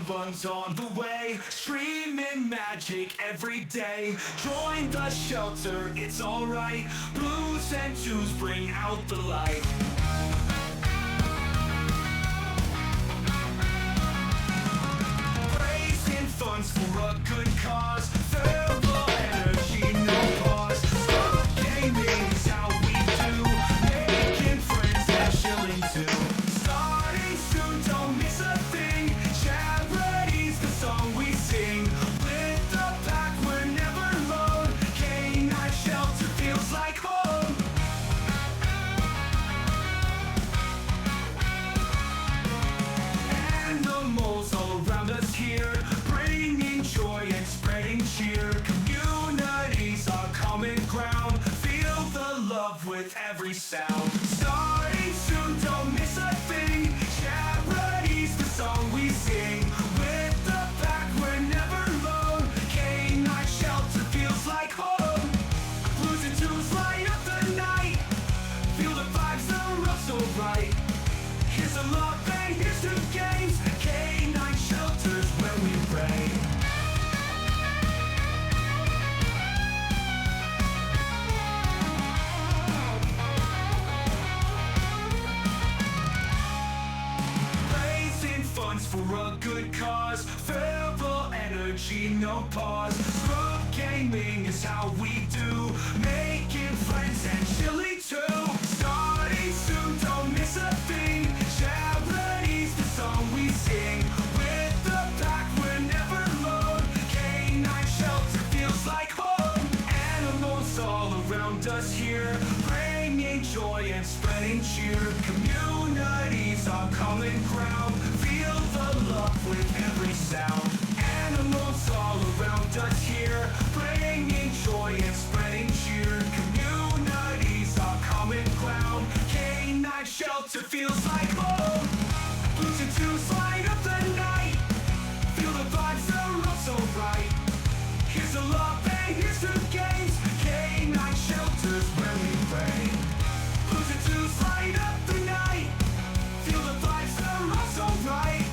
one's on the way, streaming magic every day. Join the shelter, it's alright. Blues and twos bring out the light. Raising funds for a good cause. Verbal energy, no pause. Smart gaming is how we do. Making friends and chilling too. Starting soon, don't miss a thing. Charity's the song we sing. With the pack, we're never alone. K9 shelter feels like home. Animals all around us here, bringing joy and spreading cheer. Communities are common ground. Feel the love with every sound. Starting soon, don't miss a thing. Charity's the song we sing. With the pack, we're never alone. K9 shelter feels like home. Blues and twos light up the night. Feel the vibes, the rough so right. Here's a love bang, here's two games. K9 shelters where we reign. Raising funds for a good cause. Verbal energy, no pause. Scrub gaming is how we do. Making friends and chilling too. Starting soon, don't miss a thing. Charity's the song we sing. With the pack, we're never alone. K9 shelter feels like home. Animals all around us here, bringing joy and spreading cheer. Communities are common ground. Feel the love with every sound. Animals all around us here, bringing joy and spreading cheer. Communities are common ground. K9 shelter feels like home. Blues and twos light up the night. Feel the vibes, the road so right. Here's a love bang, here's two games. K9 shelters where we reign. Blues and twos light up the night. Feel the vibes, the road so right.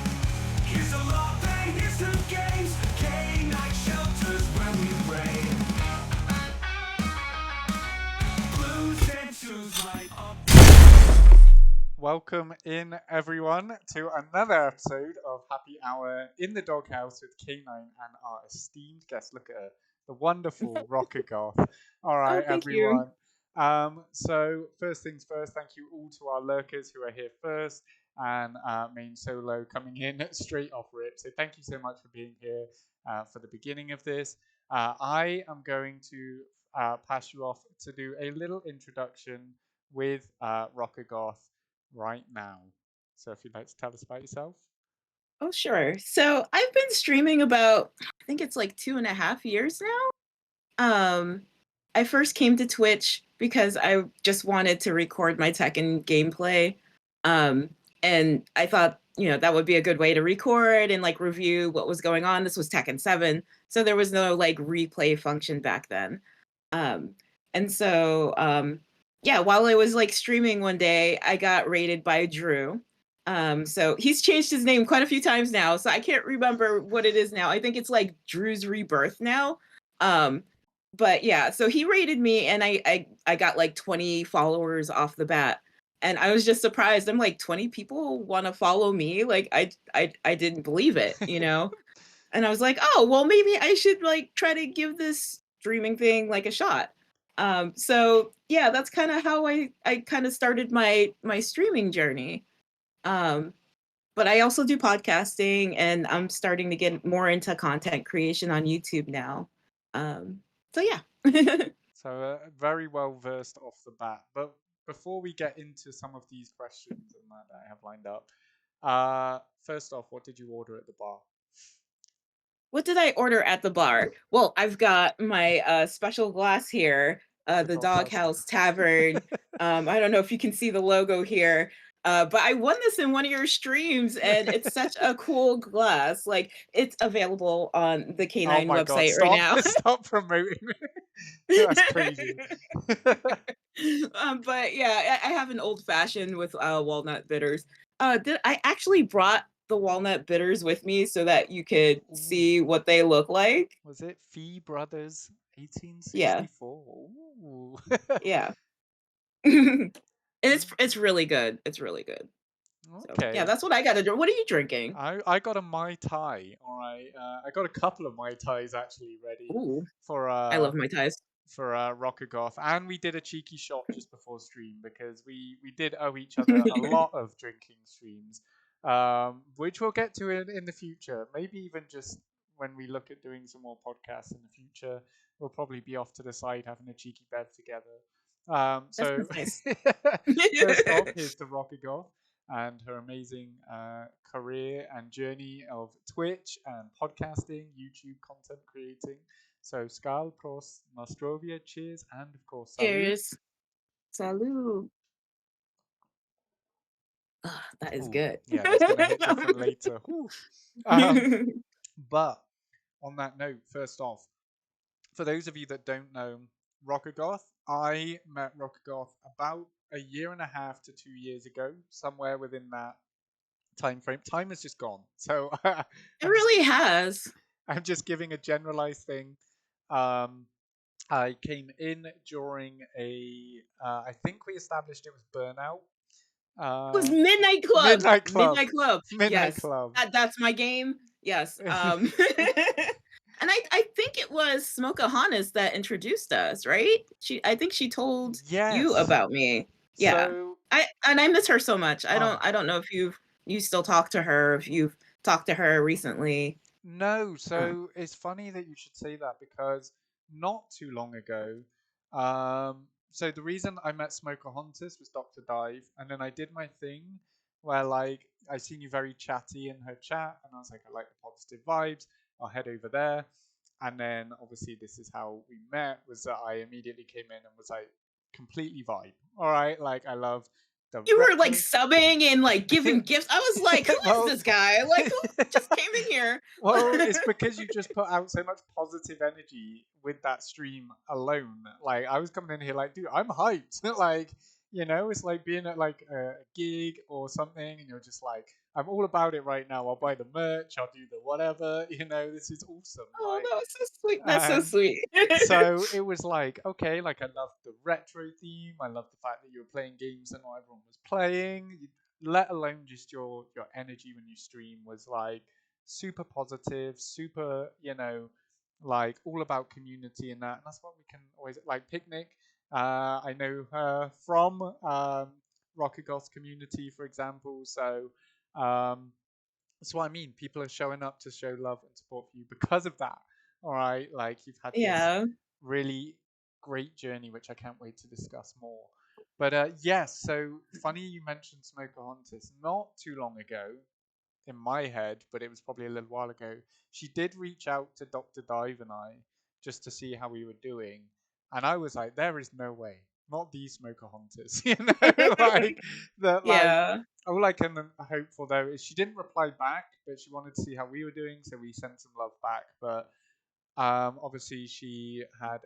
Here's a love bang, here's two games. K9 shelters where we reign. Blues and twos light up. Welcome in, everyone, to another episode of Happy Hour in the Doghouse with K9 and our esteemed guest. Look at her, the wonderful Rocker Goth. All right, thank you. everyone. So first things first, thank you all to our lurkers who are here first, and Main Solo coming in straight off rip. So thank you so much for being here for the beginning of this. I am going to pass you off to do a little introduction with Rocker Goth right now. So if you'd like to tell us about yourself. Oh, sure. So I've been streaming about, I think it's like 2.5 years now. I first came to Twitch because I just wanted to record my Tekken gameplay. And I thought, that would be a good way to record and like review what was going on. This was Tekken 7. So there was no like replay function back then. And so, while I was like streaming one day, I got raided by Drew. So he's changed his name quite a few times now, so I can't remember what it is now. I think it's like Drew's Rebirth now. But yeah, so he raided me, and I got like 20 followers off the bat, and I was just surprised. I'm like, 20 people want to follow me? Like I didn't believe it, And I was like, oh well, maybe I should like try to give this streaming thing like a shot. So yeah, that's kind of how I kind of started my streaming journey. But I also do podcasting, and I'm starting to get more into content creation on YouTube now. So yeah. So very well versed off the bat. But before we get into some of these questions and that I have lined up, first off, what did you order at the bar? What did I order at the bar? Well, I've got my special glass here, the Doghouse Tavern. I don't know if you can see the logo here. But I won this in one of your streams, and it's such a cool glass. Like, it's available on the K9 website right now. Stop promoting me. That's crazy. But yeah, I have an old fashioned with walnut bitters. I actually brought the walnut bitters with me so that you could Ooh, see what they look like. was it Fee Brothers Yeah, 1864? Ooh. yeah. And Okay. it's really good. It's really good. So yeah, Okay. that's what I got to do. What are you drinking? I got a Mai Tai. All right. I got a couple of Mai Tais actually ready Ooh, for I love my ties. Rocker Goth, and we did a cheeky shot just before stream because we did owe each other a lot of drinking streams, which we'll get to in the future. Maybe even just when we look at doing some more podcasts in the future, we'll probably be off to the side having a cheeky bev together. That So sounds nice. first off, here's to Rocker Goth and her amazing career and journey of Twitch and podcasting, YouTube content creating. So Skal, Prost, Nostrovia, cheers, and of course, salut. Cheers. Salud. That is Ooh, good. yeah, that's going to hit different later. Whew. Um, but on that note, first off, for those of you that don't know Rockagoth, I met Rockagoth about a year and a half to 2 years ago, somewhere within that time frame. Time has just gone. So It I'm just really has. I'm just giving a generalized thing. Um, I came in during I think we established it was Burnout. It was Uh, Midnight Club. Midnight Club. Midnight Club. Midnight Yes. Club. That's my game. Yes. And I think it was Smokeahanas that introduced us, right? I think she told you Yes. about me. Yeah. So, I miss her so much. oh, I don't know if you still talk to her, if you've talked to her recently. no, Uh, so it's funny that you should say that because not too long ago, so the reason I met Smokeahontas was Dr. Dive, and then I did my thing where like I seen you very chatty in her chat, and I was like, I like the positive vibes. I'll head over there, and then obviously this is how we met. Was that I immediately came in and was like completely vibe. All right, like I love the you were like retro. subbing and like giving gifts. I was like, who is Well, this guy? Like, who just came in here? well, it's because you just put out so much positive energy with that stream alone. Like I was coming in here like, dude, I'm hyped. Like, it's like being at like a gig or something, and you're just like, I'm all about it right now. I'll buy the merch. I'll do the whatever. This is awesome. Oh, Like, that was so sweet. That's so and sweet. so it was like, okay, like I love the retro theme. I love the fact that you were playing games that not everyone was playing. Let alone just your energy when you stream was like super positive, super, like all about community and that. And that's what we can always like Picnic. I know her from Rocket Goth community, for example. So um, that's what I mean. People are showing up to show love and support for you because of that. All right, like you've had this Yeah. really great journey, which I can't wait to discuss more. But yes, so funny you mentioned Smokeahontas. Not too long ago, in my head, but it was probably a little while ago, she did reach out to Dr. Dive and I just to see how we were doing. And I was like, there is no way. Not these smoker hunters, like that. Like Yeah. all I can hope for though is she didn't reply back, but she wanted to see how we were doing, so we sent some love back. But obviously she had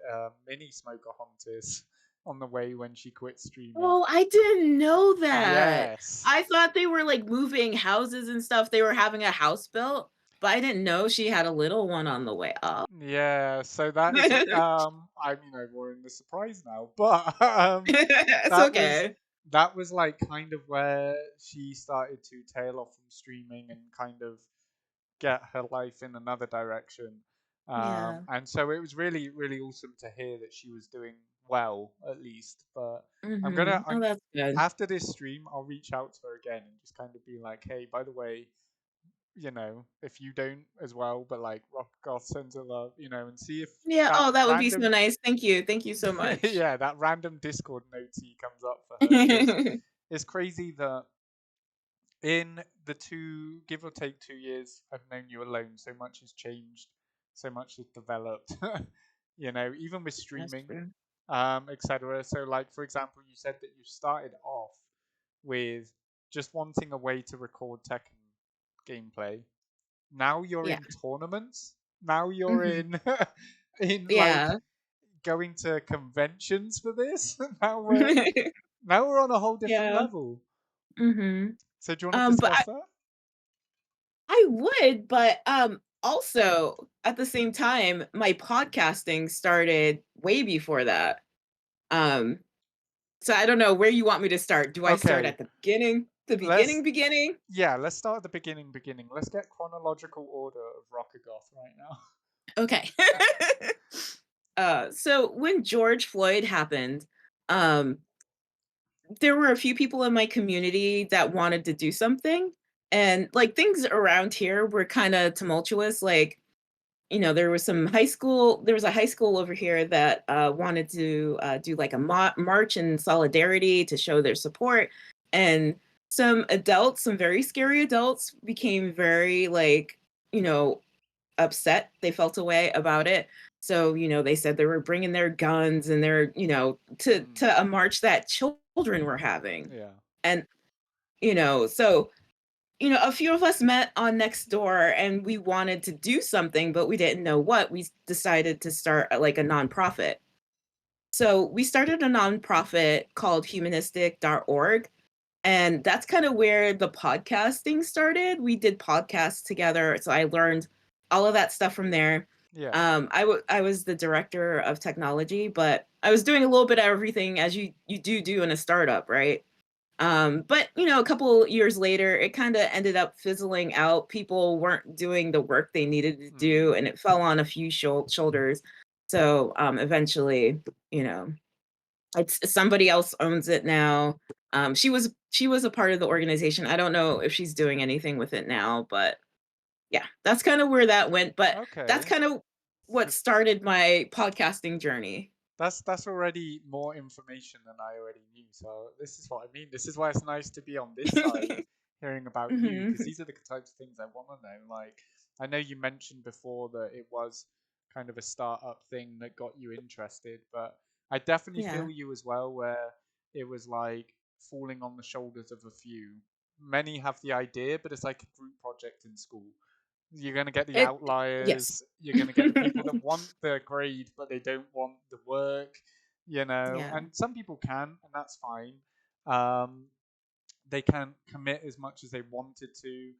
mini smoker hunters on the way when she quit streaming. Oh, I didn't know that. Yes. I thought they were like moving houses and stuff. They were having a house built, but I didn't know she had a little one on the way up. Yeah, so that is I mean we're in the surprise now, but It's that was okay. that was like kind of where she started to tail off from streaming and kind of get her life in another direction. Yeah. And so it was really, really awesome to hear that she was doing well, at least. But Oh, that's good. after this stream, I'll reach out to her again and just kind of be like, hey, by the way, if you don't as well, but like Rock Goth sends a love, and see if Yeah. that Oh, that would be so random, nice. Thank you. Thank you so much. yeah, that random Discord notey comes up for her. Because it's crazy that in the give or take 2 years I've known you alone, so much has changed, so much has developed. Even with That's streaming, true. etc. So, like for example, you said that you started off with just wanting a way to record Tekken gameplay. Now you're Yeah. in tournaments. Now you're hmm in in like Yeah. going to conventions for this. Now we're on a whole different Yeah. level. hmm So do you want to But discuss that? I would, but also at the same time, my podcasting started way before that. Um, so I don't know where you want me to start. Do I start Okay, at the beginning? The let's beginning? yeah, let's start at the beginning. Let's get chronological order of Rockagoth right now. Okay. So when George Floyd happened, um, there were a few people in my community that wanted to do something. And like things around here were kind of tumultuous. Like, there was a high school over here that wanted to do like a march in solidarity to show their support. And some adults, some very scary adults, became very like, you know, upset. They felt a way about it. So, they said they were bringing their guns and their, Mm, to a march that children were having. yeah. And, so a few of us met on Nextdoor and we wanted to do something, but we didn't know what. We decided to start like a nonprofit. So we started a nonprofit called humanistic.org. And that's kind of where the podcasting started. We did podcasts together. So I learned all of that stuff from there. Yeah. I was the director of technology, but I was doing a little bit of everything as you do in a startup, right? But a couple years later, it kind of ended up fizzling out. People weren't doing the work they needed to Mm, do, and it fell on a few shoulders. So eventually, you know, it's somebody else owns it now. She was a part of the organization. I don't know if she's doing anything with it now, but yeah, that's kind of where that went. But that's okay. kind of what So started my podcasting journey. that's already more information than I already knew. So this is what I mean. This is why it's nice to be on this side, hearing about you, because Mhm. these are the types of things I want to know. Like, I know you mentioned before that it was kind of a startup thing that got you interested, but I definitely Yeah. feel you as well, where it was like falling on the shoulders of a few. Many have the idea, but it's like a group project in school. You're going to get the It yes. outliers. You're going to get the people that want the grade, but they don't want the work, Yeah. and some people can, and that's fine. Um, they can commit as much as they wanted to,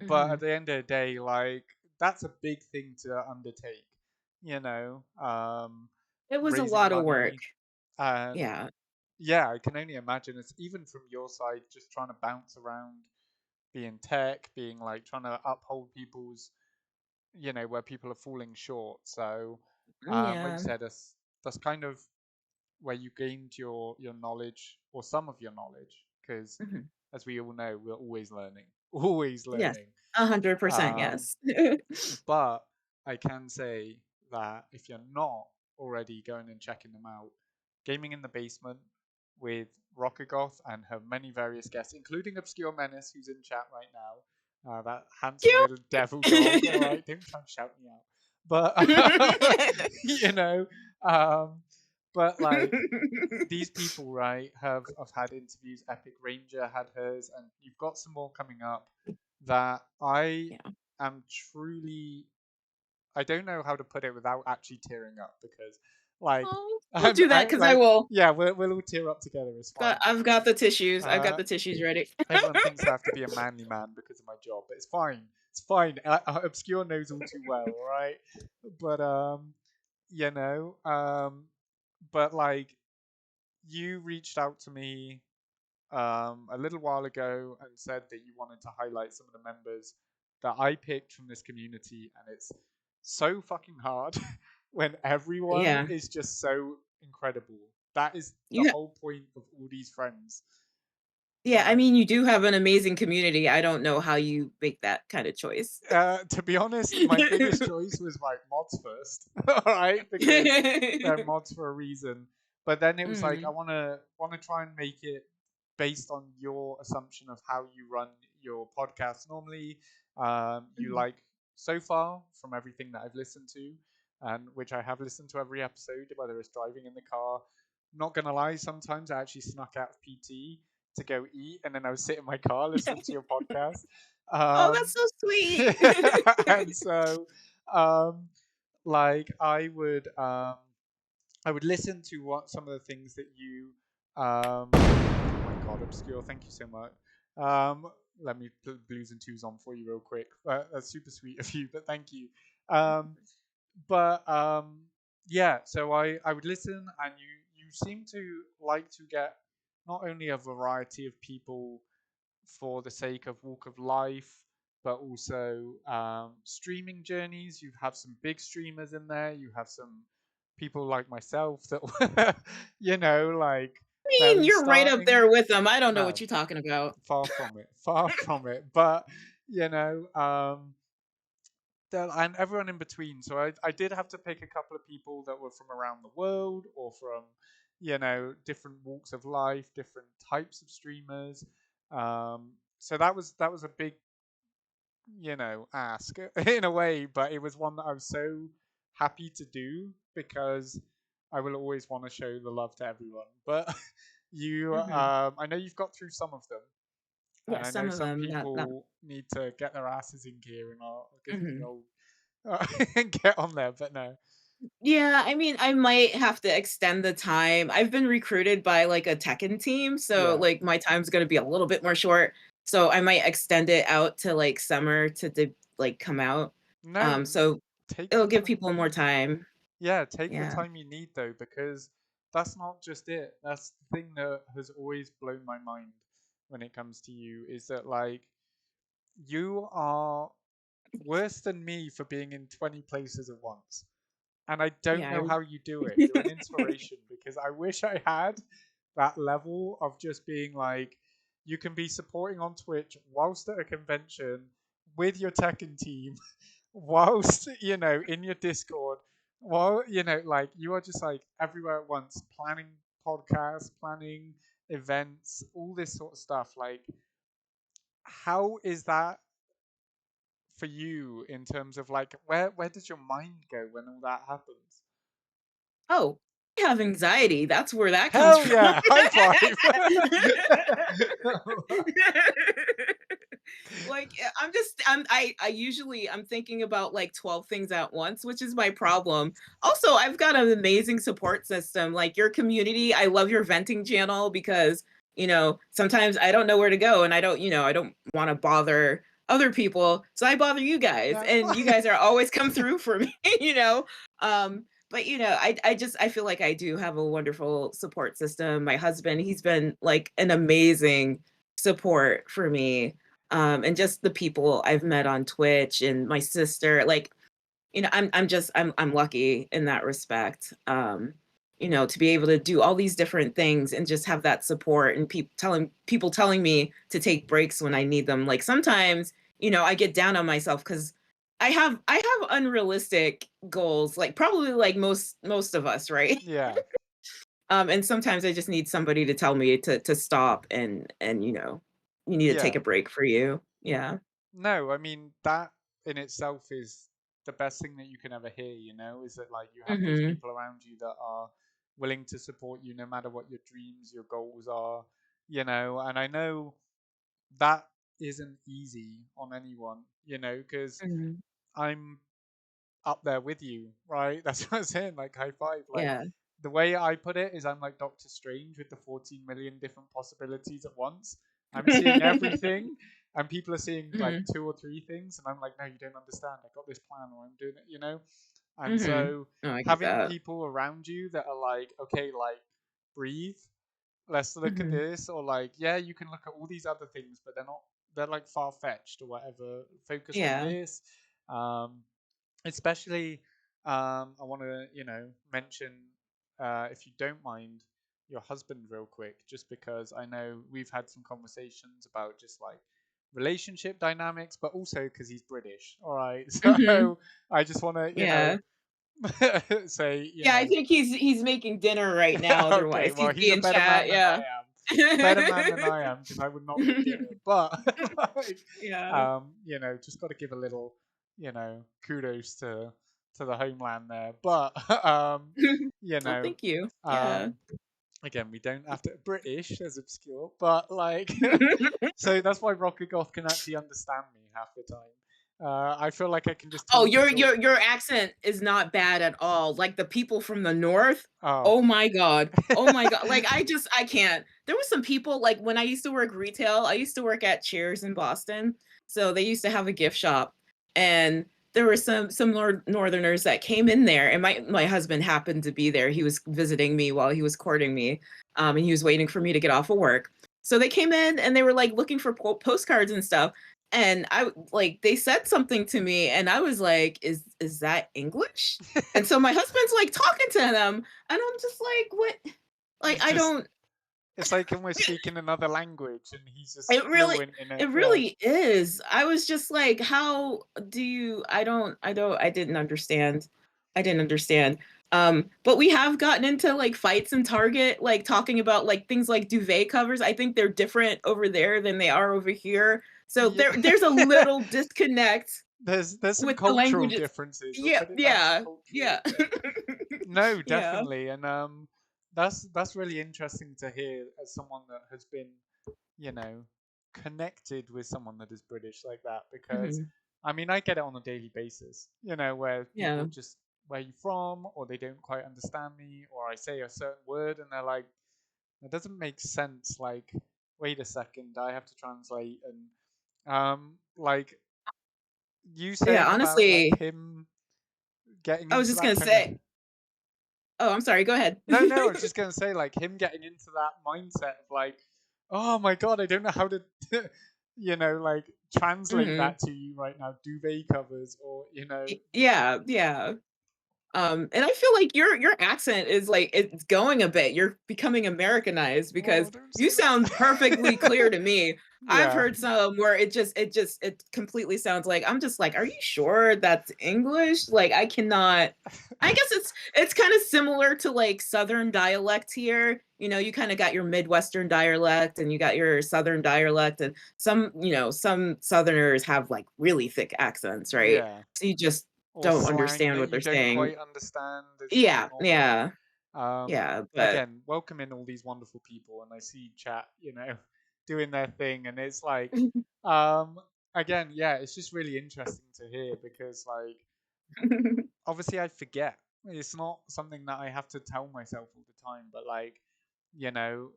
but at Mhm. the end of the day, like, that's a big thing to undertake, you know, um, It was a raising lot of work. money. And Yeah. yeah, I can only imagine it's even from your side, just trying to bounce around, being tech, being like trying to uphold people's, where people are falling short. So, like you Yeah. said, that's kind of where you gained your knowledge, or some of your knowledge, because Mhm. as we all know, we're always learning, always Yes. learning. 100% Um, yes. but I can say that if you're not already going and checking them out, Gaming in the Basement with Rockagoth and her many various guests, including Obscure Menace, who's in chat right now. That handsome Cute. little devil dog. All right, don't try and shout me out. But you know, um, but like, these people, right, have had interviews. Epic Ranger had hers, and you've got some more coming up that I Yeah. am truly. I don't know how to put it without actually tearing up, because, like, Oh, don't do that I because I like, will. yeah, we'll all tear up together. It's fine. I've got the tissues. I've got Uh, the tissues ready. Everyone thinks I have to be a manly man because of my job, but it's fine. It's fine. Obscure knows all too well, all right? But you know, um, but like, you reached out to me a little while ago and said that you wanted to highlight some of the members that I picked from this community, and it's so fucking hard when everyone Yeah. is just so incredible. That is the You whole point of all these friends. Yeah, I Like, mean, you do have an amazing community. I don't know how you make that kind of choice. to be honest, my biggest choice was like mods first, all right, because they're mods for a reason. But then it was like, I Mm, wanna try and make it based on your assumption of how you run your podcast normally. You mhm. like, so far from everything that I've listened to, and which I have listened to every episode, whether it's driving in the car. Not gonna lie, sometimes I actually snuck out of PT to go eat, and then I would sit in my car listening to your podcast. Oh, that's Um, so sweet. and so, um, like, I would listen to what some of the things that you, oh my god, Obscure, thank you so much. let me put blues and twos on for you real quick. That's super sweet of you, but thank you. Um, but yeah, so I would listen, and you seem to like to get not only a variety of people for the sake of walk of life, but also streaming journeys. You have some big streamers in there. You have some people like myself that like I mean, barely you're right up starting. there with them. I don't know No, what you're talking about. far from it, far from it. But you know, and everyone in between. So I did have to pick a couple of people that were from around the world or from, different walks of life, different types of streamers. So that was a big, ask in a way, but it was one that I was so happy to do because I will always want to show the love to everyone. But Hmm. I know you've got through some of them, and Yeah, I know some of some them. That. people need to get their asses in gear and are giving the Mhm. old get on there, but no. Yeah, I mean, I might have to extend the time. I've been recruited by like a Tekken team, so Yeah. like my time's gonna be a little bit more short. So I might extend it out to like summer like come out. No, So take it'll the give time people you more need. time. Yeah, take the Yeah. time you need though, because that's not just it. That's the thing that has always blown my mind when it comes to you is that like you are worse than me for being in 20 places at once. And I don't Yeah. know how you do it. You're an inspiration because I wish I had that level of just being like, you can be supporting on Twitch whilst at a convention with your Tekken team, whilst, in your Discord, while, like you are just like everywhere at once, planning podcasts, planning events, all this sort of stuff. Like, how is that for you in terms of like where does your mind go when all that happens? Oh, I have anxiety. That's where that comes Hell from. yeah! High five. Like I usually I'm thinking about like 12 things at once, which is my problem. Also, I've got an amazing support system. Like your community, I love your venting channel because, sometimes I don't know where to go and I don't want to bother other people. So I bother you guys That's and you fine. guys are always come through for me, you know. But I feel like I do have a wonderful support system. My husband, he's been like an amazing support for me, and just the people I've met on Twitch and my sister, like, I'm lucky in that respect. To be able to do all these different things and just have that support and people telling me to take breaks when I need them. Like sometimes, I get down on myself because I have unrealistic goals, like probably like most of us, right? Yeah. And sometimes I just need somebody to tell me to stop and you need to take Yeah. a break for you. Yeah. No, I mean that in itself is the best thing that you can ever hear, is that like you have those Mhm. people around you that are willing to support you no matter what your dreams, your goals are, and I know that isn't easy on anyone, because Mhm. I'm up there with you, right? That's what I'm saying. Like high five. Like Yeah. the way I put it is, I'm like Doctor Strange with the 14 million different possibilities at once. I'm seeing everything, and people are seeing like Mhm. two or three things, and I'm like, no, you don't understand. I got this plan, or I'm doing it. And Mhm. so Oh, I get having that. people around you that are like, okay, like breathe, let's look at Mhm. this, or like, yeah, you can look at all these other things, but they're like far fetched or whatever. Focus on Yeah. this. Um, Especially, I want to, mention, if you don't mind, your husband real quick, just because I know we've had some conversations about just like relationship dynamics, but also because he's British. All right. Mhm. So I just want to, Yeah. say, Yeah, I think he's making dinner right now, okay, otherwise well, he'd he's be a in better chat, man than I yeah. am. Better man than I am because I would not cook dinner. But like, Yeah. just got to give a little, kudos to the homeland there. But you Oh, know, thank you. Yeah. um, again, we don't have to British as obscure, but like, so that's why Rocket Goth can actually understand me half the time. I feel like I can just Oh, talk and talk. your accent is not bad at all. Like the people from the north, Oh, oh my god. Oh my god. Like I can't. there was some people like when I used to work retail, I used to work at Cheers in Boston. So they used to have a gift shop, and there were some northerners that came in there, and my husband happened to be there. He was visiting me while he was courting me, and he was waiting for me to get off of work. So they came in and they were like looking for postcards and stuff. And like they said something to me, and I was like, "Is that English?" And so my husband's like talking to them, and I'm just like, "What?" Like He's I just, don't. it's like we're speaking another language and he's just It really fluent in it. it Yeah. really is. I was just like, "How do you?" I didn't understand. I didn't understand. But we have gotten into like fights in Target, like talking about like things like duvet covers. I think they're different over there than they are over here. So Yeah. there's a little disconnect There's some with the cultural languages. differences. We'll Yeah, put it down to yeah, cultural. yeah. Yeah. No, Yeah. definitely, and that's really interesting to hear as someone that has been, you know, connected with someone that is British like that. Because, Mhm. I mean, I get it on a daily basis. You know, where Yeah. people just where you from, or they don't quite understand me, or I say a certain word and they're like, it doesn't make sense. Like, wait a second, I have to translate, and like you Yeah, saying about like honestly, him getting I was into just that gonna kind of. say. Oh, I'm sorry, go ahead. No, no, I was just gonna say like him getting into that mindset of like, oh my god, I don't know how to, like translate Mhm. that to you right now. Duvet covers, or Yeah, yeah. And I feel like your accent is like it's going a bit. You're becoming Americanized oh, because don't you say sound perfectly clear that. to me. I've Yeah. heard some where it completely sounds like I'm just like, are you sure that's English? Like I cannot. I guess it's kind of similar to like Southern dialect here. You know, you kind of got your Midwestern dialect and you got your Southern dialect, and some Southerners have like really thick accents, right? Yeah. So you just Or don't slang understand that what you they're don't saying. quite understand. It's just Yeah, normal. yeah, yeah, but Again, welcome in all these wonderful people, and I see chat, doing their thing, and it's like, um, again, yeah, it's just really interesting to hear because, like, obviously I forget. It's not something that I have to tell myself all the time, but like,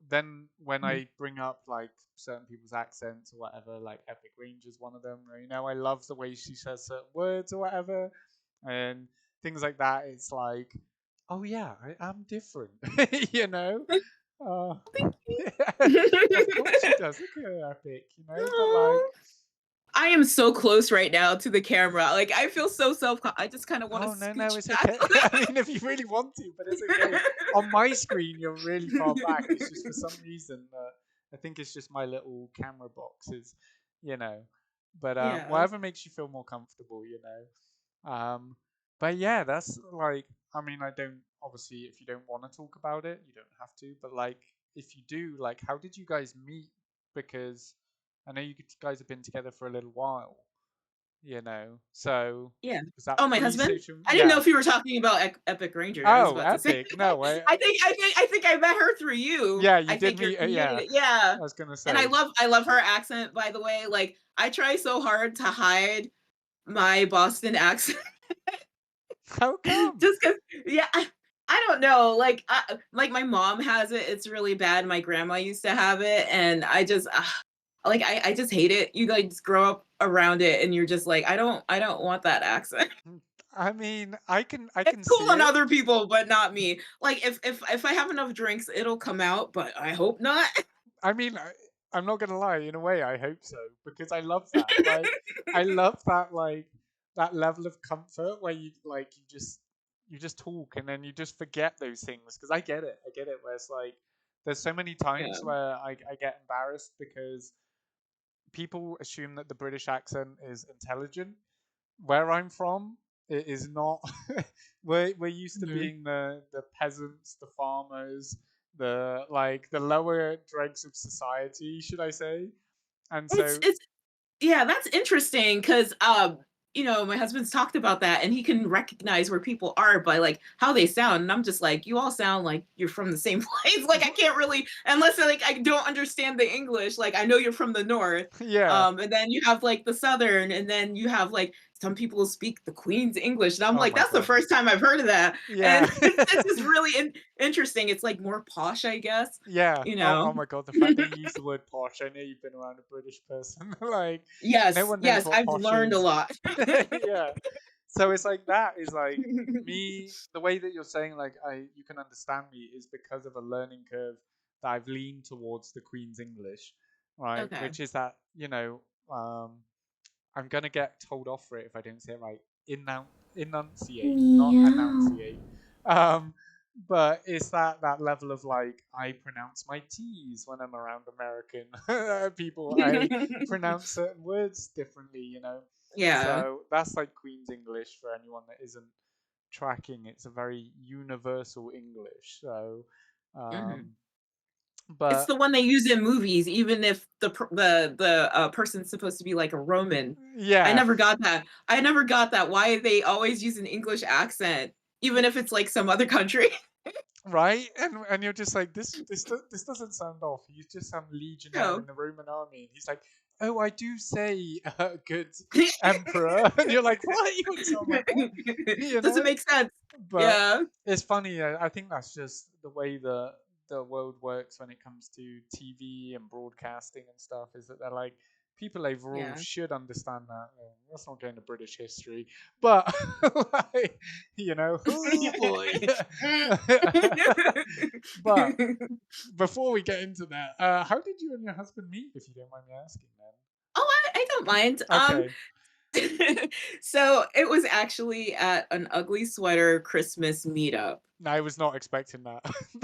then when I bring up like certain people's accents or whatever, like Epic Range is one of them, or, I love the way she says certain words or whatever, and things like that. It's like, oh yeah, I am different, you know. Uh, of course she does. Look at her Epic, but like, Aw. I am so close right now to the camera. Like I feel so I just kind of want to oh no, no, scooch it's back okay. a I mean, if you really want to, but it's okay. On my screen, you're really far back. It's just for some reason, I think it's just my little camera box is, you know. But Yeah. whatever makes you feel more comfortable, but yeah, that's like, I mean, I don't obviously if you don't want to talk about it, you don't have to. But like, if you do, like, how did you guys meet? Because I know you guys have been together for a little while, So Yeah. was that Oh, my husband? pre-social? I didn't know Yeah. if you were talking about Epic Ranger. I was Oh, about to say. Epic. No, I think I met her through you. yeah, you I did think you're meet. Yeah, community. Yeah. I was gonna And say. I love her accent, by the way. Like I try so hard to hide my Boston accent. How come? Just because, yeah, I don't know. Like my mom has it. It's really bad. My grandma used to have it, and I just hate it. You like just grow up around it, and you're just like, I don't want that accent. I mean, I can It's cool see on it. other people, but not me. Like if I have enough drinks, it'll come out, but I hope not. I mean, I'm not gonna lie. In a way, I hope so because I love that. Like, I love that. Like that level of comfort where you just talk and then you just forget those things. Because I get it. I get it. Where it's like there's so many times Yeah. where I get embarrassed because people assume that the British accent is intelligent. Where I'm from, it is not. We're used to Mhm. being the peasants, the farmers, the lower dregs of society, should I say? And so, It's Yeah, that's interesting because my husband's talked about that and he can recognize where people are by like how they sound. And I'm just like, you all sound like you're from the same place. Like I can't really unless like I don't understand the English. Like I know you're from the north. yeah, And then you have like the southern, and then you have like some people speak the Queen's English. And I'm Oh like, my that's the god. first time I've heard of that. Yeah. And it's just really interesting. It's like more posh, I guess, Yeah. you Oh, know. oh my god, the fact that you use the word posh, I know you've been around a British person. Like, no Yes, one knows yes, what I've posh learned a is. lot. Yeah. So it's like that is like me, the way that you're saying like you can understand me is because of a learning curve that I've leaned towards the Queen's English, right? Okay. Which is that, um, I'm gonna get told off for it if I don't say it right. Enunciate, not Meow. enunciate. Um, but it's that level of like I pronounce my T's when I'm around American people. I pronounce certain words differently, Yeah. So that's like Queen's English for anyone that isn't tracking. It's a very universal English. So, Mhm. um, It's but the one they use in movies, even if the person's supposed to be like a Roman. I yeah, never got that. I never got that. Why they always use an English accent, even if it's like some other country. right? And you're just like this doesn't sound off. He's just some legionnaire in No. the Roman army, and he's like, oh, I do say, good emperor, and you're like, what? You wouldn't sound like that, you Doesn't know? make sense. But Yeah. it's funny. I think that's just the way the world works when it comes to TV and broadcasting and stuff. Is that they're like people overall Yeah. should understand that. Let's not go into British history, but like, oh boy. But before we get into that, how did you and your husband meet, if you don't mind me asking, Oh, I don't mind. then? Okay. So it was actually at an ugly sweater Christmas meetup. No, I was not expecting that.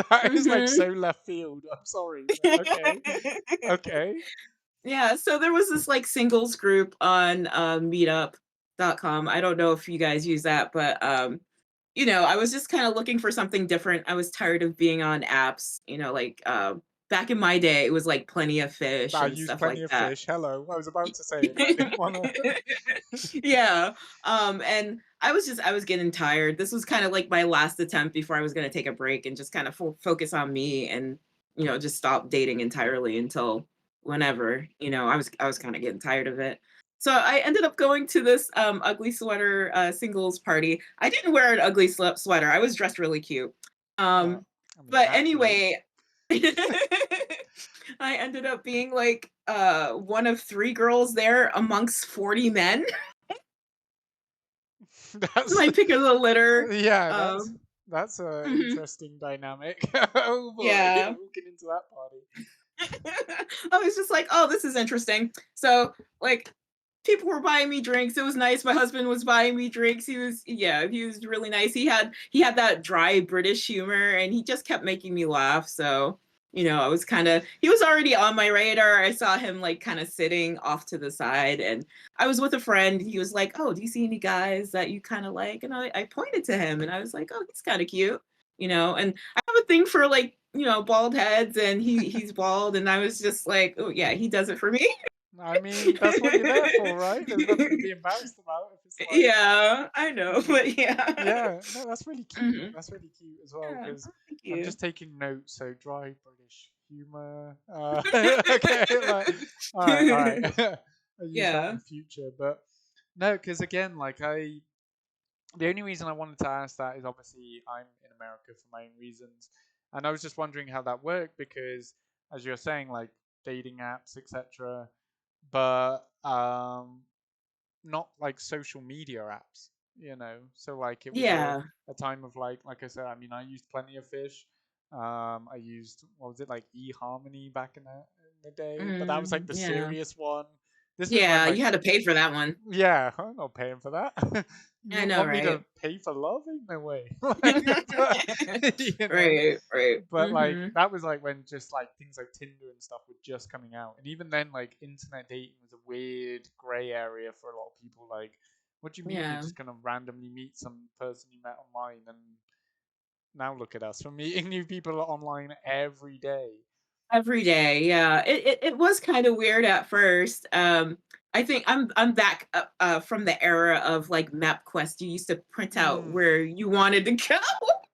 That is like Mhm. so left field. I'm sorry, but okay. Okay. Yeah, so there was this like singles group on meetup.com. I don't know if you guys use that, but I was just kind of looking for something different. I was tired of being on apps, like back in my day it was like Plenty of Fish I and use stuff plenty like of that. fish. Hello. I was about to say it, but I didn't want to. Yeah. And I was getting tired. This was kind of like my last attempt before I was going to take a break and just kind of focus on me and just stop dating entirely until whenever. I was kind of getting tired of it. So I ended up going to this ugly sweater singles party. I didn't wear an ugly sweater. I was dressed really cute. Uh, Um I mean, but naturally. anyway, I ended up being like one of three girls there amongst 40 men. That's My pick of the litter. yeah. That's Um, that's a mhm, interesting dynamic. Oh boy, yeah. walking into that party. I was just like, oh, this is interesting. So, like, people were buying me drinks. It was nice. My husband was buying me drinks. He was really nice. He had that dry British humor, and he just kept making me laugh. So, I was he was already on my radar. I saw him like kind of sitting off to the side, and I was with a friend. He was like, "Oh, do you see any guys that you kind of like?" And I pointed to him, and I was like, "Oh, he's kind of cute." And I have a thing for like, bald heads, and he's bald, and I was just like, oh yeah, he does it for me. I mean, that's what you're there for, right? There's nothing to be embarrassed about if it's like, Yeah, I know, but yeah. yeah, no, that's really cute. Mhm. That's really cute as well Yeah, because thank I'm you. just taking notes. So dry British humor. Okay, like, all right. I use that in Yeah. the future, but no, because again, like the only reason I wanted to ask that is obviously I'm in America for my own reasons, and I was just wondering how that worked because, as you're saying, like dating apps, etc. But not like social media apps, So like it was Yeah. a time of like I said, I mean I used plenty of fish. I used what was it like eHarmony back in the day, but that was like the Yeah. serious one. This was when Yeah, like you had to pay for that one. yeah, I'm not paying for that. I You know, want me to right? pay for love? Ain't no way. Like, but, you know, Right, right. but like Mhm. that was like when just like things like Tinder and stuff were just coming out, and even then, like internet dating was a weird gray area for a lot of people. Like, what do you mean you're Yeah. just gonna randomly meet some person you met online, and now look at us, we're meeting new people online every day. Every day, yeah. It was kind of weird at first. I think I'm back from the era of like MapQuest. You used to print out Mm, where you wanted to go.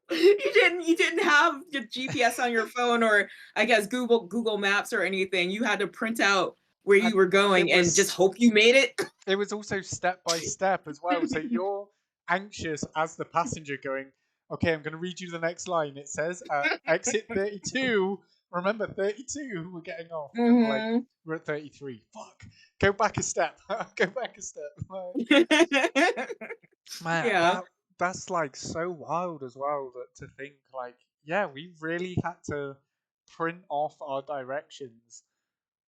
You didn't have your GPS on your phone, or I guess Google Maps or anything. You had to print out where And you were going and just hope you made it. it was also step by step as well. So you're anxious as the passenger going, okay, I'm going to read you the next line. It says, exit 32. Remember, 32, we're getting off. And like, Hmm. we're at 33. Fuck. Go back a step. Go back a step. Like, man, Yeah. that's like so wild as well that to think like, yeah, we really had to print off our directions.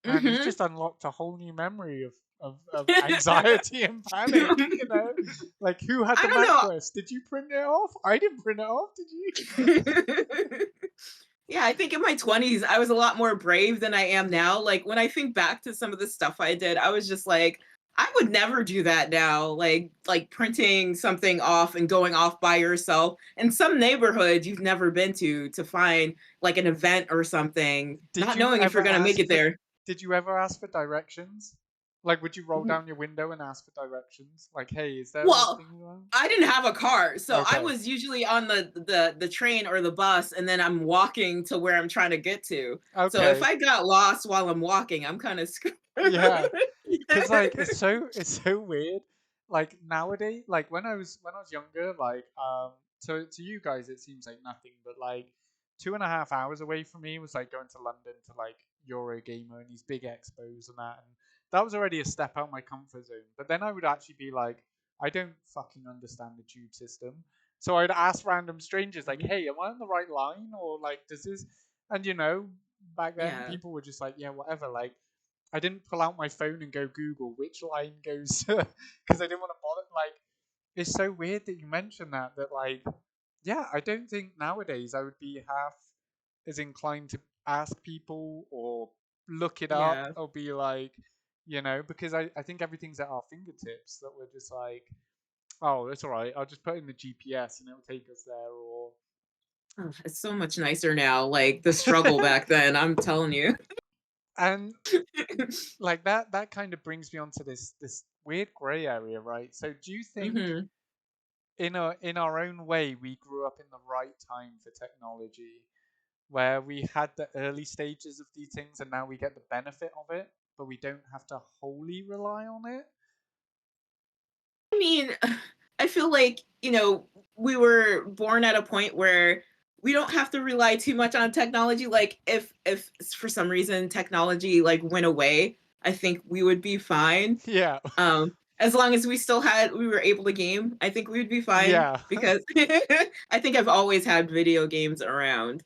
Man, you've Hmm. just unlocked a whole new memory of anxiety and panic, you know? Like, who had I the don't know. MapQuest? Did you print it off? I didn't print it off, did you? Yeah, I think in my 20s, I was a lot more brave than I am now. Like when I think back to some of the stuff I did, I was just like, I would never do that now. Like printing something off and going off by yourself in some neighborhood you've never been to find like an event or something, Did not you knowing if ever you're gonna make ask it for there. did you ever ask for directions? Like, would you roll down your window and ask for directions? Like, hey, is there a Well, thing around? I didn't have a car, so I Okay. was usually on the train or the bus, and then I'm walking to where I'm trying to get to. So if Okay. I got lost while I'm walking, I'm kind of screwed. Yeah. Cause like it's so weird. Like nowadays, like when I was younger, like to you guys it seems like nothing, but like 2.5 hours away from me was like going to London to like Eurogamer and these big expos and that, and that was already a step out my comfort zone. But then I would actually be like, I don't fucking understand the tube system, so I'd ask random strangers like, hey, am I on the right line or like does this? And back then Yeah, people were just like, yeah, whatever, like. I didn't pull out my phone and go Google which line goes because I didn't want to bother. Like, it's so weird that you mentioned that. That like, yeah, I don't think nowadays I would be half as inclined to ask people or look it up yeah, or be like, because I think everything's at our fingertips. That we're just like, oh, that's all right. I'll just put in the GPS and it'll take us there. Or oh, it's so much nicer now. Like the struggle back then, I'm telling you. and like that kind of brings me on to this weird gray area, right? So do you think Hmm. in our own way we grew up in the right time for technology where we had the early stages of these things and now we get the benefit of it but we don't have to wholly rely on it? I mean, I feel like, we were born at a point where we don't have to rely too much on technology. Like if for some reason technology like went away, I think we would be fine. Yeah. As long as we were able to game, I think we would be fine Yeah. because I think I've always had video games around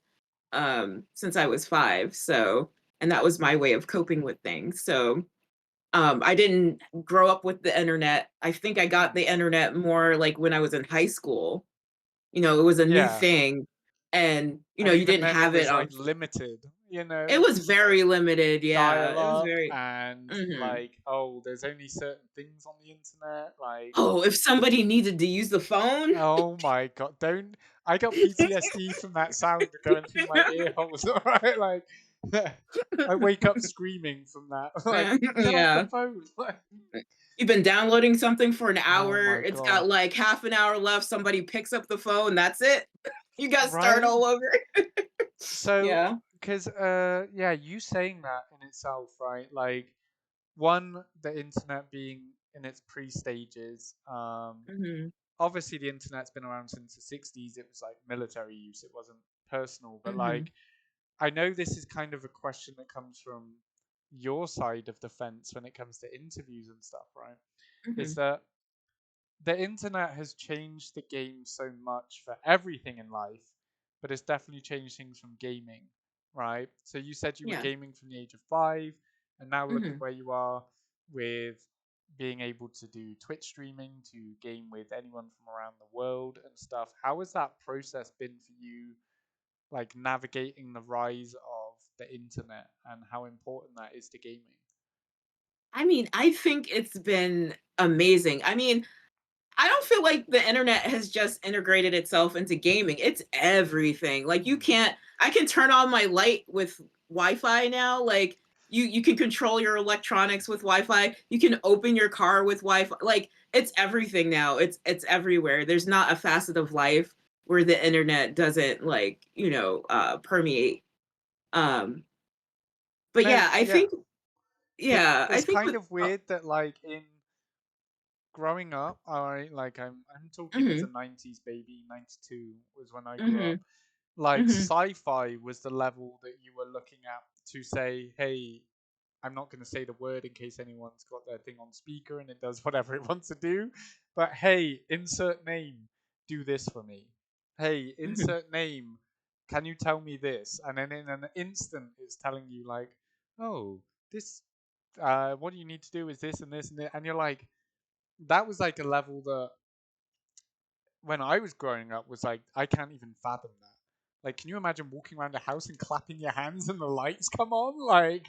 since I was 5. So, and that was my way of coping with things. So, I didn't grow up with the internet. I think I got the internet more like when I was in high school. It was a new Yeah. thing, and And you even didn't then it have it was on. like limited, It it was was like very limited. Yeah, it was dial-up very. and Mhm. like, oh, there's only certain things on the internet, like. Oh, if somebody needed to use the phone. Oh my god! Don't. I got PTSD from that sound going through my ear holes. All right, like I wake up screaming from that. Like, get off the Yeah. phone. Like, You've been downloading something for an oh hour. my It's god! got like half an hour left. Somebody picks up the phone. That's it. You got to start Right? all over. So, Yeah. because yeah, you saying that in itself, right? Like, one, the internet being in its pre-stages. Hmm. Obviously the internet's been around since the 60s. It was like military use. It wasn't personal, but Hmm. like I know this is kind of a question that comes from your side of the fence when it comes to interviews and stuff, right? Is Hmm. that the internet has changed the game so much for everything in life, but it's definitely changed things from gaming, right? So you said you were Yeah. gaming from the age of 5, and now look at Hmm. where you are with being able to do Twitch streaming, to game with anyone from around the world and stuff. How has that process been for you, like navigating the rise of the internet and how important that is to gaming? I mean, I think it's been amazing. I mean, I don't feel like the internet has just integrated itself into gaming. It's everything. Like Hmm. I can turn on my light with Wi-Fi now. Like you can control your electronics with Wi-Fi. You can open your car with Wi-Fi. Like it's everything now. It's everywhere. There's not a facet of life where the internet doesn't like, permeate. Um but No, yeah, I yeah. think Yeah, I It's think kind with of weird that like in growing up, I'm talking as a mhm, 90s baby. 92 was when I grew up. mhm, Like mhm. sci-fi was the level that you were looking at to say, hey, I'm not going to say the word in case anyone's got their thing on speaker and it does whatever it wants to do. But hey, insert name, do this for me. Hey, Mhm. insert name, can you tell me this? And then in an instant, it's telling you like, oh, this, what you need to do is this and this and this. And you're like, that was like a level that when I was growing up was like, I can't even fathom that. Like, can you imagine walking around a house and clapping your hands and the lights come on? Like,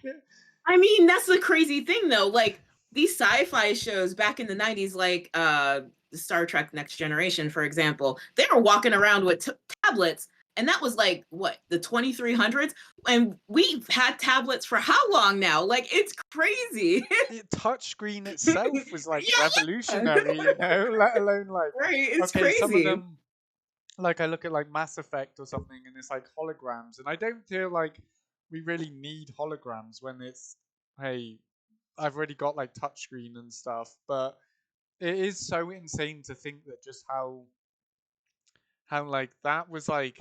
I mean, that's the crazy thing though. Like these sci-fi shows back in the 90s, like Star Trek Next Generation, for example, they were walking around with tablets, and that was like what, the 2300s? And we've had tablets for how long now? Like it's crazy. the touchscreen itself was like Yeah. revolutionary, you know, let alone like, Right. It's okay, some of crazy. them, like I look at like Mass Effect or something and it's like holograms, and I don't feel like we really need holograms when it's, hey, I've already got like touchscreen and stuff, but it is so insane to think that just how like that was like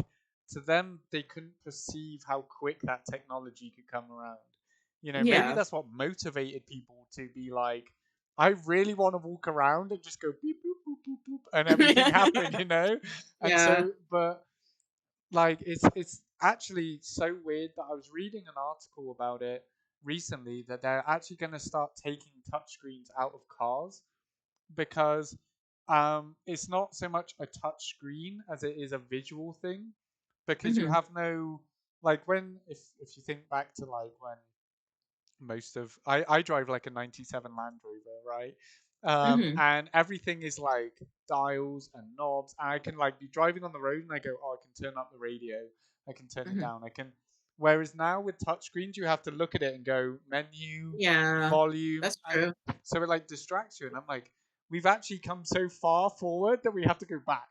to them they couldn't perceive how quick that technology could come around. You know, maybe Yeah. that's what motivated people to be like, I really want to walk around and just go beep boop boop boop boop and everything happen, you know? And Yeah. so but like it's actually so weird that I was reading an article about it recently that they're actually going to start taking touchscreens out of cars because it's not so much a touch screen as it is a visual thing because you Hmm. have no like when if you think back to like when most of I drive like a 97 Land Rover, right? Hmm. And everything is like dials and knobs. And I can like be driving on the road and I go, oh, I can turn up the radio, I can turn it Hmm. down, I can. Whereas now with touchscreens, you have to look at it and go menu, Yeah. volume, That's and true. so it like distracts you. And I'm like, we've actually come so far forward that we have to go back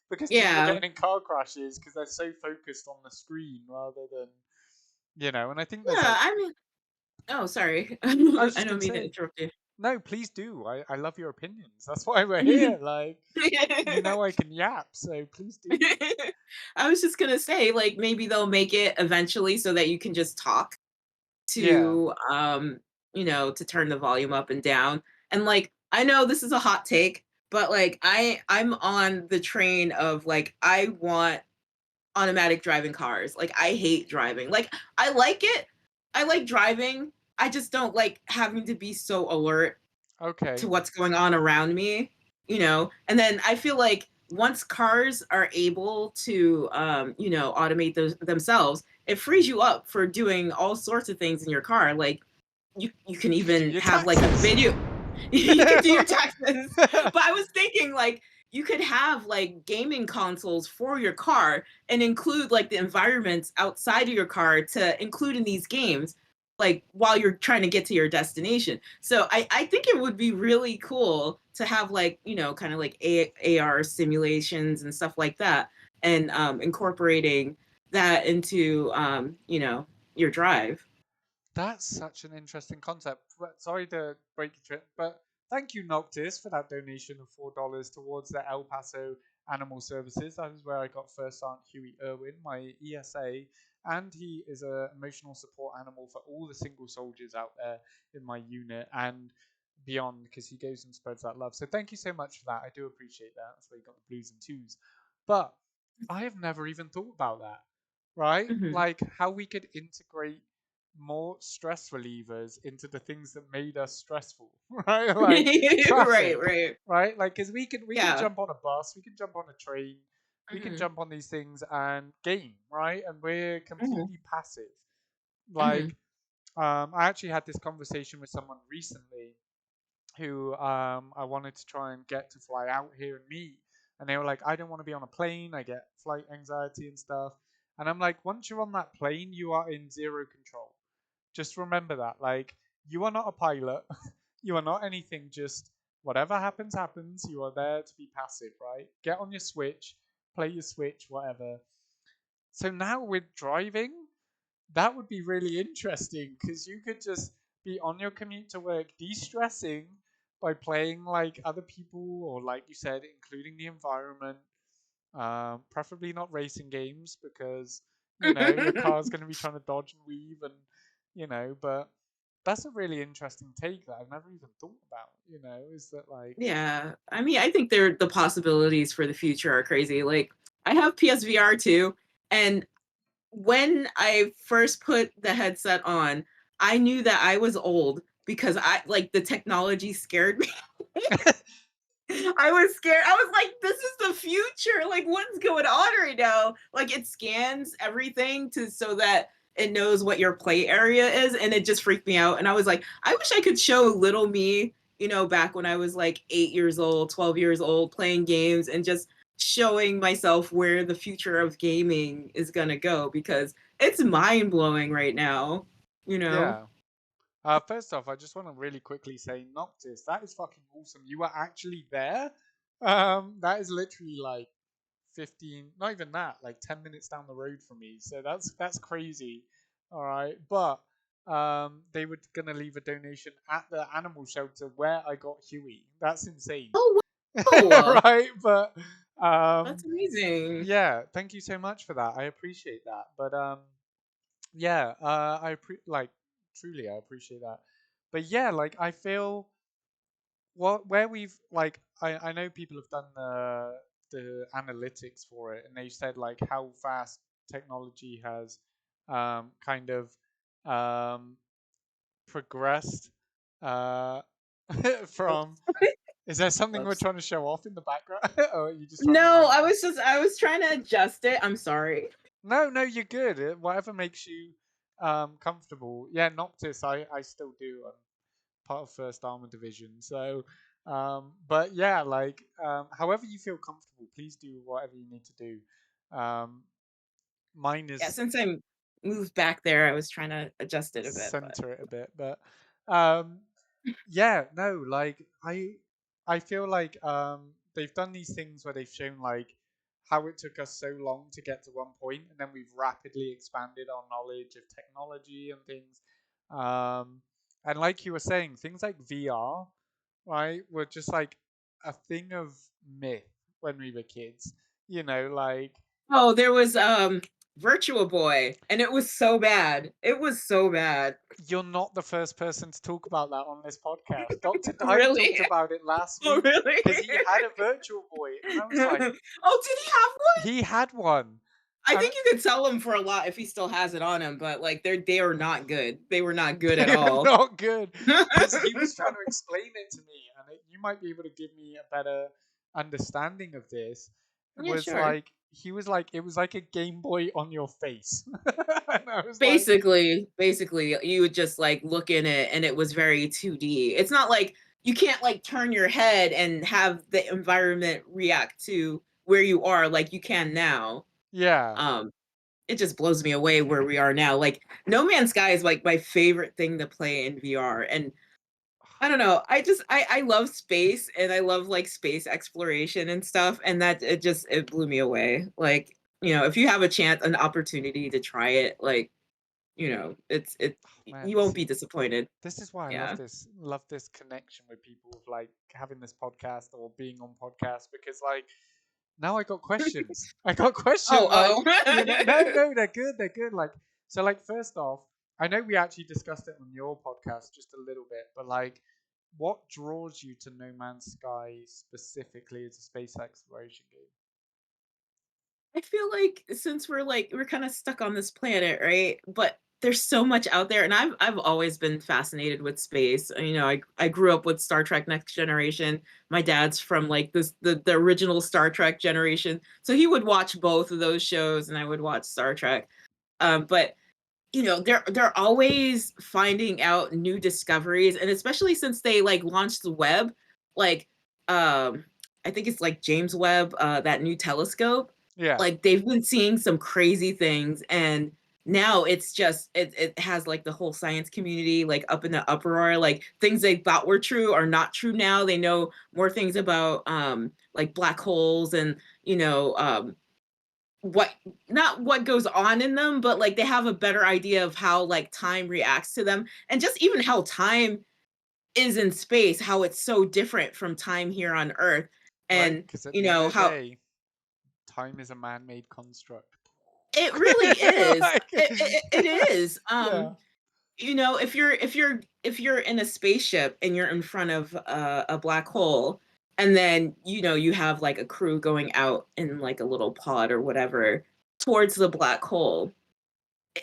because people are Yeah. getting in car crashes because they're so focused on the screen rather than And I think there's Yeah. like I mean, oh, sorry. I was I just don't gonna mean to say, interrupt you. no, please do. I love your opinions. That's why we're here. Like, I can yap, so please do. I was just gonna say, like, maybe they'll make it eventually so that you can just talk Yeah. to, to turn the volume up and down. And like, I know this is a hot take, but like, I'm on the train of like, I want automatic driving cars. Like, I hate driving. Like, I like it. I like driving. I just don't like having to be so alert to Okay. what's going on around me. And then I feel like once cars are able to automate themselves, it frees you up for doing all sorts of things in your car. Like you can You can do even your have like a taxes. video. You can do your taxes. But I was thinking like you could have like gaming consoles for your car and include like the environments outside of your car to include in these games, like while you're trying to get to your destination. So I think it would be really cool to have like, kind of like AR simulations and stuff like that, and incorporating that into your drive. That's such an interesting concept. But sorry to break your trip, but thank you, Noctis, for that donation of $4 towards the El Paso Animal Services. That is where I got First Sergeant Huey Irwin, my ESA, and he is an emotional support animal for all the single soldiers out there in my unit and beyond, because he goes and spreads that love. So thank you so much for that. I do appreciate that. That's why you got the blues and twos. But I have never even thought about that, right? Hmm. Like how we could integrate more stress relievers into the things that made us stressful, right? Like Right, traffic, right. right? Like because we can Yeah. jump on a bus, we can jump on a train, we can Hmm. jump on these things and game, right? And we're Hmm. completely passive. Hmm. Like I actually had this conversation with someone recently who I wanted to try and get to fly out here and meet. And they were like, I don't want to be on a plane. I get flight anxiety and stuff. And I'm like, once you're on that plane, you are in zero control. Just remember that. Like, you are not a pilot. You are not anything. Just whatever happens, happens. You are there to be passive, right? Get on your Switch, play your Switch, whatever. So now with driving, that would be really interesting because you could just be on your commute to work, de-stressing by playing like other people, or like you said, including the environment. Preferably not racing games because your car's going to be trying to dodge and weave, and but that's a really interesting take that I've never even thought about. Is that like Yeah. I mean, I think the possibilities for the future are crazy. Like, I have PSVR too, and when I first put the headset on, I knew that I was old because I like the technology scared me. I was scared. I was like, this is the future. Like, what's going on right now? Like, it scans everything to so that it knows what your play area is, and it just freaked me out. And I was like, I wish I could show little me, back when I was like 8 years old, 12 years old, playing games and just showing myself where the future of gaming is gonna go, because it's mind blowing right now, you know? yeah. First off, I just want to really quickly say, Noctis, that is fucking awesome. You were actually there. That is literally like 15, not even that, like 10 minutes down the road from me. So that's crazy. All right, but they were gonna leave a donation at the animal shelter where I got Huey. That's insane. Oh wow. Right, but That's amazing. yeah, thank you so much for that. I appreciate that. But yeah, like truly I appreciate that. But yeah, like I feel where we've like I know people have done the analytics for it, and they said like how fast technology has kind of um progressed uh from is there something we're Whoops. trying to show off in the background? Or are you just trying to No, remind me? I was trying to adjust it. I'm sorry. No, you're good. Whatever makes you comfortable. Yeah, Noctis, I still do. I'm part of First Armor Division. So, but yeah, like however you feel comfortable, please do whatever you need to do. Mine Yeah, is since I moved back there, I was trying to adjust it a bit, but center it a bit, but um, yeah, no, like I feel like they've done these things where they've shown like how it took us so long to get to one point, and then we've rapidly expanded our knowledge of technology and things. And like you were saying, things like VR, right, were just like a thing of myth when we were kids. Like oh, there was Virtual Boy, and it was so bad. It was so bad. you're not the first person to talk about that on this podcast. Dr. Dye Really? talked about it last Oh, week really? because he had a virtual boy, and I was like, Oh, did he have one? he had one. I And think you could sell them for a lot if he still has it on him, but like they are not good. They were not good at they are all. not good because he was trying to explain it to me, and you might be able to give me a better understanding of this. It Yeah, was sure. like he was like it was like a Game Boy on your face, and I was like, Basically, you would just like look in it, and it was very 2D. It's not like you can't like turn your head and have the environment react to where you are like you can now. yeah, Um, it just blows me away where we are now. Like No Man's Sky is like my favorite thing to play in VR, and I don't know. I love space, and I love like space exploration and stuff, and that it blew me away. Like, if you have a chance, an opportunity to try it, like, man. you won't See, be disappointed. this is why I Yeah. love this connection with people of like having this podcast or being on podcasts, because like now I got questions. I got questions Oh, like oh. no, they're good. Like so, like first off, I know we actually discussed it on your podcast just a little bit, but like, what draws you to No Man's Sky specifically as a space exploration game? I feel like since we're kind of stuck on this planet, right? But there's so much out there, and I've always been fascinated with space. I grew up with Star Trek Next Generation. My dad's from like the original Star Trek generation, so he would watch both of those shows, and I would watch Star Trek. But they're always finding out new discoveries, and especially since they like launched the web, like I think it's like James Webb, that new telescope. Yeah, Like they've been seeing some crazy things, and now it's just it has like the whole science community like up in the uproar. Like things they thought were true are not true now. They know more things about like black holes and what not what goes on in them, but like they have a better idea of how like time reacts to them, and just even how time is in space, how it's so different from time here on Earth, Right? and Because at you the end know of the how day, time is a man-made construct. it really is. Like, It is. yeah. You know, if you're in a spaceship and you're in front of a black hole, and then you know you have like a crew going out in like a little pod or whatever towards the black hole,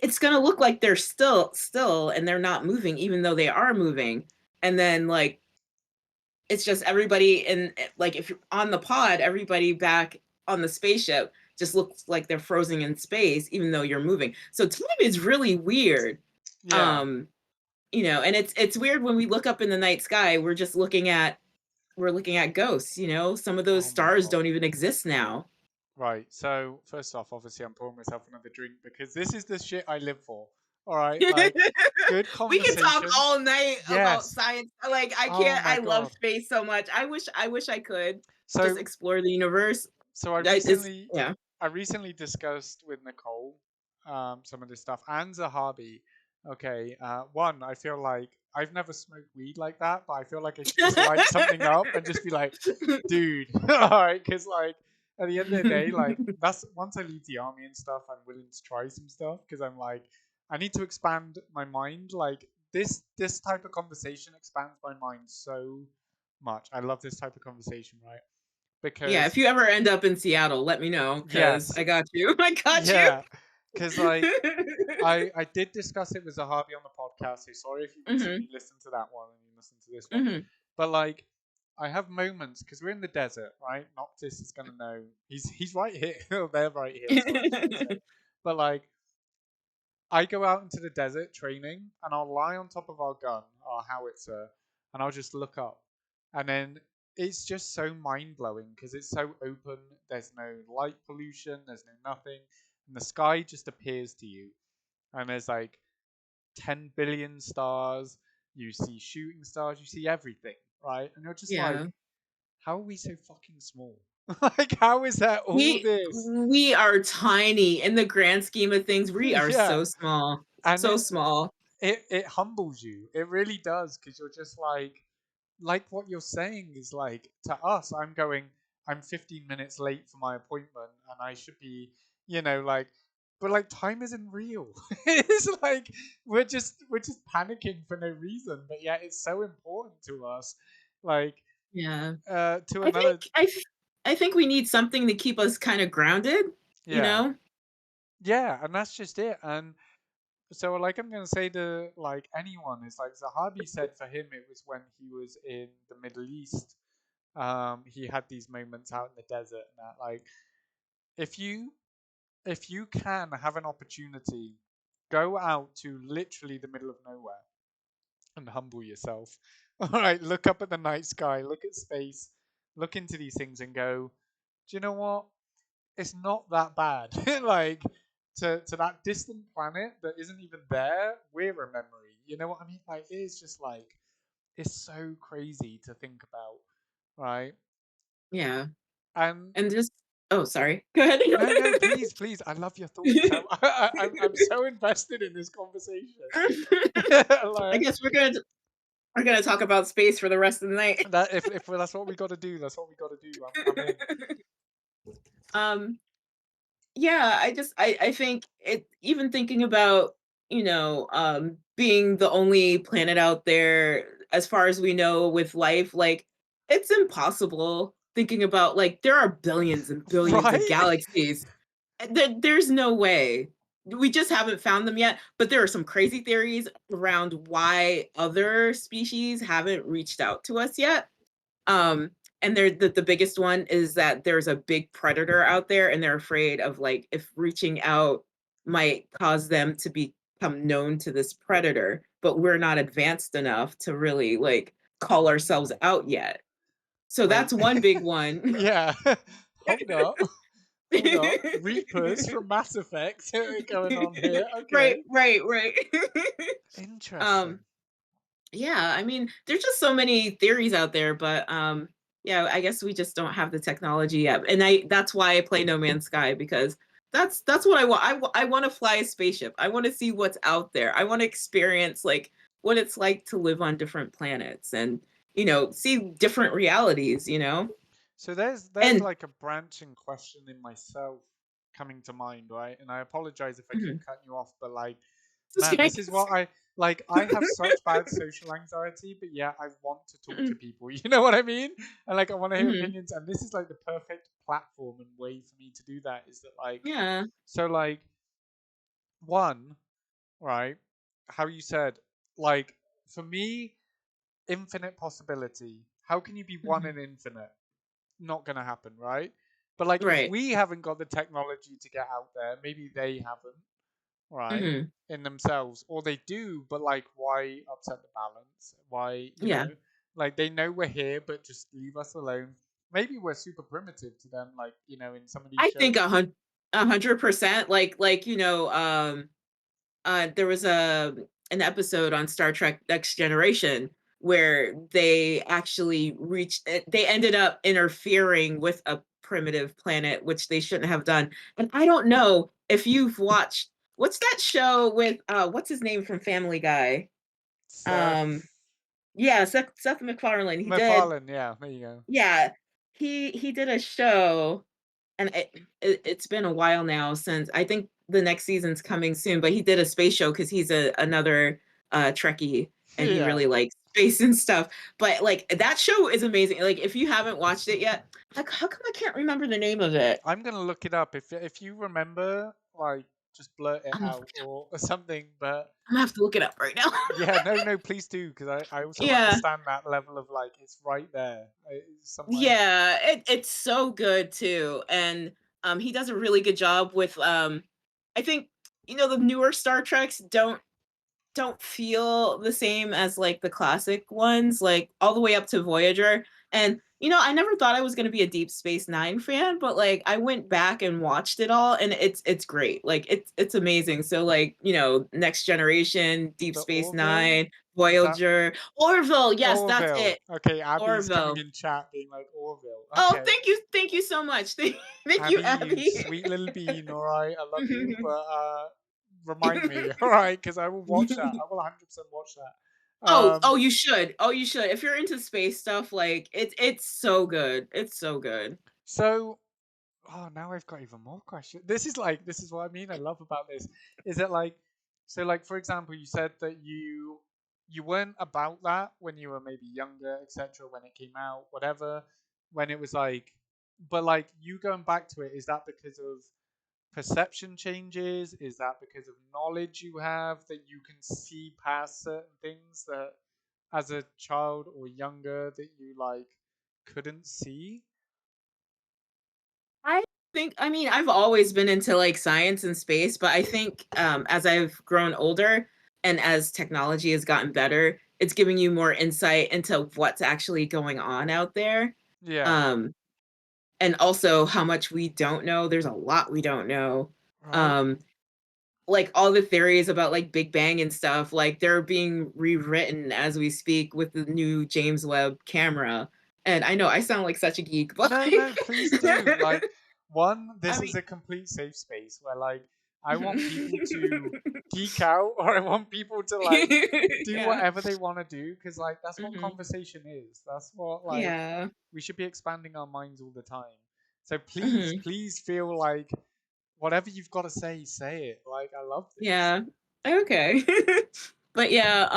it's gonna look like they're still and they're not moving, even though they are moving. And then like it's just everybody in like if you're on the pod, everybody back on the spaceship just looks like they're frozen in space, even though you're moving. So time is really weird. Yeah. Um, you know, and it's weird when we look up in the night sky, we're looking at ghosts, you know. Some of those Oh my stars God. don't even exist now. Right. So first off, obviously, I'm pouring myself another drink because this is the shit I live for. All right. Like, good We can talk conversation. all night about Yes. science. Like I Oh can't. my I love God. space so much. I wish I could just So explore the universe. so I It's recently yeah. I recently discussed with Nicole some of this stuff and Zahabi. Okay, one, I feel like I've never smoked weed like that, but I feel like I should just light something up and just be like, dude, all right, because like at the end of the day, like that's once I leave the army and stuff, I'm willing to try some stuff because I'm like, I need to expand my mind. Like this type of conversation expands my mind so much. I love this type of conversation, right? Yeah, Because if you ever end up in Seattle, let me know because yes, I got you. I got you. yeah, because like I did discuss it with Zahabi on the podcast. So sorry if you Hmm. recently listened to that one and you listened to this one, Hmm. but like I have moments because we're in the desert, right? Noctis is gonna know he's right here. They're right here. That's what I'm trying to say. But like I go out into the desert training and I'll lie on top of our gun, our howitzer, and I'll just look up. And then it's just so mind blowing because it's so open. There's no light pollution, there's no nothing. And the sky just appears to you. And there's like 10 billion stars. You see shooting stars, you see everything, right? And you're just Yeah. like, how are we so fucking small? Like, how is that all We this? we are tiny in the grand scheme of things. We are Yeah. so small. And So then small. it humbles you. It really does because you're just like what you're saying is like to us. I'm 15 minutes late for my appointment and I should be, like, but like time isn't real. It's like we're just panicking for no reason, but yeah, it's so important to us. Like Yeah. to I another, think I th- I think we need something to keep us kind of grounded, you yeah, know? yeah, and that's just it. And so like I'm gonna say to like anyone is like Zahabi said for him it was when he was in the Middle East. He had these moments out in the desert and that like if you if you can have an opportunity, go out to literally the middle of nowhere and humble yourself. All right, look up at the night sky, look at space, look into these things and go, do you know what? It's not that bad. Like to that distant planet that isn't even there, we're a memory. You know what I mean? Like it is just like it's so crazy to think about, right? Yeah. And And just oh, sorry. Go ahead. no, no, please, please, I love your thoughts. I'm so invested in this conversation. I Like guess we're gonna talk about space for the rest of the night. that, if that's what we got to do, that's what we got to do. I'm in. um yeah, I think it, even thinking about, being the only planet out there as far as we know with life, like it's impossible thinking about like there are billions and billions of Right? galaxies. There's no way. We just haven't found them yet, but there are some crazy theories around why other species haven't reached out to us yet. Um, and the biggest one is that there's a big predator out there, and they're afraid of like if reaching out might cause them to become known to this predator, but we're not advanced enough to really like call ourselves out yet. So Wait. that's one big one. Yeah. Hold up. Hold up. Reapers from Mass Effect going on here. Right, Okay. right, right. Interesting. um, yeah, I mean, there's just so many theories out there, but yeah, I guess we just don't have the technology yet. And that's why I play No Man's Sky, because That's what I want. I want to fly a spaceship. I want to see what's out there. I want to experience like what it's like to live on different planets and see different realities. So there's And like a branching question in myself coming to mind, right? And I apologize if I keep mhm, cutting you off, but like, just man, kidding. this is what I like. I have such bad social anxiety, but yeah, I want to talk to Mhm, people. You know what I mean? And like, I want to hear mhm. opinions, and this is like the perfect platform and way for me to do that. Is that like, Yeah. so like one, right? How you said, like, for me, infinite possibility. How can you be one Mhm. in infinite? Not gonna happen, right? But like, if Right. we haven't got the technology to get out there, maybe they haven't, right? Hmm. In themselves, or they do, but like, why upset the balance? Why, Yeah. like they know we're here, but just leave us alone. Maybe we're super primitive to them, like in some of these I think shows. 100%. Like there was an episode on Star Trek Next Generation where they actually they ended up interfering with a primitive planet, which they shouldn't have done. And I don't know if you've watched what's that show with what's his name from Family Guy? Um Seth yeah, Seth MacFarlane. He did MacFarlane, yeah, there you go. yeah, he did a show and it's been a while now since I think the next season's coming soon, but he did a space show because he's another Trekkie and he Yeah, really likes space and stuff. But like that show is amazing. Like if you haven't watched it yet, like how come I can't remember the name of it? I'm gonna look it up if you remember, like just blurt it I'm gonna, out or something. But I'm gonna have to look it up right now. yeah, no, no, please do, because I also Yeah. understand that level of like it's right there, it's somewhere. Yeah, it's so good too. And he does a really good job with I think the newer Star Treks don't feel the same as like the classic ones, like all the way up to Voyager. And I never thought I was going to be a Deep Space Nine fan, but like I went back and watched it all, and it's great. Like it's amazing. So like Next Generation, Deep The Space Orville, Nine, is that Voyager, Orville. Yes, that's Orville? it. Okay, Abby's coming Orville. in chat being like Orville. Oh, Okay, thank you so much. Thank you, Abby, you Abby. sweet little bean. All right, I love you, but remind me, all right, because I will watch that. I will 100% watch that. Oh, you should. Oh, you should. If you're into space stuff, like it's so good. It's so good. So oh, now I've got even more questions. This is what I mean. I love about this is that like, so like for example, you said that you weren't about that when you were maybe younger, etc. When it came out, whatever. When it was like, but like you going back to it, is that because of perception changes? Is that because of knowledge you have that you can see past certain things that as a child or younger that you like couldn't see? I I mean, I've always been into like science and space, but I think as I've grown older and as technology has gotten better, it's giving you more insight into what's actually going on out there. Yeah. Um, and also how much we don't know. There's a lot we don't know. Right. Um, like all the theories about like Big Bang and stuff, like they're being rewritten as we speak with the new James Webb camera. And I know I sound like such a geek, but No, like, no, please do. Like, one, I this is mean, a complete safe space where, like, I want people to geek out or I want people to, like, do yeah. whatever they want to do because, like, that's what Hmm. conversation is. That's what, like, Yeah. we should be expanding our minds all the time. So please, Hmm. please feel like whatever you've got to say it. Like, I love this. Yeah. Okay. But yeah,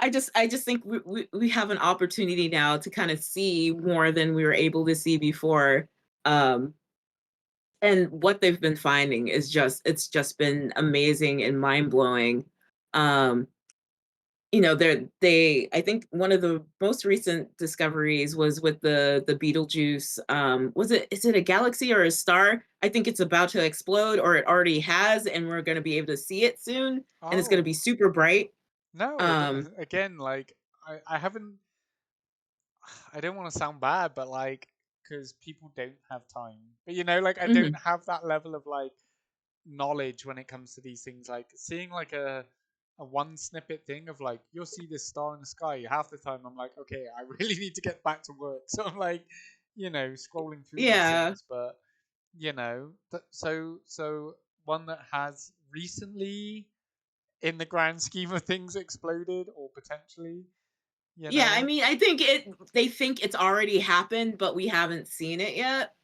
I just think we have an opportunity now to kind of see more than we were able to see before. Um, and what they've been finding is it's just been amazing and mind-blowing. Um, they I think one of the most recent discoveries was with the Betelgeuse. Was it is it a galaxy or a star? I think it's about to explode or it already has, and we're going to be able to see it soon, and it's going to be Oh, super bright. no, Um, again, like, I haven't I don't want to sound bad, but like, because people don't have time. But like, I don't mhm. have that level of like knowledge when it comes to these things. Like seeing like a one snippet thing of like you'll see this star in the sky. Half the time, I'm like, okay, I really need to get back to work. So I'm like, scrolling through these Yeah. things. But you know, so one that has recently, in the grand scheme of things, exploded or potentially, you Yeah, I know. mean, I think they think it's already happened, but we haven't seen it yet.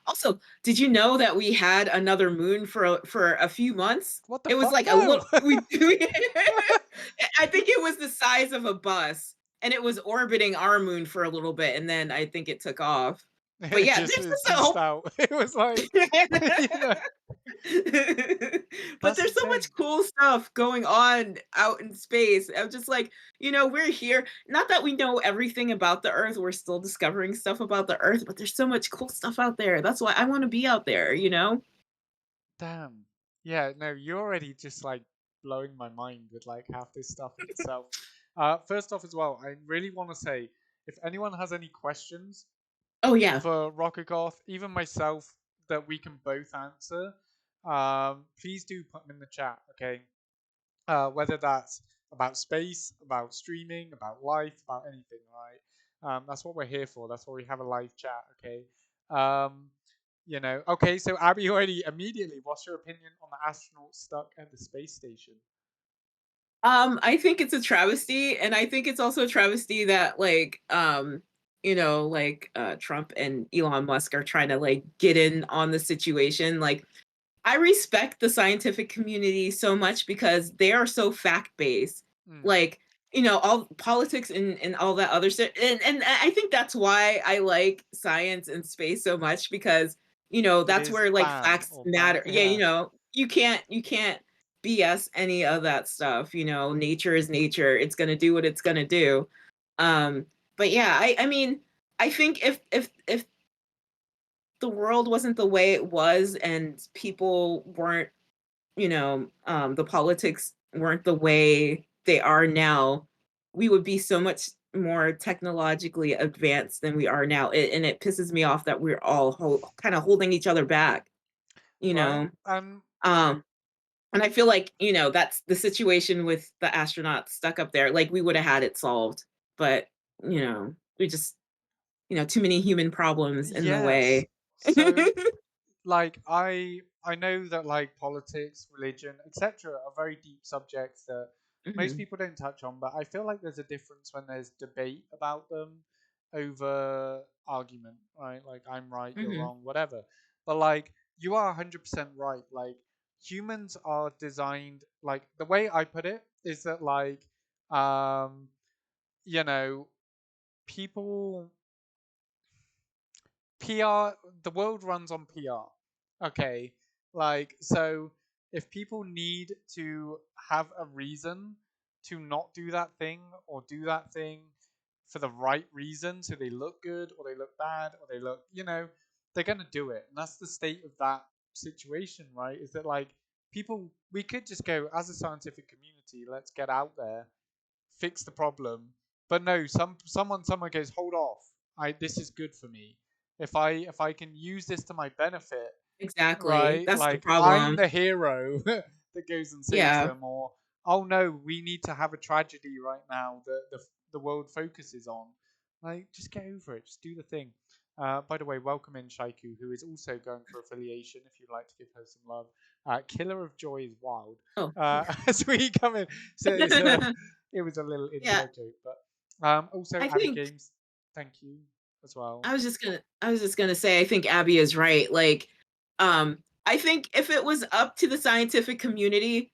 Also, did you know that we had another moon for a few months? What the It was fuck? like a No. little I think it was the size of a bus, and it was orbiting our moon for a little bit, and then I think it took off. But It yeah, just there's it just a peaced whole out. It was like, you know, but that's there's so insane. much cool stuff going on out in space. I'm just like, we're here. Not that we know everything about the Earth. We're still discovering stuff about the Earth, but there's so much cool stuff out there. That's why I want to be out there. Damn. Yeah, no, you're already just like blowing my mind with like half this stuff in itself. First off, as well, I really want to say, if anyone has any questions Oh yeah. for Rocket Goth, even myself, that we can both answer, please do put them in the chat, okay? Whether that's about space, about streaming, about life, about anything, right? That's what we're here for. That's why we have a live chat, okay? Um, okay, so Abby already immediately, what's your opinion on the astronauts stuck at the space station? I think it's a travesty, and I think it's also a travesty that Trump and Elon Musk are trying to like get in on the situation. Like, I respect the scientific community so much because they are so fact based. Mm, Like, all politics and all that other stuff. And I think that's why I like science and space so much because, it that's is where like bam facts or bam, matter. Yeah, yeah. you can't BS any of that stuff. Nature is nature. It's gonna do what it's gonna do. Um, but yeah, I mean, I think if the world wasn't the way it was and people weren't, the politics weren't the way they are now, we would be so much more technologically advanced than we are now. And it pisses me off that we're all kind of holding each other back, you Right. know. Um, and I feel like, that's the situation with the astronauts stuck up there. Like we would have had it solved, but we just, too many human problems in the Yes. way. So like I know that like politics, religion, etc. are very deep subjects that most Mhm, people don't touch on, but I feel like there's a difference when there's debate about them over argument, right? Like I'm right, you're mhm. wrong, whatever. But like you are 100% right. Like humans are designed, like the way I put it is that like um you know people PR, the world runs on PR. Okay. Like, so if people need to have a reason to not do that thing or do that thing for the right reason, so they look good or they look bad or they look, they're going to do it. And that's the state of that situation, right? Is that like people, we could just go as a scientific community, let's get out there, fix the problem. But no, someone goes, hold off. This is good for me. If I can use this to my benefit, Exactly. right? That's the Like I'm problem. the hero that goes and saves Yeah. them, or oh no, we need to have a tragedy right now that the world focuses on. Like just get over it, just do the thing. By the way, welcome in Shaiku, who is also going for affiliation. If you'd like to give her some love, Killer of Joy is wild. Oh. As we come in, so it was a little Yeah, inside joke, but also I Abby think Games, thank you as well. I was just gonna say I think Abby is right. Like, I think if it was up to the scientific community,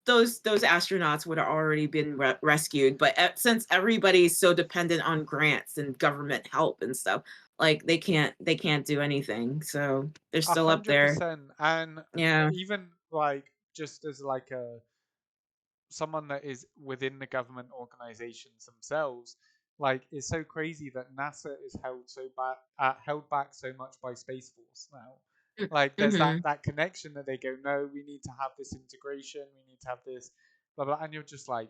those astronauts would have already been rescued. But since everybody's so dependent on grants and government help and stuff, like they can't do anything. So they're A still up hundred there. percent, and Yeah. even like just as like a someone that is within the government organizations themselves, like it's so crazy that NASA is held back so much by Space Force now. Like there's that Mm-hmm. that connection that they go, no, we need to have this integration, we need to have this, blah blah, and you're just like,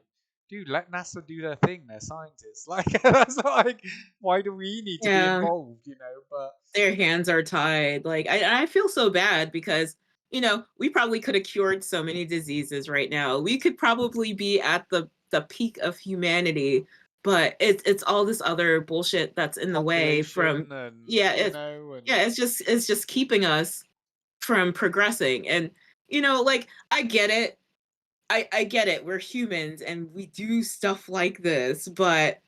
dude, let NASA do their thing. They're scientists. Like that's not like, why do we need to be Yeah. involved? But Their hands are tied. Like I feel so bad because we probably could have cured so many diseases right now. We could probably be at the peak of humanity, but it's all this other bullshit that's in the way from, Population and yeah, you know and it's just keeping us from progressing. And like, I get it. I get it. We're humans and we do stuff like this, but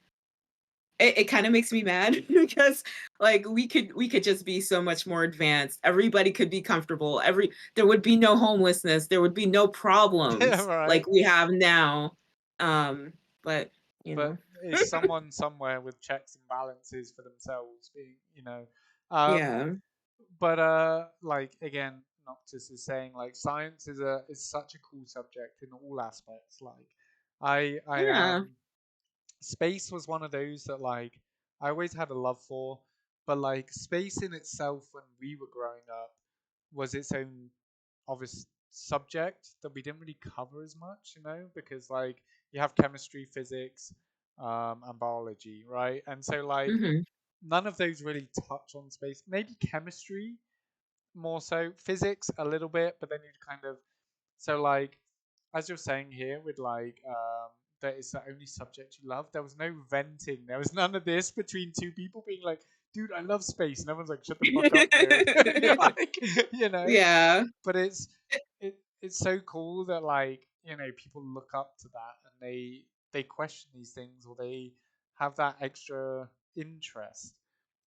it kind of makes me mad because like we could just be so much more advanced. Everybody could be comfortable. There would be no homelessness. There would be no yeah, problems right. like we have now. Um, but you But know, it's someone somewhere with checks and balances for themselves being, um yeah, but like again, Noctis is saying like science is such a cool subject in all aspects. Like I yeah, space was one of those that like I always had a love for, but like space in itself when we were growing up was its own obvious subject that we didn't really cover as much, because like you have chemistry, physics, and biology, right? And so like hmm, none of those really touch on space. Maybe chemistry more so, physics a little bit, but then you kind of so like as you're saying here with like that is the only subject you love. There was no venting. There was none of this between two people being like, dude, I love space, and everyone's like, shut the fuck up, nerd. And you're like, you know. yeah, But it's so cool that like people look up to that and they question these things or they have that extra interest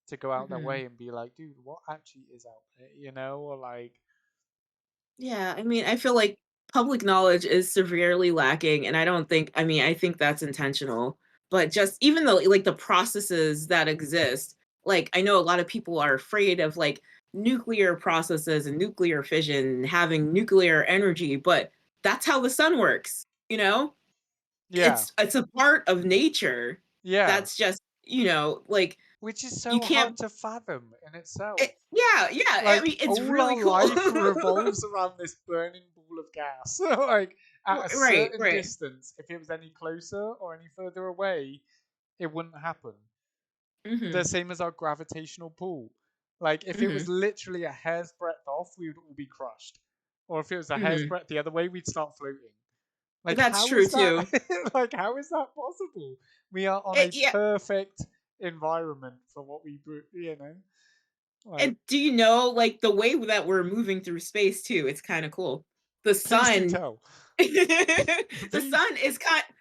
to go out their hmm. way and be like, dude, what actually is out there, or like, Yeah, I mean, I feel like public knowledge is severely lacking, and I don't think, I mean, I think that's intentional. But just even though like the processes that exist, like I know a lot of people are afraid of like nuclear processes and nuclear fission and having nuclear energy, but that's how the sun works, you know? yeah, It's a part of nature yeah, that's just, like which is you so can't hard to fathom in itself. yeah, yeah, I Like mean, it's all really our cool. life revolves around this burning ball of gas. Like at a Right, certain right. distance, if it was any closer or any further away, it wouldn't happen. The Mhm. same as our gravitational pull. Like if it was Mhm. literally a hair's breadth off, we would all be crushed. Or if it was a hair's Mhm. breadth the other way, we'd start floating. Like That's how true is that? too. Like how is that possible? We are on a Yeah. perfect environment for what like And do you know, like, the way that we're moving through space too, it's kind of cool. The please do sun, tell. the Please. sun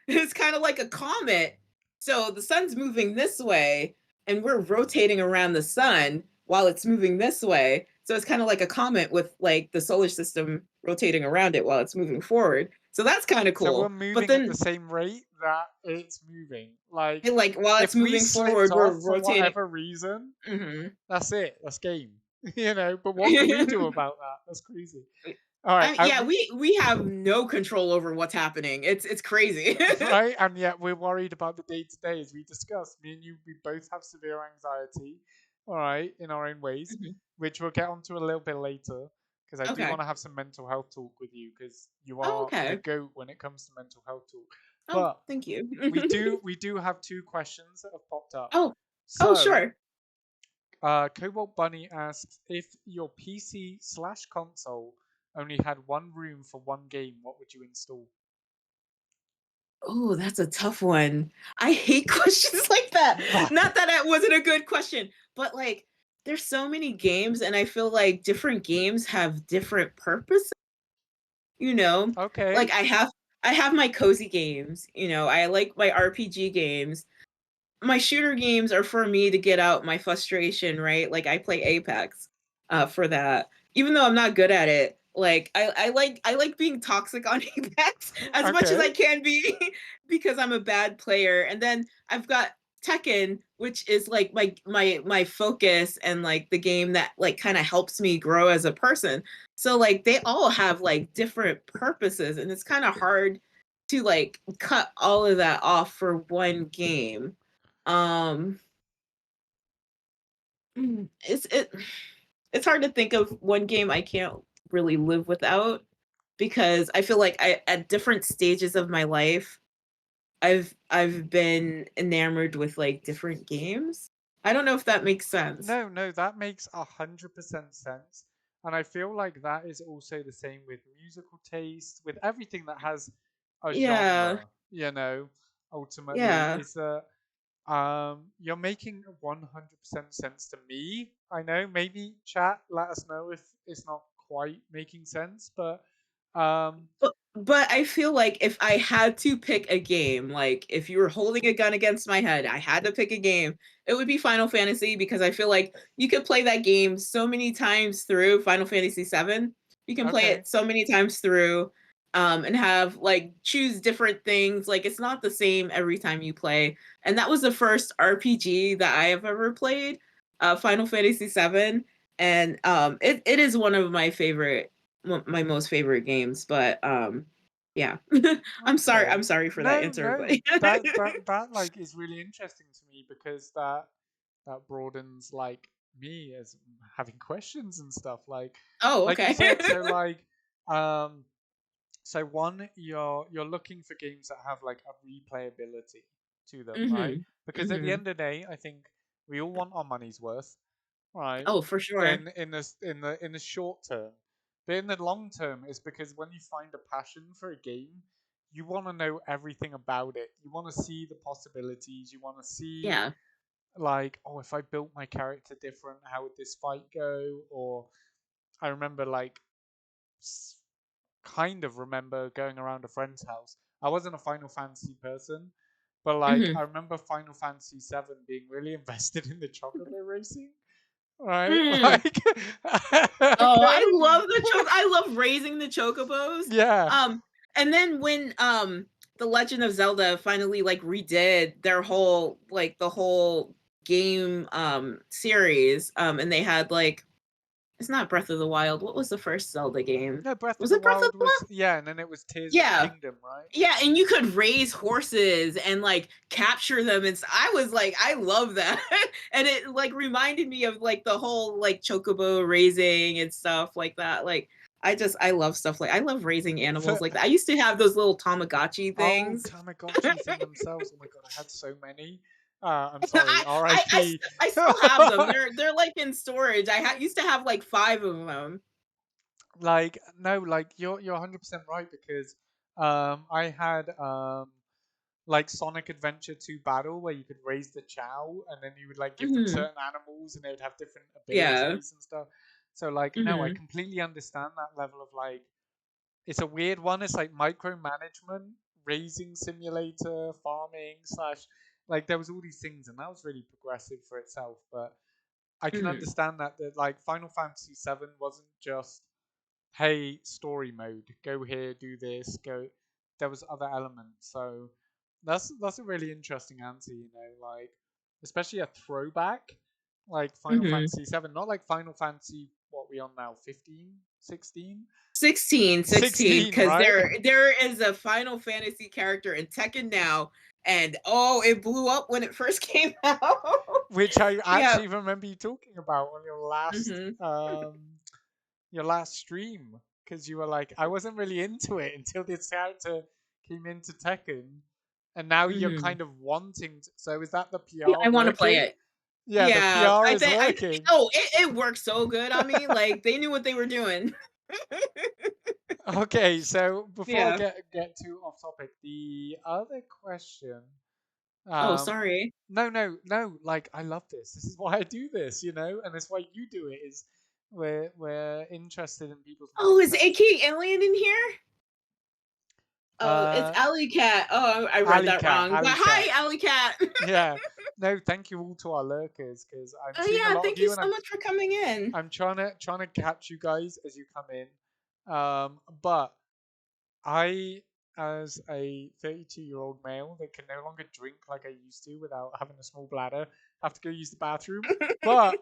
is kind of like a comet. So the sun's moving this way, and we're rotating around the sun while it's moving this way. So it's kind of like a comet with like the solar system rotating around it while it's moving forward. So that's kind of So we're cool. But moving at the then, same rate that it's moving. Like like, while it's if we moving slipped forward, we're off for rotating. whatever reason, Hmm. that's it. That's game. But what can we do about that? That's crazy. All I right, mean, yeah, we have no control over what's happening. It's crazy. right, and yet we're worried about the day to day, as we discussed. Me and you, we both have severe anxiety. All right, in our own ways, Mhm. which we'll get onto a little bit later, because I do Okay. want to have some mental health talk with you, because you Oh, are the okay. goat when it comes to mental health talk. Oh, But thank you. we do have two questions that have popped up. Oh, oh, So, sure. Cobalt Bunny asks if your PC/console only had one room for one game, what would you install? Oh, that's a tough one. I hate questions like that. What? Not that it wasn't a good question, but like there's so many games and I feel like different games have different purposes, you know? Like Okay. I have my cozy games, I like my RPG games. My shooter games are for me to get out my frustration, right? Like I play Apex for that. Even though I'm not good at it, like I like being toxic on Apex as much as Okay. I can be because I'm a bad player. And then I've got Tekken, which is like my focus and like the game that like kind of helps me grow as a person. So like they all have like different purposes and it's kind of hard to like cut all of that off for one game. um, it's it's hard to think of one game I can't really live without because I feel like I at different stages of my life, I've been enamored with like different games. I don't know if that makes sense. No, no, that makes 100% sense. And I feel like that is also the same with musical taste, with everything that has a Yeah, genre, ultimately, yeah. is that. You're making 100% sense to me. I know. Maybe chat, let us know if it's not quite making sense, but um, But I feel like if I had to pick a game, like if you were holding a gun against my head, I had to pick a game, it would be Final Fantasy because I feel like you could play that game so many times through Final Fantasy 7. You can play okay. it so many times through and have like choose different things. Like it's not the same every time you play. And that was the first RPG that I have ever played, Final Fantasy 7. And it is one of my most favorite games, but yeah. I'm Okay. sorry for that No, answer, but no, that like is really interesting to me because that broadens like me as having questions and stuff oh, like you okay. said. So um, so one, you're looking for games that have like a replayability to them, right? Mhm. Because at the Mhm. end of the day, I think we all want our money's worth, right? Oh, for sure. In the short term, but in the long term, it's because when you find a passion for a game, you want to know everything about it. You want to see the possibilities. You want to see Yeah. like, oh, if I built my character different, how would this fight go? Or I remember like kind of remember going around a friend's house. I wasn't a Final Fantasy person, but like Mhm. I remember Final Fantasy 7 being really invested in the chocobo racing, right? Mm. Like, Oh, I okay, love I love raising the chocobos. yeah, Um, and then when The Legend of Zelda finally like redid their whole like the whole game series, and they had like it's not Breath of the Wild. What was the first Zelda game? no, Breath of Was the it Breath of Wild the was Wild? yeah, and then it was Tears of the Yeah. Kingdom, right? Yeah, and you could raise horses and like capture them. And I was like, I love that. And it like reminded me of like the whole like chocobo raising and stuff like that. Like I love stuff like I love raising animals For, like that. I used to have those little Tamagotchi oh, things. Tamagotchis in themselves. Oh my god, I had so many. I'm sorry, I R.I.P. I still have them. They're like in storage. Used to have like 5 of them. Like no, like you're 100% right because I had like Sonic Adventure 2 Battle where you could raise the Chow and then you would like give them Mhm. certain animals and they would have different Yeah. abilities and stuff. So like no, I Mhm. completely understand that level of like it's a weird one. It's like micromanagement, raising simulator, farming slash like there was all these things and that was really progressive for itself. But I can Mhm. understand that like Final Fantasy 7 wasn't just hey story mode, go here, do this, go. There was other elements, so that's a really interesting answer. Like especially a throwback like Final Mhm. Fantasy 7, not like Final Fantasy what we on now 15, 16, 16, 16, because right? there is a Final Fantasy character in Tekken now, and oh, it blew up when it first came out. Which I Yeah. actually remember you talking about on Mhm. your last stream because you were like, I wasn't really into it until this character came into Tekken, and now you're Mhm. kind of wanting. So is that the Yeah, PR I want to play working? it. Yeah, the Yeah, PR I is think I working. oh, it worked so good on me. Like they knew what they were doing. Okay, so before I Yeah. get too off topic, the other question. Oh, Um, sorry. no, no, no. Like I love this. This is why I do this, and that's why you do it. Is we're interested in people's Oh, is mindsets. AK Alien in here? Oh, it's Uh, Alley Cat. Oh, I read Alley that Cat, wrong. But Alley Cat. hi, Alley Cat. Yeah. No, thank you all to our lurkers because I'm Oh seeing a yeah, lot of thank you you, and so I'm much for coming in. I'm trying to catch you guys as you come in. But I, as a 32-year-old male that can no longer drink like I used to without having a small bladder, have to go use the bathroom. But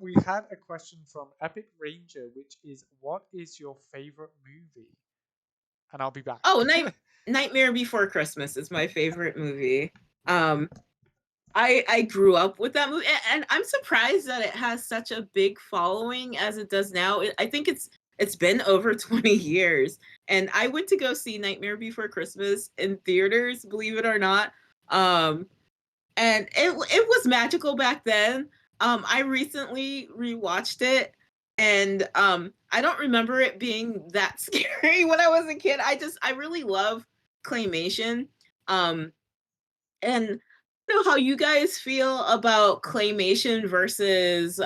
we had a question from Epic Ranger, which is, what is your favorite movie? And I'll be back. Oh, Nightmare Before Christmas is my favorite movie. Um, I grew up with that movie, and I'm surprised that it has such a big following as it does now. I think it's been over 20 years, and I went to go see Nightmare Before Christmas in theaters, believe it or not. Um, and it was magical back then. I recently rewatched it, and I don't remember it being that scary when I was a kid. I really love claymation. Um, and know how you guys feel about claymation versus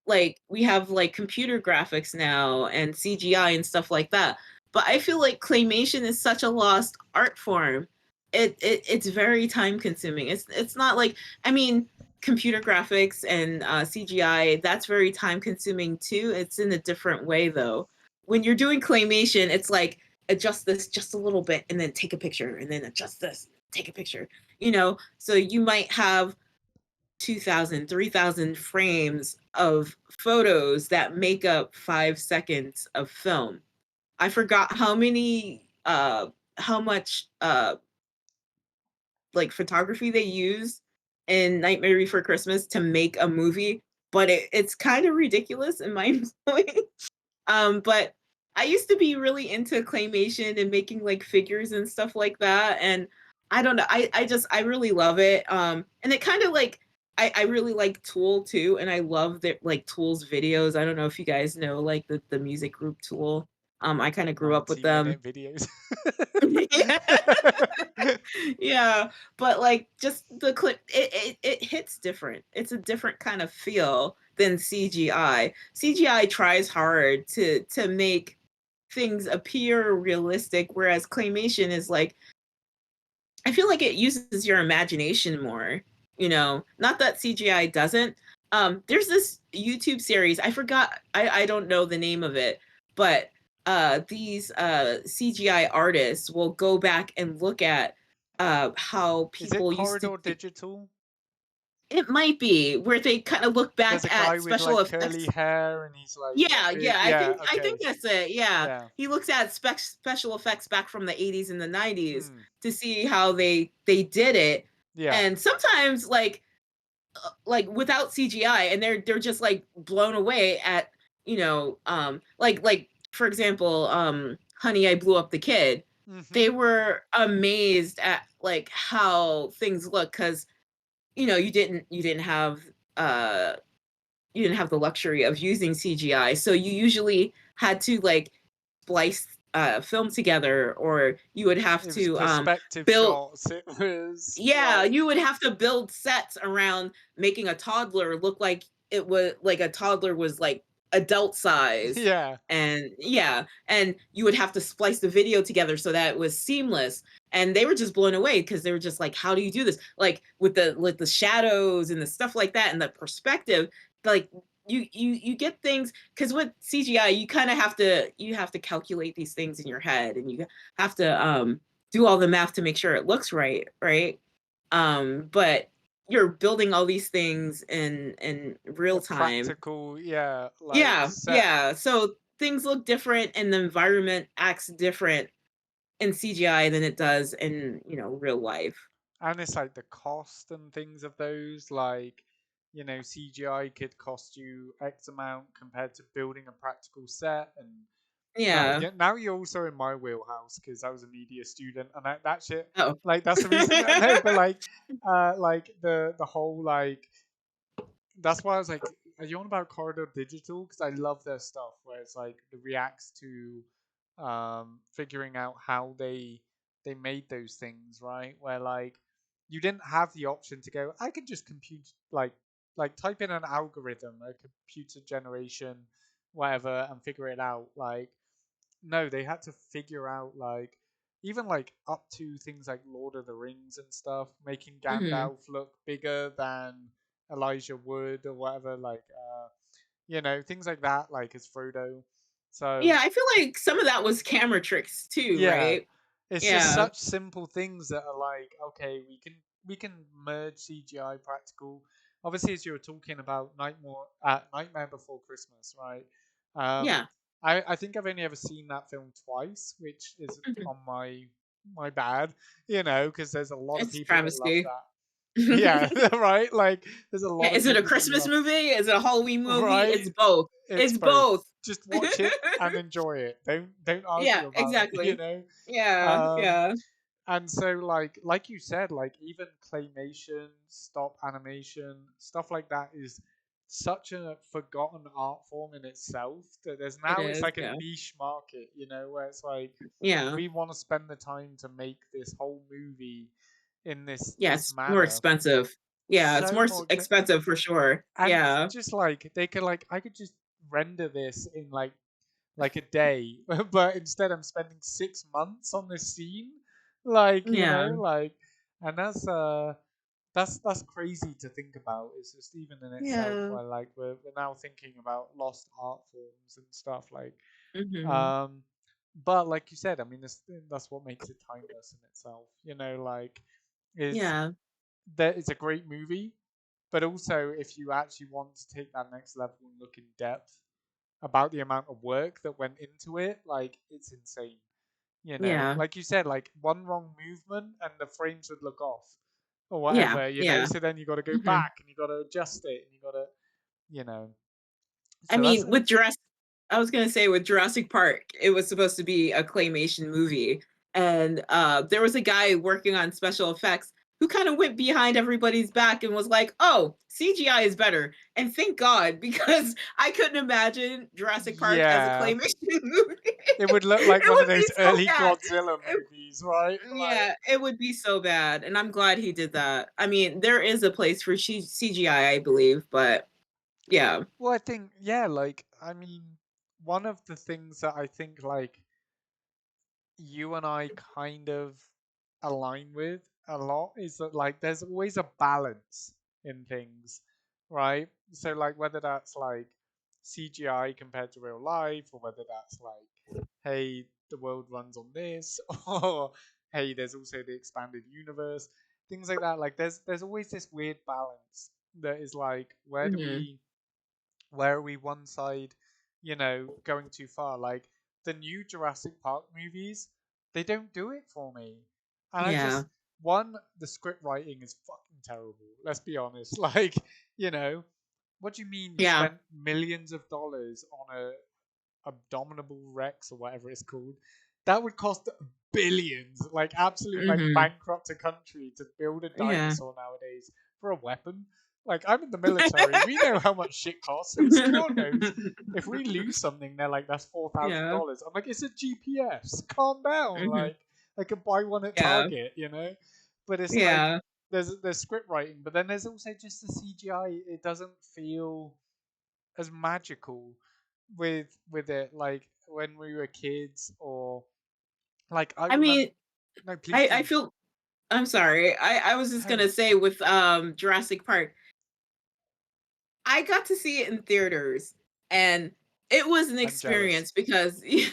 like we have like computer graphics now and CGI and stuff like that. But I feel like claymation is such a lost art form. It's very time consuming. It's not like, I mean, computer graphics and CGI, that's very time consuming too. It's in a different way though. When you're doing claymation, it's like adjust this just a little bit and then take a picture and then adjust this, take a picture. You know, so you might have 2,000, 3,000 frames of photos that make up 5 seconds of film. I forgot how much like photography they use in Nightmare Before Christmas to make a movie, but it's kind of ridiculous and mind blowing. But I used to be really into claymation and making like figures and stuff like that. And I don't know, I really love it. And it kind of like I really like Tool too, and I love that like Tool's videos. I don't know if you guys know like the music group Tool. I kind of grew up with them. 90-minute videos. Yeah. Yeah, but like just the clip, it hits different. It's a different kind of feel than CGI. CGI tries hard to make things appear realistic, whereas claymation is like, I feel like it uses your imagination more, you know. Not that CGI doesn't. There's this YouTube series, I forgot, I don't know the name of it, but these CGI artists will go back and look at how Is it people used to Corridor do, Digital? it might be where they kind of look There's back a guy at with special like curly effects. hair and he's like got Yeah, big. yeah, Yeah, I okay. think that's it. Yeah. Yeah. He looks at special effects back from the 80s and the 90s Hmm. to see how they did it. Yeah. And sometimes like without CGI, and they're just like blown away at, you know, like for example, Honey, I Blew Up the Kid. Hmm. They were amazed at like how things look, cuz you know, uh you didn't have the luxury of using CGI. So you usually had to like splice film together, or you would have It was to perspective build, shots. It was yeah, like you would have to build sets around making a toddler look like it was like a toddler was like adult size. yeah. And yeah, and you would have to splice the video together so that it was seamless. And they were just blown away because they were just like, how do you do this? Like with the shadows and the stuff like that and the perspective, like you get things, because with CGI you kind of have to calculate these things in your head, and you have to do all the math to make sure it looks right, right? But you're building all these things in A real time. practical, yeah, like Yeah, set. yeah. So things look different and the environment acts different in CGI than it does in, you know, real life. And it's like the cost and things of those, like, you know, CGI could cost you X amount compared to building a practical set. And Yeah. yeah, now you're also in my wheelhouse because I was a media student, and that shit, Oh. like, that's the reason. No, but like the whole like, that's why I was like, are you on about Corridor Digital? Because I love their stuff where it's like it reacts to figuring out how they made those things, right? Where like you didn't have the option to go, I could just compute like type in an algorithm, a computer generation, whatever, and figure it out. Like no, they had to figure out like even like up to things like Lord of the Rings and stuff, making Hmm. Gandalf look bigger than Elijah Wood or whatever, like you know, things like that, like as Frodo. So Yeah, I feel like some of that was camera tricks too, yeah, right? it's just Yeah. such simple things that are like, okay, we can merge CGI practical. Obviously, as you were talking about Nightmare Before Christmas, right? Um, Yeah. I think I've only ever seen that film twice, which is Mhm. on my bad, you know, because there's a lot of It's people that love travesty. that. Yeah, right. Like, there's a Yeah, lot of is it a people that Christmas love, movie? Is it a Halloween movie? right? It's both. It's It's both. both. Just watch it and enjoy it. Don't Yeah, argue about it. You exactly. know. Yeah, Um, yeah. and so like you said, like even claymation, stop animation, stuff like that is such a forgotten art form in itself that there's It now it's is. like a Yeah. niche market, you know, where it's like Yeah. we want to spend the time to make this whole movie in this Yes, more manner. expensive. Yeah, it's So more more expensive for sure. and Yeah. just like they could like I could just render this in like a day, but instead I'm spending 6 months on this scene, like Yeah. like, and that's crazy to think about. It's just even in itself Yeah. where like we're now thinking about lost art forms and stuff like, Mhm. um, but like you said, I mean that's what makes it timeless in itself. Like is Yeah. that it's a great movie, but also if you actually want to take that next level and look in depth about the amount of work that went into it, like it's insane. Yeah. Like you said, like one wrong movement and the frames would look off or Yeah. whatever. Yeah. So then you got to go Mhm. back and you got to adjust it and you got to, you know. I So that's mean, with Jurassic, I was gonna say with Jurassic Park, it was supposed to be a claymation movie, and there was a guy working on special effects who kind of went behind everybody's back and was like, "Oh, CGI is better," and thank God because I couldn't imagine Jurassic Park as a yeah. claymation movie. It would look like It one of would be those so early bad. Godzilla movies, right? Like, Yeah, it would be so bad, and I'm glad he did that. I mean, there is a place for CGI, I believe, but yeah. well, I think yeah, like I mean, one of the things that I think like you and I kind of align with a lot is that like there's always a balance in things, right? So like whether that's like CGI compared to real life, or whether that's like, hey, the world runs on this, or hey, there's also the expanded universe, things like that. Like there's always this weird balance that is like, Hmm. where are we one side, going too far? Like the new Jurassic Park movies, they don't do it for me. And I Yeah. just one, the script writing is fucking terrible. Let's be honest. Like, you know, what do you mean you Yeah. spent millions of dollars on a Abominable Rex or whatever it's called? That would cost billions, like absolute like Hmm. bankrupt a country to build a Yeah. dinosaur nowadays for a weapon. Like I'm in the military, we know how much shit costs, and secure knows if we lose something, they're like that's Yeah. $4,000. I'm like, it's a GPS. Calm down. Hmm. Like I could buy one at Yeah. Target. But it's like Yeah. there's script writing, but then there's also just the CGI. It doesn't feel as magical with it like when we were kids, or like I I remember. mean, No, please I do. feel I'm sorry. I was just No, gonna say with Jurassic Park, I got to see it in theaters and it was an I'm jealous. experience because yeah,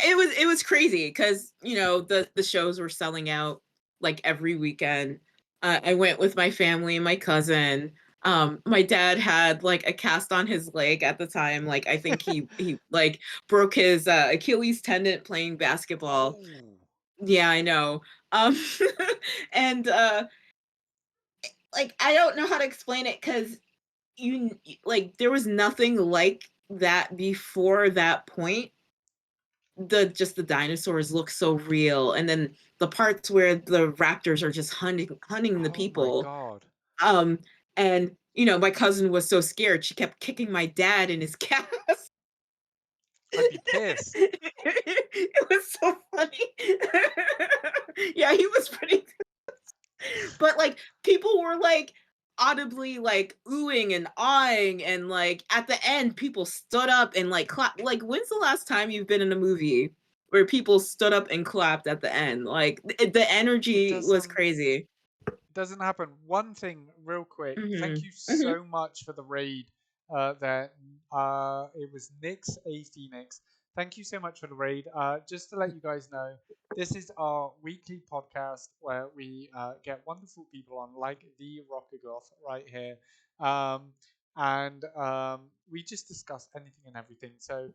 it was crazy because the shows were selling out like every weekend. I went with my family and my cousin. My dad had like a cast on his leg at the time. Like I think he like broke his Achilles tendon playing basketball. Oh, Yeah, I know. Um, and like I don't know how to explain it because like there was nothing like that before that point. The dinosaurs look so real, and then the parts where the raptors are just hunting the oh my people. god. Um, and my cousin was so scared she kept kicking my dad in his cast. I'd be pissed. It was so funny. Yeah, he was pretty. But like people were like audibly like oohing and awing, and like at the end people stood up and like clap. Like when's the last time you've been in a movie where people stood up and clapped at the end? Like the It energy was crazy. doesn't happen. One thing, real quick. Thank Hmm. you Hmm. so much for the raid. There, it was Nix 18x. Thank you so much for the raid. Just to let you guys know, this is our weekly podcast where we get wonderful people on, like the Rocker Goth right here, um, and we just discuss anything and everything. So,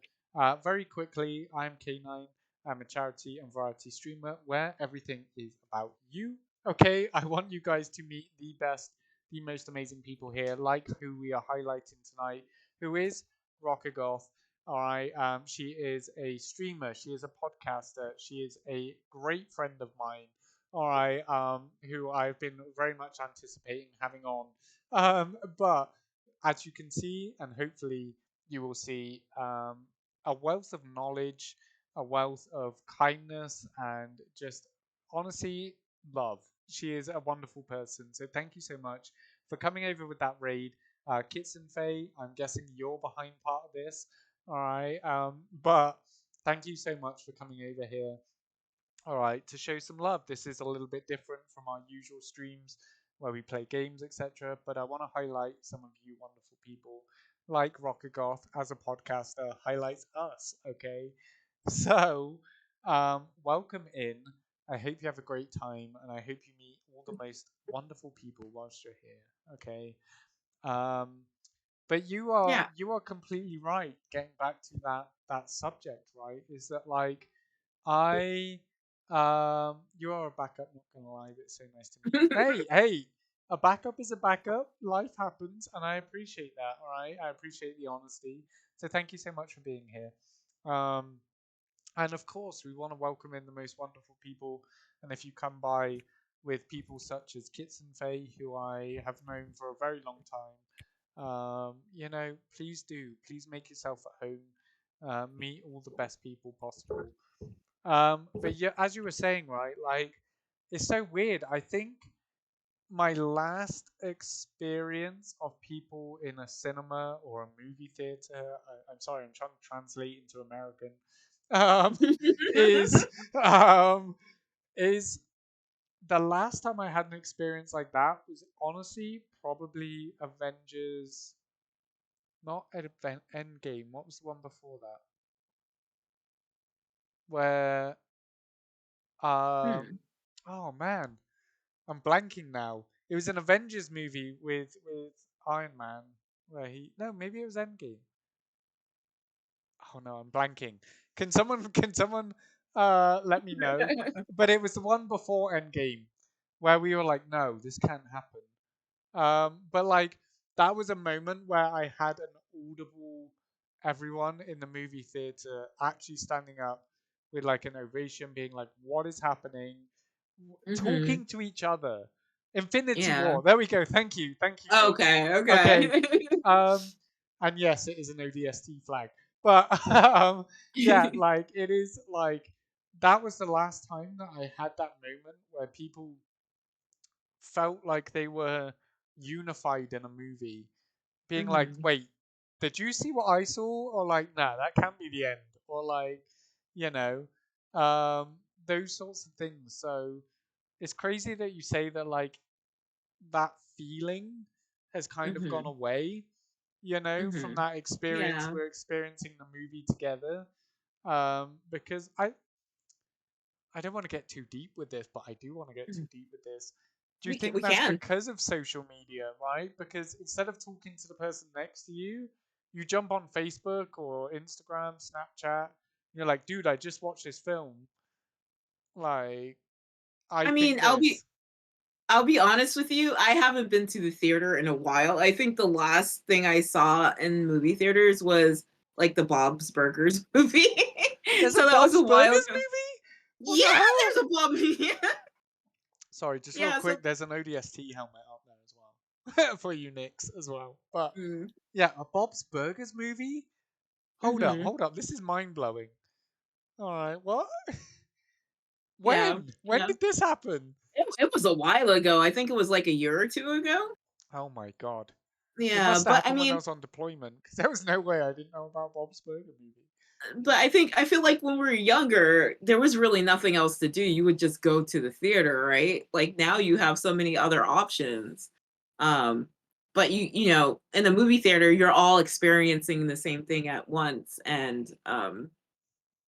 very quickly, I'm K9. I'm a charity and variety streamer where everything is about you. Okay, I want you guys to meet the best, the most amazing people here, like who we are highlighting tonight, who is Rocker Goth. All right, she is a streamer, she is a podcaster, she is a great friend of mine. All right, who I've been very much anticipating having on. But as you can see, and hopefully you will see, a wealth of knowledge, a wealth of kindness, and just honestly love. she is a wonderful person. So thank you so much for coming over with that raid. Kits and Faye, I'm guessing you're behind part of this. All right. But thank you so much for coming over here. All right, to show some love. This is a little bit different from our usual streams where we play games, etc. But I want to highlight some of you wonderful people, like Rocket Goth as a podcaster highlights us. Okay, so welcome in. I hope you have a great time, and I hope you meet all the most wonderful people whilst you're here. Okay. Um, but Yeah. you are completely right. Getting back to that subject, right? Is that like I you are a backup, not gonna lie, but it's so nice to meet you. Hey, hey, a backup is a backup. Life happens, and I appreciate that. All right, I appreciate the honesty. So thank you so much for being here. Um, and of course, we want to welcome in the most wonderful people. And if you come by with people such as Kits and Faye, who I have known for a very long time, you know, please do. Please make yourself at home. Meet all the best people possible. But yeah, as you were saying, right, like it's so weird. I think my last experience of people in a cinema or a movie theater, I'm sorry, I'm trying to translate into American, um, is um, is the last time I had an experience like that was honestly probably Avengers, not Endgame. What was the one before that? Where Hmm. oh man, I'm blanking now. It was an Avengers movie with Iron Man where he no maybe it was Endgame. Oh no, I'm blanking. Can someone let me know? But it was the one before Endgame where we were like, no, this can't happen. But like that was a moment where I had an audible everyone in the movie theater actually standing up with like an ovation, being like, "What is happening?" Hmm. Talking to each other. Infinity Yeah. War. There we go. Thank you, Nix. Okay. Okay. Okay. And yes, it is an ODST flag, but yeah, like it is like that was the last time that I had that moment where people felt like they were unified in a movie, being like, Hmm. "Wait, did you see what I saw?" Or like, "Nah, that can't be the end." Or like, you know, those sorts of things. So it's crazy that you say that like that feeling has kind of gone Hmm. away. You know, from Hmm. that experience, Yeah. we're experiencing the movie together. Because I don't want to get too deep with this, but I do want to get too Mhm. deep with this. Do you We can. think We that's can. because of social media, right? Because instead of talking to the person next to you, you jump on Facebook or Instagram, Snapchat, and you're like, dude, I just watched this film. Like, I I think mean, I'll be this. I'll be honest with you. I haven't been to the theater in a while. I think the last thing I saw in movie theaters was like the Bob's Burgers movie. There's a So that was Bob's a while Burgers ago. movie? What Yeah, the hell? there's a Bob. Yeah. Sorry, just real Yeah. So. quick, there's an ODST helmet up there as well. For you, Nicks, as well. But Mm, yeah, a Bob's Burgers movie? hmm. Hold up. This is mind blowing. All right, what? Yeah. When Yeah. did this happen? It was a while ago. I think it was like a year or two ago. Oh my god. It Yeah, must have but I happened when I mean, was on deployment because there was no way I didn't know about Bob's Burger movie. I feel like when we were younger, there was really nothing else to do. You would just go to the theater, right? Like now you have so many other options. Um, but you know, in the movie theater, you're all experiencing the same thing at once. And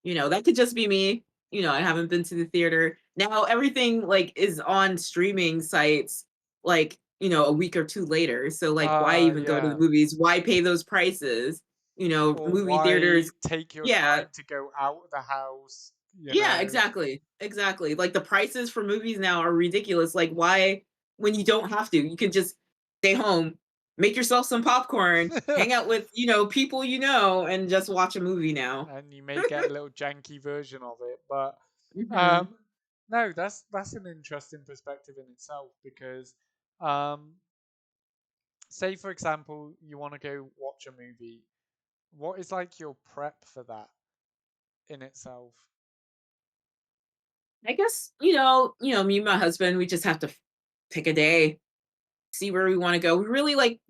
you know, that could just be me. You know, I haven't been to the theater. Now everything like is on streaming sites like, you know, a week or two later. So like why even go to the Yeah. movies? Why pay those prices? You know, Or movie why theaters. take your Yeah. time to go out of the house, you Yeah, know? exactly. Exactly. Like the prices for movies now are ridiculous. Like why when you don't have to, you can just stay home, make yourself some popcorn, hang out with, you know, people you know and just watch a movie now. And you may get a little janky version of it, but Mhm. um no, that's an interesting perspective in itself because um say for example you want to go watch a movie, what is like your prep for that in itself? I guess, me and my husband, we just have to pick a day, see where we want to go. We really like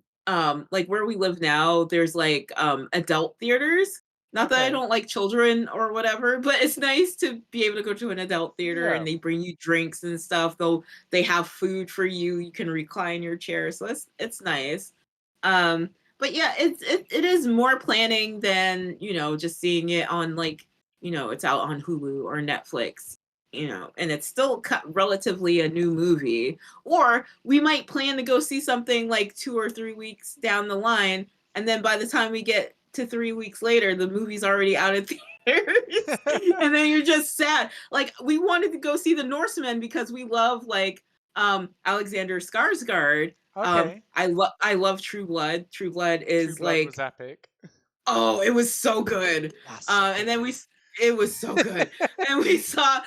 where we live now, there's like adult theaters. Not that I Okay. don't like children or whatever, but it's nice to be able to go to an adult theater Yeah. and they bring you drinks and stuff. They have food for you. You can recline your chair. So it's nice. Um but yeah, it is more planning than, just seeing it on like, it's out on Hulu or Netflix, and it's still relatively a new movie. Or we might plan to go see something like 2 or 3 weeks down the line, and then by the time we get to 3 weeks later, the movie's already out of theaters, and then you're just sad. Like we wanted to go see The Norseman because we love like Alexander Skarsgård. Okay. I love True Blood. True Blood True is Blood was like, epic. oh, it was so good. That's so And then good. it was so good. And we saw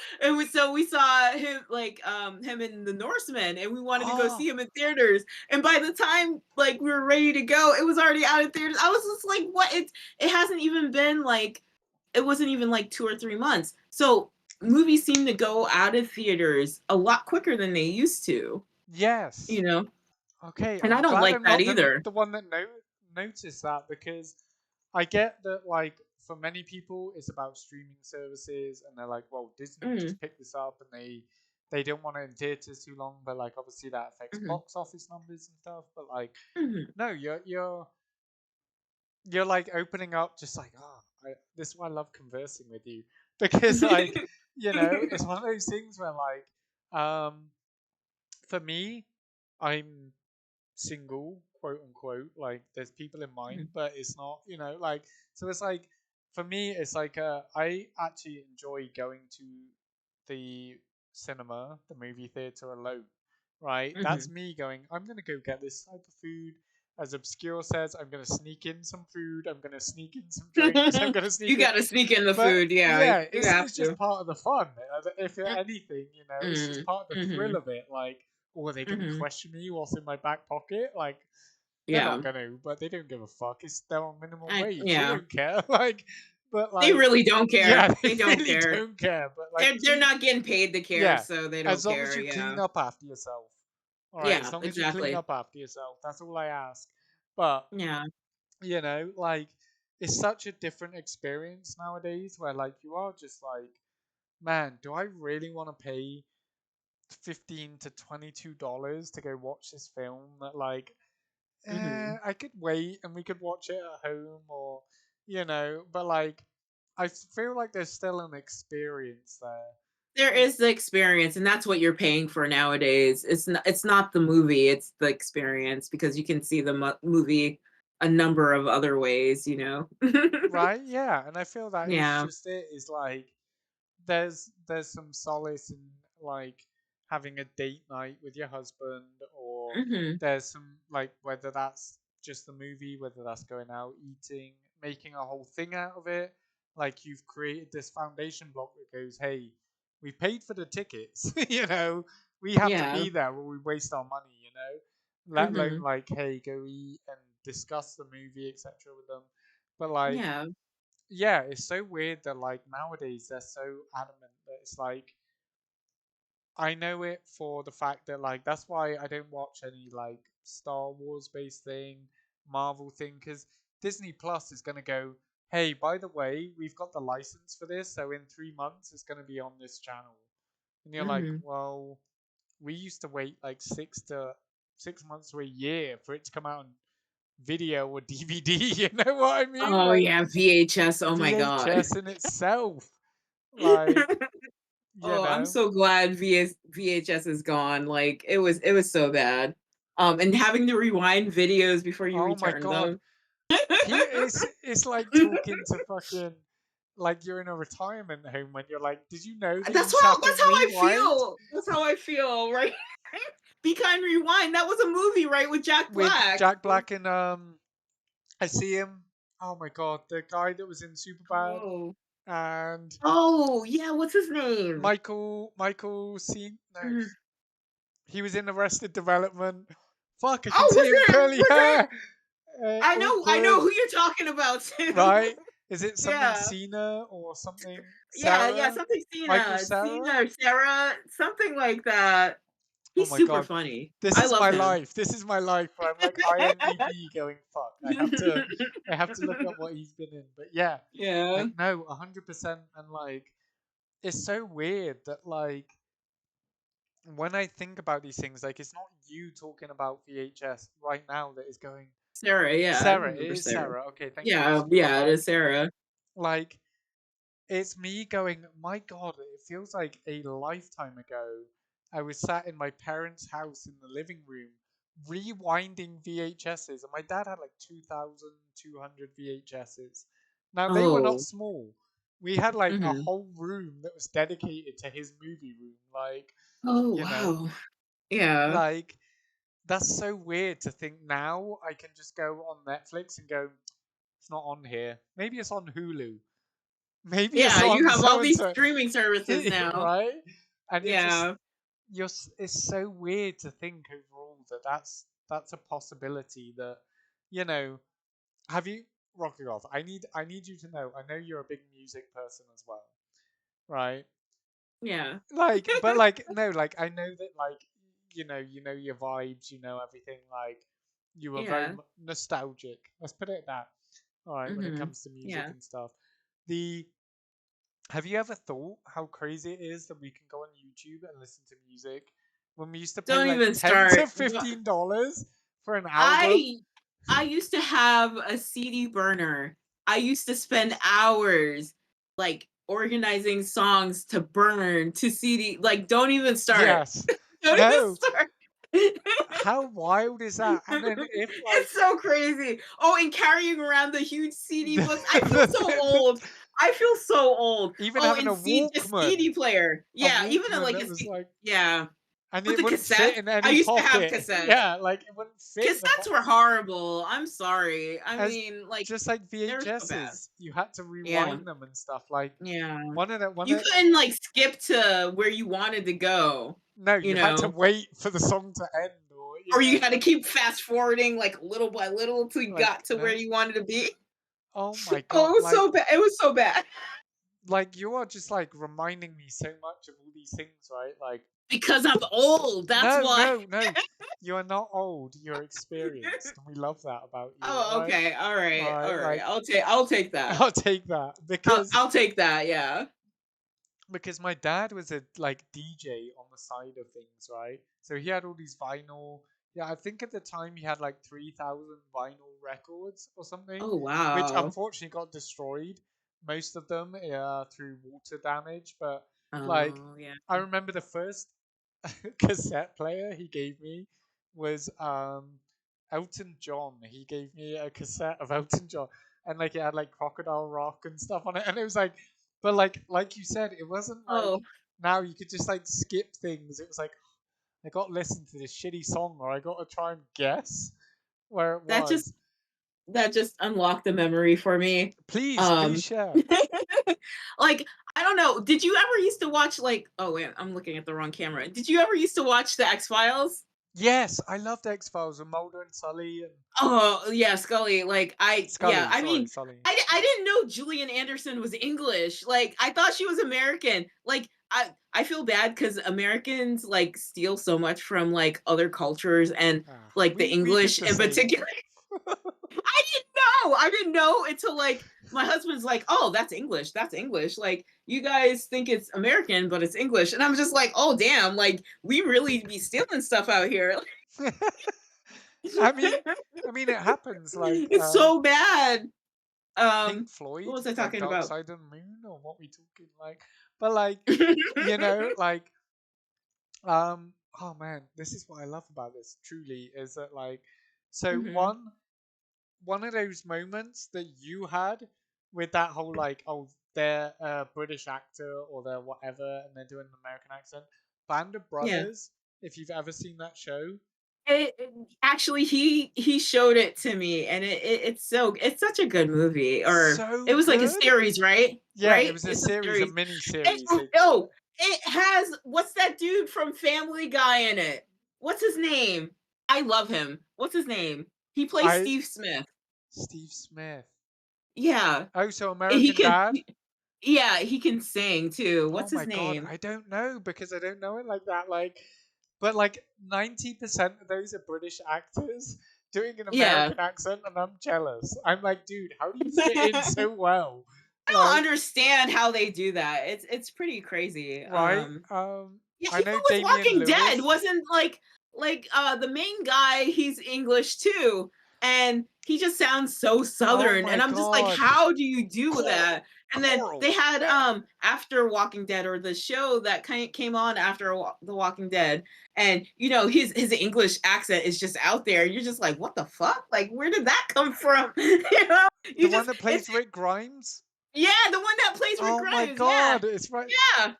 him like him in The Norseman, and we wanted to go Oh, see him in theaters. And by the time like we were ready to go, it was already out of theaters. I was just like, what? It hasn't even been like, it wasn't even like 2 or 3 months. So movies seem to go out of theaters a lot quicker than they used to, yes. you know? Okay, And I I'm don't glad like I'm that not either. the one that noticed that, because I get that, like, for many people it's about streaming services and they're like, well, Disney Mm, just picked this up and they don't want it in theaters too long, but like obviously that affects mhm, box office numbers and stuff. But like, mhm. no, you're like opening up, just like, this is why I love conversing with you because like, it's one of those things where like, for me, I'm single, quote unquote. Like, there's people in mind, Mhm, but it's not, like, so it's like, for me, it's like, I actually enjoy going to the cinema, the movie theater alone, right? That's mhm. me going, I'm going to go get this type of food. As Obscure says, I'm going to sneak in some food, I'm going to sneak in some drinks, I'm going to You sneak in. gotta sneak in the But food, yeah, yeah, you it's have just to. part of the fun. If anything, it's just Mm, part of the thrill mhm, of it. Like, oh, are they going to mhm. question me what's in my back pocket? Like, they're Yeah, not going to, but they don't give a fuck. It's they're on minimum I wage. They yeah. don't care. Like, but They like, really don't care. yeah, they They don't really care. don't care. But like, They're not getting paid to care, yeah, so they don't as long as care, you clean yeah. up after yourself. All right, as Yeah, long as you clean exactly. up after yourself, that's all I ask. But Yeah. like, it's such a different experience nowadays, where like you are just like, man, do I really want to pay $15 to $22 to go watch this film that like, Mhm. I could wait and we could watch it at home, or but like, I feel like there's still an experience there. There Y- is the experience, and that's what you're paying for nowadays. It's not the movie, it's the experience, because you can see the movie a number of other ways. Right? Yeah, and I feel that is Yeah. just it. Is like, there's some solace in like having a date night with your husband, or Mhm. there's some, like, whether that's just the movie, whether that's going out eating, making a whole thing out of it. Like, you've created this foundation block that goes, hey, we paid for the tickets, we have to Yeah. be there or we waste our money, let alone Mhm. like, hey, go eat and discuss the movie, etc. with them. But like, Yeah. yeah, it's so weird that like nowadays they're so adamant that it's like, I know it for the fact that like, that's why I don't watch any like Star Wars based thing, Marvel thing, because Disney Plus is gonna go, hey, by the way, we've got the license for this, so in 3 months it's gonna be on this channel. And you're like, Mhm. well, we used to wait like 6 months to a year for it to come out on video or DVD. You know what I mean? Oh, Like, yeah, VHS, oh my god. VHS in itself. Like, you Oh, I'm know. so glad VHS is gone. Like it was so bad. And having to rewind videos before you Oh my return god. them. It's like talking to fucking, like, you're in a retirement home when you're like, did you know that you used to have to That's how I rewind feel. That's how I feel, right? Be Kind Rewind. That was a movie, right, with Jack with Black. Jack Black and I see him. Oh my god, the guy that was in Superbad, Oh. and Oh, yeah, what's his name? Michael C. No, Mhm. he was in Arrested Development. Fuck, I can Oh, see him, curly was it hair, I know awkward, who you're talking about too. right? Is it something Yeah. Cena or something Yeah, Sarah? something Michael Cena Sarah? or Sarah, something like that. Oh He's my super god. funny. This I is love my him. life. This is my life where I'm like IMDb going, fuck. I have to look up what he's been in. But yeah, Yeah. like no, 100%. And like it's so weird that like when I think about these things, like it's not you talking about VHS right now that is going Sarah, yeah, I Sarah, it remember is Sarah. Sarah. Okay, thank you. Yeah, So you are yeah, it right. is Sarah. Like it's me going, my God, it feels like a lifetime ago. I was sat in my parents' house in the living room rewinding VHSs, and my dad had like 2,200 VHSs. Now, they were not Oh. small. We had like a Mhm. whole room that was dedicated to his movie room. Like, Oh, you know, wow. Yeah. like that's so weird to think now I can just go on Netflix and go, it's not on here. Maybe it's on Hulu. Maybe it's Yeah, you on have so all and these so, streaming services now. right? And you're just Yeah. it's so weird to think overall that that's a possibility that you know. Have you Rocky Golf? I need you to know. I know you're a big music person as well, right? Yeah. Like, but like no, like I know that like you know your vibes, you know everything. Like you were very Yeah. nostalgic. Let's put it at that. All right, when it Mhm. comes to music Yeah. and stuff. The Have you ever thought how crazy it is that we can go on YouTube and listen to music when we used to pay Don't like even 10 to start. $15 for an album? I I used to have a CD burner. I used to spend hours like organizing songs to burn to CD. Like, don't even start. Yes. Don't even No. start. How wild is that? And then if like It's so crazy. Oh, and carrying around the huge CD books. I feel so the- old. I feel so old. even Oh, having and a a CD player. Yeah, even Walkman like that was like, yeah. and With it the wouldn't fit cassettes. in I any used to have pocket. cassettes. Yeah, like it wouldn't fit in the Cassettes were horrible. I'm sorry. I as mean, like, just like they're so bad. VHSs. You had to Yeah. rewind them and stuff. Like Yeah. one You of couldn't like skip to where you wanted to go, no, you you had to know, wait for the song to end, or or you had to keep fast forwarding like little by little till you like got to where no. you wanted to be. Oh my Oh, god, it was so bad. It was so bad like you are just like reminding me so much of all these things, right? Like because I'm old. That's no, why. no, no. You are not old, you're experienced, and we love that about you, Oh, alright? okay. All right. All Alright, right. like I'll take that. I'll take that I'll take that. Yeah. because my dad was a like DJ on the side of things, right? So he had all these vinyl. Yeah, I think at the time he had like 3,000 vinyl records or something, Oh, which wow. unfortunately got destroyed. Most of them through water damage, but like Oh, yeah. I remember the first cassette player he gave me was Elton John. He gave me a cassette of Elton John, and like it had like Crocodile Rock and stuff on it, and it was but like you said, it wasn't like Oh, now you could just like skip things. It was like I got to listen to this shitty song, or I got to try and guess where it that just was. that just unlocked the memory for me. Please Um share. like, I don't know, did you ever used to watch like, oh wait, I'm looking at the wrong camera. Did you ever used to watch the X-Files? Yes, I loved X Files and Mulder and Sully and Oh, yeah, Scully. Like, Scully. I Sorry, mean, Sully. I didn't know Julian Anderson was English. Like, I thought she was American. Like, I feel bad because Americans like steal so much from like other cultures and Ah, like the we did English the in same. particular. I didn't know. I didn't know until like my husband's like, "Oh, that's English. That's English." Like, you guys think it's American, but it's English. And I'm just like, "Oh, damn. Like, we really be stealing stuff out here." I mean, it happens. Like It's so bad. Pink What Floyd, was I like talking Dark about? Side of the Moon, or what we talking like? But like, like, oh man, this is what I love about this. Truly, is that like, so Hmm. one of those moments that you had with that whole like, oh, they're a British actor or they're whatever, and they're doing an American accent. Band of Yeah. Brothers, if you've ever seen that show, Actually, he showed it to me, and it's such a good movie. Or so it was like a good. series, right? Yeah, it Right? was a It's a series, a series. mini It, series. oh, it has what's that dude from Family Guy in it? What's his name? I love him. What's his name? He plays I Steve Smith. Steve Smith. Yeah. Oh, so He American can Dad? yeah, he can sing too. Oh What's my his God, name? I don't know because I don't know it like that. But like 90% of those are British actors doing an Yeah. American accent, and I'm jealous. I'm like, dude, how do you fit in I so well? don't Like, understand how they do that. It's pretty crazy. right? Yeah, I even know with Damian Walking Dead, Lewis. wasn't the main guy, he's English too, and he just sounds so Oh southern, my and I'm just like, God, how do you do Coral, that? And then Coral. they had after Walking Dead, or the show that came on after The Walking Dead, and his English accent is just out there. You're just like, what the fuck? Like, where did that come from? The You one just that it's plays Rick Grimes. yeah, the one that plays Rick Oh my Grimes. Yeah, God, it's right. yeah.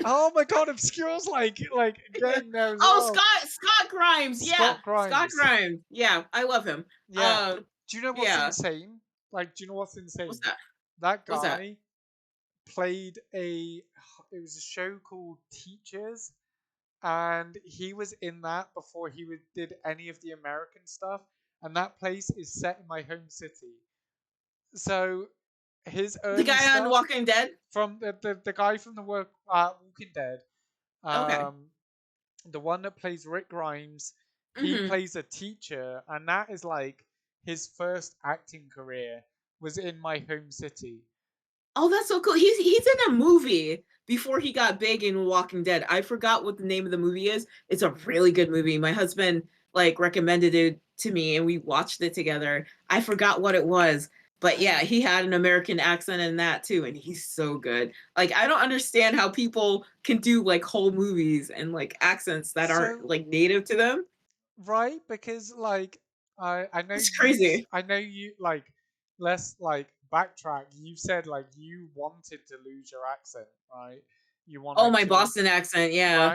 Oh my God, Obscure's like getting there as Oh, well. Scott Grimes. Yeah, Scott Scott Grimes. Grimes. Yeah, I love him. Yeah, but do you know what's Yeah. insane? Like, do you know what's What's insane? that? That What's that? guy played a. It was a show called Teachers, and he was in that before did any of the American stuff. And that place is set in my home city. So his The early guy on stuff Walking Dead. from the guy from the Walking Dead, Okay. um, the one that plays Rick Grimes, he Hmm. plays a teacher, and that is like his first acting career was in my home city. Oh, that's so cool. He's in a movie before he got big in Walking Dead. I forgot what the name of the movie is. It's a really good movie. My husband recommended it to me, and we watched it together. I forgot what it was, but yeah, I he had an American accent in that too, and he's so good. Like, I don't understand how people can do like whole movies and like accents that aren't so like native to them. right because like I know It's crazy. you like let's like backtrack. You said like you wanted to lose your accent, right? You Oh, wanted my to Boston accent. Yeah.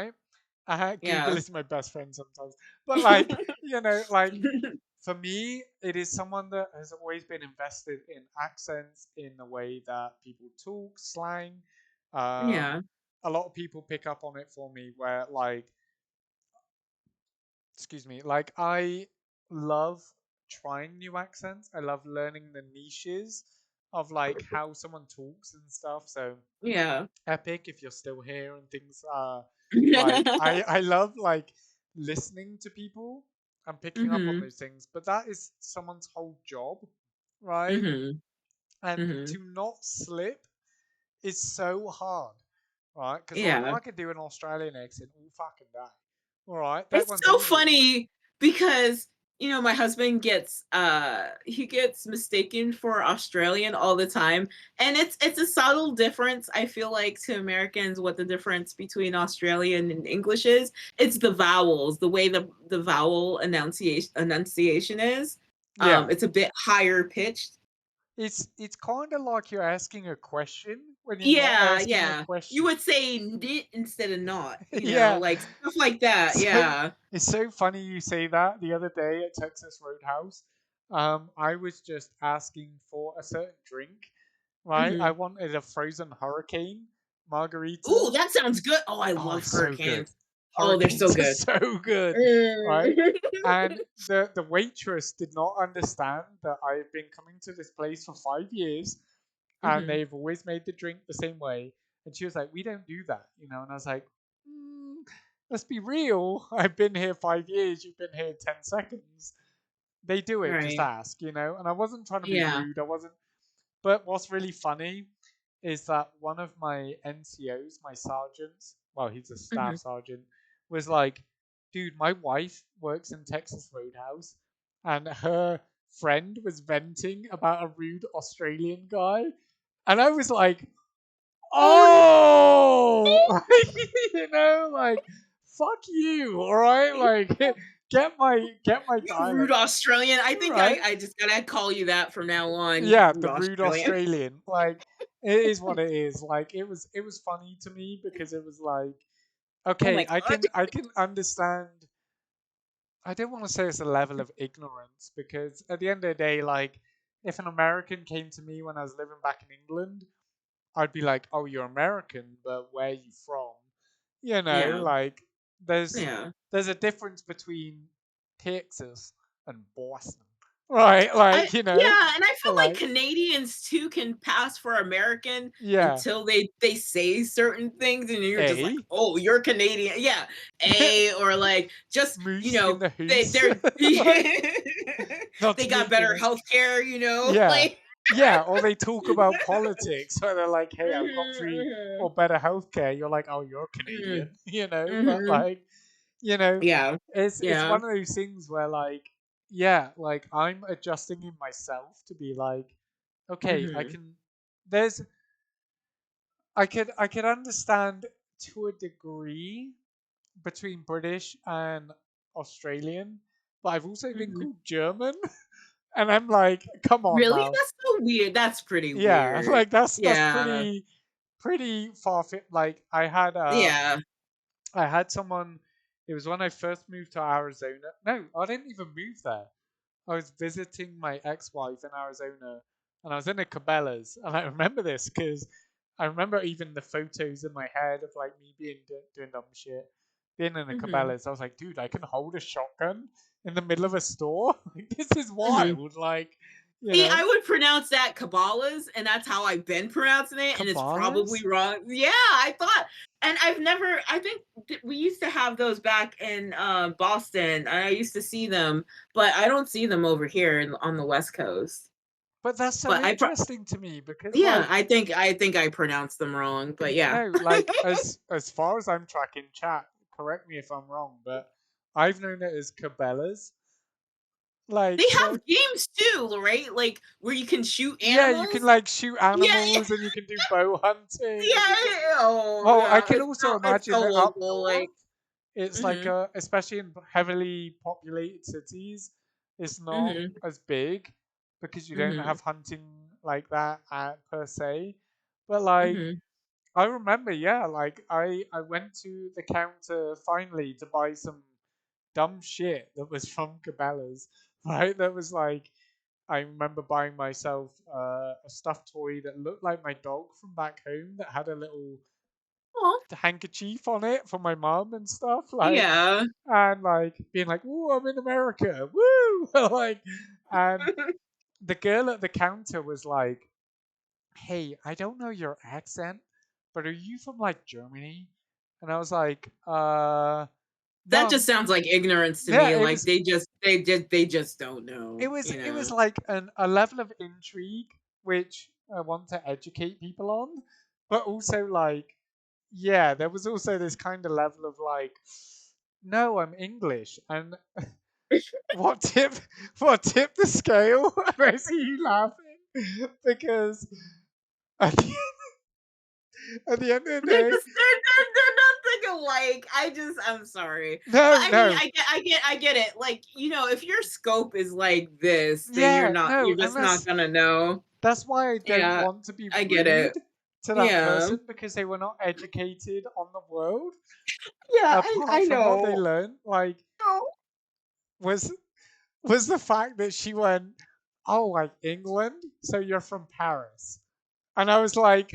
right. Google Yeah. is my best friend sometimes, but like like for me, it is someone that has always been invested in accents, in the way that people talk, slang. Yeah. A lot of people pick up on it for me, where like, excuse me, like I love trying new accents. I love learning the niches of like how someone talks and stuff. So Yeah. Epic, if you're still here and things are like I love like listening to people and picking up on Mhm. those things, but that is someone's whole job, right? Mhm. And Mhm. to not slip is so hard, right? Because like Yeah. I could do an Australian accent all fucking day, all right, that It's one's so easy. funny because my husband gets mistaken for Australian all the time, and it's a subtle difference. I feel like, to Americans, what the difference between Australian and English is. It's the vowels, the way the vowel enunciation is. Yeah, It's a bit higher pitched. it's kind of like you're asking a question when you're not Yeah, asking a yeah. You question. would say "nit" instead of "not," Yeah. like stuff like that. So Yeah. it's so funny you say that. The other day at Texas Roadhouse, I was just asking for a certain drink, right? I Hmm. wanted a frozen hurricane margarita. Ooh, that sounds good. Oh, I Oh, love it's so good. hurricanes. Oh, they're so Hurricanes are good. so good, right? Mm. And the waitress did not understand that I've been coming to this place for 5 years, and Mhm. they've always made the drink the same way. And she was like, "We don't do that," And I was like, "Let's be real. I've been here 5 years. You've been here 10 seconds. They do it. Just Right. ask." And I wasn't trying to be Yeah. rude. I wasn't. But what's really funny is that one of my NCOs, my sergeants, well, he's a staff Mhm. sergeant, was like, "Dude, my wife works in Texas Roadhouse, and her friend was venting about a rude Australian guy," and I was like, Oh, "Oh, like fuck you, all right? no. Like get my You rude dialect Australian. I think I right." I just gotta call you that from now on, you Yeah, rude the rude Australian. Australian. Like it is what it is. Like it was funny to me because it was like, Oh my okay, I god. can understand. I don't want to say it's a level of ignorance because at the end of the day, like if an American came to me when I was living back in England, I'd be like, "Oh, you're American, but where are you from?" Yeah. Like there's Yeah. there's a difference between Texas and Boston. right? I Like, you know, yeah, and I but feel like like, Canadians too can pass for American yeah, until they say certain things, and you're just like, A, "Oh, you're Canadian." Yeah, or like just moose in the hoose, they're like, not they to got be, you better know, healthcare, yeah, like. yeah, or they talk about politics, where they're like, "Hey, I've got free Mhm, or better healthcare." You're like, "Oh, you're mhm, Canadian," you know, but mhm. like, you know, Yeah, it's yeah. one of those things where like, yeah, like I'm adjusting in myself to be like, okay, I Mhm, can. There's I could understand to a degree between British and Australian, but I've also been mhm. called German, and I'm like, come on Really? now, That's so weird. That's pretty yeah, weird. like that's Yeah, pretty far fit. Like yeah. I had someone. It was when I first moved to Arizona. No, I didn't even move there. I was visiting my ex-wife in Arizona, and I was in a Cabela's, and I remember this because I remember even the photos in my head of like me being doing dumb shit, being in a Mhm, Cabela's. I was like, dude, I can hold a shotgun in the middle of a store. Like, this is mhm. wild. Like, you See, know, I would pronounce that Kabbalah's, and that's how I've been pronouncing it, and it's probably Cabela's. wrong. Yeah, I thought, and I've never. I think we used to have those back in Boston. I used to see them, but I don't see them over here on the West Coast. But that's so But interesting to me because yeah, like I think I pronounced them wrong. But yeah, no, like as far as I'm tracking chat, correct me if I'm wrong, but I've known it as Cabela's. they Like so, have games too, right? Like where you can shoot yeah, you can animals. like shoot Yeah, animals and you can do bow hunting and you can. yeah. Oh, Well, I yeah. can also It's imagine so that up local. north, Like, it's like mhm, especially in heavily populated cities, it's not mhm, as big because you don't mhm, have hunting like that per se. But like mhm. I remember, yeah, like I went to the counter finally to buy some dumb shit that was from Cabela's, right? That was like I remember buying myself a stuffed toy that looked like my dog from back home that had a little Well, handkerchief on it for my mom and stuff, like yeah. and like being like, "Ooh, I'm in America, woo!" like, and the girl at the counter was like, "Hey, I don't know your accent, but are you from like Germany?" And I was like, no, That just sounds like ignorance to yeah, me. Like they just don't know. it was like a level of intrigue which I want to educate people on, but also like, yeah, there was also this kind of level of like, no, I'm English, and what tip, what tip the scale? And I see you laughing because at the, at the end of the They're day, just they're nothing alike. I'm sorry. But no, I mean, no, I get it. Like, if your scope is like this, then yeah, no, you're and just not gonna know. that's why I don't Yeah, want to be I get rude it. to that Yeah. person because they were not educated on the world Yeah, apart I from what they know. learned. Like was was the fact that she went, "Oh, like England, so you're from Paris," and I was like,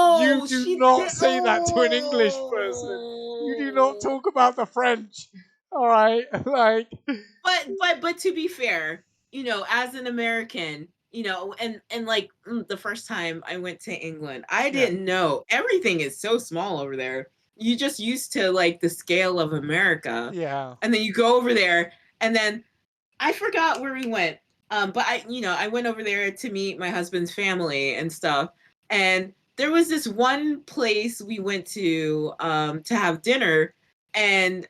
"You No, do she not did. say that to an English person. You do not Oh. talk about the French." All right, like, But to be fair, as an American, and like the first time I went to England, I yeah, didn't know everything is so small over there. You just used to like the scale of America, yeah, and then you go over there, and then I forgot where we went. But I went over there to meet my husband's family and stuff. And there was this one place we went to have dinner, and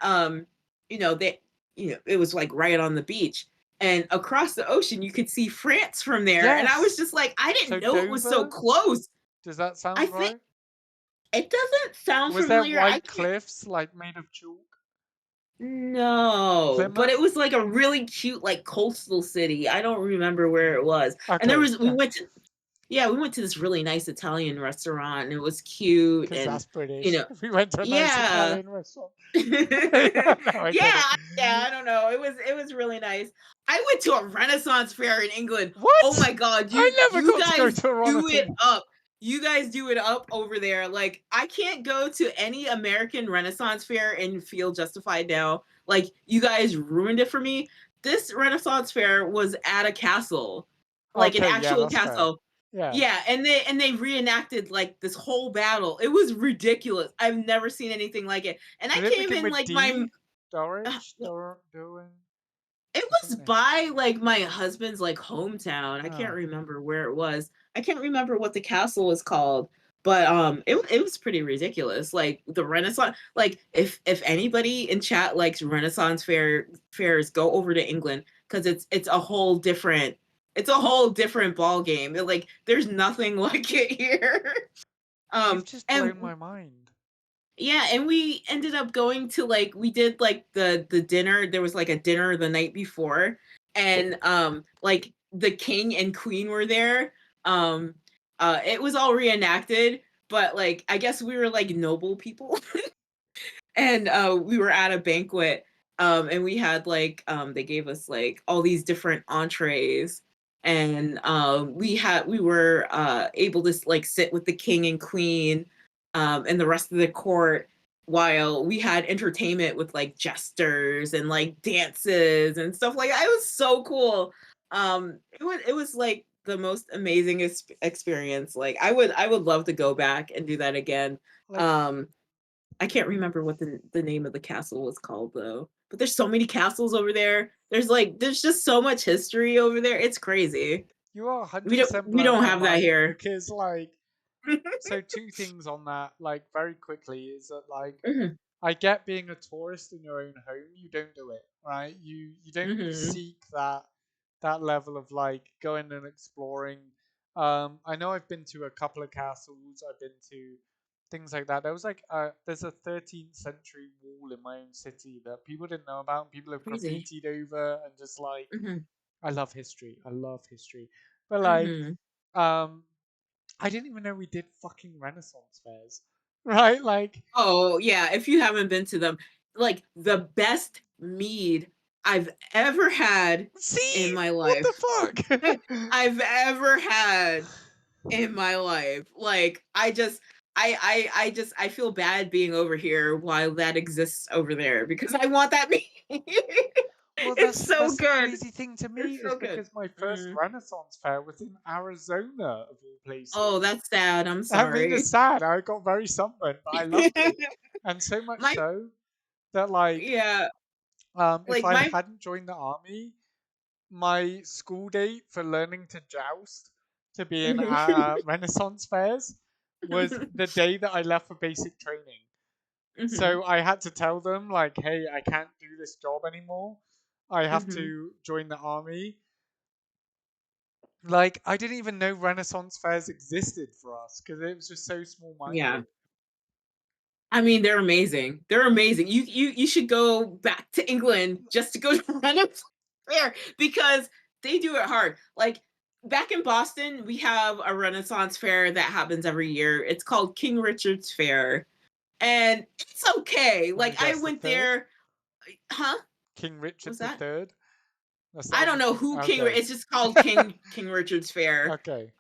it was like right on the beach. And across the ocean, you could see France from there. And I was yes. just like, I So didn't know it was so Dover, close. does that I sound think right? it doesn't sound Was there familiar. I white can't. cliffs like made of chalk? No, but it Plymouth? was like a really cute, like coastal city. I don't remember where it was. And Okay, we yeah, went to, yeah, we went to this really nice Italian restaurant, and it was cute. because And, that's you British. know, We went to a nice yeah. Italian restaurant. Yeah, Yeah, no, I get it. yeah, I don't know. It was really nice. I went to a Renaissance fair in England. Oh What? my God, I never you got to go guys to a do it Ronathan. up. You guys do it up over there. Like, I can't go to any American Renaissance fair and feel justified now. Like, you guys ruined it for me. this Renaissance fair was at a castle, like an Okay, yeah, actual that's fair. castle. Yeah. Yeah, and they reenacted like this whole battle. It was ridiculous. I've never seen anything like it. And I Did it came begin in with like my D? Dorwich? Dorwin? it Or was something? by like my husband's like hometown. I can't Oh. remember where it was. I can't remember what the castle was called, but it was pretty ridiculous. Like the Renaissance, like if anybody in chat likes Renaissance fairs, go over to England because it's a whole different ball game. Like there's nothing like it here. You've just And blown my mind. yeah, and we ended up going to like we did like the dinner. There was like a dinner the night before, and like the king and queen were there. Um it was all reenacted, but like I guess we were like noble people. And we were at a banquet, and we had like they gave us like all these different entrees, and we were able to like sit with the king and queen, and the rest of the court, while we had entertainment with like jesters and like dances and stuff like that. It was so cool. It was like the most amazing experience. Like I would love to go back and do that again. Like, um I can't remember what the name of the castle was called though. But there's so many castles over there. There's just so much history over there. It's crazy. you are We 100% we blowing don't my have that mind here. because, like, so two things on that, like, very quickly is that, like, Mhm, I get being a tourist in your own home, you don't do it, right? You don't mhm, seek that level of like going and exploring. I know I've been to a couple of castles, I've been to things like that. There was like there's a 13th century wall in my own city that people didn't know about. People have crazy. graffitied over and just like Mhm, I love history. I love history. But like mhm. um I didn't even know we did fucking Renaissance fairs. Right? Like Oh yeah, if you haven't been to them, like the best mead I've ever had in see my what the life. fuck? I've ever had in my life. Like I feel bad being over here while that exists over there because I want that meat. Well, It's so that's the good. crazy thing to me It's is so good. because my first Mm. Renaissance fair was in Arizona of all Oh, places. that's sad. I'm I mean, it's sorry. sad. I got very sunburned, but I loved it, and so much My so that like yeah, if like I my hadn't joined the army, my school date for learning to joust to be in Renaissance fairs was the day that I left for basic training. Mhm, So I had to tell them like, hey, I can't do this job anymore. I have mhm. to join the army. Like I didn't even know Renaissance fairs existed for us because it was just so small Yeah. minded. I mean, they're amazing. They're amazing. You should go back to England just to go to Renaissance Fair because they do it hard. Like back in Boston, we have a Renaissance Fair that happens every year. It's called King Richard's Fair, and it's okay. Let me Like I guess, the went third there, huh? King Richard What's the that? Third. That I started don't with know King. who King. Okay, It's just called King Richard's Fair. okay.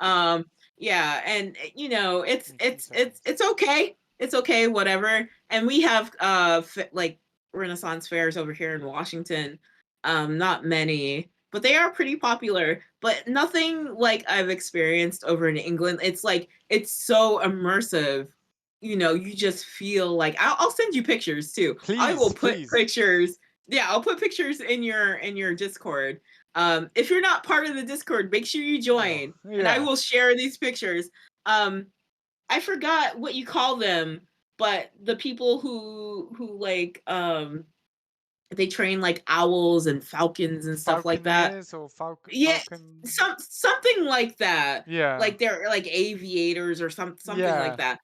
Yeah, and Give me 2 seconds. it's okay. It's okay, whatever. And we have like Renaissance fairs over here in Washington. Not many, but they are pretty popular. But nothing like I've experienced over in England. It's like it's so immersive. You just feel like I'll send you pictures too. I will Please, put please. pictures. Yeah, I'll put pictures in your Discord. If you're not part of the Discord, make sure you Oh, join, and I yeah. will share these pictures. Um, I forgot what you call them, but the people who like they train like owls and falcons and stuff like that. Falconeers or Yeah, Falcon. something like that. Yeah, Like they're like aviators or something like yeah. that.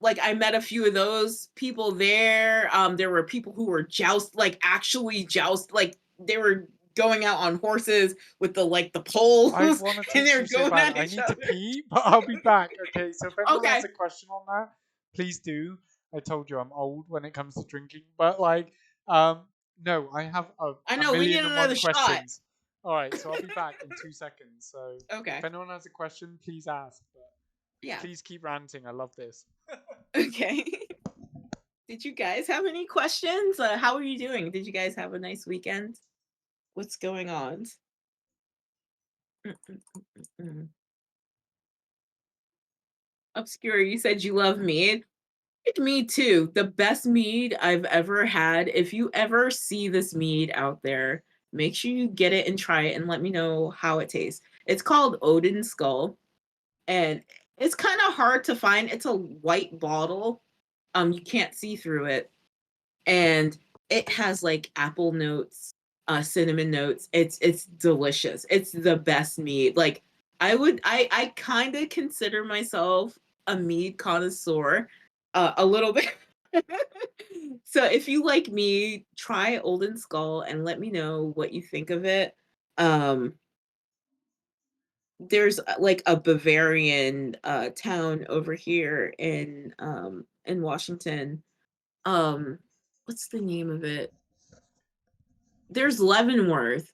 Like I met a few of those people there. There were people who were like actually joust, like they were going out on horses with the poles I want to and talk to they're you so going bad. at I each need to other. pee, but I'll be back. Okay, so if anyone has Okay. a question on that, please do. I told you I'm old when it comes to drinking, but like, um, no, I have I a know we need million and one another shot. questions. All right, so I'll be back in 2 seconds. So if Okay. anyone has a question, please ask. But Yeah. please keep ranting. I love this. Okay. Did you guys have any questions? How are you doing? Did you guys have a nice weekend? What's going on? Mm, mm, mm, mm. Obscure, you said you love mead. Like me too. The best mead I've ever had. If you ever see this mead out there, make sure you get it and try it and let me know how it tastes. It's called Odin Skull, and it's kind of hard to find. It's a white bottle. You can't see through it, and it has like apple notes, cinnamon notes. It's delicious. It's the best mead. Like I kind of consider myself a mead connoisseur, a little bit. So if you like mead, try Olden Skull and let me know what you think of it. Um, there's like a Bavarian town over here in Washington. um what's the name of it? There's Leavenworth,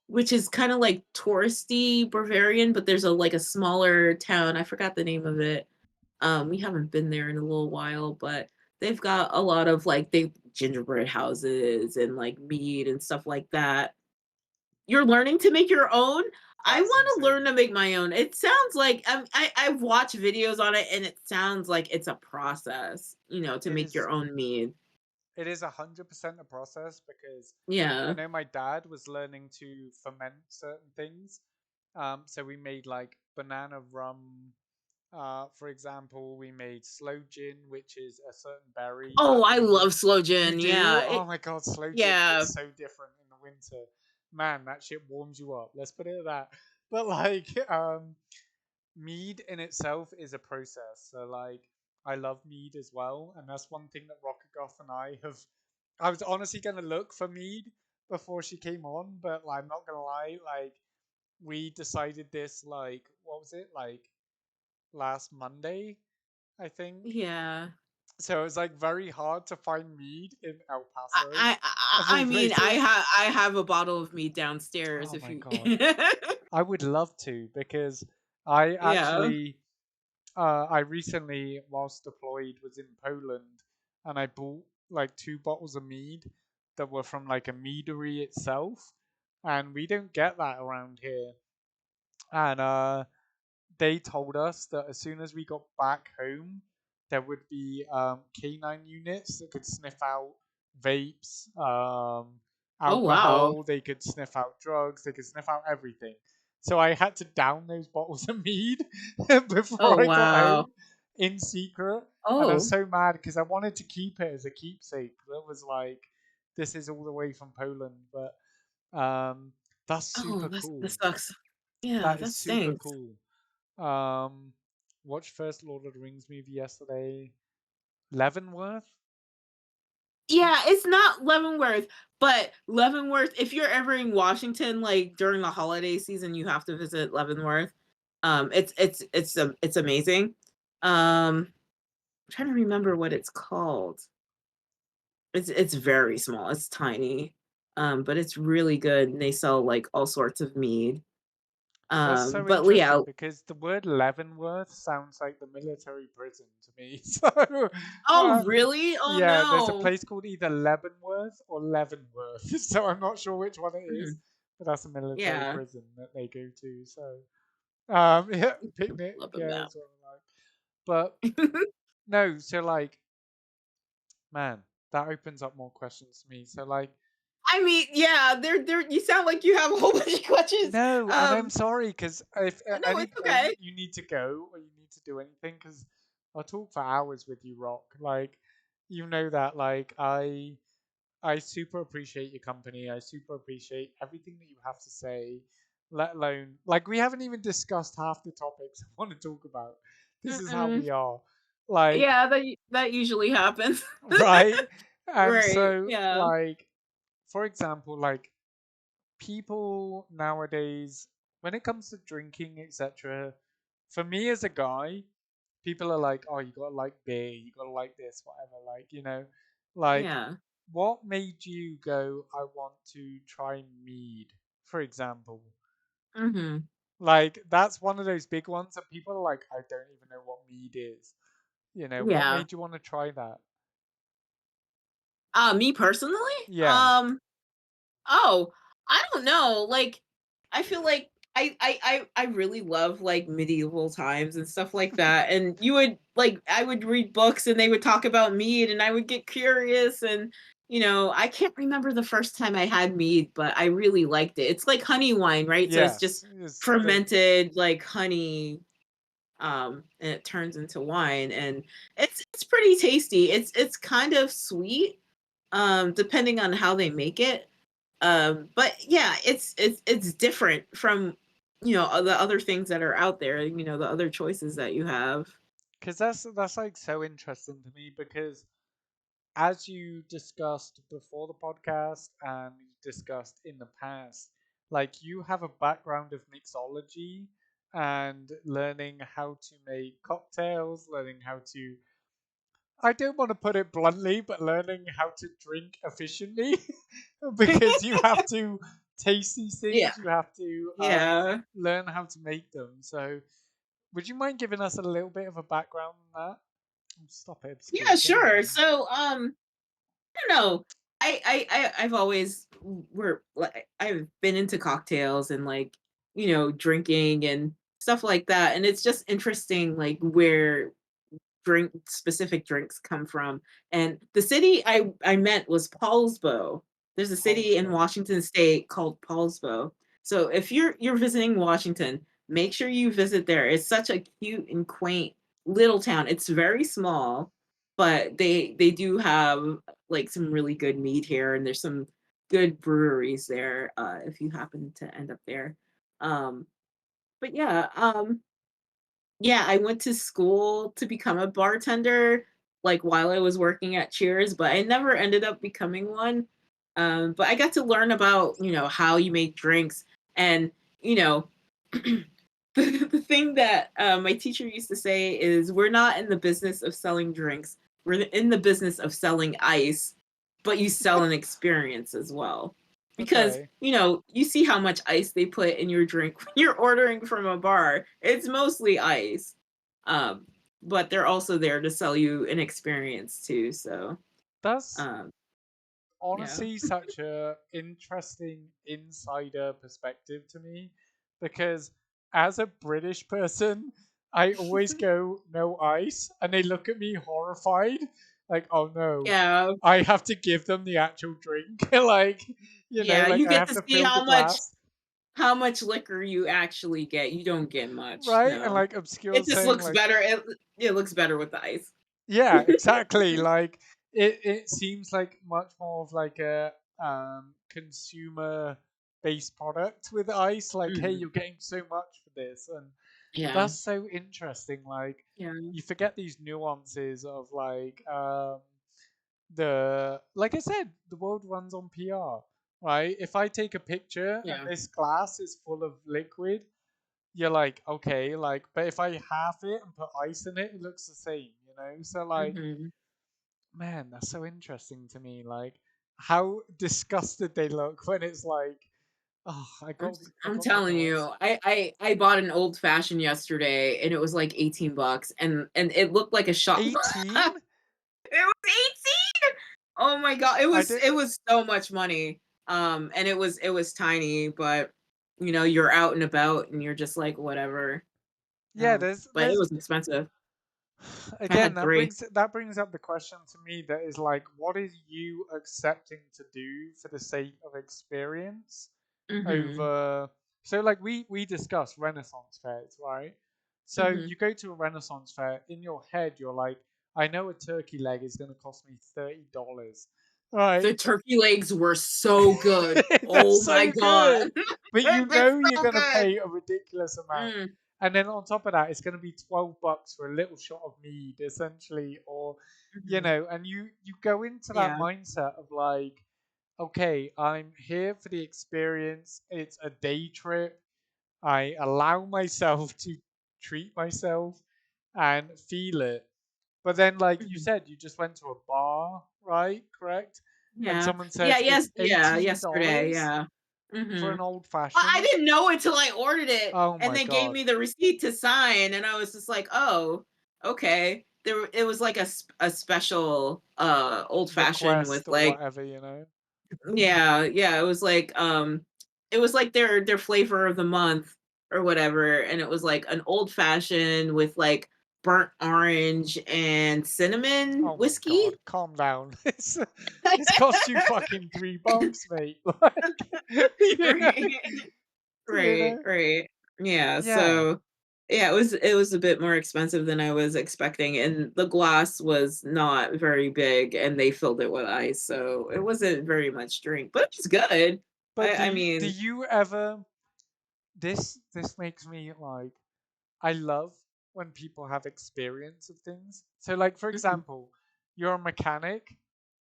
which is kind of like touristy Bavarian, but there's a like a smaller town. I forgot the name of it. We haven't been there in a little while, but they've got a lot of like they gingerbread houses and like mead and stuff like that. You're learning to make your own. I That's want to insane. learn to make my own. It sounds like I've watched videos on it, and it sounds like it's a process, to It make is your own mead. it is 100% a process because I Yeah. know my dad was learning to ferment certain things. So we made like banana rum. For example, we made sloe gin, which is a certain berry Oh, that I we do. love slow You gin. do? Yeah. Oh my god, sloe gin Yeah. hits so different in the winter. Man, that shit warms you up. Let's put it at that. But like, mead in itself is a process. So like, I love mead as well, and that's one thing that Rockagoff and I have. I was honestly gonna look for mead before she came on, but like, I'm not gonna lie. Like, we decided this like, what was it like last Monday, I think. Yeah. So it was like very hard to find mead in El I Paso I of I all I mean, I places. have I have a bottle of mead downstairs Oh if my you god. I would love to because I Yeah. actually I recently, whilst deployed, was in Poland and I bought like 2 bottles of mead that were from like a meadery itself, and we don't get that around here. And they told us that as soon as we got back home, there would be canine units that could sniff out vapes, Oh, wow. alcohol, they could sniff out drugs, they could sniff out everything. So I had to down those bottles of mead Oh, before I got wow. home in secret. And I was Oh. so mad because I wanted to keep it as a keepsake. That was like, this is all the way from Poland, but that's Oh, super that cool. sucks. Yeah, That is that super stinks. cool. Um, watched first Lord of the Rings movie yesterday. Leavenworth? Yeah, it's not Leavenworth, but Leavenworth, if you're ever in Washington, like during the holiday season, you have to visit Leavenworth. It's amazing. I'm trying to remember what it's called. It's very small. It's tiny. But it's really good. And they sell like all sorts of mead. That's so But yeah, interesting because the word Leavenworth sounds like the military prison to me. So, oh uh, really? Oh yeah, there's a no. place called either Leavenworth or Leavenworth. So I'm not sure which one it is, Mhm. but that's a military Yeah. prison that they go to. So, yeah, picnic, Love them yeah, now. is what I like. But no, so like, man, that opens up more questions to me. So like, I mean, yeah, they're you sound like you have a whole bunch of questions. no, and I'm sorry because if at No, any it's point okay. you need to go or you need to do anything, because I'll talk for hours with you, Rock. Like, you know that, like, I super appreciate your company. I super appreciate everything that you have to say. Let alone, like, we haven't even discussed half the topics I want to talk about. This is how Mm-mm. we are, like, Yeah, that usually happens. right? And Right. so, Yeah. like, for example, like people nowadays, when it comes to drinking, etc., for me as a guy, people are like, oh, you gotta like beer, you gotta like this, whatever. Like, like Yeah. what made you go, I want to try mead, for example? Mhm. Like, that's one of those big ones that people are like, I don't even know what mead is. What Yeah. made you want to try that? Me personally? Yeah. Oh. I don't know. Like, I feel like I really love like medieval times and stuff like that. And you would like I would read books and they would talk about mead and I would get curious and I can't remember the first time I had mead, but I really liked it. It's like honey wine, right? So it's Yes, just is the fermented like honey and it turns into wine and it's pretty tasty. It's kind of sweet depending on how they make it. But yeah, it's different from the other things that are out there, the other choices that you have. because that's like so interesting to me because as you discussed before the podcast and you discussed in the past, like you have a background of mixology and learning how to make cocktails, learning how to, I don't want to put it bluntly, but learning how to drink efficiently because you have to taste these Yeah. things, you have to Yeah. learn how to make them. So, would you mind giving us a little bit of a background on that? Oh, stop it, Yeah, obscure sure. gaming. So I don't know. I've always were like I've been into cocktails and like, drinking and stuff like that. And it's just interesting like where specific drinks come from. And the city I meant was Paulsbo. There's a city in Paulsbo. Washington State called Paulsbo. So if you're visiting Washington, make sure you visit there. It's such a cute and quaint little town. It's very small, but they do have like some really good mead here, and there's some good breweries there if you happen to end up there. Um, but yeah, I went to school to become a bartender, like, while I was working at Cheers, but I never ended up becoming one. But I got to learn about, how you make drinks and, you know, the thing that, my teacher used to say is, "We're not in the business of selling drinks. We're in the business of selling ice, but you sell an experience as well." Because, Okay. you see how much ice they put in your drink when you're ordering from a bar. It's mostly ice. Um, but they're also there to sell you an experience too, so, That's um, yeah. honestly such a interesting insider perspective to me because as a British person, I always go no ice and they look at me horrified like oh no, Yeah, I have to give them the actual drink like yeah, like you I get have to to see fill the glass, how much liquor you actually get. You don't get much, right? And no. like obscure It just saying looks like better. It looks better with the ice. yeah, exactly. Like it seems like much more of like a consumer based product with ice. Like, hey, Mhm. you're getting so much for this, and Yeah, that's so interesting. Like, yeah, you forget these nuances of like the like I said, the world runs on PR, right? If I take a picture and yeah. this glass is full of liquid, you're like, okay, like, but if I half it and put ice in it, it looks the same, you know? So like Mhm. man, that's so interesting to me. Like how disgusted they look when it's like, oh, I I'm got to put telling no you, ice. I bought an old fashioned yesterday and it was like 18 bucks and it looked like a shot. 18? It was 18. Oh my god, it I was did. it was so much money. And it was tiny, but you're out and about and you're just like whatever. Yeah, But it there's was expensive. I again had 3. that brings up the question to me that is like, what is you accepting to do for the sake of experience Mhm. over? So like we discussed Renaissance fairs, right? So Mhm. you go to a Renaissance fair, in your head you're like, I know a turkey leg is going to cost me $30, The right? turkey legs were so good. They're Oh my so god. good, but you They're know you're so going to good. pay a ridiculous amount. Mm, And then on top of that, it's going to be $12 for a little shot of mead, essentially, or mhm. and you go into that Yeah. mindset of like, okay, I'm here for the experience. It's a day trip. I allow myself to treat myself and feel it. But then, like you Mhm. said, you just went to a bar, right? Correct? And Yeah. someone Yeah, said it's yes, yeah, yesterday, $18 yeah. for an Mhm. old I fashioned. didn't know it till I ordered it, Oh and my they gave god. me the receipt to sign, and I was just like, "Oh, okay." It was like a special, old fashioned with, Request or like whatever. yeah, yeah, it was like, it was like their flavor of the month or whatever, and it was like an old fashioned with like burnt orange and cinnamon Oh my whiskey. god, calm down. It's cost you fucking $3, mate. Like, Right. you Right, know? right. Yeah, Yeah. so yeah, it was a bit more expensive than I was expecting, and the glass was not very big, and they filled it with ice, so it wasn't very much drink, but it was good. But I do mean, you ever this makes me like I love when people have experience of things. So like for mhm, example, you're a mechanic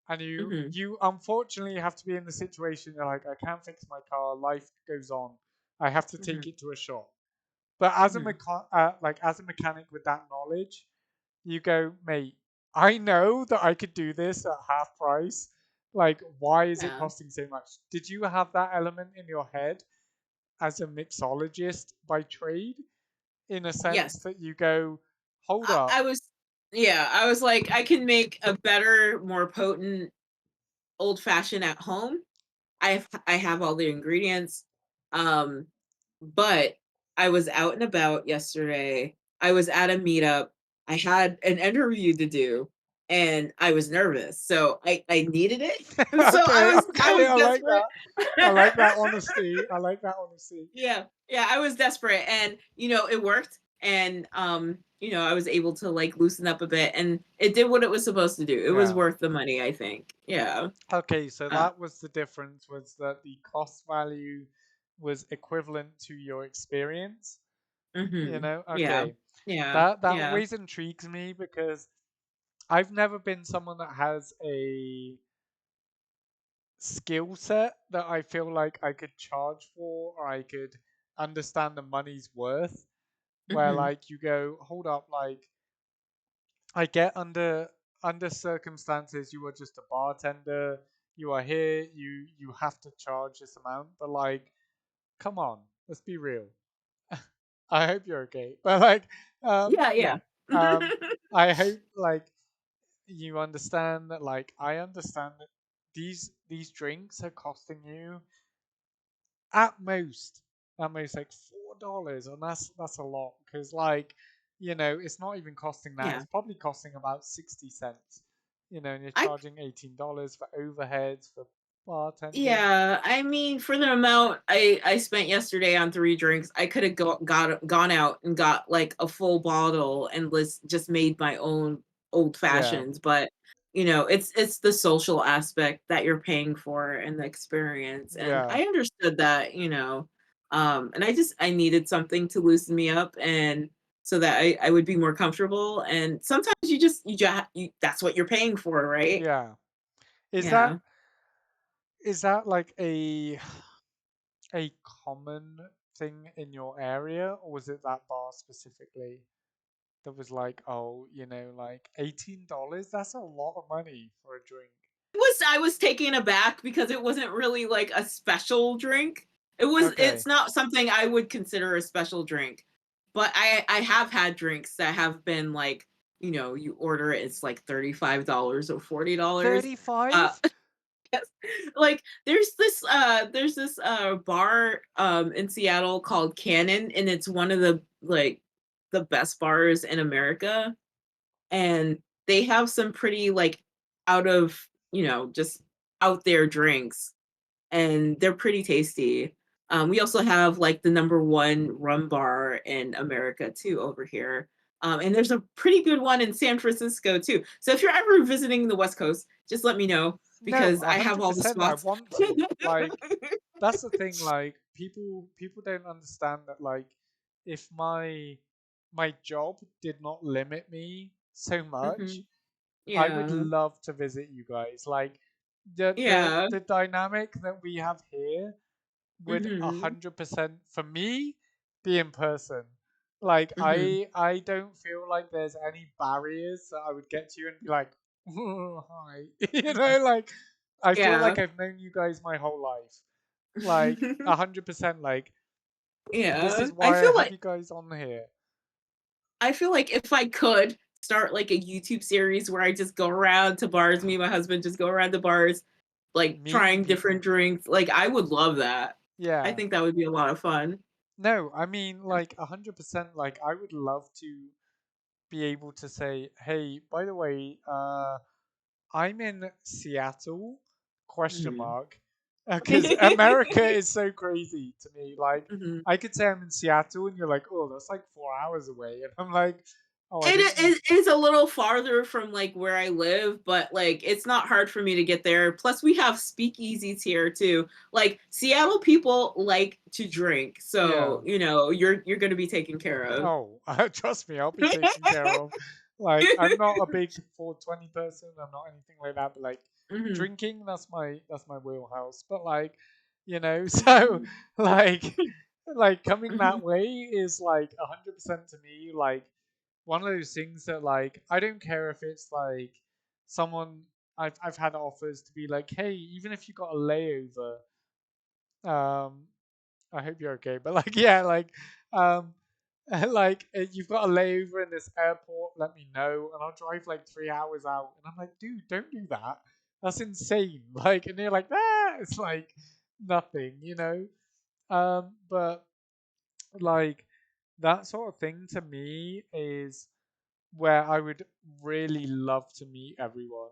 and you mhm, you unfortunately have to be in the situation you're like, I can't fix my car, life goes on. I have to take mhm, it to a shop. But as a mhm. like as a mechanic with that knowledge, you go, mate, I know that I could do this at half price. Like, why is it Yeah. costing so much? Did you have that element in your head as a mixologist by trade? In a Yes. sense that you go, hold I up, was yeah, I was like, I can make a better, more potent old fashioned at home. I have all the ingredients. Um, but I was out and about yesterday. I was at a meetup. I had an interview to do and I was nervous. So I needed it. And so okay, I okay, was I like desperate. that. I like that honesty. I like that honesty. Yeah. Yeah, I was desperate and it worked and I was able to like loosen up a bit and it did what it was supposed to do. It was Yeah. worth the money, I think. Yeah. Okay, so Uh, that was the difference, was that the cost value was equivalent to your experience. mhm. Yeah. Okay. Yeah. That Yeah. always intrigues me because I've never been someone that has a skill set that I feel like I could charge for or I could understand the money's worth. Where Mhm. like you go, hold up, like I get under circumstances you are just a bartender, you are here, you have to charge this amount, but like, come on, let's be real. I hope you're okay. But like, Yeah, yeah. yeah. Um I hope like you understand that like I understand that these drinks are costing you at most like $4, and that's a lot because like it's not even costing that. Yeah. It's probably costing about 60 cents. And you're I charging $18 for overheads for bartending. Yeah, I mean, for the amount I spent yesterday on 3 drinks, I could have gone out and got, like, a full bottle and was just made my own old Yeah, fashions, but, it's the social aspect that you're paying for and the experience, and yeah, I understood that, and I needed something to loosen me up and so that I would be more comfortable, and sometimes you that's what you're paying for, right? yeah. Is that Yeah. is that like a common thing in your area, or was it that bar specifically that was like, oh, like $18? That's a lot of money for a drink. I was taken aback because it wasn't really like a special drink. It's Okay. not something I would consider a special drink. But I have had drinks that have been like, you order it, it's like $35 or $40. Uh 35? yes. Like there's this bar in Seattle called Cannon and it's one of the best bars in America and they have some pretty like out of just out there drinks and they're pretty tasty. We also have like the number one rum bar in America too over here, and there's a pretty good one in San Francisco too. So if you're ever visiting the West Coast, just let me know No, because I have all the 100% I spots. want to. Like that's the thing, like people don't understand that like if my job did not limit me so much, Mhm. I would Yeah, love to visit you guys. Like the yeah. the dynamic that we have here would Hmm. 100% for me be in person. Like Hmm. I don't feel like there's any barriers that I would get to you and be like, "Oh, hi," like I feel Yeah. like I've known you guys my whole life. Like 100%. Like this Yeah. is why I have you guys on here. I feel like if I could start like a YouTube series where I just go around to bars, me and my husband just go around to bars, like Meeting trying different people. drinks, like I would love that. I Yeah. think that would be a lot of fun. No, I mean like 100%. Like I would love to be able to say, hey, by the way, I'm in Seattle, question Mhm. mark, because America is so crazy to me. Like, Mhm. I could say I'm in Seattle, and you're like, oh, that's like 4 hours away, and I'm like, oh, I didn't know. It is a little farther from, like, where I live, but, like, it's not hard for me to get there. Plus, we have speakeasies here too. Like, Seattle people like to drink, Yeah. so, you're gonna be taken care of. Oh, trust me, I'll be taken care of. Like, I'm not a big 420 person. I'm not anything like that. But like, Mhm. drinking, that's my wheelhouse. But like, so like, like coming that Mhm. way is like 100% to me. Like one of those things that like I don't care if it's like someone I've had offers to be like, hey, even if you got a layover, um, I hope you're okay. But like, yeah, like, um, like you've got a layover in this airport, let me know, and I'll drive like 3 hours out. And I'm like, dude, don't do that. That's insane. Like, and they're like, it's like nothing. But like that sort of thing to me is where I would really love to meet everyone,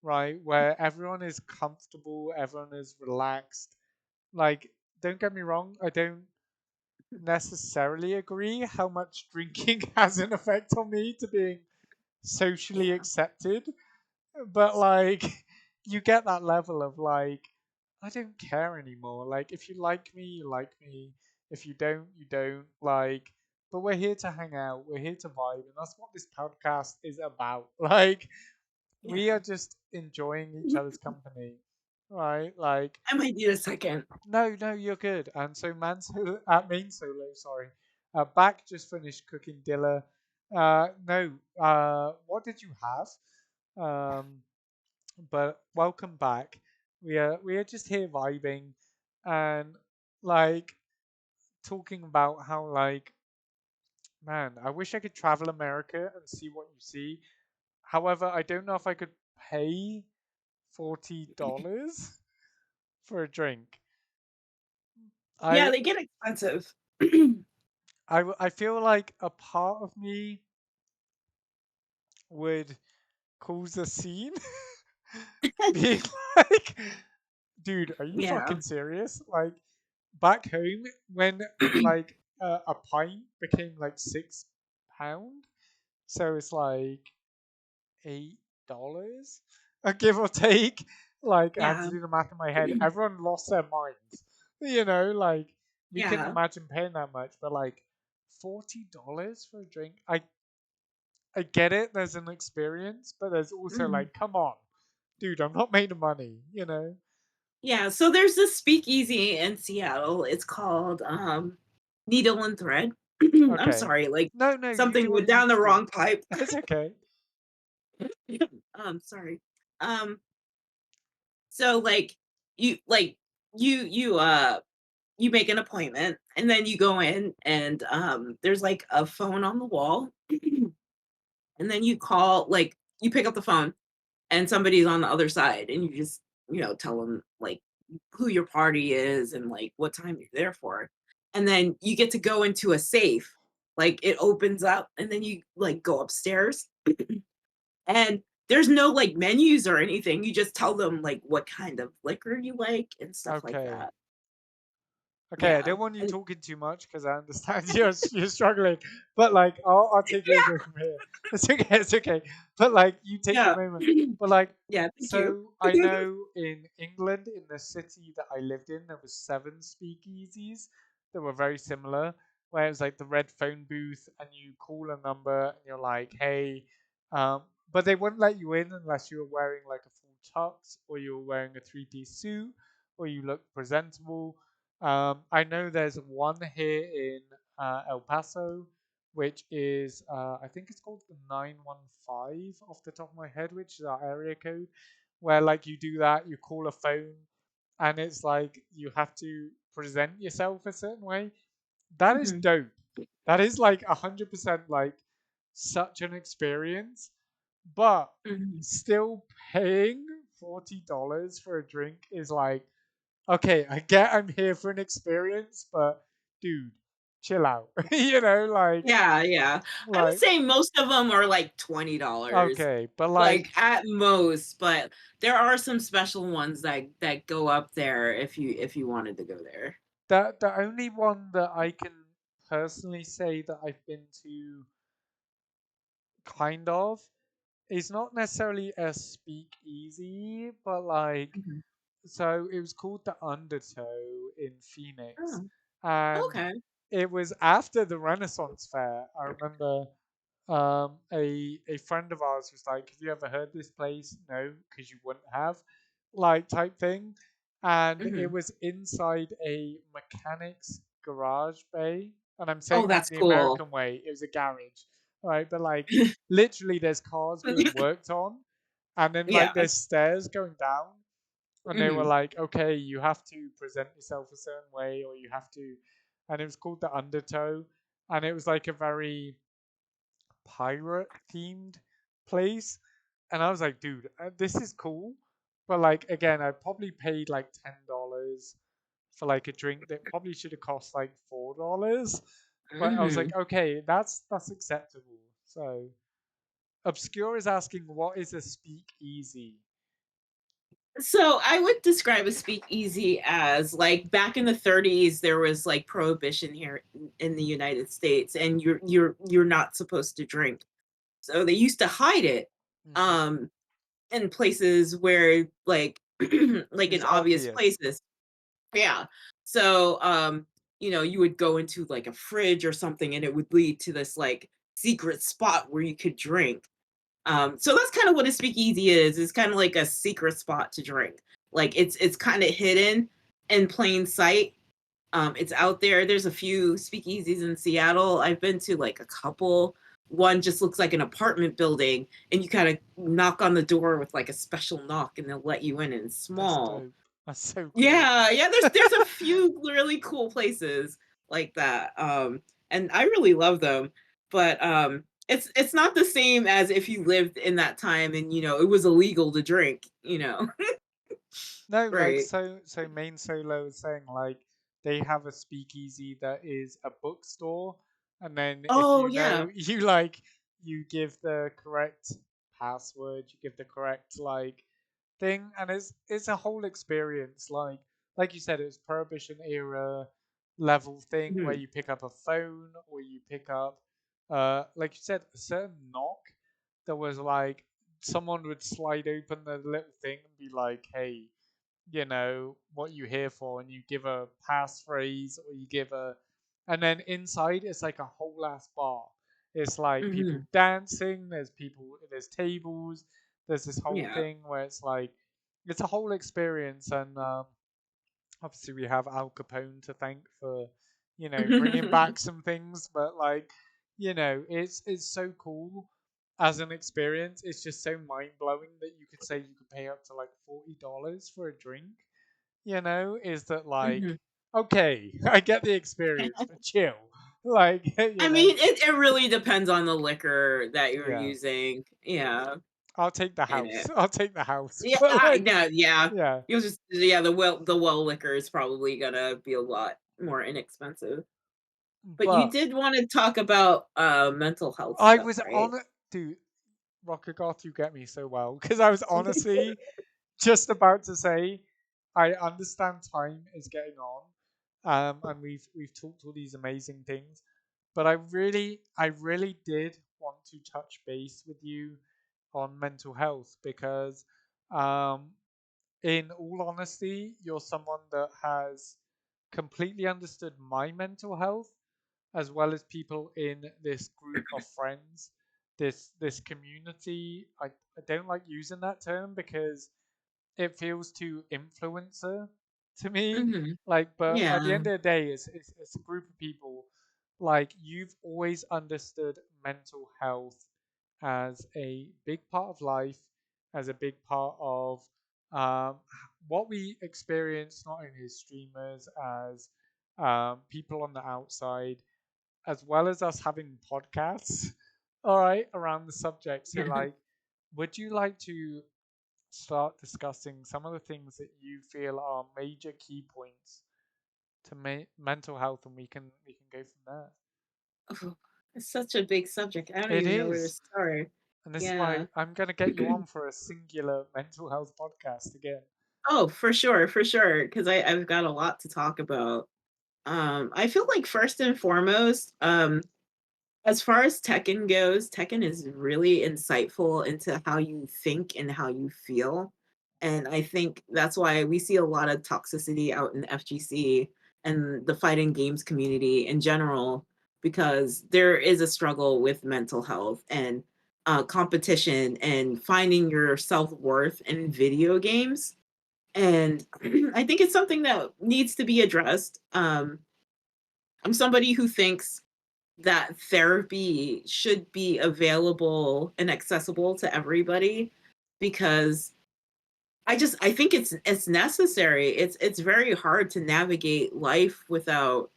right? Where everyone is comfortable, everyone is relaxed. Like, don't get me wrong, I don't necessarily agree how much drinking has an effect on me to being socially Yeah. accepted, but like you get that level of like I don't care anymore. Like if you like me, you like me. If you don't, you don't. Like, but we're here to hang out. We're here to vibe, and that's what this podcast is about. Like, we Yeah. are just enjoying each other's company, right? Like, I might need a second. no, no, you're good. And so main solo, sorry. Back just finished cooking dinner. No, what did you have? Um, but welcome back. We are just here vibing and like talking about how like man, I wish I could travel America and see what you see. However, I don't know if I could pay $40 for a drink. Yeah, I they get expensive. I feel like a part of me would cause a scene, being like, dude, are you Yeah. fucking serious? Like, back home, when like a pint became like £6, so it's like $8, a give or take. Like, I had to Yeah. do the math in my head. Everyone lost their minds. Like, we couldn't Yeah. imagine paying that much, but like, $40 for a drink. I get it. There's an experience, but there's also Mhm. like, come on, dude, I'm not made of money. Yeah, so there's this speakeasy in Seattle. It's called Needle and Thread. I'm Okay. sorry, like No, no, you something do what went you need down the to do. wrong pipe. It's okay. Sorry. Um, so you you make an appointment and then you go in and there's like a phone on the wall and then you call like you pick up the phone and somebody's on the other side and you just tell them like who your party is and like what time you're there for and then you get to go into a safe like it opens up and then you like go upstairs and there's no like menus or anything, you just tell them like what kind of liquor you like and stuff like Okay. that. Okay, I Yeah. don't want you And talking too much because I understand you're struggling. But like, I'll take over from here. It's okay, it's okay. But like, you take the yeah. moment. But like, Yeah, thank you. so I know in England, in the city that I lived in, there was 7 speakeasies that were very similar, where it was like the red phone booth, and you call a number, and you're like, hey, um, but they wouldn't let you in unless you were wearing like a full tux, or you were wearing a three-piece suit, or you looked presentable. I know there's one here in El Paso, which is I think it's called the 915 off the top of my head, which is our area code, where like you do that, you call a phone, and it's like you have to present yourself a certain way. That is Mhm, dope. That is like 100% like such an experience, but mhm. still paying $40 for a drink is like okay, I get I'm here for an experience, but dude, chill out. You know, Yeah, yeah. I would like say most of them are like $20, okay, but like like at most. But there are some special ones that go up there if you wanted to go there. the only one that I can personally say that I've been to kind of is not necessarily a speakeasy, but like Mhm. so it was called the Undertow in Phoenix, Oh, and okay. it was after the Renaissance Fair. I remember a friend of ours was like, "Have you ever heard this place?" No, because you wouldn't have, like type thing. And it Hmm. was inside a mechanic's garage bay, and I'm Oh, saying that that's the cool. American way. It was a garage, right? But like literally, there's cars being worked on, and then like Yeah. there's stairs going down, and they were Hmm. like, "Okay, you have to present yourself a certain way, or you have to," and it was called the Undertow, and it was like a very pirate themed place. And I was like, dude, this is cool. But like again, I probably paid like $10 for like a drink that probably should have cost like $4. But I was like, Hmm. okay, that's acceptable. So Obscure is asking, what is a speakeasy? So I would describe a speakeasy as like back in the 30s, there was like prohibition here in the United States, and you're not supposed to drink. So they used to hide it Hmm. um in places where like It in was obvious obvious. places. Yeah. So you would go into like a fridge or something, and it would lead to this like secret spot where you could drink. So that's kind of what a speakeasy is. It's kind of like a secret spot to drink. Like it's kind of hidden in plain sight. It's out there. There's a few speakeasies in Seattle. I've been to like a couple. One just looks like an apartment building, and you kind of knock on the door with like a special knock, and they'll let you in. And it's That's small. dope. That's so cool. Yeah, yeah. There's a few really cool places like that, and I really love them. But it's not the same as if you lived in that time and it was illegal to drink. No, like Right? so main solo is saying like they have a speakeasy that is a bookstore, and then if Oh you yeah. know you like you give the correct password, you give the correct like thing, and it's a whole experience. Like you said, it's Prohibition era level thing where Mhm. you pick up a phone or you pick up like you said, a certain knock that was like someone would slide open the little thing and be like, hey, what you here for, and you give a passphrase or you give a, and then inside it's like a whole ass bar. It's like people Mhm. dancing, there's tables, there's this whole Yeah. thing where it's like it's a whole experience. And obviously we have Al Capone to thank for bringing back some things, but like it's so cool as an experience. It's just so mind blowing that you could say you could pay up to like $40 for a drink. Is that like Mhm. okay, I get the experience, but chill, like I mean, it really depends on the liquor that you're yeah, using. Yeah. I'll take the And house. I'll take the house, yeah, but like no, yeah. yeah, You'll just the well liquor is probably gonna be a lot more inexpensive. But you but did want to talk about mental health I stuff, was right? on it, dude. Rocket Goth, you get me so well because I was honestly just about to say I understand time is getting on, and we've talked all these amazing things, but I really did want to touch base with you on mental health because, um, in all honesty, you're someone that has completely understood my mental health as well as people in this group of friends, this community. I don't like using that term because it feels too influencer to me. Mhm. Like, but at the Yeah. end of the day, it's a group of people. Like, you've always understood mental health as a big part of life, as a big part of um, what we experience, not only as streamers, as people on the outside, as well as us having podcasts, all right, around the subject. So, like, would you like to start discussing some of the things that you feel are major key points to mental health, and we can go from there. Oh, it's such a big subject. I don't It even know where to is, start. and this is Yeah. why I'm going to get you on for a singular mental health podcast again. Oh, for sure. Because I've got a lot to talk about. I feel like first and foremost, as far as Tekken goes, Tekken is really insightful into how you think and how you feel. And I think that's why we see a lot of toxicity out in FGC and the fighting games community in general, because there is a struggle with mental health and competition and finding your self worth in video games. And I think it's something that needs to be addressed. I'm somebody who thinks that therapy should be available and accessible to everybody, because I think it's necessary. It's very hard to navigate life without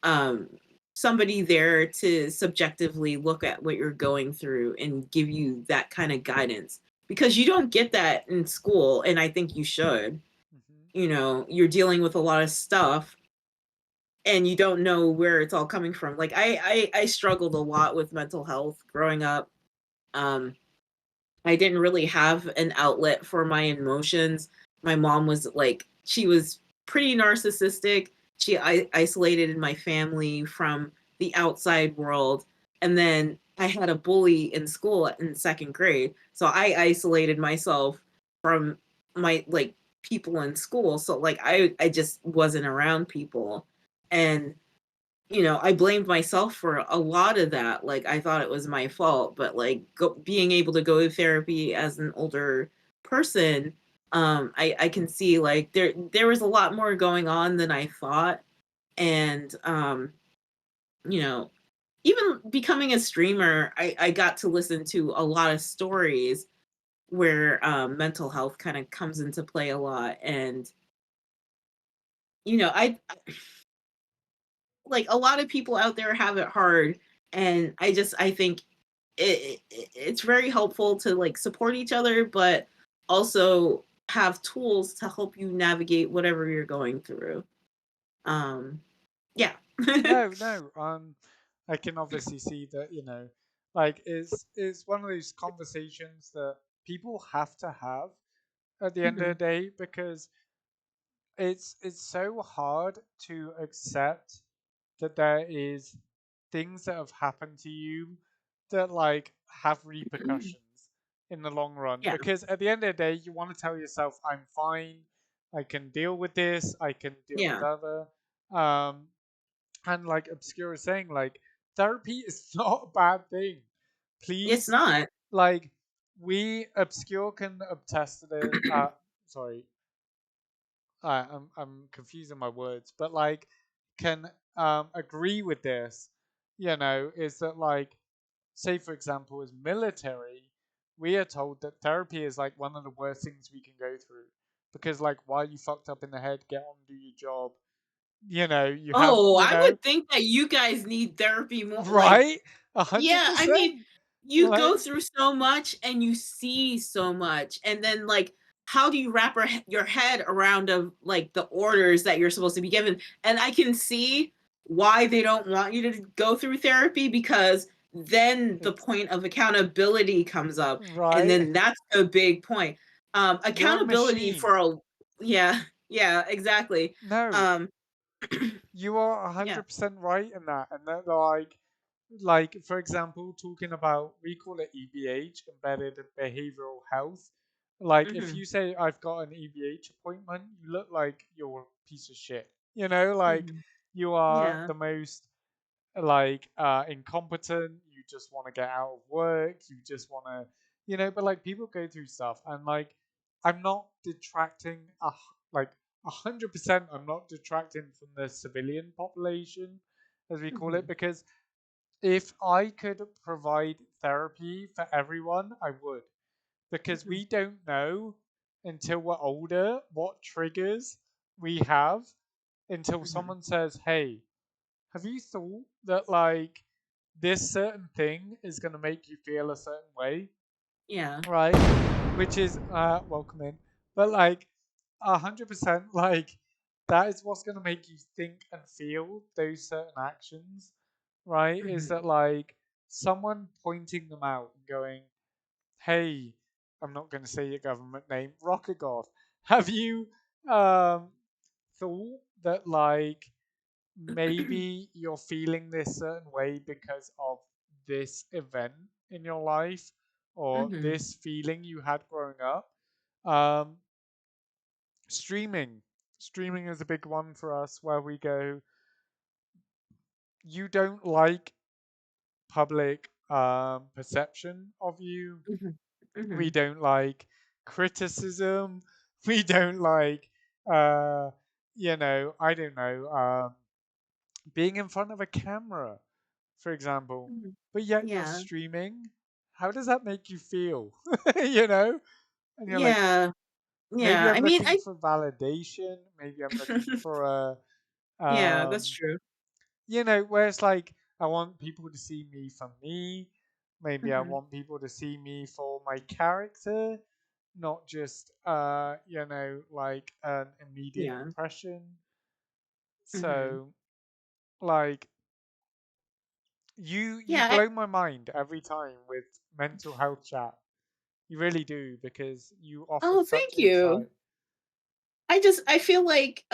um somebody there to subjectively look at what you're going through and give you that kind of guidance, because you don't get that in school, and I think you should. Hmm. You know, you're dealing with a lot of stuff and you don't know where it's all coming from. Like I struggled a lot with mental health growing up. Um, I didn't really have an outlet for my emotions. My mom was like, she was pretty narcissistic. She isolated my family from the outside world. And then I had a bully in school in second grade. So I isolated myself from my like people in school. So like I just wasn't around people. And I blamed myself for a lot of that. Like I thought it was my fault, but like being able to go to therapy as an older person, I can see like there was a lot more going on than I thought. And you know, even becoming a streamer, I got to listen to a lot of stories where mental health kind of comes into play a lot. And I like a lot of people out there have it hard, and I think it's very helpful to like support each other, but also have tools to help you navigate whatever you're going through. um yeah. No, no. I can obviously see that, like it's one of those conversations that people have to have at the end of the Mhm. day, because it's so hard to accept that there is things that have happened to you that like have repercussions in the long run, Yeah. because at the end of the day you want to tell yourself, I'm fine, I can deal with this, I can deal with Yeah. other and like Obscure is saying, like, therapy is not a bad thing. It's Please, not. like, we Obscure can attest to the sorry, I'm confusing my words, but like can agree with this, is that, like, say for example as military, we are told that therapy is like one of the worst things we can go through, because like while you fucked up in the head, get on, do your job, you have, Oh, I would think that you guys need therapy more, like. right, a hundred Yeah, I mean, percent, you go like, through so much and you see so much, and then like, how do you wrap your head around of like the orders that you're supposed to be given? And I can see why they don't want you to go through therapy, because then the it's point of accountability comes up, and right. then that's a big point. You're a Accountability machine. for a. Yeah, yeah, exactly. No, Um, you are a yeah. hundred percent right in that, and that, like for example, talking about, we call it EBH, embedded behavioral health. Like if Hmm. you say I've got an EBH appointment, you look like you're a piece of shit. Like Hmm. you are Yeah. the most, like, incompetent, you just want to get out of work, you just want to, but like people go through stuff, and like I'm not detracting, like 100%, I'm not detracting from the civilian population, as we call it, Hmm. because if I could provide therapy for everyone, I would, because Hmm. we don't know until we're older what triggers we have, until Hmm. someone says, hey, have you thought that, like, this certain thing is going to make you feel a certain way, Yeah. right? which is welcoming, but like 100%, like that is what's going to make you think and feel those certain actions, right? Is Mhm. that like someone pointing them out and going, hey, I'm not going to say your government name, Rocket God, have you um, thought that like maybe you're feeling this certain way because of this event in your life or Mhm. this feeling you had growing up? Um, streaming. Streaming is a big one for us where we go, you don't like public perception of you. Mhm. We Mhm. don't like criticism. We don't like, uh, I don't know, being in front of a camera, for example. Mhm. But yet you're Yeah. streaming. How does that make you feel? you know? And you're like, Yeah. maybe Yeah. I'm I mean, looking for validation. Maybe I'm looking for a, yeah, that's true. where it's like, I want people to see me for me. Maybe I Mhm. want people to see me for my character, not just, like an immediate Yeah. impression. Mhm. So, like, you Yeah. blow my mind every time with mental health chat. You really do because you offer Oh, such thank you. insight. I feel like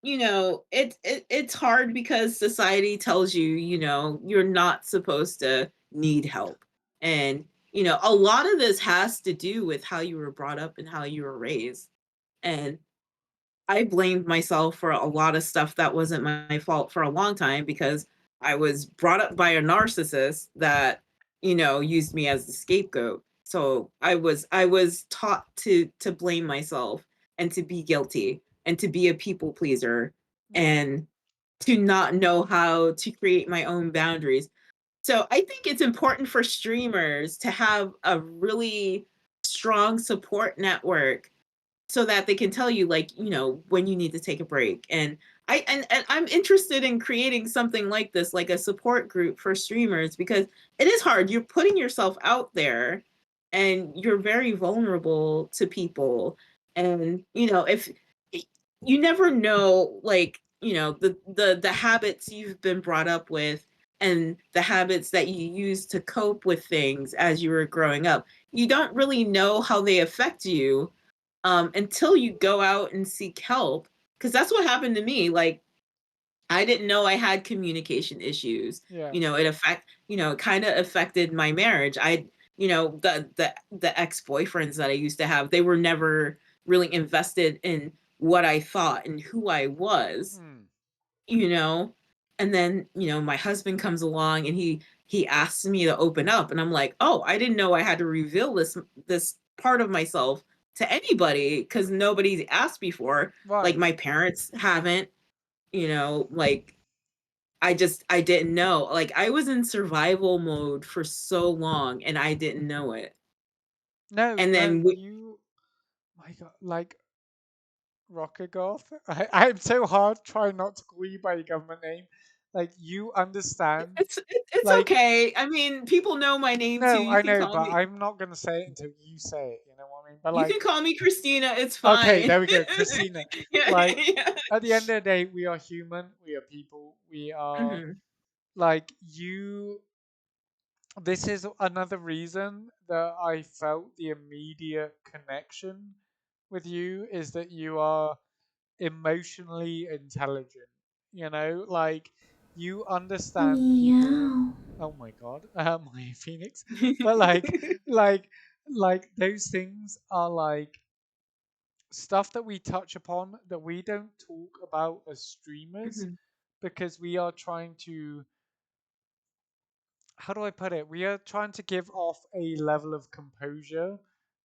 it's hard because society tells you, you're not supposed to need help. And a lot of this has to do with how you were brought up and how you were raised. And I blamed myself for a lot of stuff that wasn't my fault for a long time because I was brought up by a narcissist that, used me as the scapegoat. So I was taught to blame myself and to be guilty and to be a people pleaser Hmm. and to not know how to create my own boundaries. So I think it's important for streamers to have a really strong support network so that they can tell you, like, when you need to take a break. And I'm interested in creating something like this, like a support group for streamers, because it is hard. You're putting yourself out there and you're very vulnerable to people. And if you never know, like, the habits you've been brought up with and the habits that you use to cope with things as you were growing up, you don't really know how they affect you until you go out and seek help. Because that's what happened to me. Like, I didn't know I had communication issues. Yeah. It kind of affected my marriage. The ex-boyfriends that I used to have, they were never really invested in what I thought and who I was, Hmm. you know and then my husband comes along and he asks me to open up, and I'm like, oh, I didn't know I had to reveal this part of myself to anybody because nobody's asked before. Like, Right. my parents haven't. Like, I didn't know. Like, I was in survival mode for so long and I didn't know it. No, And no, then my God, like Rocket Goth. I'm so hard trying not to call you by your government name. Like, you understand. it's Like, okay. I mean, people know my name too. no, You I can know, call but me I'm not going to say it until you say it. You know what I mean? But, you can like, call me Christina. It's okay, fine. there we go. Christina. Yeah, Like, yeah. at the end of the day, we are human. We are people. We are, Mhm, like, you. This is another reason that I felt the immediate connection with you is that you are emotionally intelligent. Like you understand people. Meow. Oh my god, my phoenix. But like those things are like stuff that we touch upon that we don't talk about as streamers mhm, because we are trying to, how do I put it? We are trying to give off a level of composure.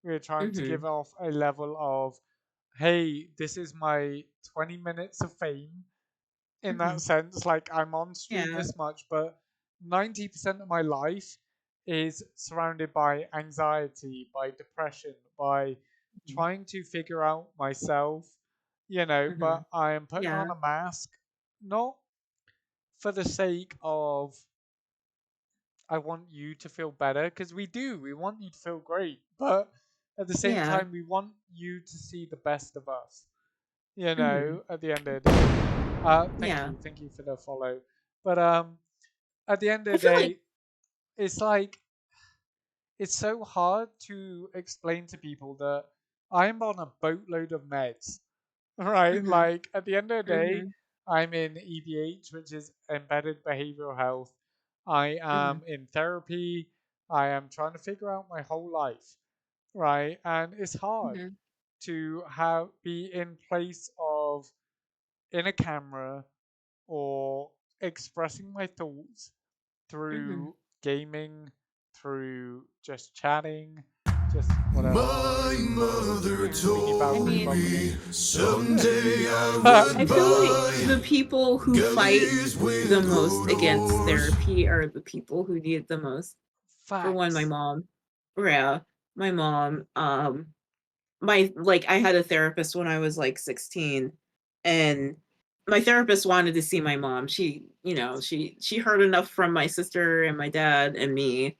We are trying to give mhm, off a level of, hey, this is my 20 minutes of fame in that mhm. sense. Like, I'm on stream Yeah. this much, but 90% of my life is surrounded by anxiety, by depression, by Mhm, trying to figure out myself, mhm. but I am putting on Yeah. a mask, not for the sake of I want you to feel better, because we do. We want you to feel great. But at the same Yeah. time, we want you to see the best of us. You Mhm. know, at the end of the day. Yeah. Thank you for the follow. But at the end I of the feel like day, it's like it's so hard to explain to people that I'm on a boatload of meds, right? mhm. Like at the end of the day, Mhm. I'm in EPH, which is embedded behavioral health. I Mhm. am in therapy. I am trying to figure out my whole life, right? And it's hard Mhm. to have be in place of in a camera or expressing my thoughts Mhm. through gaming, through just chatting, just whatever. My mother Yeah. Beanie I Bowery mean, bubbly. told me someday I I would feel like buy the people who fight gummies the with most gold against ores. therapy are the people who need it the most. For one, my Facts. mom. Yeah, my mom. My like I had a therapist when I was like 16, and my therapist wanted to see my mom. She heard enough from my sister and my dad and me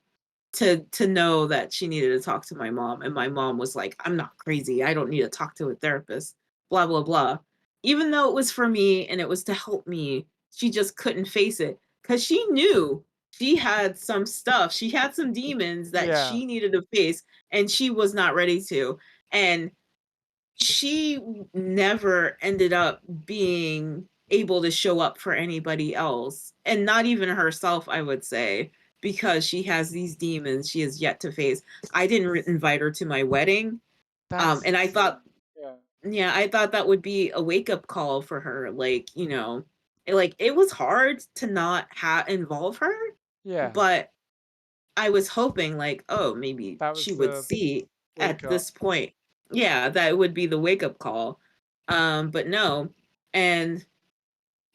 to know that she needed to talk to my mom, and my mom was like, I'm not crazy, I don't need to talk to a therapist, blah blah blah. Even though it was for me and it was to help me, she just couldn't face it because she knew she had some stuff, she had some demons that Yeah, she needed to face, and she was not ready to. And she never ended up being able to show up for anybody else, and not even herself, I would say, because she has these demons she has yet to face. I didn't invite her to my wedding, that's and I see. thought, Yeah, yeah, I thought that would be a wake up call for her. Like, like it was hard to not involve her, yeah. but I was hoping like, oh, maybe That she was would the see wake at up. this point. Yeah, that would be the wake up call. But no. And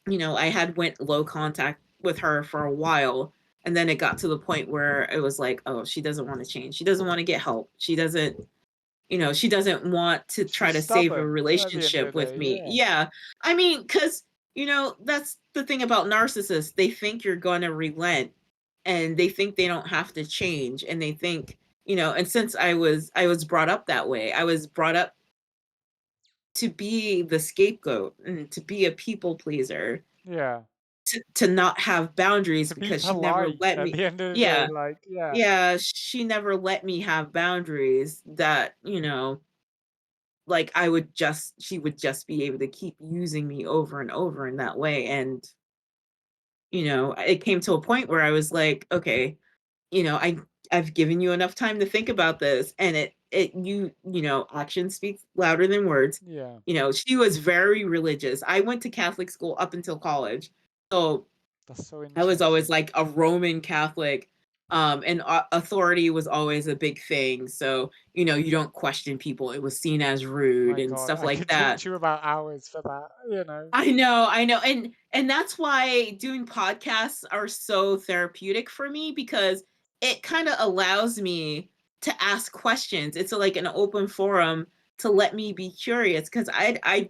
I had went low contact with her for a while, and then it got to the point where it was like, oh, she doesn't want to change. She doesn't want to get help. She doesn't want to try She's to save a stubborn at the end relationship of the with day. me. Yeah, Yeah. I mean, cuz that's the thing about narcissists. They think you're going to relent, and they think they don't have to change, and they think, and since I was brought up that way. I was brought up to be the scapegoat and to be a people pleaser, yeah. to not have boundaries To be because she never polite let at me. the end of the day, Yeah. like yeah, Yeah, she never let me have boundaries that, like she would just be able to keep using me over and over in that way. And, it came to a point where I was like, okay, I've given you enough time to think about this, and action speaks louder than words. yeah. She was very religious. I went to Catholic school up until college. So That's so I was interesting. always like a Roman Catholic, and authority was always a big thing. So, you don't question people. It was seen as rude My and God, stuff I like could talk that. to you about hours for that. You know. I know. And that's why doing podcasts are so therapeutic for me, because it kind of allows me to ask questions. It's like an open forum to let me be curious, cuz I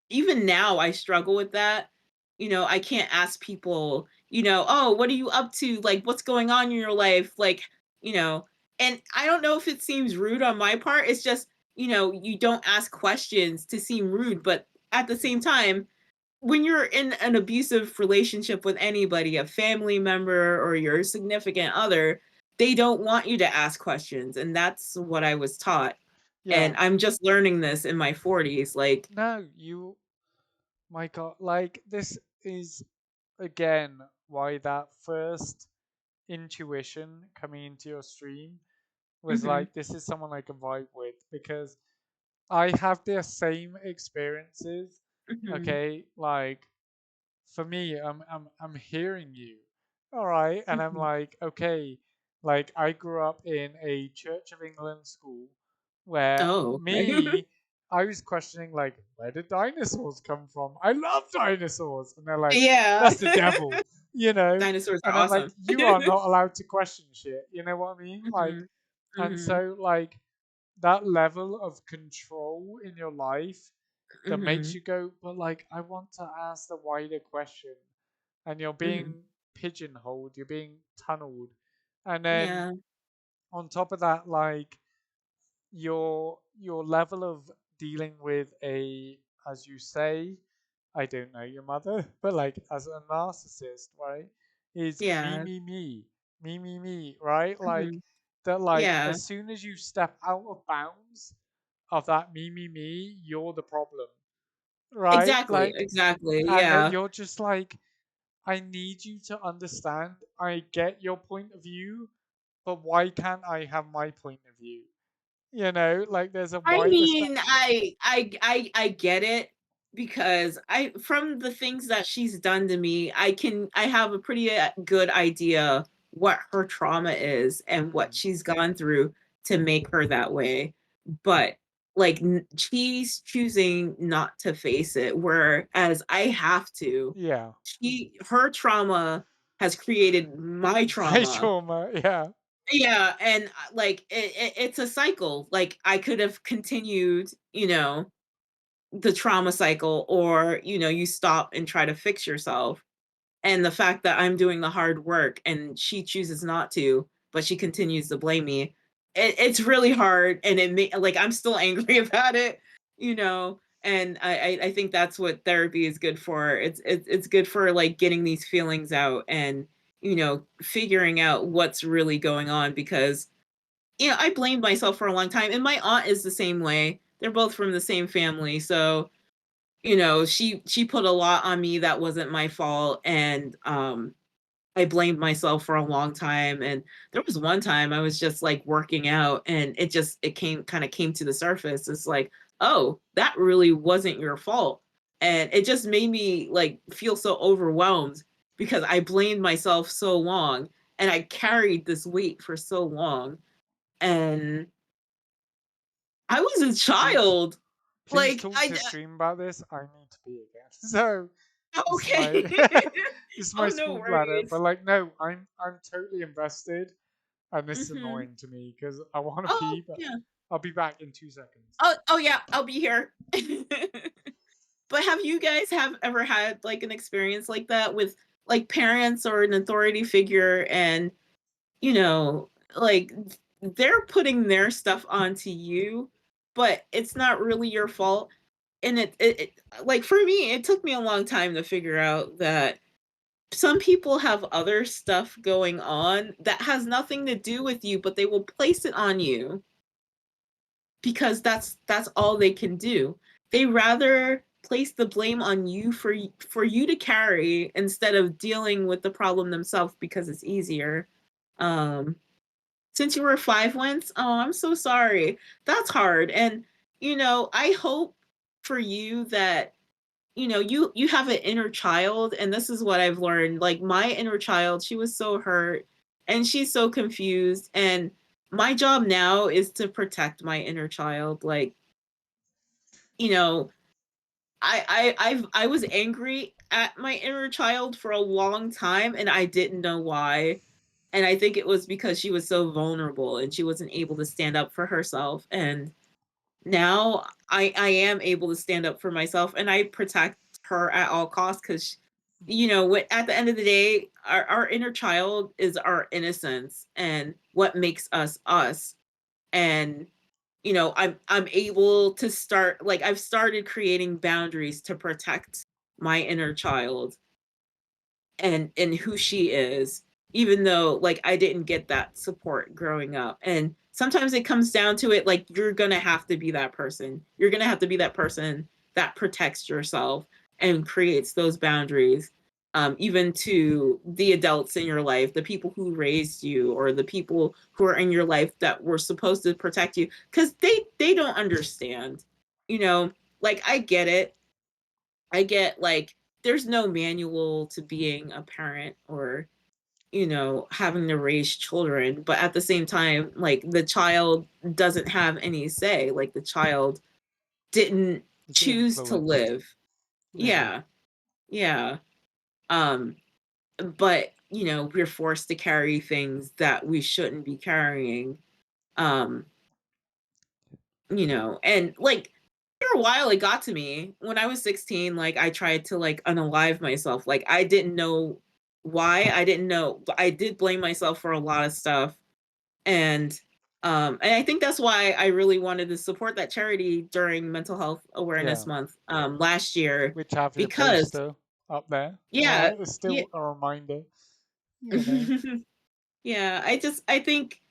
even now I struggle with that. I can't ask people, "Oh, what are you up to? Like what's going on in your life?" Like, you know, and I don't know if it seems rude on my part. It's just, you don't ask questions to seem rude, but at the same time, when you're in an abusive relationship with anybody, a family member or your significant other, they don't want you to ask questions. And that's what I was taught. Yeah. And I'm just learning this in my 40s. Like, No, you. My God, like this is again why that first intuition coming into your stream was hmm like, this is someone I can vibe with because I have the same experiences. hmm Okay, like for me, I'm hearing you, all right, and I'm hmm like, okay, like I grew up in a Church of England school where Oh, okay. I was questioning like, where did dinosaurs come from? I love dinosaurs, and they're like, Yeah. that's the devil, you know, Dinosaurs are and I'm like, awesome. you are not allowed to question shit, you know what I mean? Like, hmm and hmm so like that level of control in your life that makes hmm you go, but like, I want to ask the wider question. And you're hmm being pigeonholed, you're being tunneled. And then Yeah. on top of that, like, your level of dealing with a, as you say, I don't know your mother, but like as a narcissist, right? Is Yeah. me, right? Like Mhm. that, like Yeah. as soon as you step out of bounds of that me, you're the problem, right? Exactly. Like, Exactly. and that Yeah. you're just like, I need you to understand. I get your point of view, but why can't I have my point of view? You know, like there's a I wider mean, spectrum. I get it because I from the things that she's done to me, I have a pretty good idea what her trauma is and what Mm. she's gone through to make her that way. But like she's choosing not to face it, whereas I have to. Yeah. Her trauma has created my My trauma. trauma. Yeah. Yeah, and like it's a cycle. Like I could have continued, the trauma cycle, or you stop and try to fix yourself. And the fact that I'm doing the hard work and she chooses not to, but she continues to blame me, it's really hard, and like I'm still angry about it, you know. And I think that's what therapy is good for. It's good for like getting these feelings out and figuring out what's really going on, because I blamed myself for a long time, and my aunt is the same way. They're both from the same family, so she put a lot on me that wasn't my fault, and I blamed myself for a long time. And there was one time I was just like working out, and it came to the surface. It's like, oh, that really wasn't your fault. And it just made me like feel so overwhelmed because I blamed myself so long and I carried this weight for so long. And I was a Please, child. please Like talk to stream about this. I need to be again. So this is my okay. this is my Oh, no small bladder. worries. But like no, I'm totally invested, and this is Mhm. annoying to me because I want to Oh, pee, but yeah. I'll be back in 2 seconds. Oh, yeah, I'll be here. But have you guys have ever had like an experience like that with like parents or an authority figure, and like they're putting their stuff onto you, but it's not really your fault? And like for me, it took me a long time to figure out that some people have other stuff going on that has nothing to do with you, but they will place it on you because that's all they can do. They rather place the blame on you for you to carry instead of dealing with the problem themselves because it's easier. Um, since you were five once, oh, I'm so sorry. That's hard. And I hope for you that you have an inner child, and this is what I've learned. Like my inner child, she was so hurt and she's so confused, and my job now is to protect my inner child. Like, you know, I was angry at my inner child for a long time and I didn't know why. And I think it was because she was so vulnerable and she wasn't able to stand up for herself. And now I am able to stand up for myself, and I protect her at all costs, because at the end of the day, our inner child is our innocence and what makes us us. And I'm able to start, like, I've started creating boundaries to protect my inner child and who she is, even though like I didn't get that support growing up. And sometimes it comes down to it, like you're gonna have to be that person. You're gonna have to be that person that protects yourself and creates those boundaries, even to the adults in your life, the people who raised you, or the people who are in your life that were supposed to protect you, because they don't understand. you know like I get it. I get, like, there's no manual to being a parent, or, having to raise children. But at the same time, like, the child doesn't have any say. Like, the child didn't It's choose to influenced. live. Yeah. Yeah. Yeah. Um, but, we're forced to carry things that we shouldn't be carrying. Um, and like for a while it got to me when I was 16. Like I tried to like unalive myself. Like I didn't know why. I didn't know, but I did blame myself for a lot of stuff. And And I think that's why I really wanted to support that charity during Mental Health Awareness Yeah. Month last year Which have your because poster up there. yeah, It's yeah, still a reminder, you know. yeah. I think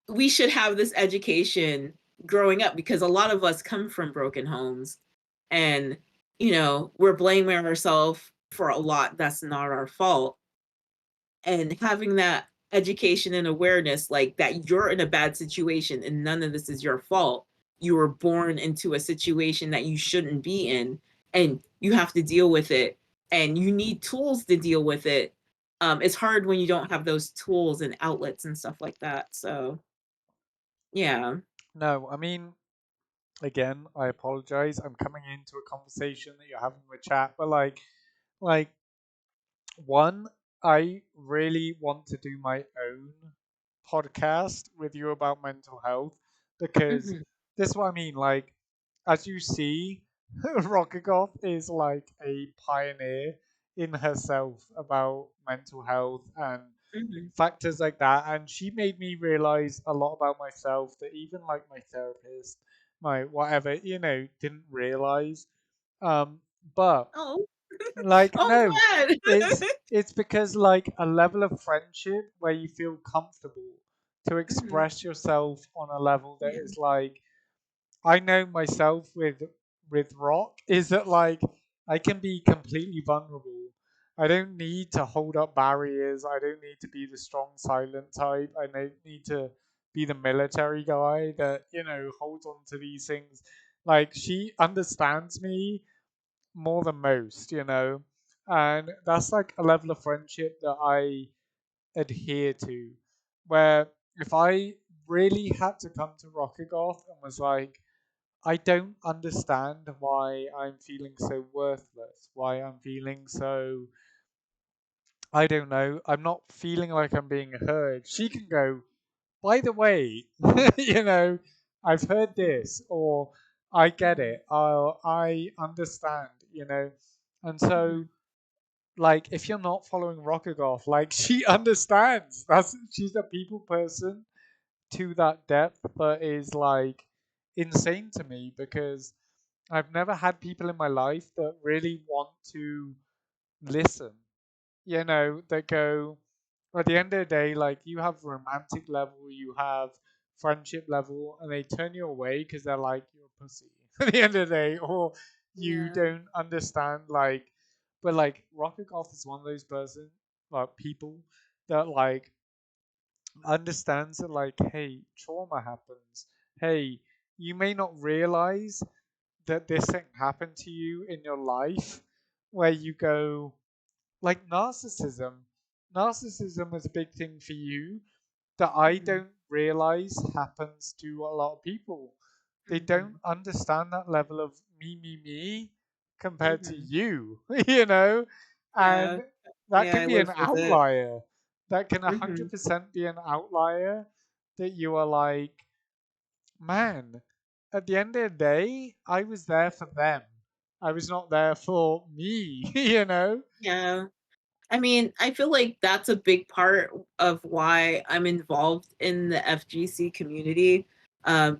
we should have this education growing up because a lot of us come from broken homes, and we're blaming ourselves for a lot that's not our fault. And having that education and awareness, like that you're in a bad situation and none of this is your fault. You were born into a situation that you shouldn't be in, and you have to deal with it, and you need tools to deal with it. It's hard when you don't have those tools and outlets and stuff like that. So yeah. No, I mean, again, I apologize. I'm coming into a conversation that you're having with chat, but like one, I really want to do my own podcast with you about mental health because Hmm. this is what I mean. Like, as you see, Rockagoff is like a pioneer in herself about mental health and Hmm. factors like that. And she made me realize a lot about myself that even like my therapist, my whatever, didn't realize. Um, but Oh, like no, oh, I'm glad. it's because like a level of friendship where you feel comfortable to Hmm. express yourself on a level that Yeah. is like I know myself with rock is that like I can be completely vulnerable. I don't need to hold up barriers. I don't need to be the strong silent type. I don't need to be the military guy that, holds on to these things. Like she understands me more than most. And that's like a level of friendship that I adhere to. Where if I really had to come to Rockagoth and was like, I don't understand why I'm feeling so worthless, why I'm feeling so, I don't know, I'm not feeling like I'm being heard. She can go, by the way, I've heard this, or I get Hmm. it, or I understand. And so, Hmm. like, if you're not following Rockagoff, like, she understands. She's a people person to that depth that is, like, insane to me because I've never had people in my life that really want to listen, that go, at the end of the day, like you have romantic level, you have friendship level, and they turn you away because they're like, you're a pussy at the end of the day, or you Yeah. don't understand, like, but like Rocket Golf is one of those people that like understands that, like, hey, trauma happens. Hey, you may not realize that this thing happened to you in your life where you go, like narcissism. Narcissism is a big thing for you that I Hmm. don't realize happens to a lot of people. They don't Hmm. understand that level of me compared to Hmm. you, you know? Yeah. And that Yeah, can I be an live with it. outlier. That can Hmm. 100% be an outlier that you are like, man, at the end of the day, I was there for them. I was not there for me, you know? Yeah. I mean, I feel like that's a big part of why I'm involved in the FGC community.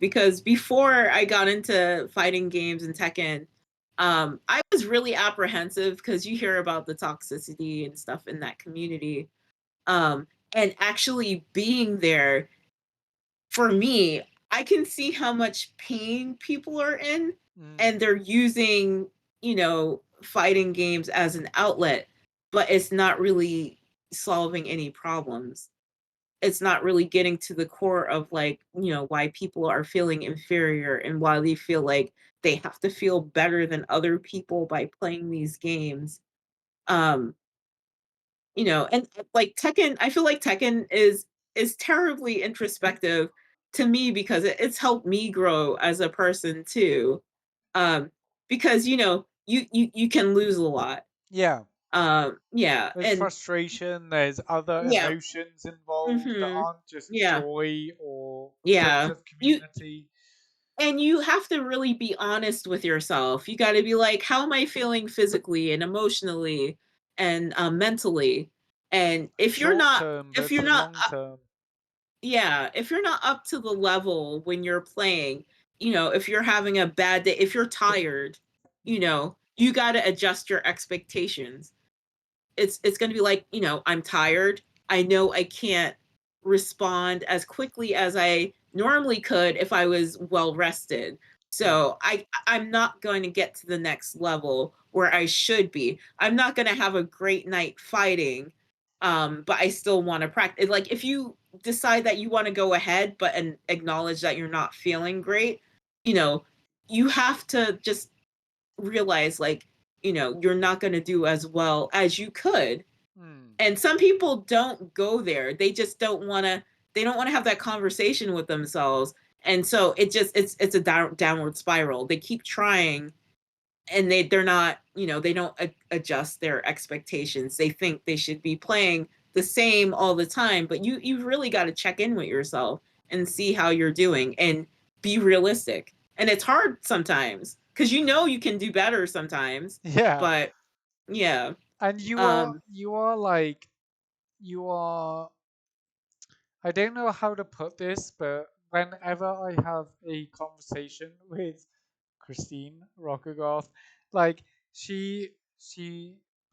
Because before I got into fighting games and Tekken, I was really apprehensive because you hear about the toxicity and stuff in that community. And actually being there, for me, I can see how much pain people are in, Mm, and they're using, fighting games as an outlet, but it's not really solving any problems. It's not really getting to the core of like, why people are feeling inferior and why they feel like they have to feel better than other people by playing these games. Um, and like Tekken, I feel like Tekken is terribly introspective to me because it's helped me grow as a person too. Um, because you can lose a lot. yeah. Yeah, There's and frustration, there's other yeah, emotions involved that hmm, aren't just yeah, joy or sense yeah. of community. You have to really be honest with yourself. You got to be like, how am I feeling physically and emotionally and mentally? And Short term if you're versus not long term. yeah, if you're not up to the level when you're playing, if you're having a bad day, if you're tired, you got to adjust your expectations. It's going to be like, I'm tired. I know I can't respond as quickly as I normally could if I was well rested. Yeah. So I'm not going to get to the next level where I should be. I'm not going to have a great night fighting, but I still want to practice. Like if you decide that you want to go ahead, but and acknowledge that you're not feeling great, you know, you have to just realize like, you're not going to do as well as you could. Mm. And some people don't go there. They just don't want to have that conversation with themselves. And so it's a downward spiral. They keep trying and they're not, they don't adjust their expectations. They think they should be playing the same all the time, but you've really got to check in with yourself and see how you're doing and be realistic. And it's hard sometimes because you can do better sometimes, Yeah. but yeah. And um you are like you are I don't know how to put this, but whenever I have a conversation with Christine Rockergoth, like she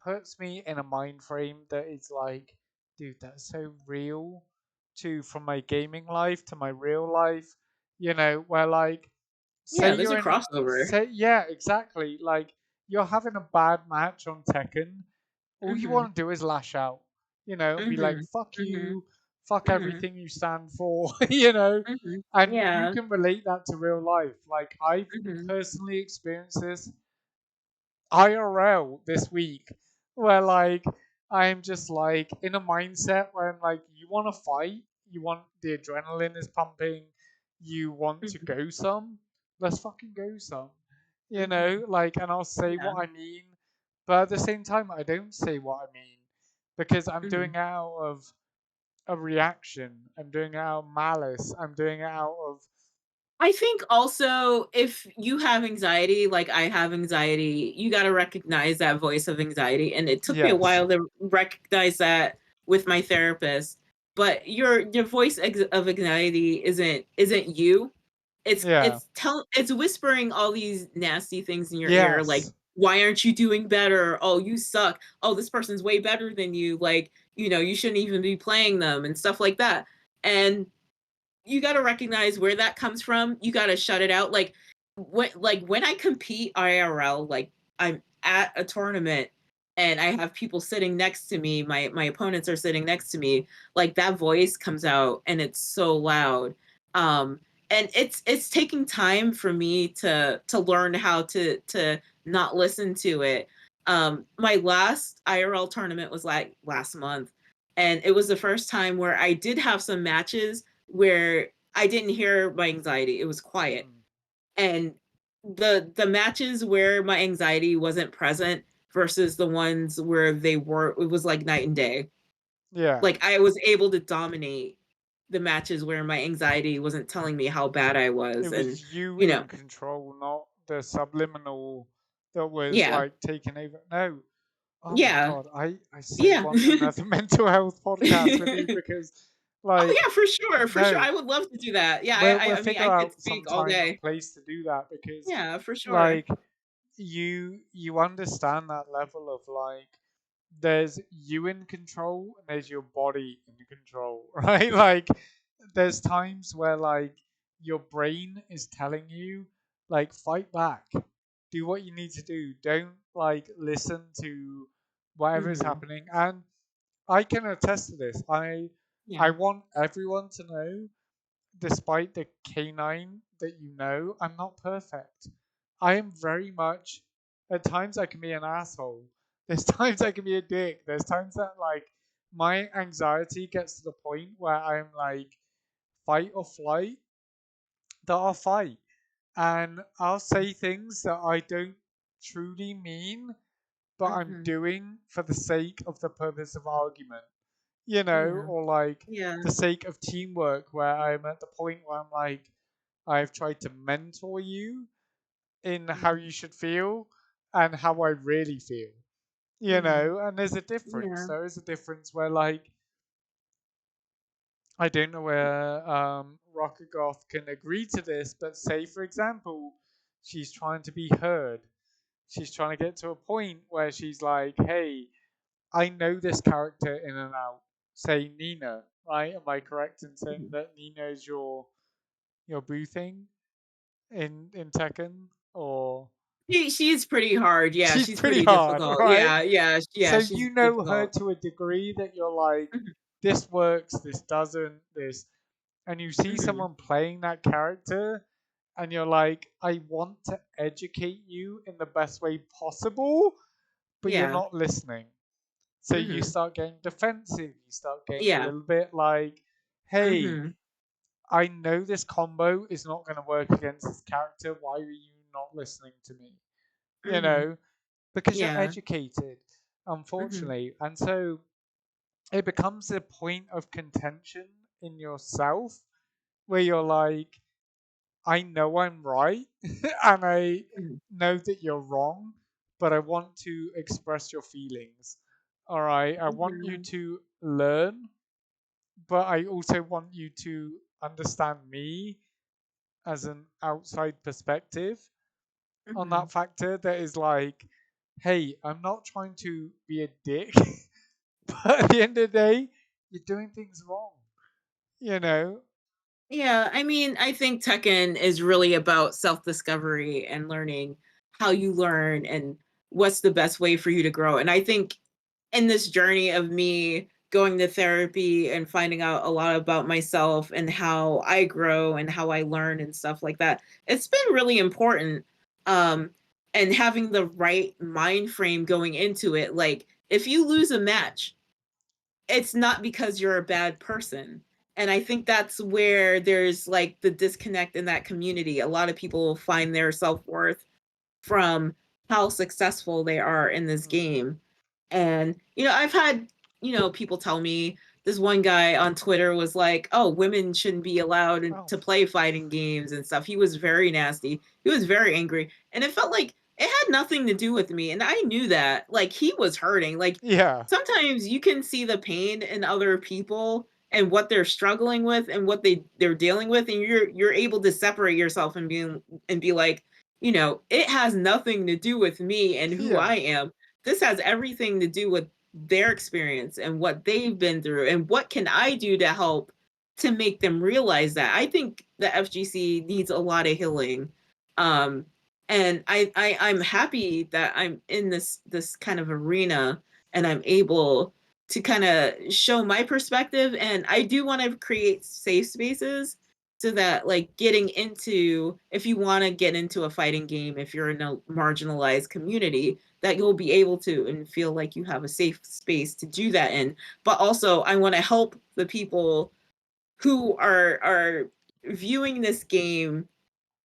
puts me in a mind frame that is like, dude, that's so real to from my gaming life to my real life, where like say yeah, there's a you're in crossover. say yeah, exactly. Like you're having a bad match on Tekken, all you Mhm. want to do is lash out, be like, Mhm. fuck Mhm. you, fuck Mhm. everything you stand for, you know? Mhm. And you Yeah. can relate that to real life. Like, I've Mhm. personally experienced this IRL this week, where like I'm just like in a mindset where I'm like, you want to fight, you want the adrenaline is pumping, you want to Mhm. go some, let's fucking go some, Mhm. like, and I'll say Yeah. what I mean, but at the same time, I don't say what I mean because I'm doing Mhm. it out of a reaction, I'm doing it out of malice, I'm doing it out of I think also if you have anxiety, like I have anxiety, you got to recognize that voice of anxiety. And it took me a yes, while to recognize that with my therapist. But your voice of anxiety isn't you. yeah, It's whispering all these nasty things in your ear, like yes, why aren't you doing better? Oh, you suck. Oh, this person's way better than you. Like you shouldn't even be playing them and stuff like that. And you got to recognize where that comes from. You got to shut it out. Like when I compete IRL, like I'm at a tournament and I have people sitting next to me, my opponents are sitting next to me, like that voice comes out and it's so loud. Um and it's taking time for me to learn how to not listen to it. My last IRL tournament was like last month, and it was the first time where I did have some matches where I didn't hear my anxiety. It was quiet. mm, And the matches where my anxiety wasn't present versus the ones where they were, it was like night and day. yeah. Like I was able to dominate the matches where my anxiety wasn't telling me how bad I It was. And was you you know, in control, not the subliminal that was yeah. like taking over. No. Oh my Yeah. god, I so Yeah. want another mental health podcast with you because Oh like yeah, for sure. For sure. no, I would love to do that. Yeah, we'll I mean figure I could out some speak all time and day. place to do that because Yeah, for sure. like you understand that level of like there's you in control and there's your body in control, right? Like there's times where like your brain is telling you like fight back, do what you need to do, don't like listen to whatever is Mhm. happening. And I can attest to this. I Yeah. want everyone to know, despite the canine that you know, I'm not perfect. I am very much, at times I can be an asshole. There's times I can be a dick. There's times that like my anxiety gets to the point where I'm like fight or flight, that I'll fight. And I'll say things that I don't truly mean, but I'm Mhm. doing for the sake of the purpose of argument, Yeah. or like Yeah. the sake of teamwork, where I'm at the point where I'm like, I've tried to mentor you in how Mhm. you should feel and how I really feel, Mhm. and there's a difference. Yeah. There is a difference where, like, I don't know where Rocket Goth can agree to this, but say for example, she's trying to be heard. She's trying to get to a point where she's like, "Hey, I know this character in and out." Say Nina, right? Am I correct in saying Mhm. that Nina is your boo thing in Tekken? Or She's pretty hard. Yeah, she's she's pretty pretty hard, difficult. right? Yeah, yeah, So yeah. She's you know her difficult. to a degree that you're like, Mhm. this works, this doesn't, this, and you see Mhm. someone playing that character, and you're like, I want to educate you in the best way possible, but you're Yeah. not listening. So you Mhm. start getting defensive. You start getting a Yeah. little bit like, hey, Mhm. I know this combo is not going to work against this character. Why are you not listening to me? You Mhm. know, because you're Yeah. educated, Mhm. unfortunately. And so it becomes a point of contention in yourself where you're like, I know I'm right and I Mhm. know that you're wrong, but I want to express your feelings. All right. I want you Mhm. to learn, but I also want you to understand me as an outside perspective on that Mhm. factor that is like, hey, I'm not trying to be a dick, but at the end of the day, you're doing things wrong, you know? Yeah, I mean, I think Tekken is really about self-discovery and learning how you learn and what's the best way for you to grow. And I think in this journey of me going to therapy and finding out a lot about myself and how I grow and how I learn and stuff like that, it's been really important. Um, and having the right mind frame going into it. Like, if you lose a match, it's not because you're a bad person. And I think that's where there's like the disconnect in that community. A lot of people find their self-worth from how successful they are in this Mm. game. And I've had, people tell me, this one guy on Twitter was like, "Oh, women shouldn't be allowed Oh, to play fighting games and stuff." He was very nasty. He was very angry, and it felt like it had nothing to do with me, and I knew that. Like, he was hurting. Like, yeah, sometimes you can see the pain in other people and what they're struggling with and what they're dealing with, and you're able to separate yourself and be like, it has nothing to do with me and who yeah, I am. This has everything to do with their experience and what they've been through and what can I do to help to make them realize that. I think the FGC needs a lot of healing. Um and I'm happy that I'm in this kind of arena and I'm able to kind of show my perspective, and I do want to create safe spaces so that, like, getting into, if you want to get into a fighting game, if you're in a marginalized community, that you'll be able to and feel like you have a safe space to do that in. But also I want to help the people who are viewing this game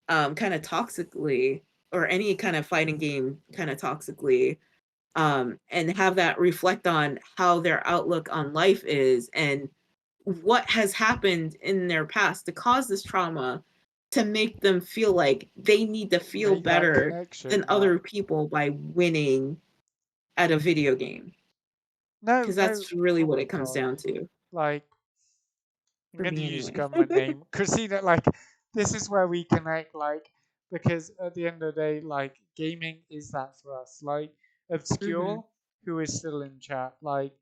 kind of toxically, or any kind of fighting game kind of toxically, and have that reflect on how their outlook on life is and what has happened in their past to cause this trauma, to make them feel like they need to feel make that better than connection. That other people by winning at a video game. no, Because no, that's really oh what my it comes god, down to, like I'm for gonna me use anyway. government name, Christina. Like this is where we connect. Like because at the end of the day, like gaming is that for us. Like Mhm. obscure, who is still in chat, like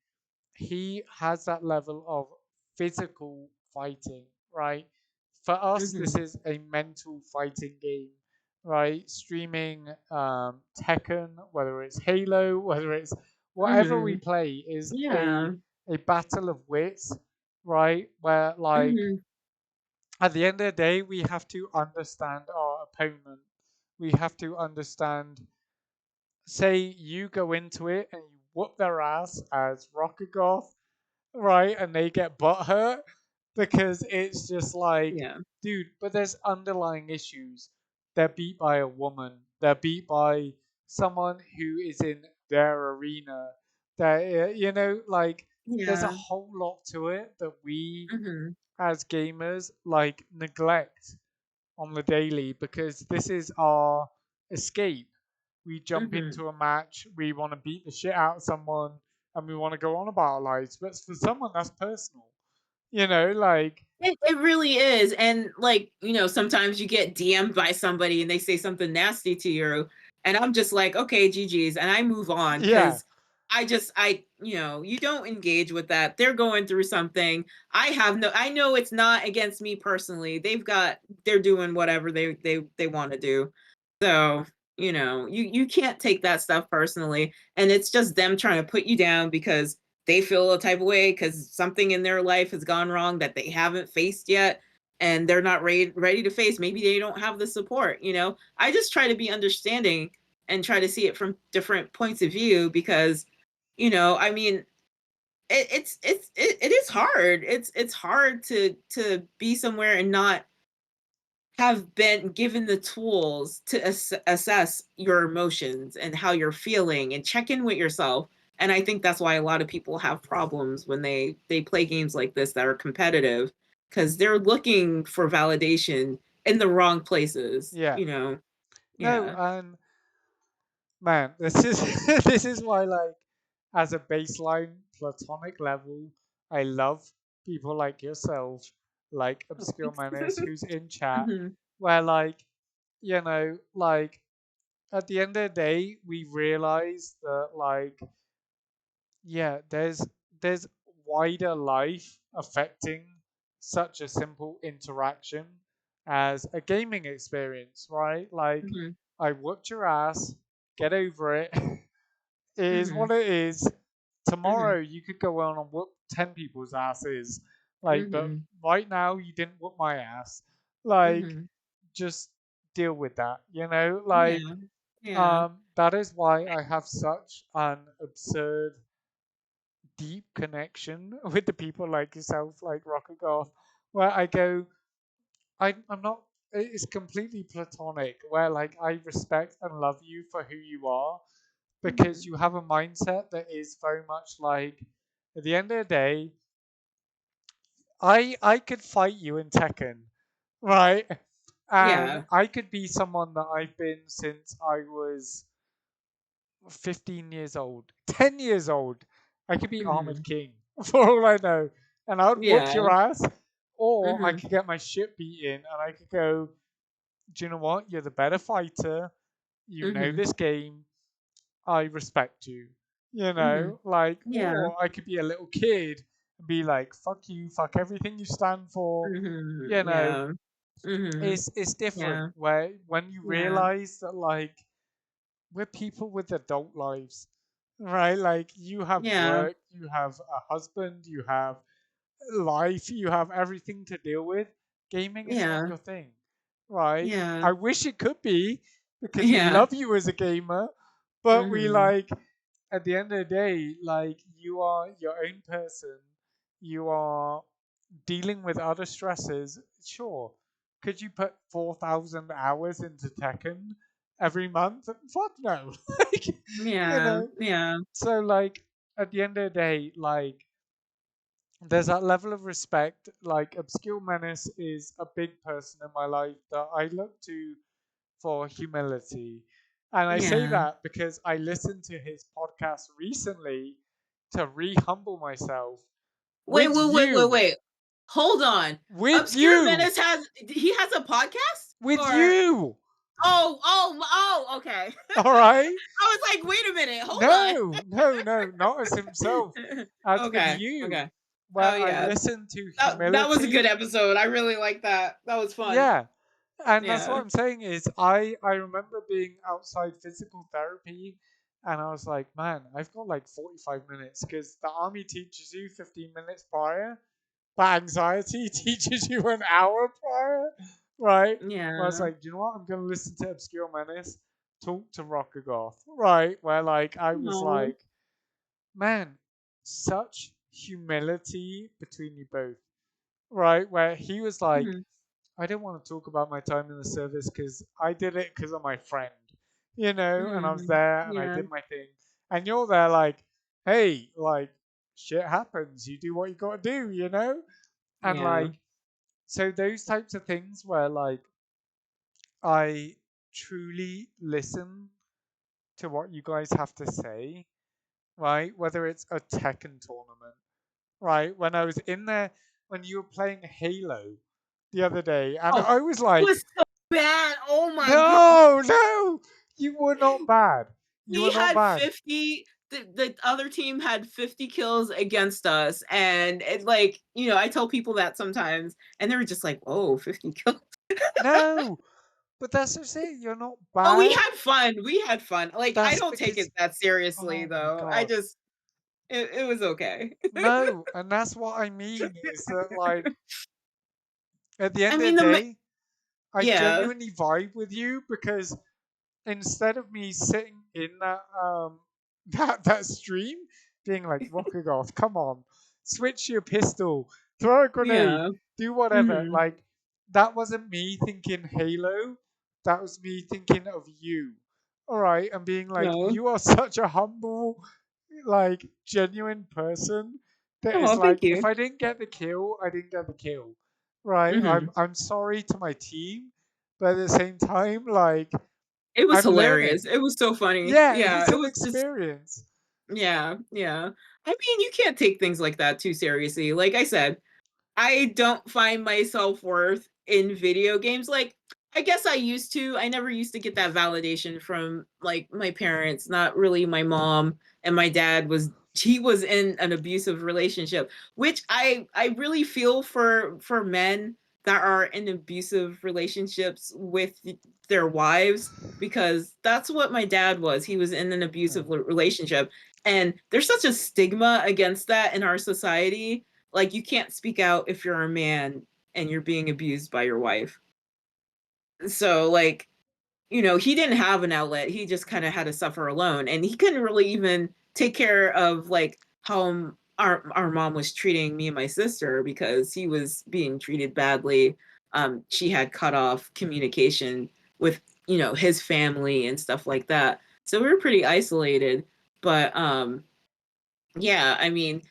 he has that level of physical fighting, right? For us, this Mhm. is a mental fighting game, right? Streaming Tekken, whether it's Halo, whether it's whatever we Mhm. play, is Yeah. a battle of wits, right? Where like Mhm. at the end of the day, we have to understand our opponent. We have to understand. Say you go into it and you whoop their ass as Rocket Goth, right? And they get butthurt because it's just like, Yeah. dude, but there's underlying issues. They're beat by a woman. They're beat by someone who is in their arena. They're, like there's a Yeah. whole lot to it that we Mhm. as gamers like neglect on the daily because this is our escape. We jump Mhm. into a match, we want to beat the shit out of someone, and we want to go on about our lives. But for someone, that's personal. Like It really is. And like, sometimes you get DM'd by somebody and they say something nasty to you. And I'm just like, okay, GG's. And I move on yeah, because you don't engage with that. They're going through something. I know it's not against me personally. They're doing whatever they want to do. So, you can't take that stuff personally. And it's just them trying to put you down because they feel a type of way because something in their life has gone wrong that they haven't faced yet and they're not ready to face. Maybe they don't have the support. I just try to be understanding and try to see it from different points of view because I mean it is hard. It's hard to be somewhere and not have been given the tools to assess your emotions and how you're feeling and check in with yourself. And I think that's why a lot of people have problems when they play games like this that are competitive because they're looking for validation in the wrong places, yeah. No, Yeah. and man, this is this is why, like, as a baseline platonic level, I love people like yourself, like Oh, Obscure thanks. Menace, who's in chat, Mhm. where, like, like, at the end of the day, we realize that, like, yeah, there's wider life affecting such a simple interaction as a gaming experience, right? Like, Mhm. I whooped your ass, get over it. It is Mhm. what it is. Mhm. Tomorrow you could go on and whoop 10 people's asses. Like, but Mhm. right now you didn't whoop my ass. Like, Mhm. just deal with that, Yeah. Like, Yeah. that is why I have such an absurd deep connection with the people like yourself, like Rocket Golf, where I go, I'm not, it's completely platonic, where, like, I respect and love you for who you are because Mhm. you have a mindset that is very much like, at the end of the day, I could fight you in Tekken, right? And Yeah. I could be someone that I've been since I was 15 years old, 10 years old. I could be Armored Mhm. King for all I know. And I'd whoop Yeah. your ass. Or I Mhm. could get my shit beaten and I could go, do you know what? You're the better fighter. You know Mhm. this game. I respect you. Mhm. Like, Yeah. or I could be a little kid and be like, fuck you, fuck everything you stand for. Mhm. You know, Yeah. Mhm. it's different Yeah. where when you Yeah. realize that, like, we're people with adult lives, right? Like, you have Yeah. work, you have a husband, you have life, you have everything to deal with. Gaming is not Yeah. your thing, right? Yeah. I wish it could be because we Yeah. love you as a gamer, but we, Mhm. like, at the end of the day, like, you are your own person. You are dealing with other stresses. Sure. Could you put 4,000 hours into Tekken every month? Fuck no. Like, Yeah. Yeah. so, like, at the end of the day, like, there's that level of respect. Like, Obscure Menace is a big person in my life that I look to for humility. And I say Yeah. that because I listened to his podcast recently to re humble myself Wait, with wait, wait, wait, you. wait. Hold on. With Obscure you. Menace he has a podcast? With Or you. okay. All right. I was like, wait a minute, No, no, no, not as himself, hold on. as with Okay. you, Okay. Oh where I yeah. listen to That was a good humility. episode. I really like that. That was fun. Yeah, and that's what Yeah. I'm saying is I remember being outside physical therapy, and I was like, man, I've got like 45 minutes because the army teaches you 15 minutes prior, but anxiety teaches you an hour prior, right? Where I was Yeah. like, do you know what? I'm gonna listen to Obscure Menace, talk to Rockagoth, right? Where, like, I was No. like, man, such humility between you both, right? Where he was like, Mhm. I didn't want to talk about my time in the service because I did it because of my friend, and I was Mhm. there and I Yeah. did my thing. And you're there like, hey, like, shit happens. You do what you got to do, And, Yeah. like, so those types of things where, like, I truly listen to what you guys have to say, right? Whether it's a Tekken tournament, right? When I was in there, when you were playing Halo the other day, and Oh, I was it like, was so bad. Oh my god. no, no, you were not bad. You We were not had bad. 50, the other team had 50 kills against us, and it, like, you know, I tell people that sometimes and they're just like, "Oh, 50 kills." No, but that's what I'm saying. You're not Oh, we bad. had fun. We had fun. Like, I That's don't take because, it that seriously oh my though. I God. just it was okay. No, and that's what I mean is that, like, at the I end of mean, the the day, I yeah. genuinely vibe with you because instead of me sitting in that that stream being like, Rockagoth, come on, switch your pistol, throw a grenade, Yeah. do whatever. Mhm. Like, that wasn't me thinking Halo, that was me thinking of you. All right, and being like, No. you are such a humble, like, genuine person that is Oh, thank like, if you. I didn't get the kill, I didn't get the kill. Right? I'm Mhm. I'm sorry to my team, but at the same time, like, It was I'm hilarious. learning. It was so funny. Yeah, Yeah, it's it an was just experience. yeah, yeah. I mean, you can't take things like that too seriously. Like I said, I don't find my self-worth in video games. Like, I guess I used to. I never used to get that validation from like my parents, not really my mom, and my dad was he was in an abusive relationship, which I really feel for men that are in abusive relationships with their wives, because that's what my dad was. He was in an abusive Mm. relationship, and there's such a stigma against that in our society. Like, you can't speak out if you're a man and you're being abused by your wife. So, like, you know, he didn't have an outlet. He just kind of had to suffer alone. And he couldn't really even take care of like how our mom was treating me and my sister, because he was being treated badly. She had cut off communication with, you know, his family and stuff like that. So we were pretty isolated. But yeah, I mean,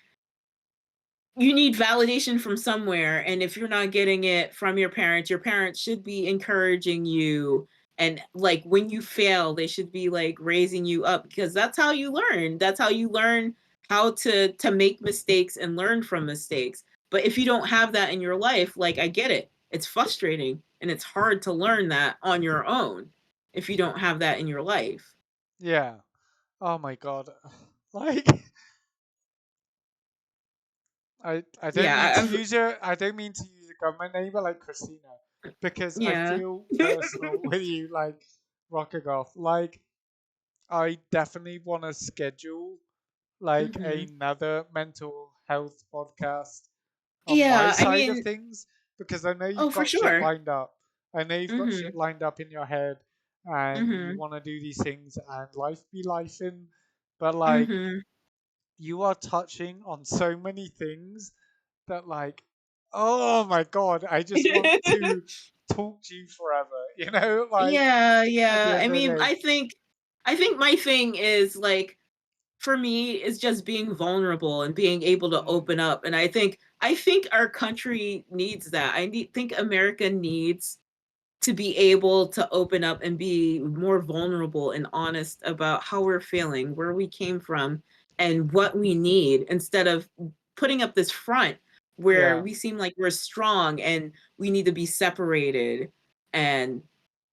you need validation from somewhere, and if you're not getting it from your parents should be encouraging you, and like when you fail they should be like raising you up, because that's how you learn. That's how you learn how to make mistakes and learn from mistakes. But if you don't have that in your life, like, I get it, it's frustrating and it's hard to learn that on your own if you don't have that in your life. Yeah. Oh my god. Like, I don't mean Yeah, to I've use your I don't mean to use a government name, but like Christina, because I yeah. feel personal with you, like Rockagoth. Like, I definitely want to schedule like Mhm. another mental health podcast on my Yeah, I side of mean, things because I know oh, you've for got shit sure. lined up. I know you've got shit Mhm. lined up in your head and you Mhm. want to do these things and life be lifing. But like, Mhm. you are touching on so many things that, like, oh my god, I just want to talk to you forever. You know, like, Yeah, at the yeah. I end of the mean, day. I think my thing is like, for me, is just being vulnerable and being able to Mm, open up. And I think our country needs that. Think America needs to be able to open up and be more vulnerable and honest about how we're feeling, where we came from, and what we need, instead of putting up this front where yeah, we seem like we're strong and we need to be separated, and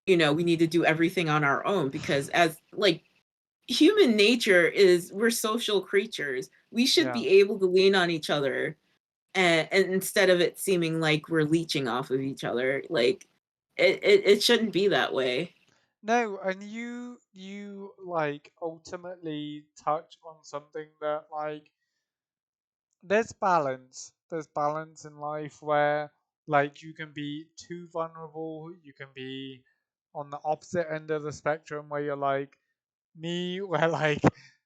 you know, we need to do everything on our own, because as like, human nature is, we're social creatures. We should yeah. be able to lean on each other, and instead of it seeming like we're leeching off of each other. Like, it shouldn't be that way. No, and you like ultimately touch on something that, like, there's balance. There's balance in life where, like, you can be too vulnerable, you can be on the opposite end of the spectrum where you're like me, where, like,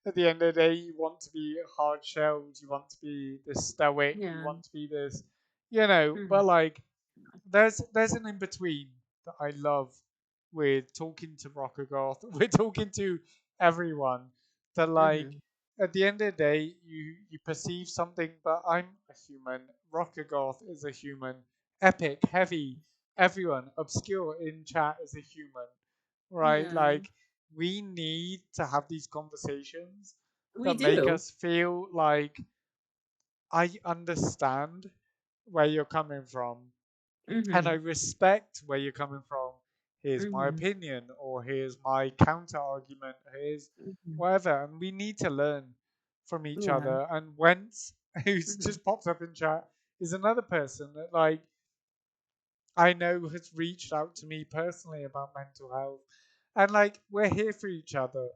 at the end of the day you want to be hard shelled, you want to be this stoic, you Yeah. want to be this, you know, Mhm. but like, there's an in between that I love with talking to Rockagoth. We're talking to everyone. That, like, Mhm. at the end of the day, you perceive something, but I'm a human. Rockagoth is a human. Epic, heavy, everyone, obscure in chat is a human, right? Yeah, Like, we need to have these conversations we that make do. us feel like I understand where you're coming from, and I Mhm. respect where you're coming from. Here's my Mhm. opinion, or here's my counter argument, here's Mhm. whatever. And we need to learn from each Yeah. other. And Wentz, who Mhm. just pops up in chat, is another person that, like, I know has reached out to me personally about mental health. And, like, we're here for each other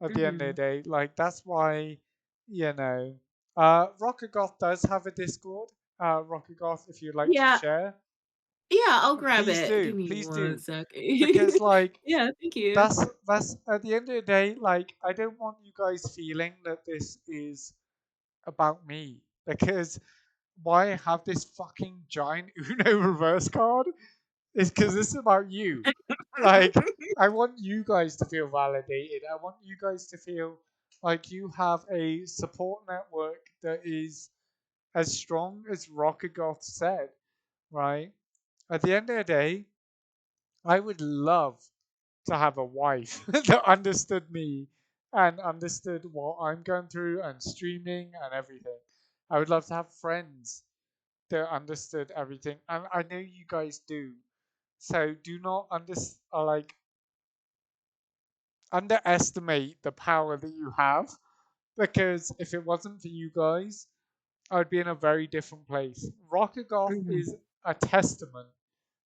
at the end of the Mhm. day. Like, that's why, you know, Rocker Goth does have a Discord. Rocker Goth, if you'd like to Yeah. share, Yeah, I'll grab please it. do, Give me please one do. second. Because, like, Yeah, thank you. that's at the end of the day, like, I don't want you guys feeling that this is about me. Because why I have this fucking giant Uno reverse card is because this is about you. Like, I want you guys to feel validated. I want you guys to feel like you have a support network that is as strong as Rockagoth said, right? At the end of the day, I would love to have a wife that understood me and understood what I'm going through and streaming and everything. I would love to have friends that understood everything, and I know you guys do. So do not like underestimate the power that you have, because if it wasn't for you guys, I would be in a very different place. Rockagoth Mhm. is a testament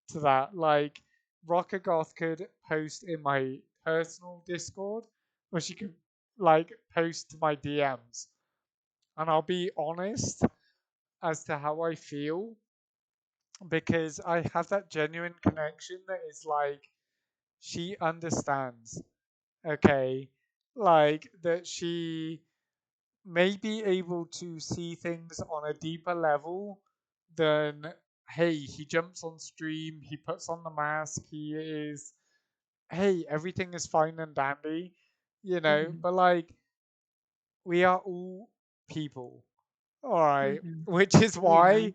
to that. Like, Rockagoth could post in my personal Discord, or she could, like, post to my DMs, and I'll be honest as to how I feel, because I have that genuine connection that is like, she understands, okay? Like, that she may be able to see things on a deeper level than, hey, he jumps on stream, he puts on the mask, he is, hey, everything is fine and dandy, you know, Mhm. but, like, we are all people, all right? Mhm. Which is Yeah. why,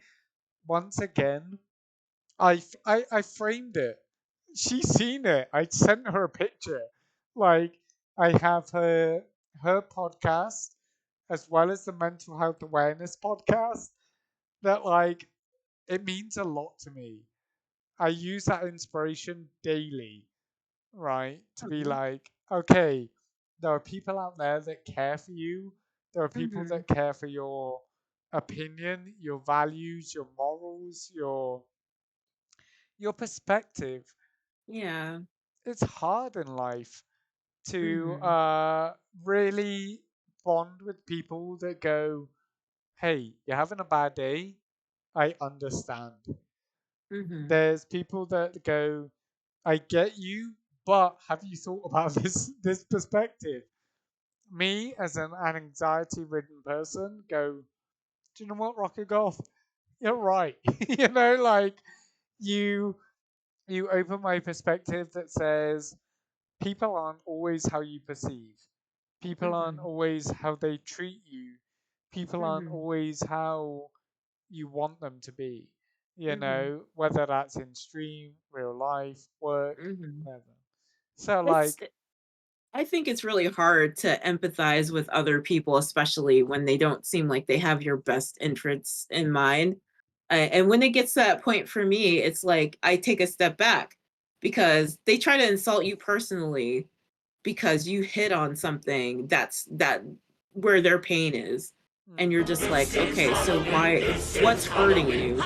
once again, I framed it. She's seen it. I sent her a picture. Like, I have her podcast as well as the mental health awareness podcast that, like, it means a lot to me. I use that inspiration daily, right? To be Uh-huh. like, okay, there are people out there that care for you. There are people Mhm. that care for your opinion, your values, your morals, your perspective. Yeah. It's hard in life to Mhm. really bond with people that go, hey, you're having a bad day. I understand. Mhm. There's people that go, I get you, but have you thought about this perspective? Me, as an anxiety ridden person, go, do you know what, Rocket Golf? You're right. You know, like, you you open my perspective that says people aren't always how you perceive. People aren't Mhm. always how they treat you. People aren't Mhm. always how you want them to be. You Mhm. know, whether that's in stream, real life, work, Mhm. whatever. So, It's like, I think it's really hard to empathize with other people, especially when they don't seem like they have your best interests in mind. And when it gets to that point for me, it's like I take a step back because they try to insult you personally because you hit on something that where their pain is. And you're just like, okay, so what's hurting you?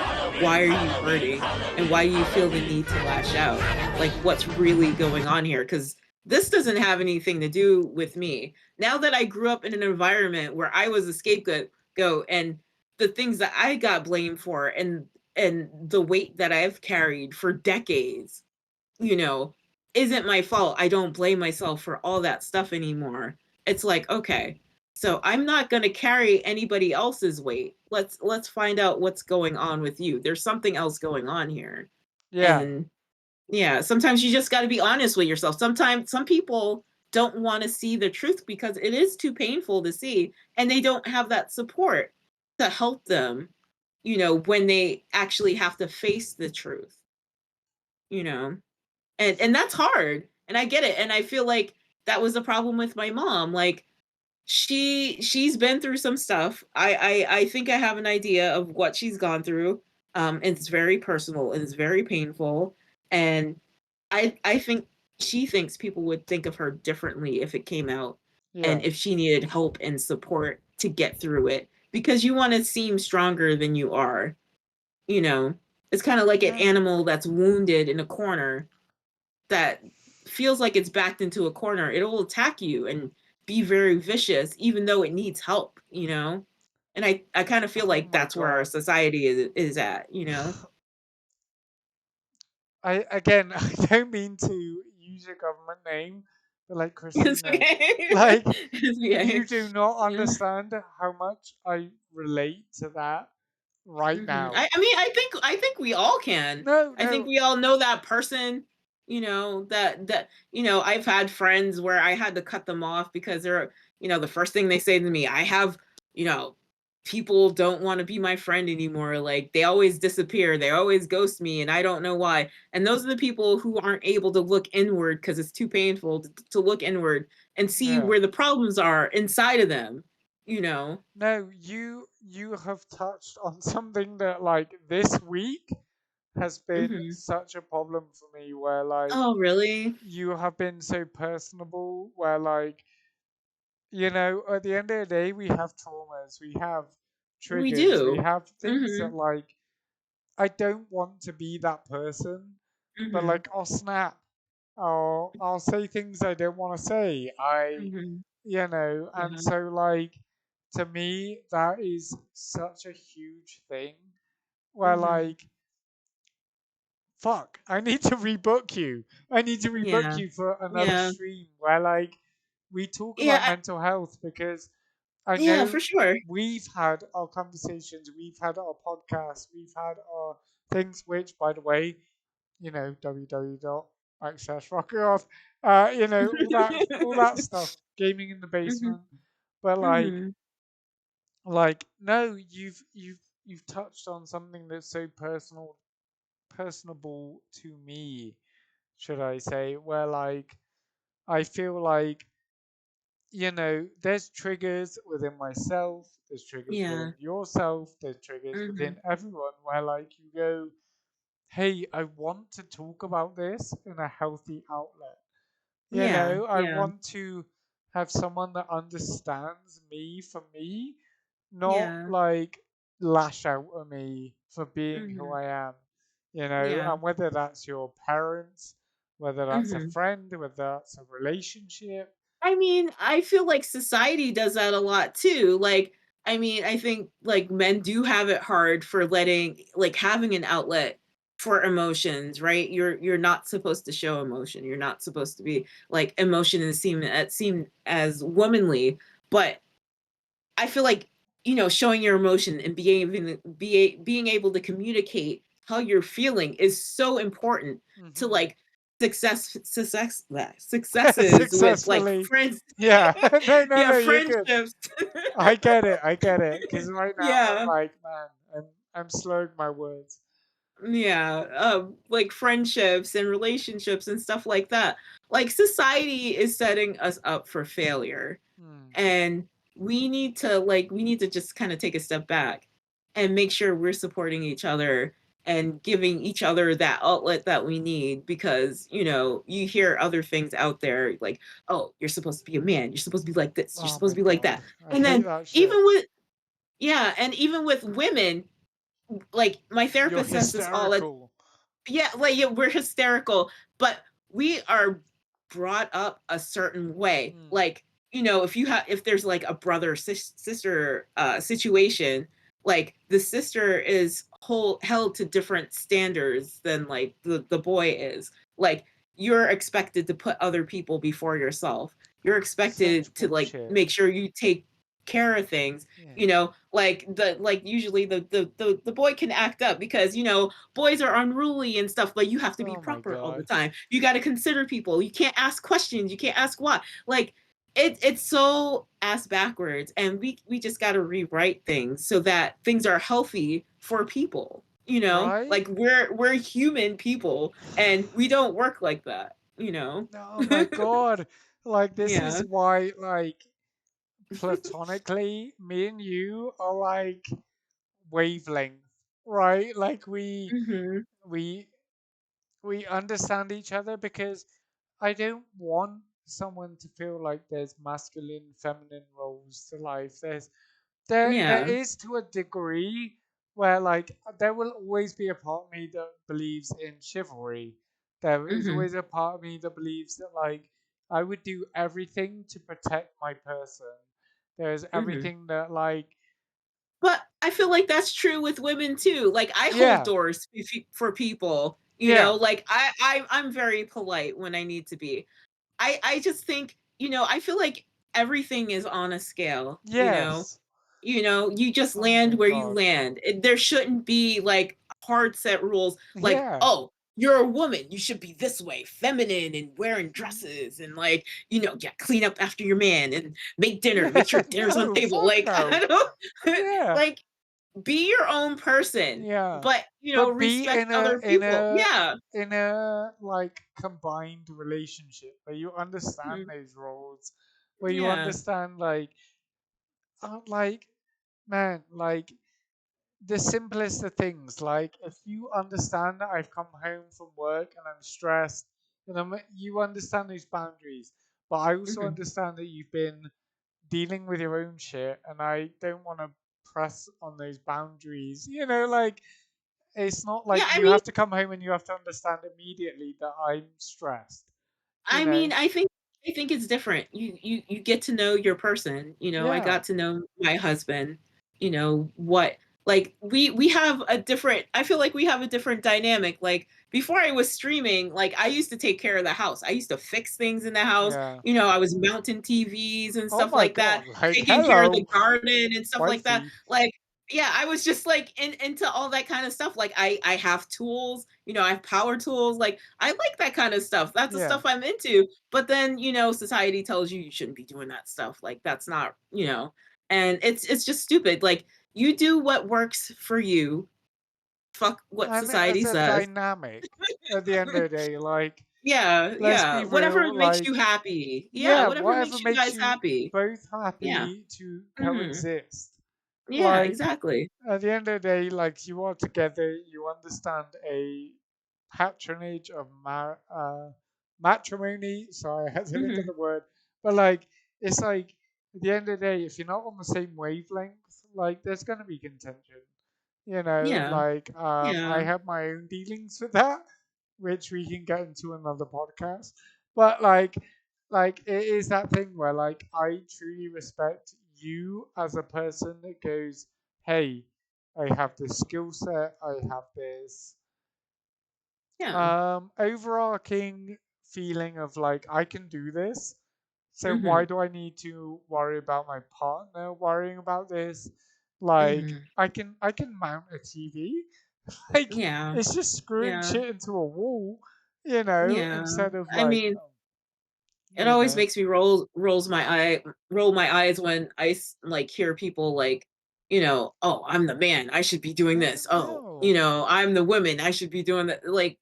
Why are you hurting? And why do you feel the need to lash out? Like, what's really going on here? Because this doesn't have anything to do with me. Now that I grew up in an environment where I was a scapegoat, and the things that I got blamed for, and the weight that I've carried for decades, you know, isn't my fault. I don't blame myself for all that stuff anymore. It's like, okay, so I'm not going to carry anybody else's weight. Let's find out what's going on with you. There's something else going on here. yeah, And yeah, sometimes you just got to be honest with yourself. Sometimes some people don't want to see the truth because it is too painful to see, and they don't have that support to help them, when they actually have to face the truth, you know. And that's hard, and I get it, and I feel like that was the problem with my mom. Like, she's been through some stuff. I think I have an idea of what she's gone through, It's very personal and it's very painful. And I think she thinks people would think of her differently if it came out Yeah. and if she needed help and support to get through it because you want to seem stronger than you are. You know, it's kind of like an No. animal that's wounded in a corner that feels like it's backed into a corner. It'll attack you and be very vicious, even though it needs help, you know? And I kind of feel Oh like my that's where our god. society is at, you know? I again, I don't mean to use your government name, but like It's Christina, okay. like It's you okay. do not Yeah. understand how much I relate to that right now. I mean, I think we all can. No, I think no, we all know that person, you know, that I've had friends where I had to cut them off because they're, the first thing they say to me, I have, you know, people don't want to be my friend anymore. Like they always disappear, they always ghost me, and I don't know why. And those are the people who aren't able to look inward because it's too painful to look inward and see yeah. where the problems are inside of them, you know. No, you have touched on something that like this week has been Hmm. such a problem for me where like Oh, really? you have been so personable where like you know, at the end of the day, we have traumas, we have We triggers, we do. have things that, Mhm. like, I don't want to be that person, but, Mhm. like, I'll snap. I'll say things I don't want to say. Mhm. You know, and Yeah. so, like, to me, that is such a huge thing where, Mhm. like, fuck, I need to rebook you. I need to rebook Yeah. you for another Yeah. stream where, like, we talk Yeah. about mental health because I Yeah, know for sure. we've had our conversations, we've had our podcasts, we've had our things, which, by the way, you know, www.access rock off, you know, all that stuff, gaming in the Mhm. basement. But Mhm. like, no, you've touched on something that's so personable to me, should I say? Where like I feel like you know, there's triggers within myself, there's triggers within Yeah. yourself, there's triggers within Mhm. everyone where, like, you go, hey, I want to talk about this in a healthy outlet. You Yeah. know, I Yeah. want to have someone that understands me for me, not Yeah. like lash out at me for being who Mhm. I am. You know, Yeah. and whether that's your parents, whether that's a Mhm. friend, whether that's a relationship. I mean, I feel like society does that a lot too. Like, I mean, I think like men do have it hard for letting like having an outlet for emotions, right? You're not supposed to show emotion. You're not supposed to be like emotion and seem as womanly, but I feel like, showing your emotion and being able to communicate how you're feeling is so important to Hmm. like successes with like Successfully. friends. Yeah. No, no, Yeah, no, you're good. friendships. I get it. I get it. Because right now I'm Yeah. like, man, I'm slurring my words. Yeah, like friendships and relationships and stuff like that. Like society is setting us up for failure. Hmm. And we need to just kind of take a step back and make sure we're supporting each other and giving each other that outlet that we need because you hear other things out there like, oh, you're supposed to be a man, you're supposed to be like this, you're Oh supposed my to be like god. that. I And hate then that even shit. with yeah, and even with women, like my You're therapist says this all, hysterical. yeah, like yeah, we're hysterical, but we are brought up a certain way. Hmm. Like, if there's like a brother sister situation, like the sister is held to different standards than like the boy is. Like you're expected to put other people before yourself. You're Such expected to like bullshit. make sure you take care of things. Yeah. Like usually the boy can act up because boys are unruly and stuff, but you have to be Oh my proper all the god. time. You got to consider people. You can't ask questions. You can't ask why. Like it's so ass backwards, and we just got to rewrite things so that things are healthy for people. Right? Like we're human people, and we don't work like that. Oh my god. Like this is Yeah. why like platonically me and you are like wavelength. right? Like Mhm. we we understand each other because I don't want someone to feel like there's masculine, feminine roles to life. There Yeah. is to a degree where like there will always be a part of me that believes in chivalry. There is Mhm. always a part of me that believes that like I would do everything to protect my person. There's Mhm. everything that like But I feel like that's true with women too. Like I hold yeah, doors for people, yeah, like I'm very polite when I need to be. I just think, I feel like everything is on a scale, you know. yes. You just Oh land my where you god. land. There shouldn't be like hard set rules like, Yeah. "Oh, you're a woman, you should be this way, feminine and wearing dresses and like, yeah, clean up after your man and make dinner, make sure Yeah, dinner's on no, the table." fuck Like, no. I don't Yeah, like be your own person, yeah. but, But be respect other people. Yeah. in a like combined relationship where you understand Mhm. those roles, where you Yeah. understand like man, like the simplest of things. Like if you understand that I've come home from work and I'm stressed, you understand those boundaries. But I also Mhm. understand that you've been dealing with your own shit, and I don't want to press on those boundaries. Like it's not Yeah, like I you mean have to come home and you have to understand immediately that I'm stressed. You I know? mean, I think it's different. You get to know your person. I Yeah, got to know my husband. What like we have a different. I feel like we have a different dynamic. Like before I was streaming, like I used to take care of the house. I used to fix things in the house. yeah. I was mounting TVs and Oh stuff my like that, god! Like taking care of the hello, garden and stuff like that. wifey. Like yeah, I was just like into all that kind of stuff. Like I have tools. I have power tools. Like I like that kind of stuff. That's the Yeah, stuff I'm into. But then, society tells you you shouldn't be doing that stuff. Like that's not, and it's just stupid. Like you do what works for you. Fuck what and as society a says. dynamic, at the end of the day, like Yeah, let's yeah. be Whatever real, makes you like happy. Yeah, yeah, whatever whatever makes you makes guys you happy. both Yeah. happy to Hmm. coexist. Yeah, Like exactly. at the end of the day, like you are together, you understand a patronage of matrimony. Sorry, I had to look at Hmm. the word, but like it's like at the end of the day, if you're not on the same wavelength, like there's gonna be contention. Yeah. I Yeah. have my own dealings with that, which we can get into another podcast. But like it is that thing where like I truly respect you as a person that goes, hey, I have this skill set, I have this Yeah. overarching feeling of like I can do this. So why Hmm. do I need to worry about my partner worrying about this? Like Hmm. I can mount a TV. Like Yeah. it's just screwing Yeah. shit into a wall, Yeah. instead of I like mean, it you always know, makes me roll my eyes when like hear people like, oh, I'm the man, I should be doing this. Oh, no. I'm the woman, I should be doing that. Like,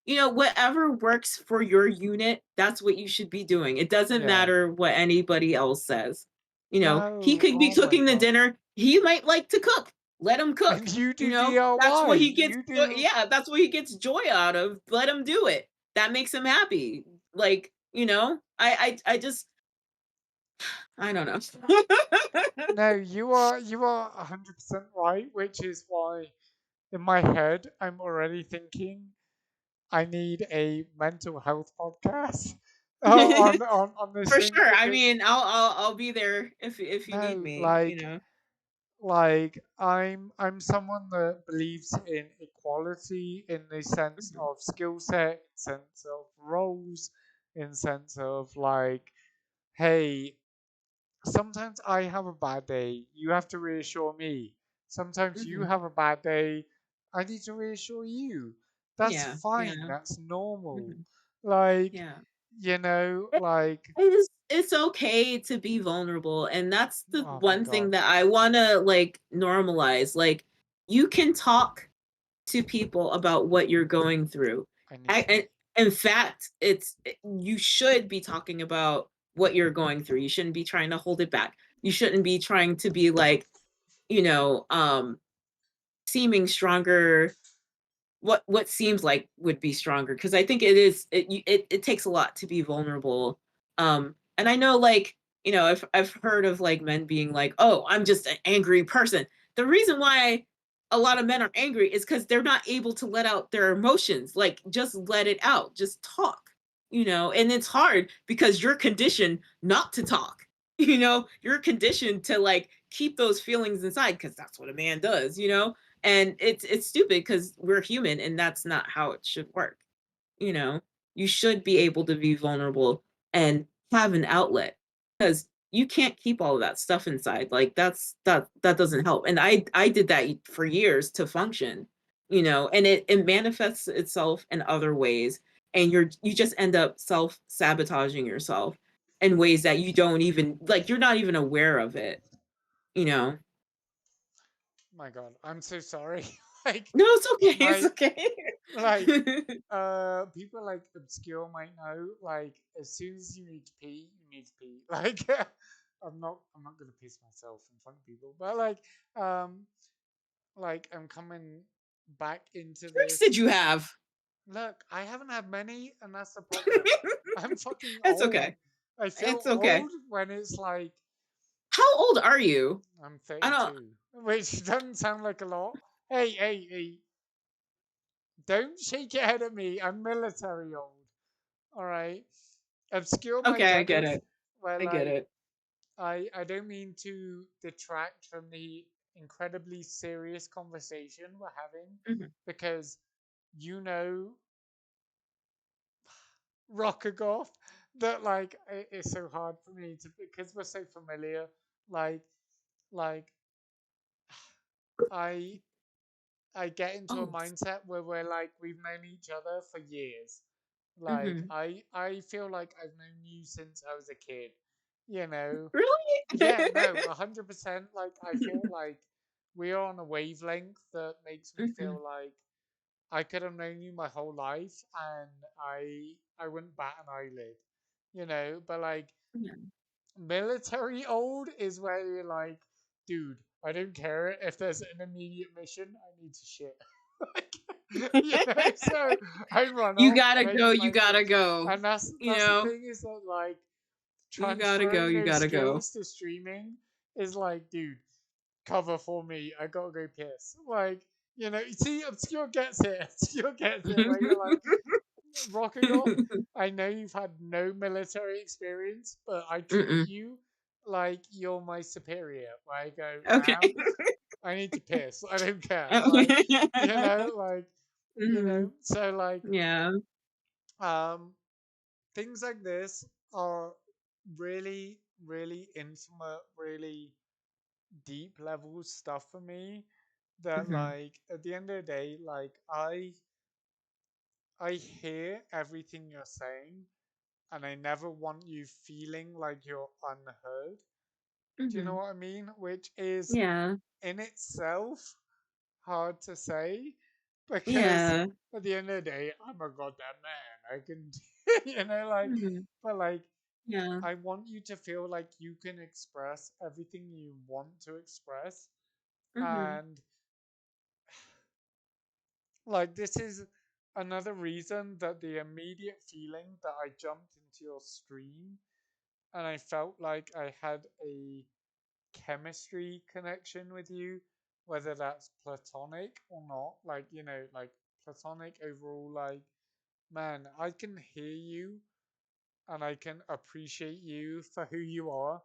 whatever works for your unit, that's what you should be doing. It doesn't Yeah. matter what anybody else says. He No. could be Oh my cooking the god. dinner. He might like to cook. Let him And cook. you do That's DIY. what he gets. You do Yeah, that's what he gets joy out of. Let him do it. That makes him happy. Like, I just, I don't know. no, you are 100% right, which is why in my head I'm already thinking I need a mental health podcast on this For thing sure. I because mean, I'll be there if you need no, me. like I'm someone that believes in equality in the sense Mhm. of skill set, sense of roles, in sense of like, hey, sometimes I have a bad day. You have to reassure me. Sometimes you Mhm. have a bad day. I need to reassure you. That's Yeah. fine. Yeah. That's normal. Mhm. Like, Yeah. like, It's okay to be vulnerable, and that's the oh my one thing God, that I wanna, like, normalize. Like, you can talk to people about what you're going through. I need I to. and in fact, you should be talking about what you're going through. You shouldn't be trying to hold it back. You shouldn't be trying to be like, you know, um seeming stronger, what seems like would be stronger, because I think it takes a lot to be vulnerable. And I know, like, I've heard of like men being like, oh, I'm just an angry person. The reason why a lot of men are angry is because they're not able to let out their emotions. Like, just let it out, just talk. And it's hard because you're conditioned not to talk. You're conditioned to like keep those feelings inside because that's what a man does. And it's stupid because we're human and that's not how it should work. you know you should be able to be vulnerable and have an outlet, because you can't keep all of that stuff inside. Like, that doesn't help. And I did that for years to function. And it manifests itself in other ways, and you just end up self-sabotaging yourself in ways that you don't even, like, you're not even aware of it you know My God, I'm so sorry. Like no, it's okay, it's my okay. like people like obscure might know, like as soon as you need to pee, you need to pee. Like I'm not gonna piss myself in front of people, but like I'm coming back into Drinks this. did you have? Look, I haven't had many, and that's the problem. I'm fucking It's old. okay. I feel It's okay. old when it's like How old are you? I'm I don't. 32, which doesn't sound like a lot. Hey, hey, hey, don't shake your head at me. I'm military old. All right. Obscure might Okay, I get get this. it. Where I get like it. I don't mean to detract from the incredibly serious conversation we're having, Mhm. because you know rocker golf that like it's so hard for me to, because we're so familiar. Like like I I get into a Oh. mindset where we're like we've known each other for years. Like Hmm. I feel like I've known you since I was a kid. You know. Really? Yeah, no, 100%. Like I feel like we are on a wavelength that makes me Hmm. feel like I could have known you my whole life and I wouldn't bat an eyelid. But like Yeah. military old is where you're like, dude, I don't care if there's an immediate mission, I need to shit. So I run You off, gotta make go. my You move. gotta go. And that's You that's the know. thing, is that like You gotta go. transferring You those gotta go. skills to streaming is like, dude, cover for me. I gotta go piss. Like, you see, Obscure gets it. Obscure gets it. Where you're like, Rocket Golf, I know you've had no military experience, but I treat Mm-mm. you like you're my superior. Where I go, Okay. ma'am, I need to piss. I don't care. Like, you know, Mhm. like, so like, Yeah. um, things like this are really, really intimate, really deep level stuff for me. That Hmm. like at the end of the day, like I hear everything you're saying, and I never want you feeling like you're unheard. Do you know Hmm. what I mean? Which is Yeah. in itself hard to say, because Yeah. at the end of the day, I'm a goddamn man. I can, like, Hmm. but like, Yeah. I want you to feel like you can express everything you want to express. Hmm. And like, this is another reason that the immediate feeling that I jumped into your stream and I felt like I had a chemistry connection with you, whether that's platonic or not. Like, like platonic overall, like, man, I can hear you and I can appreciate you for who you are,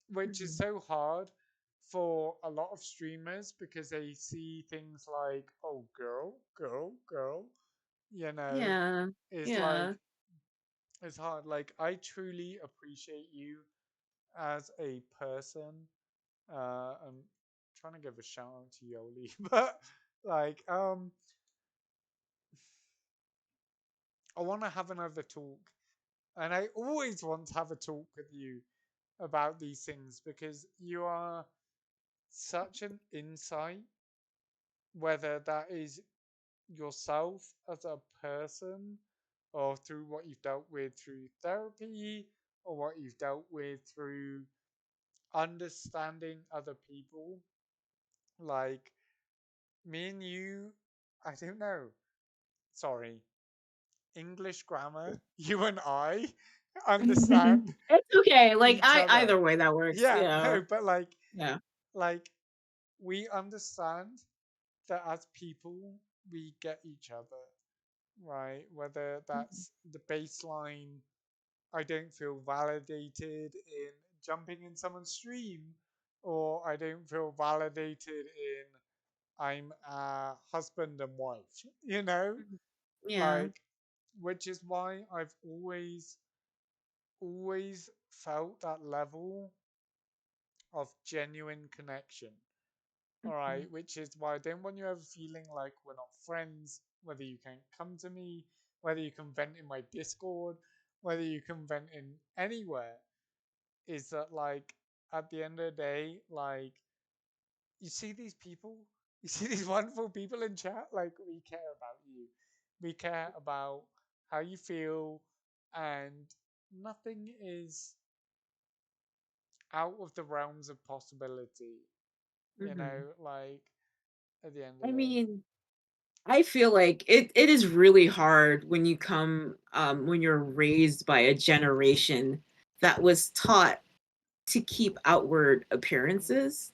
which is Hmm. so hard for a lot of streamers because they see things like, oh, girl, girl, girl, you know, Yeah. is like, Yeah. it's hard. Like, I truly appreciate you as a person. I'm trying to give a shout out to Yoli, but like, I want to have another talk, and I always want to have a talk with you about these things because you are such an insight, whether that is yourself as a person or through what you've dealt with through therapy or what you've dealt with through understanding other people. Like, me and you, I don't know. Sorry, English grammar. You and I understand It's okay. Like each I other. either way that works. Yeah, Yeah. no, but Yeah. like we understand that as people we get each other, right? Whether Mhm. that's the baseline, I don't feel validated in jumping in someone's stream, or I don't feel validated in I'm a husband and wife, you know? Mhm. Yeah. Like, which is why I've always felt that level of genuine connection. All Mhm. right, which is why I don't want you ever feeling like we're not friends, whether you can come to me, whether you can vent in my Discord, whether you can vent in anywhere. Is that like at the end of the day, like you see these people, you see these wonderful people in chat, like we care about you. We care about how you feel, and nothing is out of the realms of possibility, Mhm. like at the end of I the day. mean, I feel like it is really hard when you come when you're raised by a generation that was taught to keep outward appearances.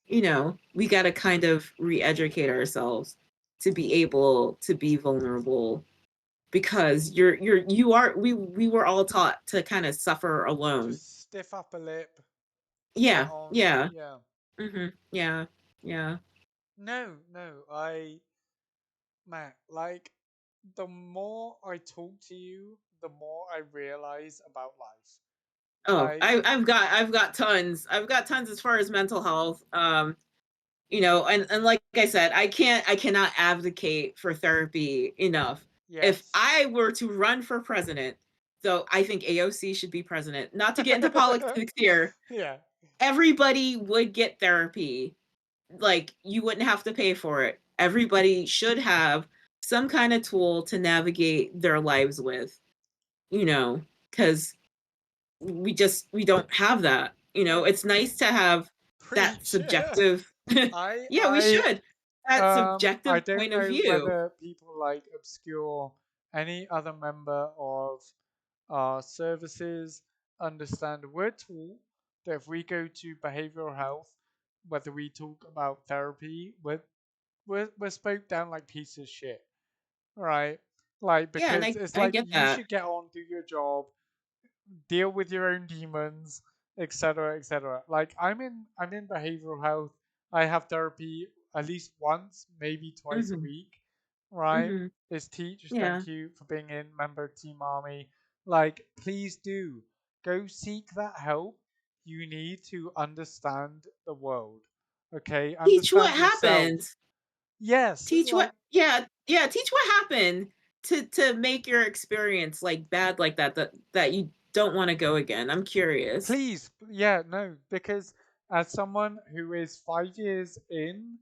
We got to kind of re-educate ourselves to be able to be vulnerable because we were all taught to kind of suffer alone. Just stiff upper lip, get Yeah, on. yeah. Yeah. Yeah, yeah. No, no, Matt, like, the more I talk to you, the more I realize about life. Oh, Like, I've got tons. I've got tons as far as mental health. And like I said, I cannot advocate for therapy enough. If yes. I were to run for president, so I think AOC should be president. Not to get into politics here, Yeah. everybody would get therapy. Like you wouldn't have to pay for it. Everybody should have some kind of tool to navigate their lives with, because we don't have that. No, It's nice to have that preach. subjective. I, Yeah, we I, should. That I subjective don't point of know view. whether people like obscure any other member of our services understand. We're taught that if we go to behavioral health, whether we talk about therapy, we're spoke down like pieces of shit, right? Like Yeah, and because I it's I like get you that. should get on, do your job, deal with your own demons, etc., etc. Like I'm in behavioral health. I have therapy at least once, maybe twice a Mhm. week, right? Mhm. Is Teach, Yeah. thank you for being in member of Team Army. Like, please do go seek that help. You need to understand the world. Okay, Teach what understand yourself. happened. Yes, Teach like what Yeah, yeah, teach what happened to make your experience like bad like that you don't want to go again. I'm curious. please, yeah, no, because as someone who is 5 years in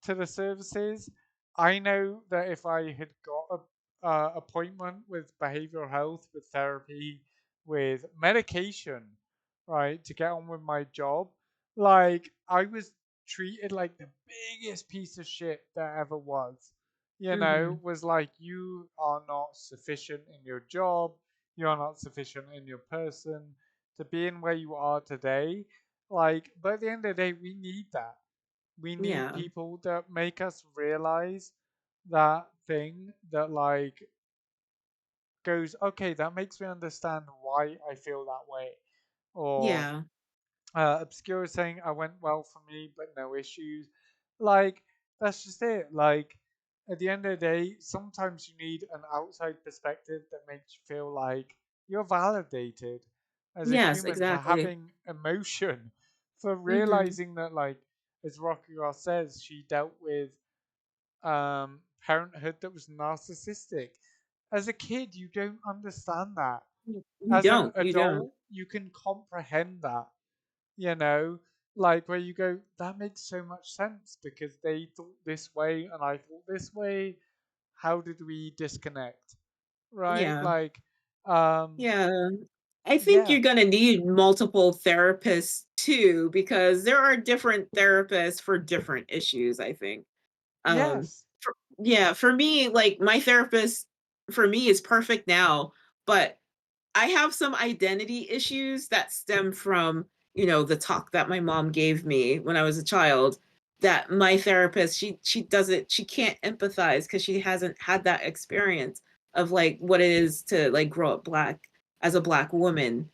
to the services, I know that if I had got a appointment with behavioral health, with therapy, with medication, right, to get on with my job, like I was treated like the biggest piece of shit there ever was. Mhm. Was like you are not sufficient in your job, you are not sufficient in your person to be in where you are today. Like, but at the end of the day, we need that. We need Yeah. people that make us realize that thing that like goes, okay, that makes me understand why I feel that way. Or Yeah. Obscure saying I went well for me, but no issues. Like, that's just it. Like, at the end of the day, sometimes you need an outside perspective that makes you feel like you're validated as a Yes, human for exactly. having emotion, for Mhm. realizing that, like, as Rocky Ross says, she dealt with parenthood that was narcissistic. As a kid, you don't understand that. You As an don't. You don't. adult, you can comprehend that, you know, like where you go, that makes so much sense because they thought this way and I thought this way. How did we disconnect? Right? Yeah. Like, Yeah. I think yeah, you're going to need multiple therapists too, because there are different therapists for different issues, I think. Um, Yes. yeah, for me, like my therapist for me is perfect now, but I have some identity issues that stem from, the talk that my mom gave me when I was a child, that my therapist, she can't empathize because she hasn't had that experience of like what it is to like grow up black as a black woman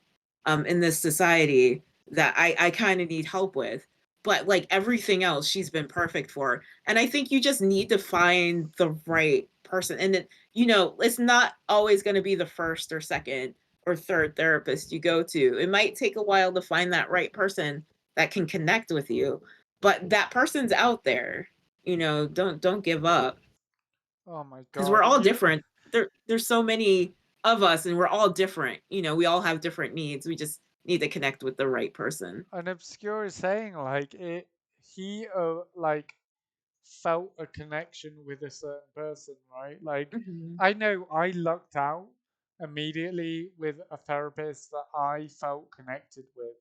in this society that I kind of need help with. But like everything else, she's been perfect for. And I think you just need to find the right person. And it's not always going to be the first or second or third therapist you go to. It might take a while to find that right person that can connect with you, but that person's out there. Don't give up Oh my because we're God. all You different. There's so many of us and we're all different. We all have different needs. We just need to connect with the right person. an obscure saying like it he like felt a connection with a certain person, right? Like Mhm. I know I lucked out immediately with a therapist that I felt connected with.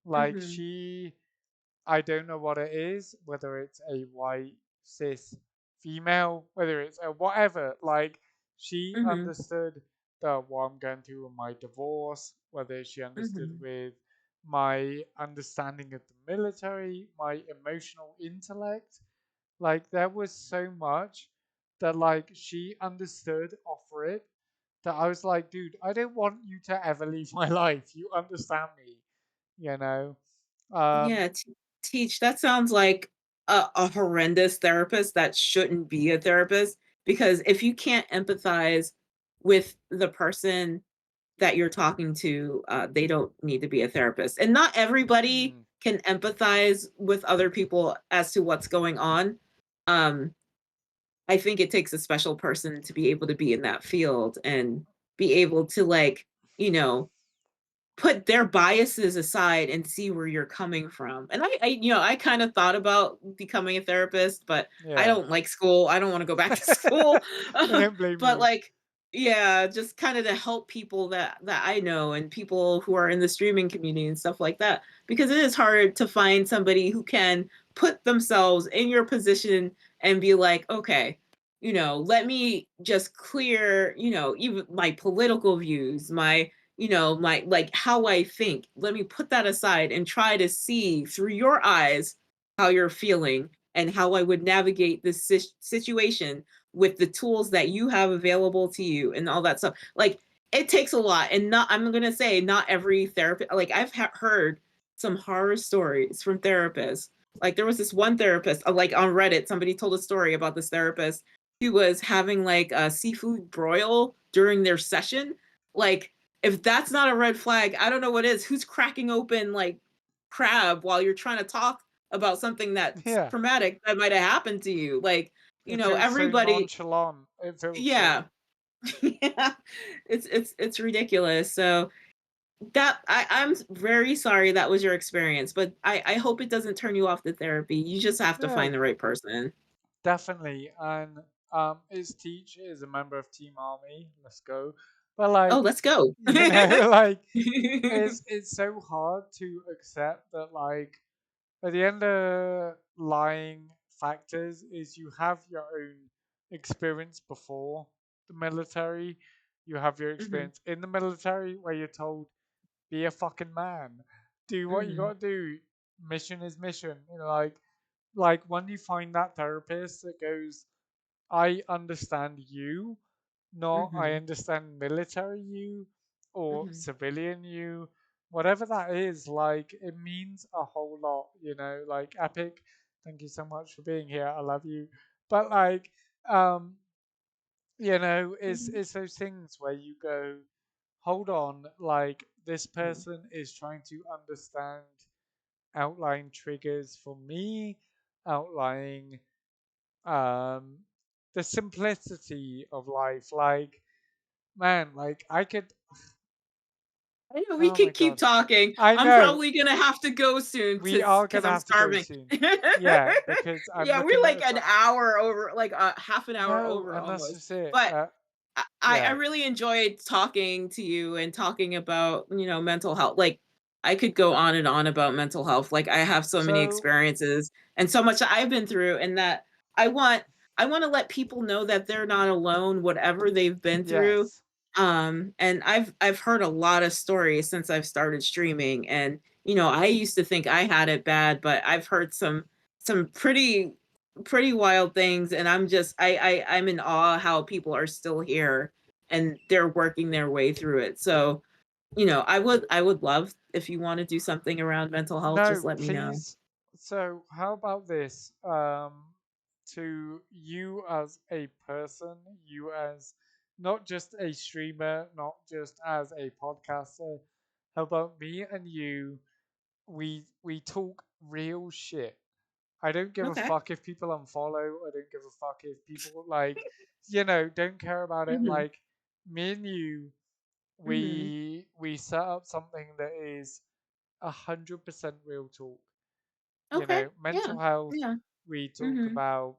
Like Mhm. she I don't know what it is, whether it's a white cis female, whether it's a whatever. Like she Mhm. understood what I'm going through with my divorce, whether she understood Mhm. with my understanding of the military, my emotional intellect. Like there was so much that like she understood offer it that I was like, dude, I don't want you to ever leave my life. You understand me, you know? Um, Yeah, teach. That sounds like a horrendous therapist that shouldn't be a therapist because if you can't empathize with the person that you're talking to, they don't need to be a therapist. And not everybody hmm. can empathize with other people as to what's going on. Um, I think it takes a special person to be able to be in that field and be able to like, you know, put their biases aside and see where you're coming from. And I kind of thought about becoming a therapist, but I Yeah. don't like school. I don't want to go back to school. I don't blame But you. like, yeah, just kind of to help people that I know and people who are in the streaming community and stuff like that, because it is hard to find somebody who can put themselves in your position and be like, okay, let me just clear, even my political views, my like how I think. Let me put that aside and try to see through your eyes how you're feeling and how I would navigate this situation with the tools that you have available to you and all that stuff. Like it takes a lot, and not I'm gonna say not every therapist. Like I've heard some horror stories from therapists. Like there was this one therapist, like on Reddit, somebody told a story about this therapist who was having like a seafood broil during their session. Like if that's not a red flag, I don't know what is. Who's cracking open like crab while you're trying to talk about something that's Yeah. traumatic that might have happened to you? Like, It feels so everybody, nonchalant. It feels so. yeah. Yeah. It's ridiculous. So that I'm very sorry that was your experience, but I hope it doesn't turn you off the therapy. You just have to find No, the right person. definitely. And his teacher is a member of Team Army. Let's go. But Oh, like, let's go. like it's so hard to accept that like at the end of lying factors is you have your own experience before the military. You have your Mhm. experience in the military where you're told be a fucking man, do what you Mhm. gotta do. Mission is mission. Like when you find that therapist that goes, I understand you, not I Mhm. understand military you or Mhm. civilian you, whatever that is, like it means a whole lot, like Epic, thank you so much for being here. I love you. But like, um, Mhm. it's those things where you go, hold on, like this Mhm. person is trying to understand outline triggers for me, outlining um the simplicity of life. Like, man, like I could I know we oh my could keep god. talking. I I'm know probably gonna have to go soon we are because gonna I'm have to go starving. soon. Yeah, because I'm Yeah, we're looking at like the an time. hour over, like a half an hour No, over and that's almost. just it. But I Yeah. really enjoyed talking to you and talking about, mental health. Like I could go on and on about mental health. Like I have so many So experiences and so much that I've been through and that I want I want to let people know that they're not alone, whatever they've been through. Yes. And I've heard a lot of stories since I've started streaming, and I used to think I had it bad, but I've heard some pretty wild things, and I'm in awe how people are still here and they're working their way through it. So, I would love if you want to do something around mental health, just No, let me know. please. So, how about this? To you as a person, you as not just a streamer, not just as a podcaster. How about me and you? We talk real shit. I don't give a Okay. fuck if people unfollow. I don't give a fuck if people don't care about it. Mhm. Like me and you, Mhm. we set up something that is 100% real talk. Okay. Yeah. Mental health. Yeah. We talk Mhm. about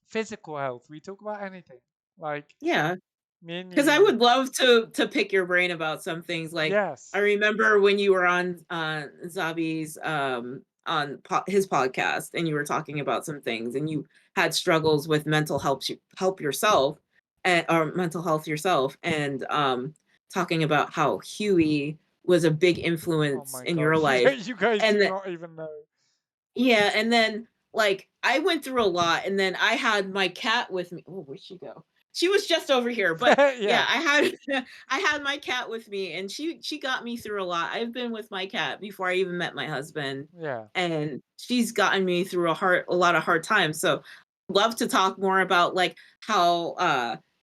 physical health. We talk about anything. Like Yeah. me and 'Cause I you. would love to pick your brain about some things. Like, I Yes. remember when you were on, Zabi's, on his podcast, and you were talking about some things, and you had struggles with mental help yourself, and or mental health yourself, and, talking about how Huey was a big Oh influence my in god. your life, You guys and do that not even know. yeah, and then, like, I went through a lot, and then I had my cat with me. Oh, where'd she go? She was just over here, but Yeah. yeah, I had I had my cat with me, and she got me through a lot. I've been with my cat before I even met my husband, Yeah. and she's gotten me through a lot of hard times. So, love to talk more about, like, how,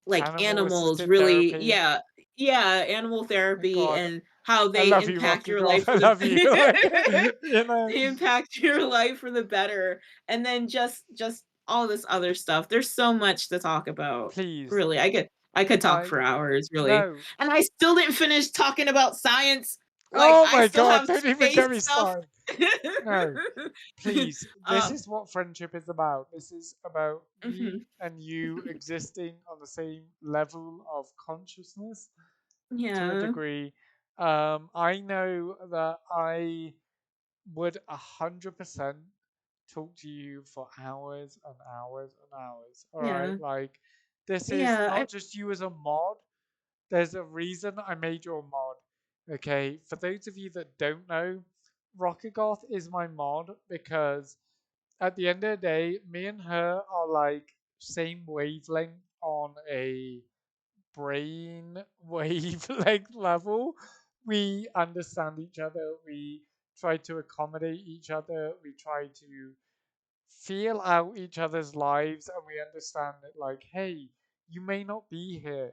like, Animal animals assisted really, therapy. yeah, animal My therapy, god. and how I they love you, impact Rocky your God. life I for the love you. they impact your life for the better, and then just all this other stuff. There's so much to talk about. Please. Really, I could talk Like, for hours, really. no. And I still didn't finish talking about science. Like, Oh I my still god. have Don't even space get me stuff. started. No. Please. This uh, is what friendship is about. This is about mhm. me and you existing on the same level of consciousness to a Yeah, degree. I know that I would 100% talk to you for hours and hours and hours. All right. yeah, Like, this is yeah, not just you as a mod. There's a reason I made your mod. Okay. For those of you that don't know, Rocket Goth is my mod because at the end of the day, me and her are like same wavelength on a brain wavelength level. We understand each other. We try to accommodate each other. We try to feel out each other's lives, and we understand that, like, hey, you may not be here,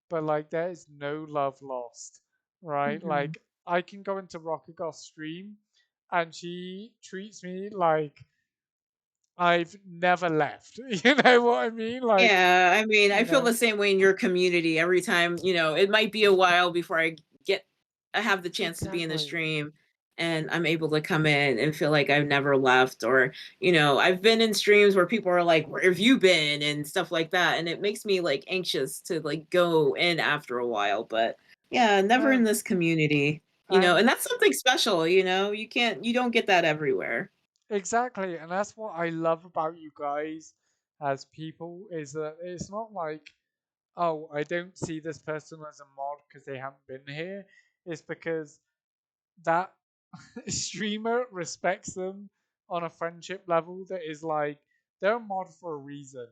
but like, there is no love lost, right? mhm. Like, I can go into Rockagoth's stream, and she treats me like I've never left. You know what I mean? Like, Yeah, I mean, I you feel know, the same way in your community. Every time, it might be a while before get I have the chance to be in the exactly. stream, and I'm able to come in and feel like I've never left. Or, I've been in streams where people are like, "Where have you been?" and stuff like that, and it makes me like anxious to like go in after a while. But yeah, never in No, this community, and and that's something special. You don't get that everywhere. exactly, and that's what I love about you guys as people is that it's not like, oh, I don't see this person as a mod because they haven't been here. It's because that streamer respects them on a friendship level that is like they're a mod for a reason.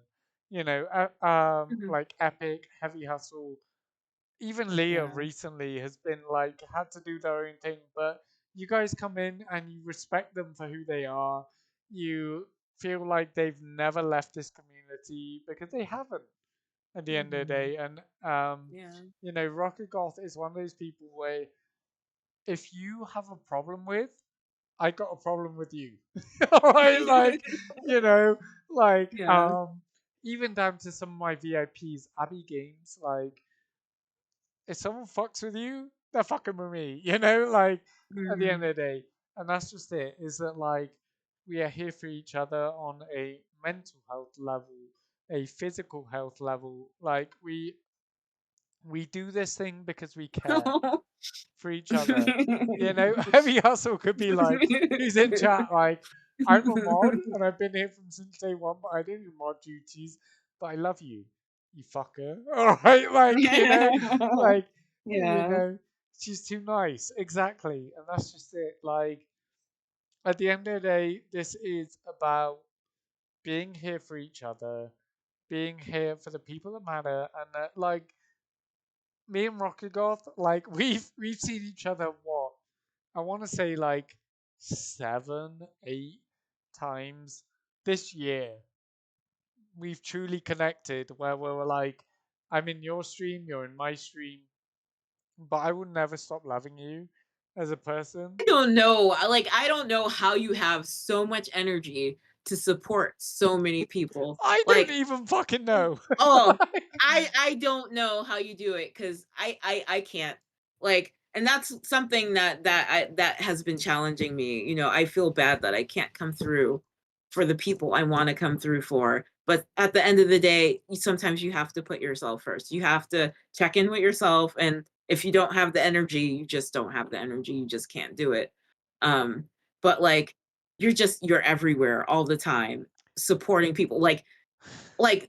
Mhm. Like Epic, Heavy Hustle, even Leah Yeah. recently has been like had to do their own thing, but you guys come in and you respect them for who they are. You feel like they've never left this community because they haven't at the end of the Mhm. day. And Yeah. Rocket Goth is one of those people where if you have a problem with, I got a problem with you. All right, like you know, like Yeah. even down to some of my VIPs, Abby Games, like if someone fucks with you, they're fucking with me. Like at the end Mhm. of the day, and that's just it. Is that like we are here for each other on a mental health level, a physical health level. Like we do this thing because we care for each other. Heavy hustle could be like, who's in chat? Like, I'm a mod and I've been here from since day one, but I don't do mod duties. But I love you, you fucker. All right, like Yeah. she's too nice. Exactly, and that's just it. Like at the end of the day, this is about being here for each other, being here for the people that matter, and that like me and Rockagoth, like we've seen each other what I want to say like 7, 8 times this year. We've truly connected where we were like, I'm in your stream, you're in my stream, but I will never stop loving you as a person. I don't know. I don't know how you have so much energy to support so many people. I don't Like, even fucking know. oh, Like, I don't know how you do it because I can't. Like, and that's something that has been challenging me. I feel bad that I can't come through for the people I want to come through for. But at the end of the day, sometimes you have to put yourself first. You have to check in with yourself, and if you don't have the energy, you just don't have the energy. You just can't do it. Um, but like, you're everywhere all the time supporting people. Like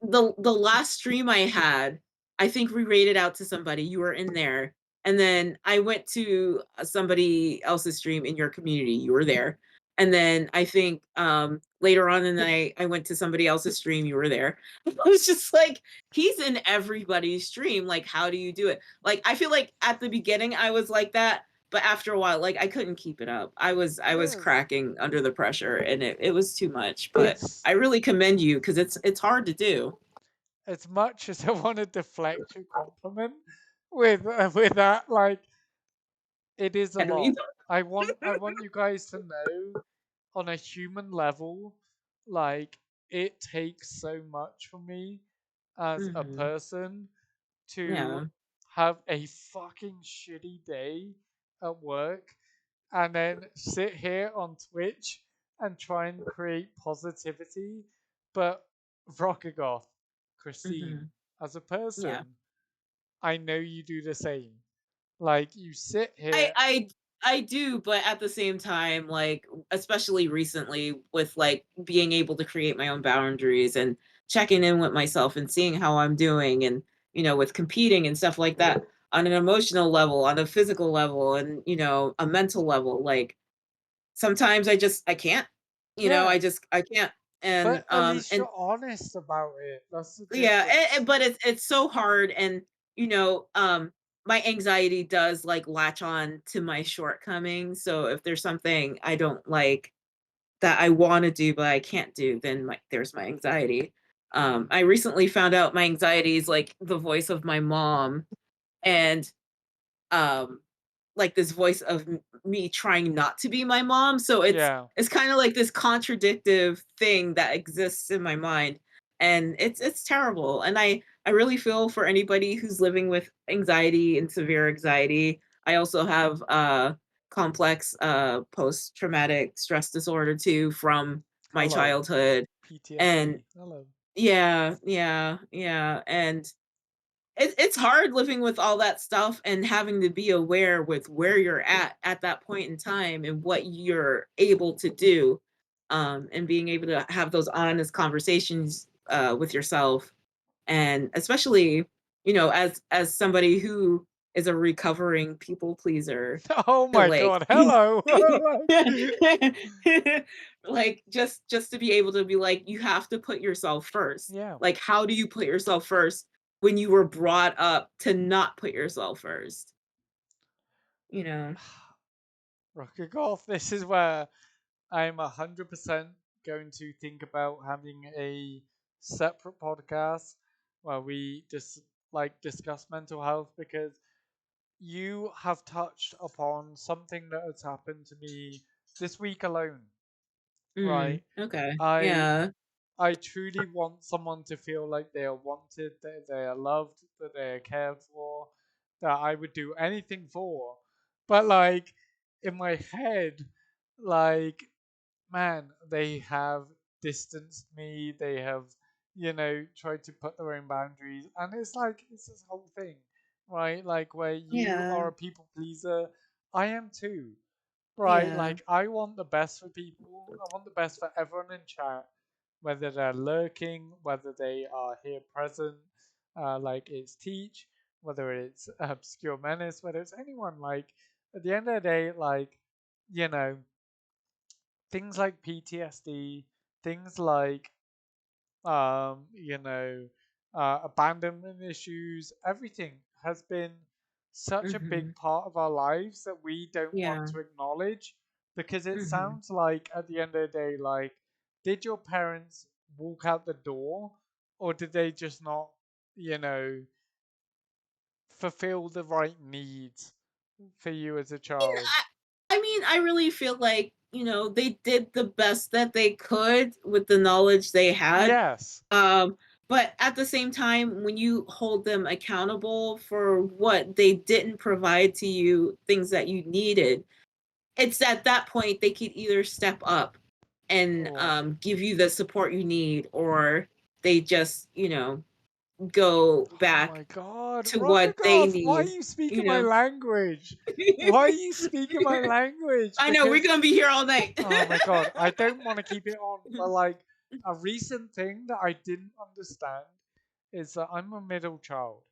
the last stream I had, I think we rated out to somebody. You were in there, and then I went to somebody else's stream in your community. You were there, and then I think later on in the night, I went to somebody else's stream. You were there. I was just like, he's in everybody's stream. Like, how do you do it? Like, I feel like at the beginning I was like that, but after a while, like I couldn't keep it up. I was yes, cracking under the pressure, and it was too much. But it's I really commend you because it's hard to do. as much as I want to deflect your compliment with that, like it is a I don't lot. either. I want you guys to know on a human level, like it takes so much for me as a Hmm. person to Yeah. have a fucking shitty day at work and then sit here on Twitch and try and create positivity. But Rockagoth, Christine, Hmm. as a Yeah. person, I know you do the same. Like you sit I here, I I do, but at the same time, like especially recently with like being able to create my own boundaries and checking in with myself and seeing how I'm doing and with competing and stuff like that on an emotional level, on a physical level and a mental level, like sometimes I can't. yeah. I can't. And But at least you're honest about it. That's the yeah, difference. but it's so hard, and you know um my anxiety does like latch on to my shortcomings. So if there's something I don't like that I want to do but I can't do, then there's my anxiety. I recently found out my anxiety is like the voice of my mom, and um like this voice of me trying not to be my mom. So Yeah. it's kind of like this contradictive thing that exists in my mind, and it's terrible. And I really feel for anybody who's living with anxiety and severe anxiety. I also have complex post traumatic stress disorder too from my Hello. childhood. And PTSD. Hello. yeah, and it's hard living with all that stuff and having to be aware with where you're at that point in time and what you're able to do, and being able to have those honest conversations with yourself, and especially as somebody who is a recovering people pleaser, Oh to my like god. Hello. like just to be able to be like, you have to put yourself first. Yeah. Like, how do you put yourself first when you were brought up to not put yourself first, you know Rocket Golf. This is where I'm 100% going to think about having a separate podcast where we just like discuss mental health because you have touched upon something that has happened to me this week alone, right? Okay. I Yeah. I truly want someone to feel like they are wanted, that they are loved, that they are cared for, that I would do anything for. But like in my head, like man, they have distanced me. They have, tried to put their own boundaries, and it's like it's this whole thing, right? Like where you Yeah. are a people pleaser, I am too. right? Yeah. Like, I want the best for people. I want the best for everyone in chat, whether they're lurking, whether they are here present, like it's Teach, whether it's Obscure Menace, whether it's anyone. Like, at the end of the day, like, you know, things like PTSD, things like you know, abandonment issues, everything has been such a big Hmm. part of our lives that we don't want Yeah. to acknowledge because it Hmm. sounds like at the end of the day, like, did your parents walk out the door or did they just not, you know, fulfill the right needs for you as a child? I mean, I really feel like, they did the best that they could with the knowledge they had. Yes. Um, but at the same time, when you hold them accountable for what they didn't provide to you, things that you needed, it's at that point they could either step up and Oh, give you the support you need, or they just, go oh back my God, to what they Rockagoth, why are need, you speaking you my know. language? Why are you speaking my language? I know we're Because, gonna be here all night. oh my God, I don't want to keep it on, but like a recent thing that I didn't understand is that I'm a middle child,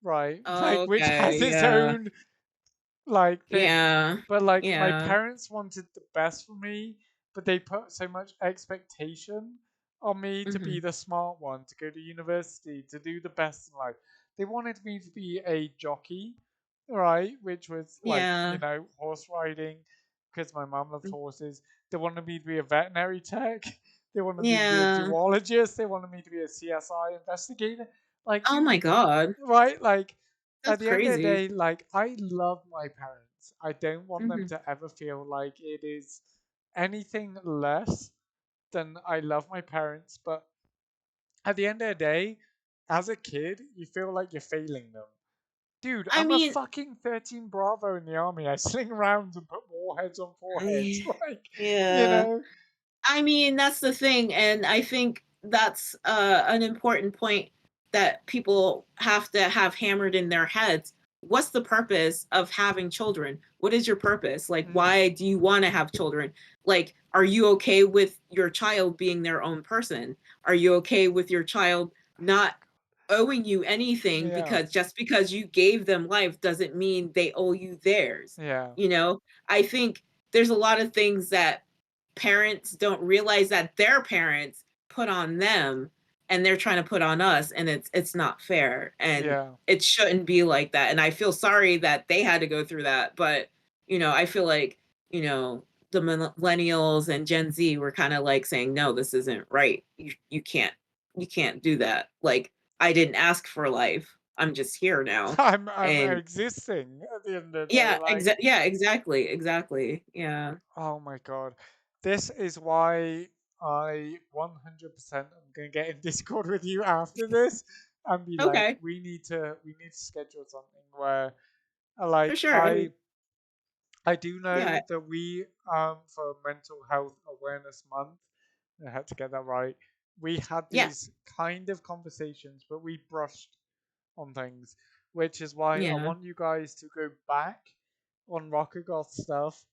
right? Like, which has Okay, its yeah. own like thing. Yeah. But like my Yeah. parents wanted the best for me, but they put so much expectation on me to be Hmm. the smart one, to go to university, to do the best in life. They wanted me to be a jockey, right? Which was like, Yeah. horse riding because my mom loved horses. They wanted me to be a veterinary tech. They wanted me to be a Yeah. zoologist. They wanted me to be a CSI investigator. Like, Oh my dude, god. right? Like, at That's the end of the crazy. day, like, I love my parents. I don't want them Hmm. to ever feel like it is anything less than I love my parents. But at the end of the day, as a kid, you feel like you're failing them. Dude, I I'm a mean, fucking 13 Bravo in the army. I sling rounds and put warheads on foreheads. Like, you yeah. know? I mean, that's the thing, and I think that's an important point that people have to have hammered in their heads. What's the purpose of having children? What is your purpose? Like, Mm, why do you want to have children? Like, are you okay with your child being their own person? Are you okay with your child not owing you anything, yeah, because just because you gave them life doesn't mean they owe you theirs? yeah, You know, I think there's a lot of things that parents don't realize that their parents put on them, and they're trying to put on us, and it's not fair, and yeah. it shouldn't be like that, and I feel sorry that they had to go through that. But I feel like, the millennials and Gen Z were kind of like saying, no, this isn't right. You can't do that. Like, I didn't ask for life, I'm just here now. I'm And existing at the end of the day. yeah, Like, yeah, exactly, yeah. oh my God. This is why I 100% am going to get in Discord with you after this and be like, Okay. we need to schedule something where For like sure. I do know Yeah, that we for Mental Health Awareness Month, I had to get that right. We had yeah, these kind of conversations, but we brushed on things, which is why I yeah. want you guys to go back on Rockagoth stuff,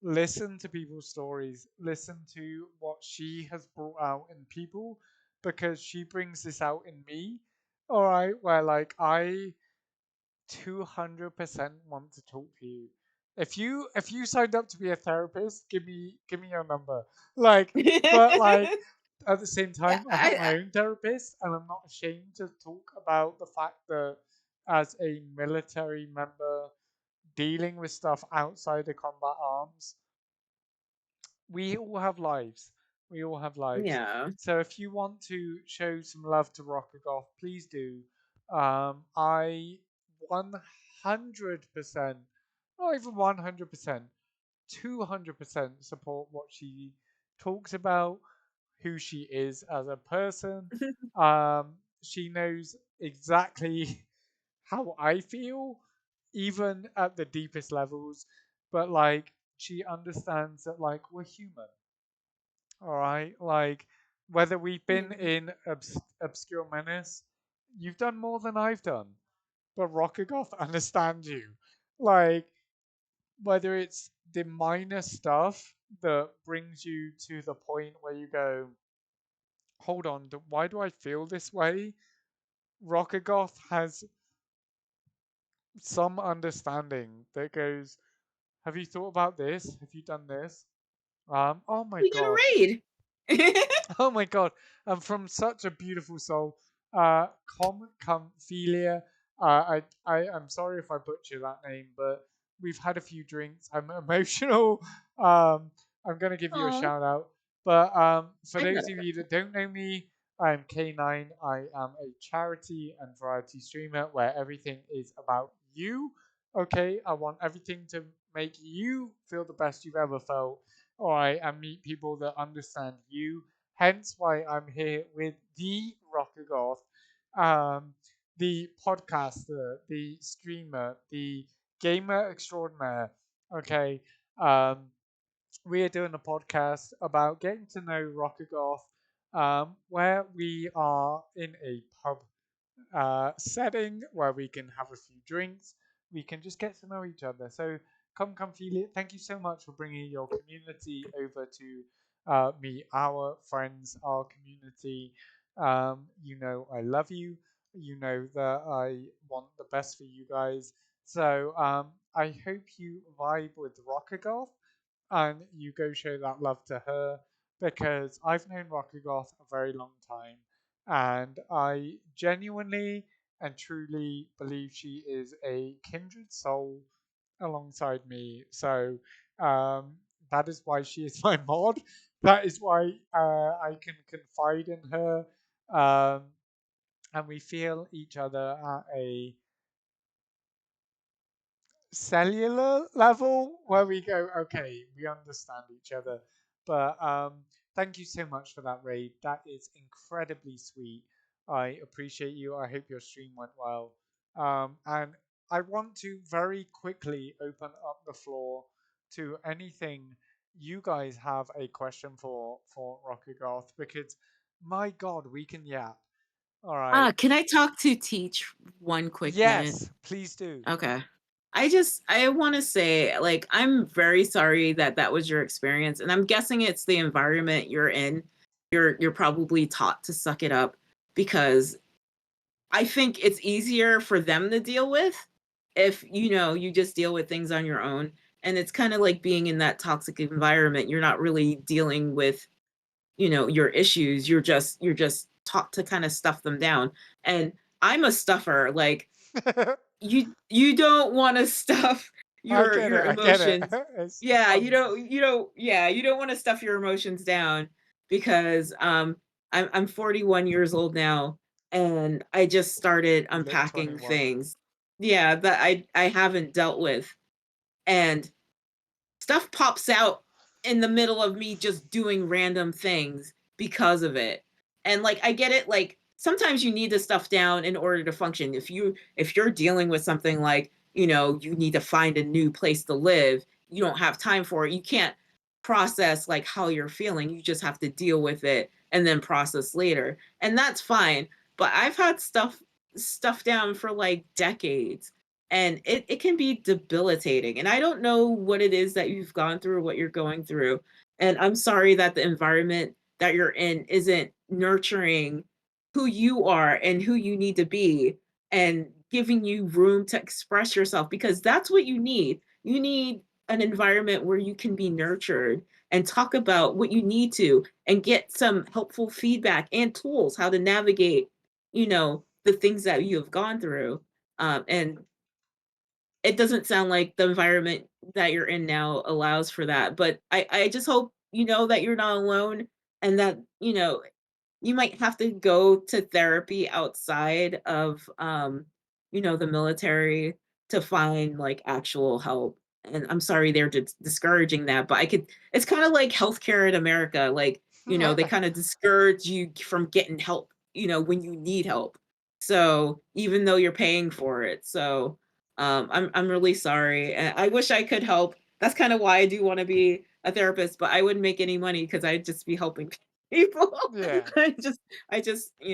listen to people's stories, listen to what she has brought out in people, because she brings this out in me. All right, where like I 200% want to talk to you. If you signed up to be a therapist, give me your number. Like, but like at the same Yeah, time, I have my own therapist, and I'm not ashamed to talk about the fact that as a military member dealing with stuff outside the combat arms, we all have lives. We all have lives. yeah. So if you want to show some love to Rockagoff, please do. I 100%, not even 100%, 200% support what she talks about, who she is as a person. She knows exactly how I feel, even at the deepest levels. But like, she understands that like we're human, all right. Like, whether we've been Yeah. in Obscure Menace, you've done more than I've done, but Rockagoth understands you. Like, whether it's the minor stuff that brings you to the point where you go, hold on, why do I feel this way? Rockagoth has some understanding that goes, have you thought about this? Have you done this? Oh my We got a God. raid. Oh my God. And from such a beautiful soul, Comfilia. I'm sorry if I butcher that name, but we've had a few drinks. I'm emotional. I'm going to give you a Oh, shout out. But for I got those it. of you that don't know me, I'm K9. I am a charity and variety streamer where everything is about you. Okay, I want everything to make you feel the best you've ever felt. All right, and meet people that understand you. Hence why I'm here with the Rockagoth, the podcaster, the streamer, the gamer extraordinaire. Okay, um, we are doing a podcast about getting to know Rockagoth, where we are in a pub setting where we can have a few drinks. We can just get to know each other. So come feel it. Thank you so much for bringing your community over to me, our friends, our community. You know I love you. You know that I want the best for you guys. So I hope you vibe with Rockagoth and you go show that love to her because I've known Rockagoth a very long time and I genuinely and truly believe she is a kindred soul alongside me. So um, that is why she is my mod. That is why I can confide in her. Um, and we feel each other at a cellular level where we go, okay, we understand each other. But thank you so much for that raid. That is incredibly sweet. I appreciate you. I hope your stream went well. And I want to very quickly open up the floor to anything you guys have a question for Rocket Goth because my God, we can yap. All right. Can I talk to Teach 1 quick minute? Yes, please do. Okay. I want to say, like, I'm very sorry that that was your experience, and I'm guessing it's the environment you're in. You're probably taught to suck it up because I think it's easier for them to deal with if you just deal with things on your own. And it's kind of like being in that toxic environment. You're not really dealing with your issues. You're just taught to kind of stuff them down. And I'm a stuffer. Like, you don't want to stuff I your get it. your I get it. emotions. It's Yeah, funny. you don't want to stuff your emotions down because I'm 41 years old now, and I just started You look unpacking 21. things, yeah, that I haven't dealt with. And stuff pops out in the middle of me just doing random things because of it. And like, I get it, like sometimes you need the stuff down in order to function. If you're dealing with something like, you need to find a new place to live, you don't have time for it. You can't process like how you're feeling. You just have to deal with it and then process later. And that's fine. But I've had stuff down for like decades, and it can be debilitating. And I don't know what it is that you've gone through, what you're going through. And I'm sorry that the environment that you're in isn't nurturing who you are and who you need to be, and giving you room to express yourself, because that's what you need. You need an environment where you can be nurtured and talk about what you need to, and get some helpful feedback and tools how to navigate the things that you have gone through. And it doesn't sound like the environment that you're in now allows for that. But I just hope that you're not alone, and that you might have to go to therapy outside of the military to find like actual help. And I'm sorry they're discouraging that, but it's kind of like healthcare in America. Like, they kind of discourage you from getting help, when you need help. So even though you're paying for it. So I'm really sorry. And I wish I could help. That's kind of why I do want to be a therapist, but I wouldn't make any money because I'd just be helping people. Yeah. I just. There's But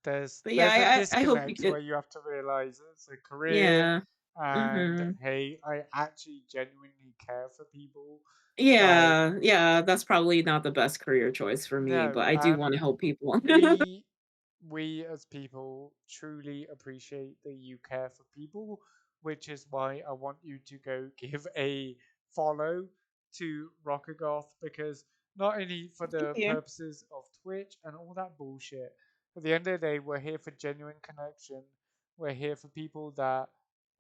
there's a yeah, I hope you disconnect where get. you have to realize it's a career Yeah. and Mhm. hey, I actually genuinely care for people. Like, Yeah, yeah, that's probably not the best career choice for me, but no, I do and wanna help people. we we as people truly appreciate that you care for people, which is why I want you to go give a follow to Rockagoth, because not only for Thank the you. purposes of Twitch and all that bullshit, at the end of the day, we're here for genuine connection. We're here for people that,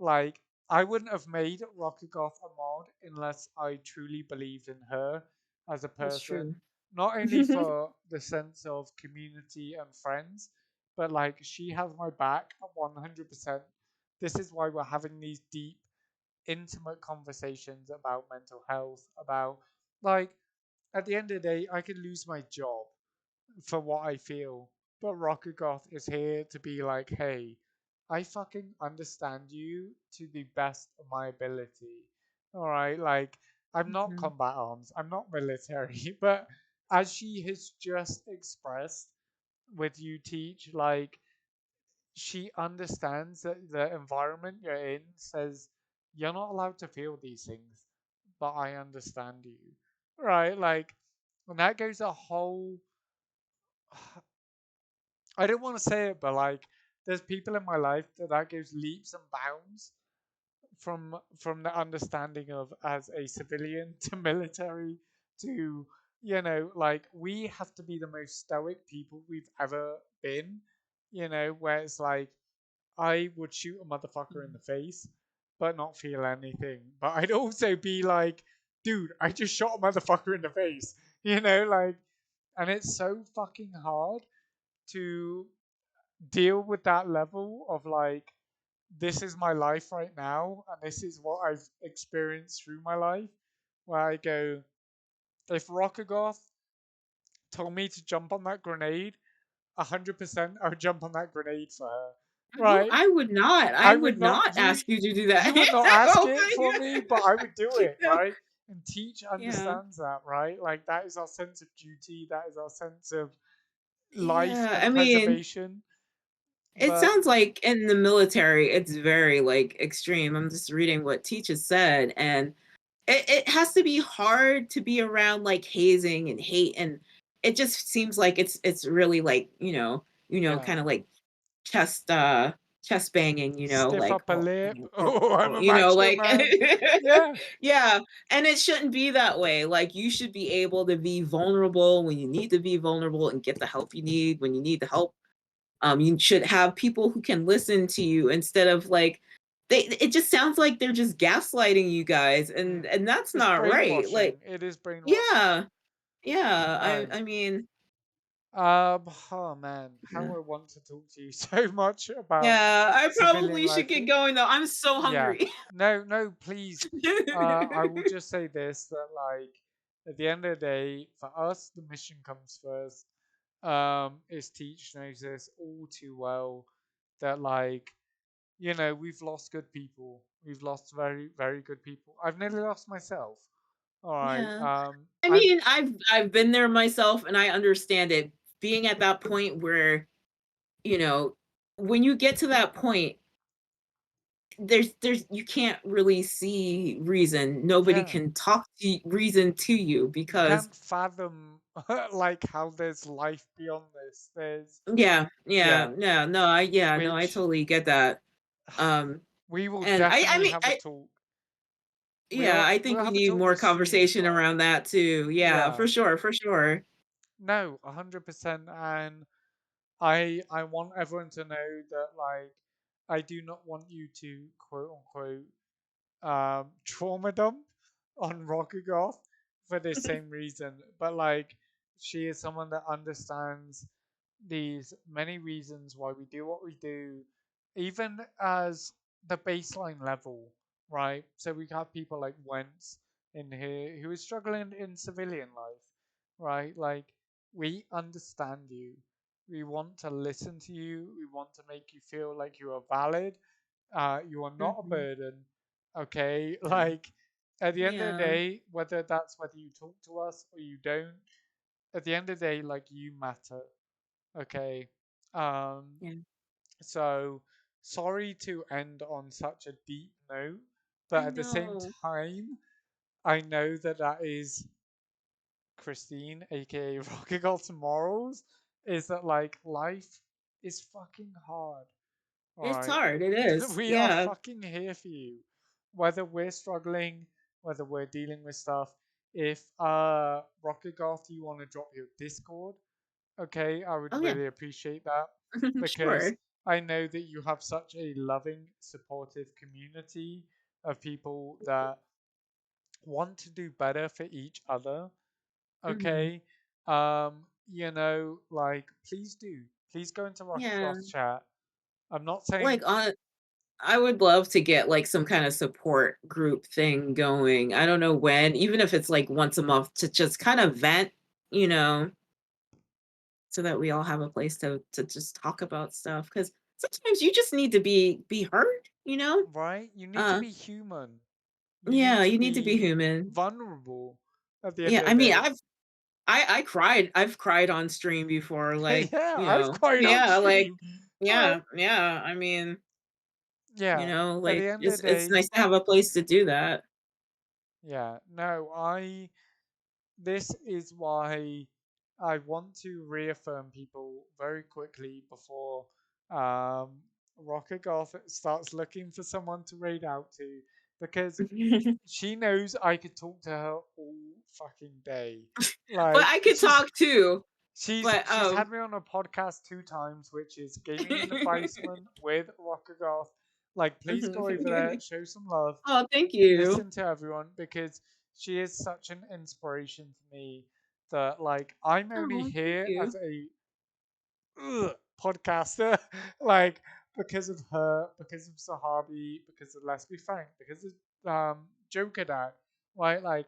like, I wouldn't have made Rockagoth a mod unless I truly believed in her as a That's person, true. not only for the sense of community and friends, but like she has my back 100%. This is why we're having these deep, intimate conversations about mental health, about, like, at the end of the day, I could lose my job for what I feel, but Rocket Goth is here to be like, hey, I fucking understand you to the best of my ability. All right, like, I'm not Mhm. combat arms, I'm not military, but as she has just expressed with you teach, like, she understands that the environment you're in says you're not allowed to feel these things, but I understand you. Right? Like, and that goes a whole, I don't want to say it, but like, there's people in my life that goes leaps and bounds from the understanding of as a civilian to military to, like, we have to be the most stoic people we've ever been, where it's like, I would shoot a motherfucker in the face but not feel anything, but I'd also be like, dude, I just shot a motherfucker in the face, like, and it's so fucking hard to deal with that level of, like, this is my life right now and this is what I've experienced through my life, where I go, if Rockagoth told me to jump on that grenade, 100% I would jump on that grenade for her. Right? I would not. I I would would not, not ask you to do that. you would not ask Oh it for me, but I would do my it, God. right? And Teach Yeah. understands that, right? Like, that is our sense of duty, that is our sense of life Yeah, and I mean, preservation. it But sounds like in the military, it's very like extreme. I'm just reading what Teach has said, and it has to be hard to be around like hazing and hate, and it just seems like it's really like yeah, kind of like chest chest banging, stiff like upper lip. oh, Oh, I'm oh, a macho like man. Yeah, yeah, and it shouldn't be that way. Like you should be able to be vulnerable when you need to be vulnerable and get the help you need when you need the help. You should have people who can listen to you instead of like it just sounds like they're just gaslighting you guys, and mm. that's It's not right. brainwashing. Like It is brainwashing. yeah, yeah. No. I mean, Oh man, how yeah. I want to talk to you so much about Yeah, I civilian probably should life. get going though. I'm so Yeah. hungry. No, no, please. I will just say this, that, like, at the end of the day, for us, the mission comes first. Is Teach knows this all too well, that, like, we've lost good people. We've lost very, very good people. I've nearly lost myself. All right. Yeah. I I've mean, I've been there myself and I understand it. Being at that point where, you know, when you get to that point, there's you can't really see reason. Nobody yeah. can talk to reason to you You because can't fathom like how there's life beyond this. There's yeah, yeah, yeah, yeah, no, no, I which totally get that. Um we will and I definitely mean, have a talk. yeah, I think We'll we have a need talk more with Sue as conversation well. around that too. Yeah, Yeah, for sure, for sure. no, 100%. And I want everyone to know that, like, I do not want you to quote unquote trauma dump on Rockagoth for the same reason. But, like, she is someone that understands these many reasons why we do what we do, even as the baseline level, right? So we have people like Wentz in here who is struggling in civilian life, right? Like, we understand you. We want to listen to you. We want to make you feel like you are valid. You are not a Mhm. burden. Okay, Yeah. like, at the end of the Yeah. day, whether you talk to us or you don't, at the end of the day, like, you matter. Okay. Um, Yeah. so sorry to end on such a deep note, I but at the same know. time, I know that that is Christine, aka Rocket Girl Tomorrow's, is that like life is fucking hard. It's Alright. hard. It is. We are Yeah. fucking here for you. Whether we're struggling, whether we're dealing with stuff. If Rocket Golf, you want to drop your Discord, okay, I would Oh yeah. really appreciate that because Sure. I know that you have such a loving, supportive community of people that want to do better for each other. Hmm. Okay, like please do, please go into Rocket Yeah. Golf chat. I'm not saying Like on I would love to get like some kind of support group thing going. I don't know when, even if it's like once a month to just kind of vent, you know, so that we all have a place to just talk about stuff cuz sometimes you just need to be heard, you know? right. You need to Uh be human. You need yeah, to you need to be be human. vulnerable at the end Yeah, of I the mean, day. I cried. I've cried on stream before like, Yeah, you I've know. cried on Yeah, like stream. Like, yeah, I mean, you yeah, know, at like the end of the it's day, nice to have a place to do that. yeah, no, this is why I want to reaffirm people very quickly before um, Rocket Golf starts looking for someone to raid out to because she knows I could talk to her all fucking day. But Like I could talk too. But she's had me on a podcast 2 times, which is Gaming in the Basement with Rocket Golf. Like, please go over there, show some love, oh, thank you. listen to everyone because she is such an inspiration to me that like I'm only Oh, thank here you. as a podcaster like because of her, because of Sahabi, because of Let's Be Frank, because of Joker Dad, right? Like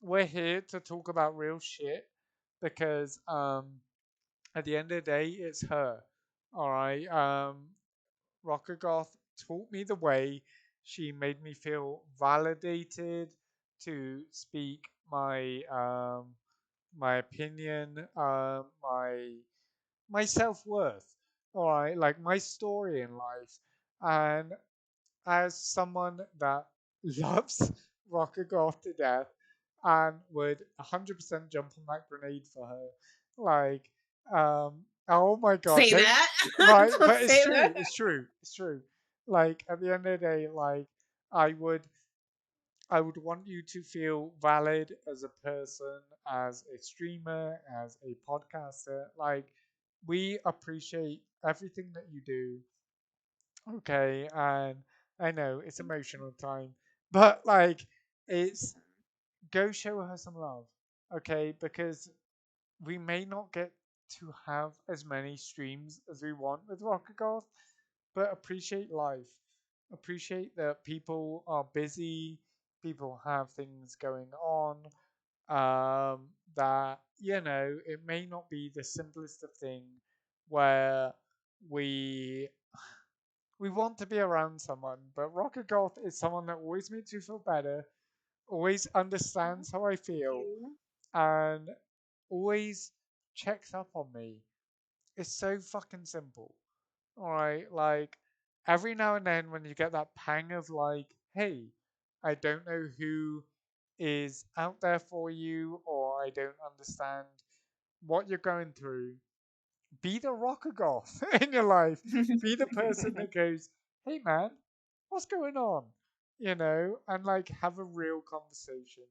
we're here to talk about real shit because at the end of the day it's her. All right. Rocker Goth taught me the way. She made me feel validated to speak my opinion, my self worth. All right, like my story in life, and as someone that loves Rocker Goth to death and would 100% jump on that grenade for her, like, oh my god, Say don't that. right, Don't but it's say true, that. it's true, it's true. Like at the end of the day, like I would I would want you to feel valid as a person, as a streamer, as a podcaster. Like we appreciate everything that you do. Okay, and I know it's emotional time, but like it's go show her some love. Okay, because we may not get to have as many streams as we want with Rocket Golf, but appreciate life. Appreciate that people are busy, people have things going on, that, it may not be the simplest of thing where we we want to be around someone, but Rocket Golf is someone that always makes you feel better, always Oh, understands how I thank feel, you. and always checks up on me. It's so fucking simple. Alright, like every now and then when you get that pang of like, hey, I don't know who is out there for you or I don't understand what you're going through, be the rocker goth in your life. Be the person that goes, hey man, what's going on? And like have a real conversation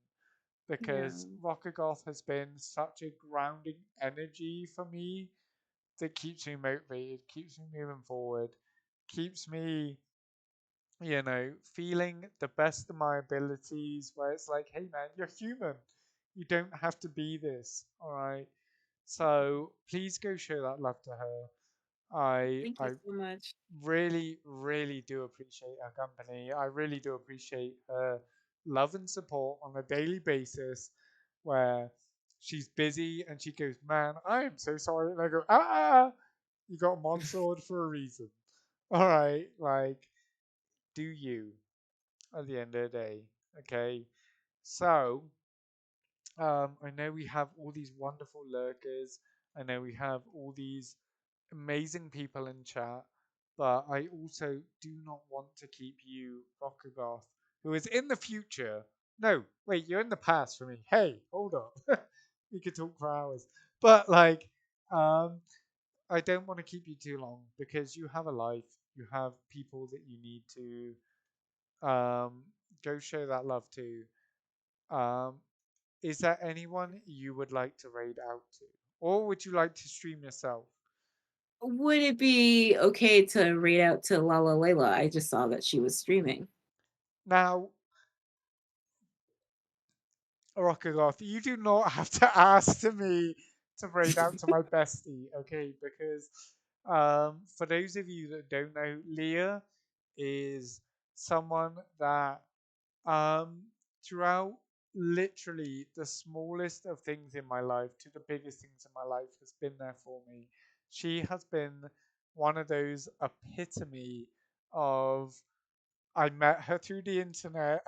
Yeah. because rocker goth has been such a grounding energy for me that keeps me motivated, keeps me moving forward, keeps me, feeling the best of my abilities. Where it's like, hey man, you're human. You don't have to be this. All right. So please go show that love to her. Thank you I so much. really, really do appreciate her company. I really do appreciate her love and support on a daily basis where she's busy and she goes, man, I am so sorry. And I go, you got a mod sword for a reason. All right, like, do you at the end of the day. Okay. So, I know we have all these wonderful lurkers. I know we have all these amazing people in chat. but I also do not want to keep you, Rockagoth, who is in the future. No, wait, you're in the past for me. Hey, hold up. We could talk for hours. But like, I don't want to keep you too long because you have a life. You have people that you need to go show that love to. Um, is there anyone you would like to raid out to? Or would you like to stream yourself? Would it be okay to raid out to Lala Layla? I just saw that she was streaming. Now, Rockagoth, you do not have to ask to me to raid out to my bestie, okay? Because for those of you that don't know, Leah is someone that um, throughout literally the smallest of things in my life to the biggest things in my life has been there for me. She has been one of those epitome of I met her through the internet,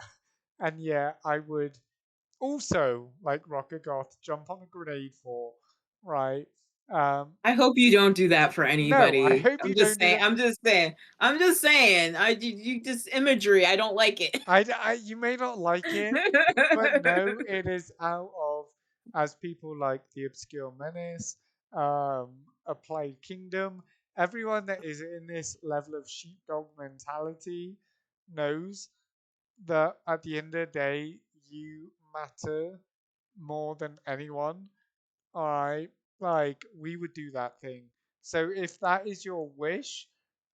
and yeah, I would also like Rocket Goth jump on a grenade for, right? I hope you don't do that for No, I anybody. hope you I'm don't just do saying. that. I'm just saying. I'm just saying. You just imagery. I don't like it. You may not like it, but no, it is out of, as people like the Obscure Menace, Applied Kingdom, everyone that is in this level of sheepdog mentality knows that at the end of the day, you matter more than anyone. All right, like we would do that thing. So if that is your wish,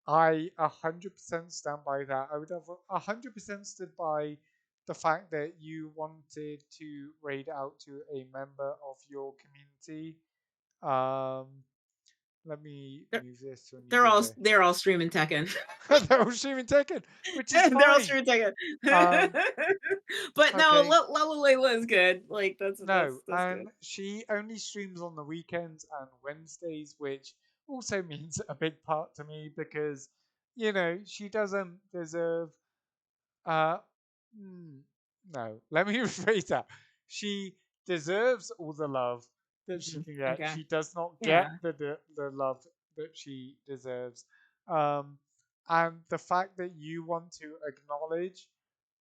I 100% stand by that. I would have 100% stood by the fact that you wanted to raid out to a member of your community. Um, let me they're, move this to a new they're all window. they're all streaming Tekken. They're all streaming Tekken, which is They're all fine. streaming Tekken. Um, But no, okay. Lala Layla is good. Like No, that's good. and she only streams on the weekends and Wednesdays, which also means a big part to me because, you know, she doesn't deserve. Uh, mm, no, let me rephrase that. She deserves all the love that she Mhm. can get. Okay. She does not Yeah. get the love that she deserves. Um, and the fact that you want to acknowledge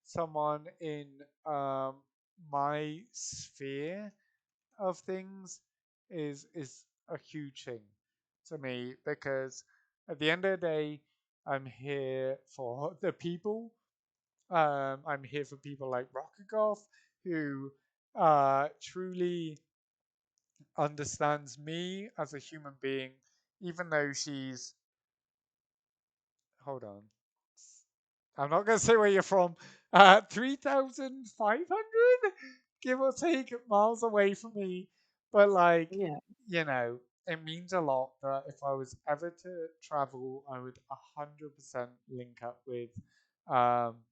someone in my sphere of things is a huge thing to me because at the end of the day, I'm here for the people. I'm here for people like Rocket Golf who truly understands me as a human being, even though she's. Hold on. I'm not going to say where you're from. 3,500, give or take, miles away from me. But, like, Yeah. you know, it means a lot that if I was ever to travel, I would 100% link up with um,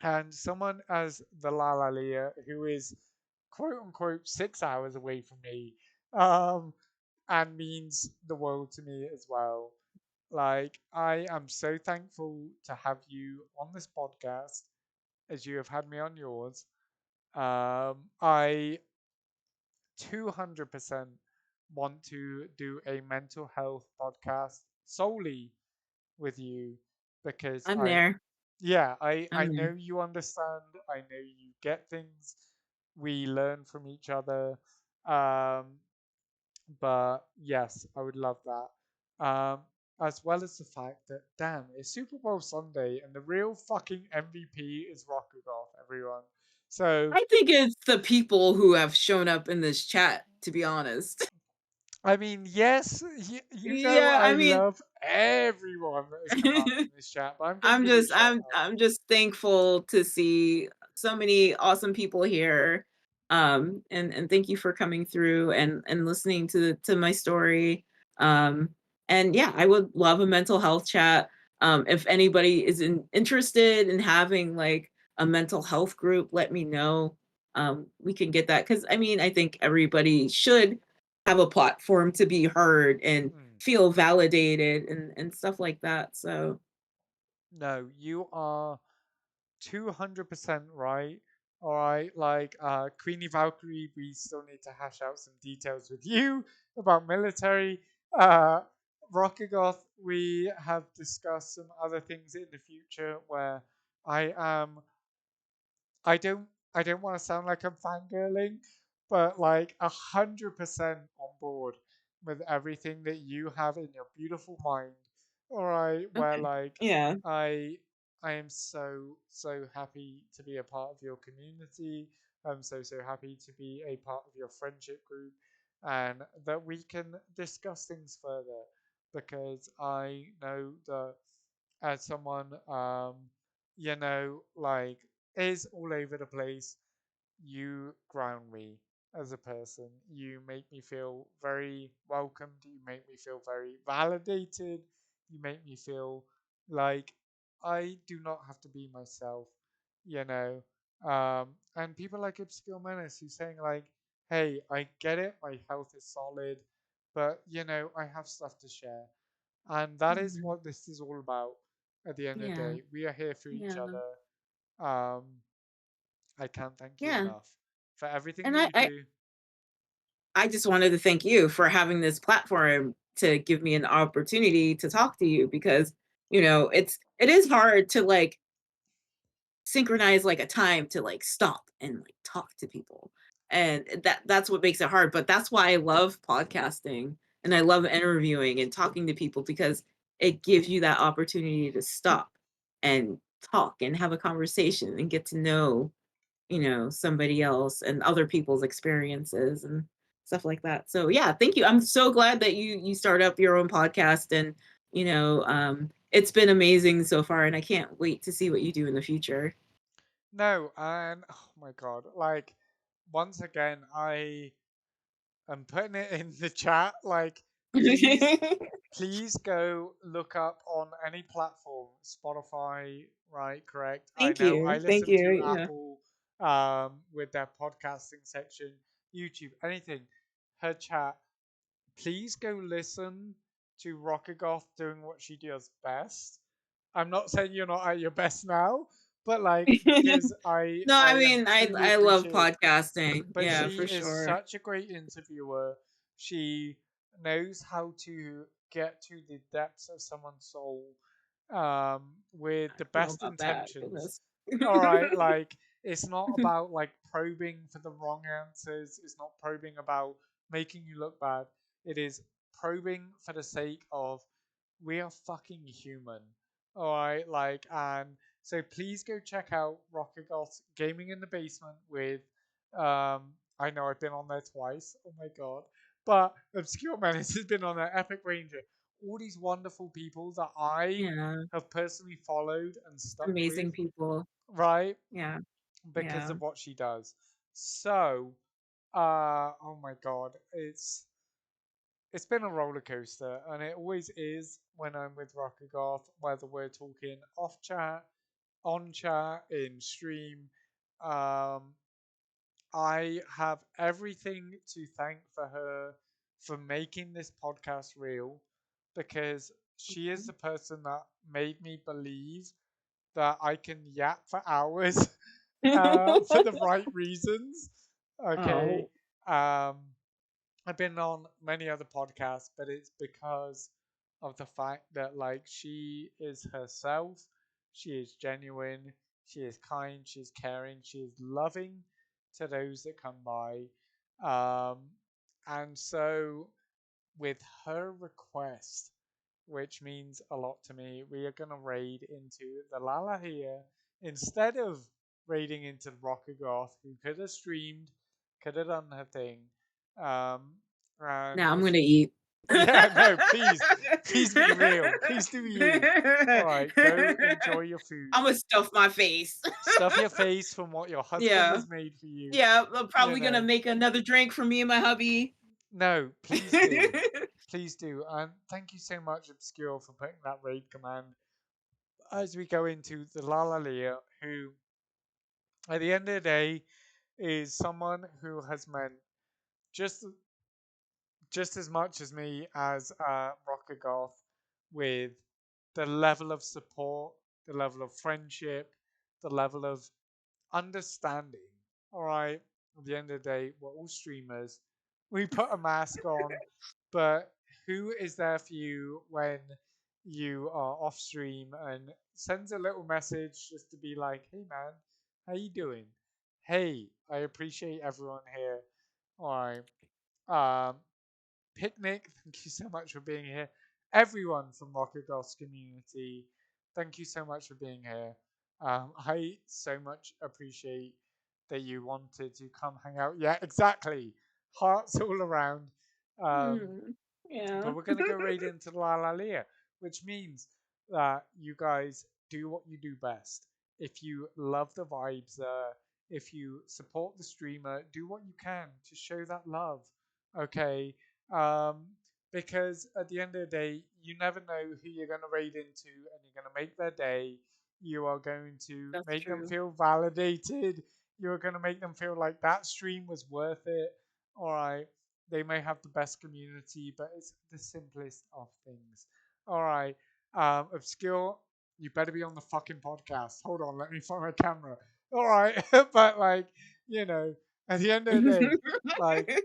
and someone as the Lalalia, who is quote unquote 6 hours away from me, um, and means the world to me as well. Like, I am so thankful to have you on this podcast as you have had me on yours. I 200% want to do a mental health podcast solely with you because I'm there. yeah, I I'm know there. you understand. I know you get things. We learn from each other. Um, but yes, I would love that. As well as the fact that, damn, it's Super Bowl Sunday and the real fucking MVP is Rokugoth, everyone. So, I think it's the people who have shown up in this chat, to be honest. I mean, yes, you know Yeah, I I mean, love everyone that has come up in this chat, but I'm going to I'm give you a just shout out. I'm just thankful to see so many awesome people here. And thank you for coming through and listening to my story. And yeah, I would love a mental health chat. If anybody is interested in having like a mental health group, let me know. We can get that because I mean, I think everybody should have a platform to be heard and Hmm. feel validated and stuff like that. So No, you are 200% right. All right, like Queenie Valkyrie, we still need to hash out some details with you about military. Uh, Rockagoth, we have discussed some other things in the future where I am I don't I don't want to sound like I'm fangirling, but like 100% on board with everything that you have in your beautiful mind. All right, where Okay. like Yeah. I I am so happy to be a part of your community. I'm so happy to be a part of your friendship group, and that we can discuss things further because I know that as someone like is all over the place. You ground me as a person. You make me feel very welcomed. You make me feel very validated. You make me feel like I do not have to be myself, you know. And people like Obscure Menace who's saying like, hey, I get it, my health is solid, but I have stuff to share. And that is Mhm. what this is all about at the end of the Yeah. day. We are here for each Yeah. other. Um, I can't thank you Yeah. enough for everything And that I, you I do. I just wanted to thank you for having this platform to give me an opportunity to talk to you because, it is hard to like synchronize like a time to like stop and like talk to people. And that's what makes it hard. But that's why I love podcasting and I love interviewing and talking to people because it gives you that opportunity to stop and talk and have a conversation and get to know somebody else and other people's experiences and stuff like that. So yeah, thank you. I'm so glad that you start up your own podcast and it's been amazing so far and I can't wait to see what you do in the future. No, and oh my god, like once again, I am putting it in the chat. Like, please, please go look up on any platform, Spotify, right? Correct. I Thank know I you. Thank listen you. to Yeah. Apple, with their podcasting section, YouTube, anything. Her chat. Please go listen to Rockagoth doing what she does best. I'm not saying you're not at your best now, but like because I No, I I mean truly I love appreciate. podcasting. But Yeah, she for is sure. such a great interviewer. She knows how to get to the depths of someone's soul, with I the don't know best about that. intentions. Goodness. All right, like it's not about like probing for the wrong answers. It's not probing about making you look bad. It is probing for the sake of we are fucking human. All right, like, and so please go check out Rocket Goth's Gaming in the Basement with, I know I've been on there twice. Oh my god, but Obscure Menace has been on there. Epic Ranger, all these wonderful people that I Yeah. have personally followed and stuck with, Amazing people. right, Yeah. because Yeah. of what she does. So, oh my god, it's been a roller coaster, and it always is when I'm with Rockagoth, whether we're talking off chat, on chat, in stream. Um, I have everything to thank for her for making this podcast real because she is the person that made me believe that I can yap for hours for the right reasons. Okay. Oh, Um, I've been on many other podcasts, but it's because of the fact that like she is herself, she is genuine, she is kind, she's caring, she is loving to those that come by. Um, and so with her request, which means a lot to me, we are going to raid into the Lala here instead of raiding into Rockagoth, who could have streamed, could have done her thing. Um, and now I'm if gonna eat. yeah, no, please be real. Please do you. All right, go enjoy your food. I'm gonna stuff my face. Stuff your face from what your husband Yeah. has made for you. Yeah, I'm You probably gonna know, make another drink for me and my hubby. no, please do. Please do. And thank you so much, Obscure, for putting that raid command as we go into the Lalalia, who, at the end of the day, is someone who has meant just just as much as me as Rocker Goth with the level of support, the level of friendship, the level of understanding. All right. At the end of the day, we're all streamers. We put a mask on, but who is there for you when you are off stream and sends a little message just to be like, hey man, how you doing? Hey, I appreciate everyone here. All right. Um, Picnic, thank you so much for being here. Everyone from Rocket Girls community, thank you so much for being here. I so much appreciate that you wanted to come hang out. Yeah, exactly. Hearts all around. Um, Yeah. but we're going to go right into La La Lia, which means that you guys do what you do best. If you love the vibes there, if you support the streamer, do what you can to show that love. Okay? Um, because at the end of the day, you never know who you're going to raid into, and you're going to make their day. You are going to That's make them true. feel validated. You're going to make them feel like that stream was worth it. All right. They may have the best community, but it's the simplest of things. All right. Obscure, you better be on the fucking podcast. Hold on, let me find my camera. All right. But, like, you know, at the end of the day, like,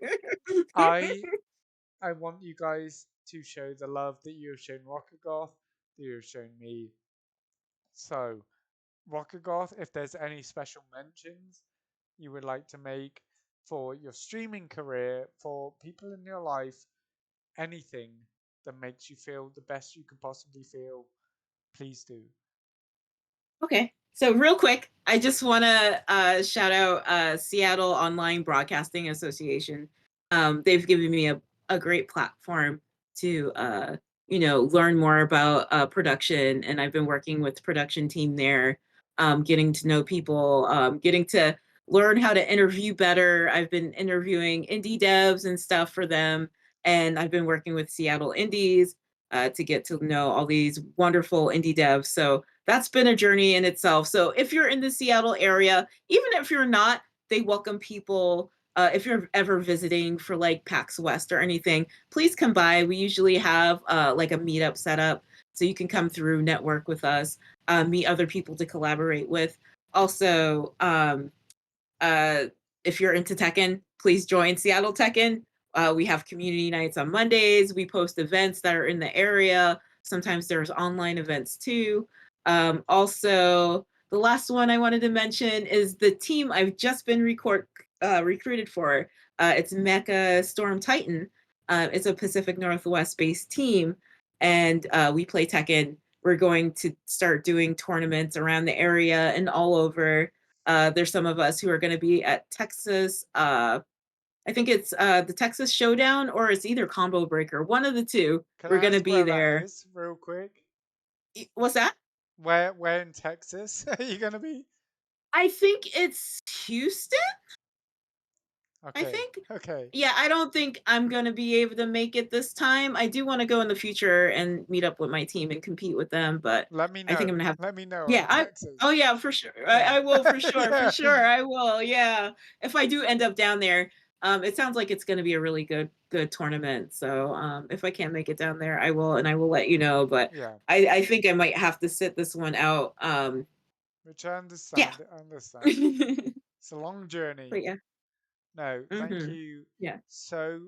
I I want you guys to show the love that you have shown Rockagoth, that you have shown me. So, Rockagoth, if there's any special mentions you would like to make for your streaming career, for people in your life, anything that makes you feel the best you could possibly feel, please do. Okay. So real quick, I just want to shout out Seattle Online Broadcasting Association. They've given me a great platform to learn more about production, and I've been working with the production team there, getting to know people, getting to learn how to interview better. I've been interviewing indie devs and stuff for them, and I've been working with Seattle Indies to get to know all these wonderful indie devs. So that's been a journey in itself. So if you're in the Seattle area, even if you're not, they welcome people. If you're ever visiting for like PAX West or anything, please come by. We usually have like a meetup set up so you can come through, network with us, meet other people to collaborate with. Also, uh, if you're into Tekken, please join Seattle Tekken. We have community nights on Mondays. We post events that are in the area. Sometimes there's online events too. Also, the last one I wanted to mention is the team I've just been recruited for. It's Mecha Storm Titan. It's a Pacific Northwest based team, and we play Tekken. We're going to start doing tournaments around the area and all over. There's some of us who are going to be at Texas. I think it's the Texas Showdown, or it's either Combo Breaker. One of the two. Can We're I going to ask be where that there. is, real quick? What's that? Where in Texas are you gonna be? I think it's Houston. I Okay, think. okay. Yeah, I don't think I'm going to be able to make it this time. I do want to go in the future and meet up with my team and compete with them, but Let me I think I'm know. going to have. Let me know Yeah, in I. Oh Texas. yeah, for sure. Yeah. I will for sure. For Yeah. sure, I will. Yeah, if I do end up down there, it sounds like it's going to be a really good tournament. So if I can't make it down there, I will, and I will let you know. But Yeah. I think I might have to sit this one out. Which I Yeah. understand. I understand. But It's a long journey. yeah. No, thank you Yeah. so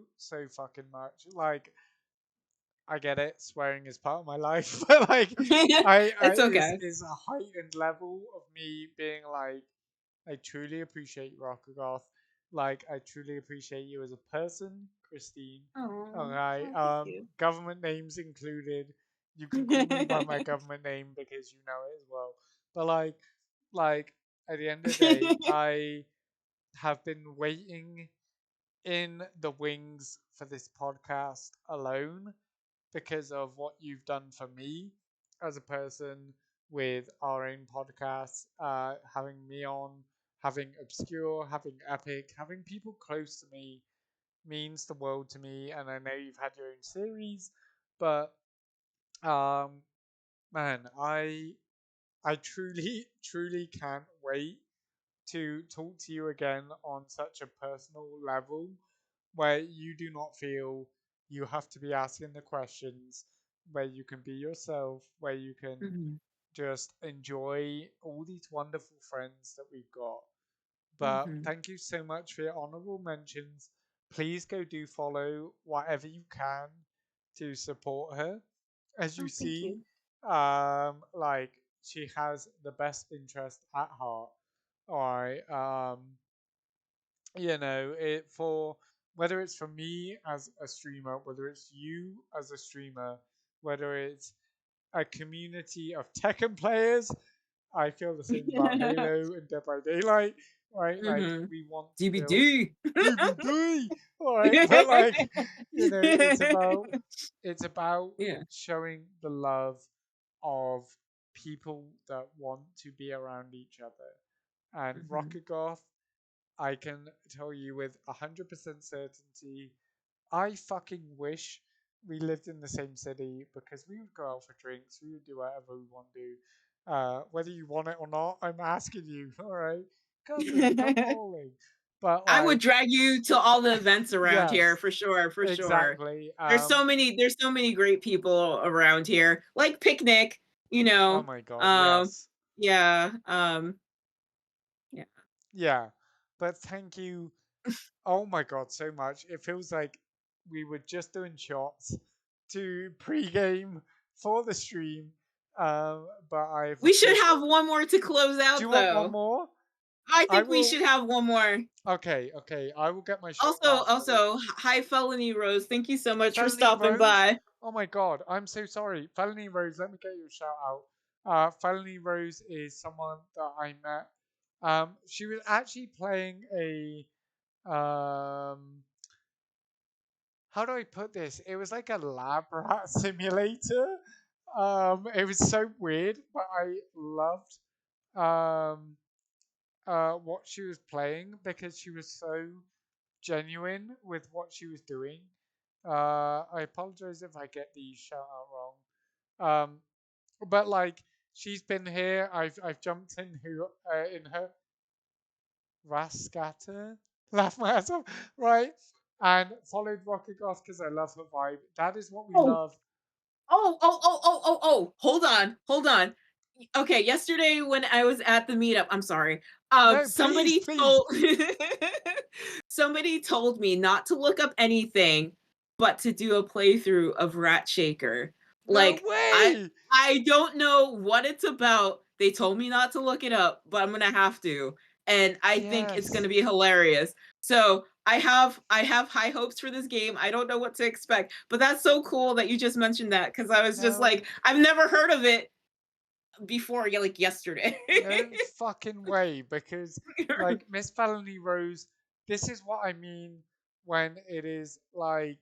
fucking much. Like, I get it, swearing is part of my life, but like, I It's okay. is a heightened level of me being like, I truly appreciate Rockagoth. Like, I truly appreciate you as a person, Christine. Oh, Alright, thank you. government names included. You can call me by my government name because you know it as well. But like at the end of the day, I have been waiting in the wings for this podcast alone because of what you've done for me as a person with our own podcast, having me on, having Obscure, having Epic, having people close to me means the world to me. And I know you've had your own series, but um, man, I truly truly can't wait to talk to you again on such a personal level where you do not feel you have to be asking the questions, where you can be yourself, where you can Mhm, just enjoy all these wonderful friends that we've got. But mhm. thank you so much for your honorable mentions. Please go do follow whatever you can to support her. As you Oh, thank see, you. like she has the best interest at heart. All right. You know, it for whether it's for me as a streamer, whether it's you as a streamer, whether it's a community of Tekken players. I feel the same about Halo and Dead by Daylight, right? Like Mm-hmm. we want to build DVD. DVD, all right? But like, you know, it's about Yeah. showing the love of people that want to be around each other. And Mm-hmm. Rocket Goth, I can tell you with 100% certainty, I fucking wish we lived in the same city because we would go out for drinks, we would do whatever we want to do. Whether you want it or not, I'm asking you, all right? Come in, come bowling. But I would like, drag you to all the events around here yes, for sure, for sure. exactly. There's so many great people around here. Like Picnic, you Oh know. my god, Um yes. yeah, yeah. Yeah. But thank you. Oh my god, so much. It feels like we were just doing shots to pre-game for the stream. But I've We should officially. have one more to close Do you out want one though. more? I I think we will. should have one more. Okay, okay. I will get my shout Also, out ready. hi Felony Rose. Thank you so much for Felony stopping Rose. by. Oh my god, I'm so sorry. Felony Rose, let me get you a shout out. Felony Rose is someone that I met. She was actually playing a how do I put this? It was like a lab rat simulator. It was so weird, but I loved um what she was playing because she was so genuine with what she was doing. I apologize if I get the shout out wrong. But like she's been here. I've jumped in her Rascata, laugh my ass off, right? And followed Rocket Goth because I love her vibe. That is what we Oh, love. Hold on, hold on. Okay, yesterday when I was at the meetup, I'm sorry. No, please, Somebody please. told somebody told me not to look up anything, but to do a playthrough of Rat Shaker. No Like I way. I don't know what it's about. They told me not to look it up, but I'm gonna have to. And I think it's Yes. gonna be hilarious. So I have high hopes for this game. I don't know what to expect, but that's so cool that you just mentioned that because I was just No, like, I've never heard of it before, like yesterday. no fucking way. Because, like, Miss Felony Rose, this is what I mean when it is like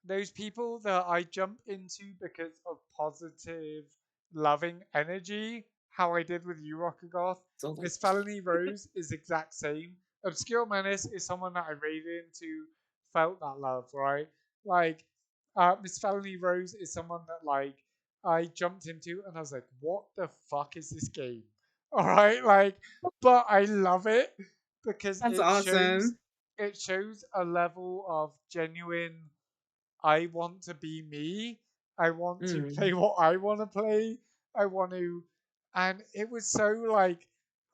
those people that I jump into because of positive, loving energy, how I did with you, Rocket Goth. So like, Miss Felony Rose is exact same. Obscure Menace is someone that I raided into, felt that love, right? Like, Miss Felony Rose is someone that like I jumped into and I was like, what the fuck is this game? All right, like, but I love it because that's awesome. it shows a level of genuine I want to be me. I want to play Mm. what I want to play. I want to, and it was so like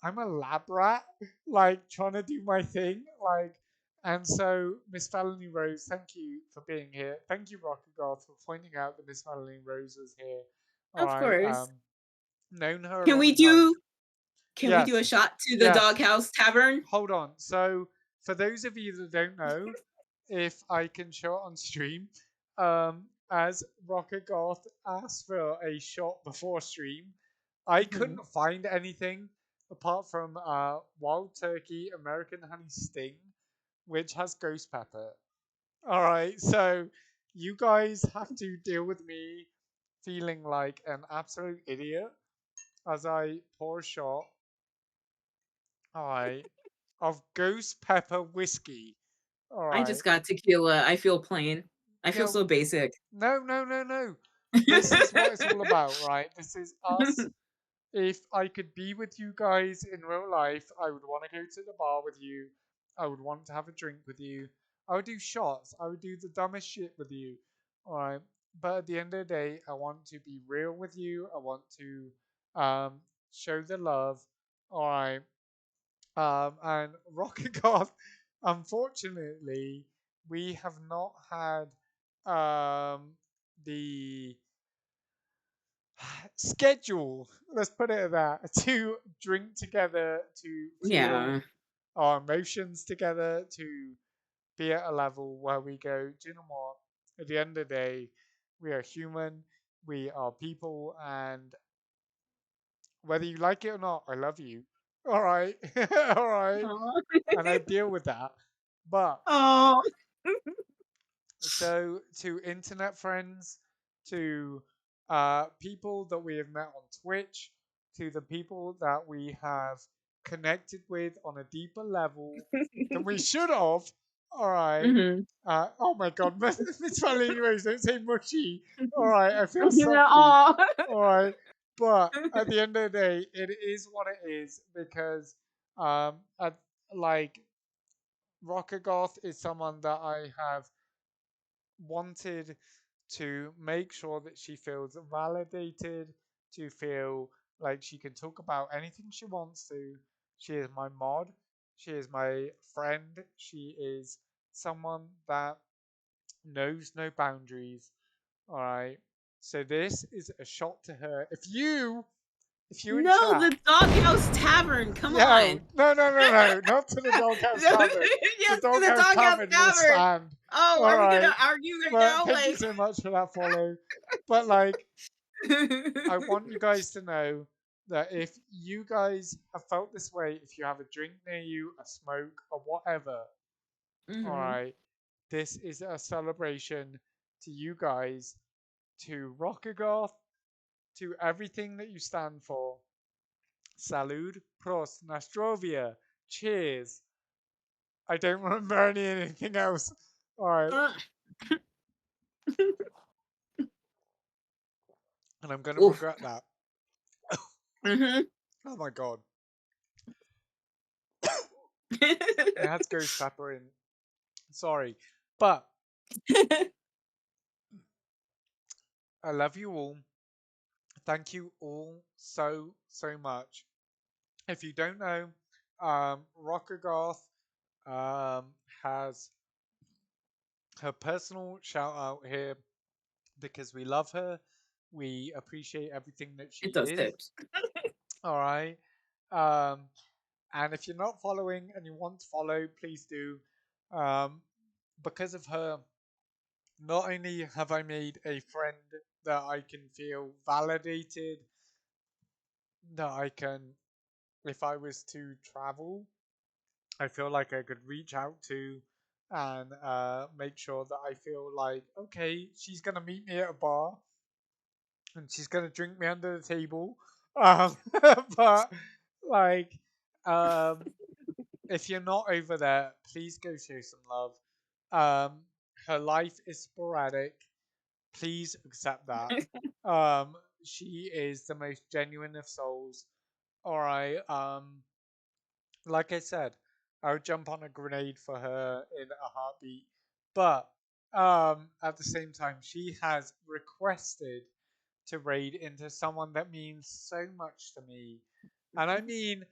I'm a lab rat, like trying to do my thing, like. And so, Miss Felony Rose, thank you for being here. Thank you, Rocket God, for pointing out that Miss Felony Rose was here. All Of right, course. known her a Can we long time. do can we do a Yes, shot to the yes. Doghouse Tavern? Hold on. So, for those of you that don't know, if I can show it on stream, as Rocket Goth asked for a shot before stream, I Mhm. couldn't find anything apart from Wild Turkey American Honey Sting, which has Ghost Pepper. All right, so you guys have to deal with me feeling like an absolute idiot as I pour a shot. All right, of Ghost Pepper whiskey. All I just right. got tequila. I feel plain. I feel Yeah, so basic. no, no, no, no. This is what it's all about, right? This is us. If I could be with you guys in real life, I would want to go to the bar with you. I would want to have a drink with you. I would do shots. I would do the dumbest shit with you. Alright. But at the end of the day, I want to be real with you. I want to show the love. Alright. And Rocket God, unfortunately, we have not had the schedule, let's put it at that, to drink together, to feel Yeah. our emotions together, to be at a level where we go, do you know what? At the end of the day, we are human, we are people, and whether you like it or not, I love you. All right. All right. Aw. And I deal with that. But Oh. so to internet friends, to people that we have met on Twitch, to the people that we have connected with on a deeper level than we should have. All right. Hmm. Oh my God, Miss Valley, anyways, don't say mushy. All right, I feel Yeah. salty. Oh. All right, but at the end of the day, it is what it is because, at, like Rocker Goth is someone that I have wanted to make sure that she feels validated, to feel like she can talk about anything she wants to. She is my mod. She is my friend. She is someone that knows no boundaries. All right. So this is a shot to her. If you in No, chat, the Doghouse Tavern. Come yo, on. no, not to the Doghouse Tavern. The Yes, to the Doghouse Doghouse Tavern will Tavern. stand. Oh, All are we gonna right. argue right But now? thank you Like, so much for that follow. But I want you guys to know that if you guys have felt this way, if you have a drink near you, a smoke, or whatever, all hmm right, this is a celebration to you guys, to Rockagoth, to everything that you stand for. Salud, prost, nastrovia, cheers. I don't remember anything else. All right, and I'm gonna Oof. regret that. hmm Oh my god, it has ghost pepper in. Sorry, but I love you all. Thank you all so much. If you don't know, Rockagoth has her personal shout out here because we love her. We appreciate everything that It she does is. tips. All right. Um, and if you're not following and you want to follow, please do. Um, because of her, not only have I made a friend that I can feel validated, that I can, if I was to travel, I feel like I could reach out to and make sure that I feel like, okay, she's going to meet me at a bar and she's gonna drink me under the table. Um, but like, um, if you're not over there, please go show some love. Um, her life is sporadic. Please accept that. Um, she is the most genuine of souls. All right. Like I said, I would jump on a grenade for her in a heartbeat. But at the same time, she has requested to raid into someone that means so much to me. And I mean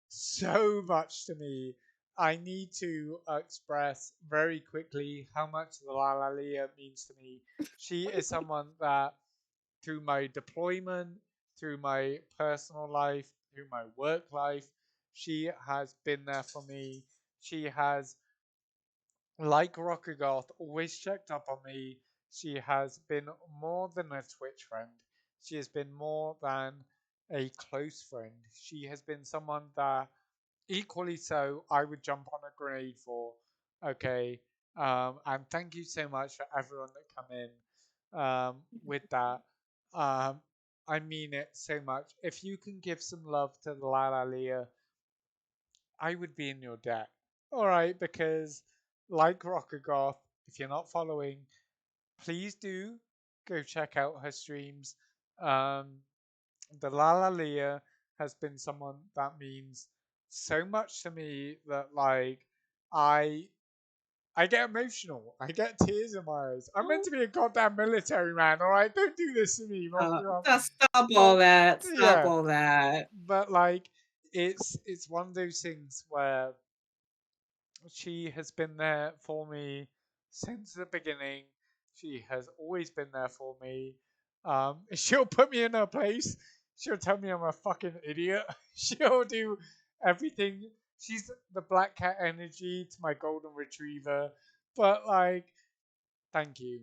so much to me. I need to express very quickly how much the Lalalia means to me. She is someone that, through my deployment, through my personal life, through my work life, she has been there for me. She has, like Rockagoth, always checked up on me. She has been more than a Twitch friend. She has been more than a close friend. She has been someone that, equally so, I would jump on a grenade for. Okay. And thank you so much for everyone that come in with that. Um, I mean it so much. If you can give some love to the Lala Leah, I would be in your debt. All right, because like Rocker Goth, if you're not following, please do go check out her streams. Um, the Lala Leah has been someone that means so much to me that like I I get emotional. I get tears in my eyes. I'm meant Oh, to be a goddamn military man, all right? Don't do this to me, Rocker Goth. stop all But that. Stop yeah, all that. but like it's one of those things where she has been there for me since the beginning. She has always been there for me. She'll put me in her place. She'll tell me I'm a fucking idiot. She'll do everything. She's the black cat energy to my golden retriever. But like, thank you.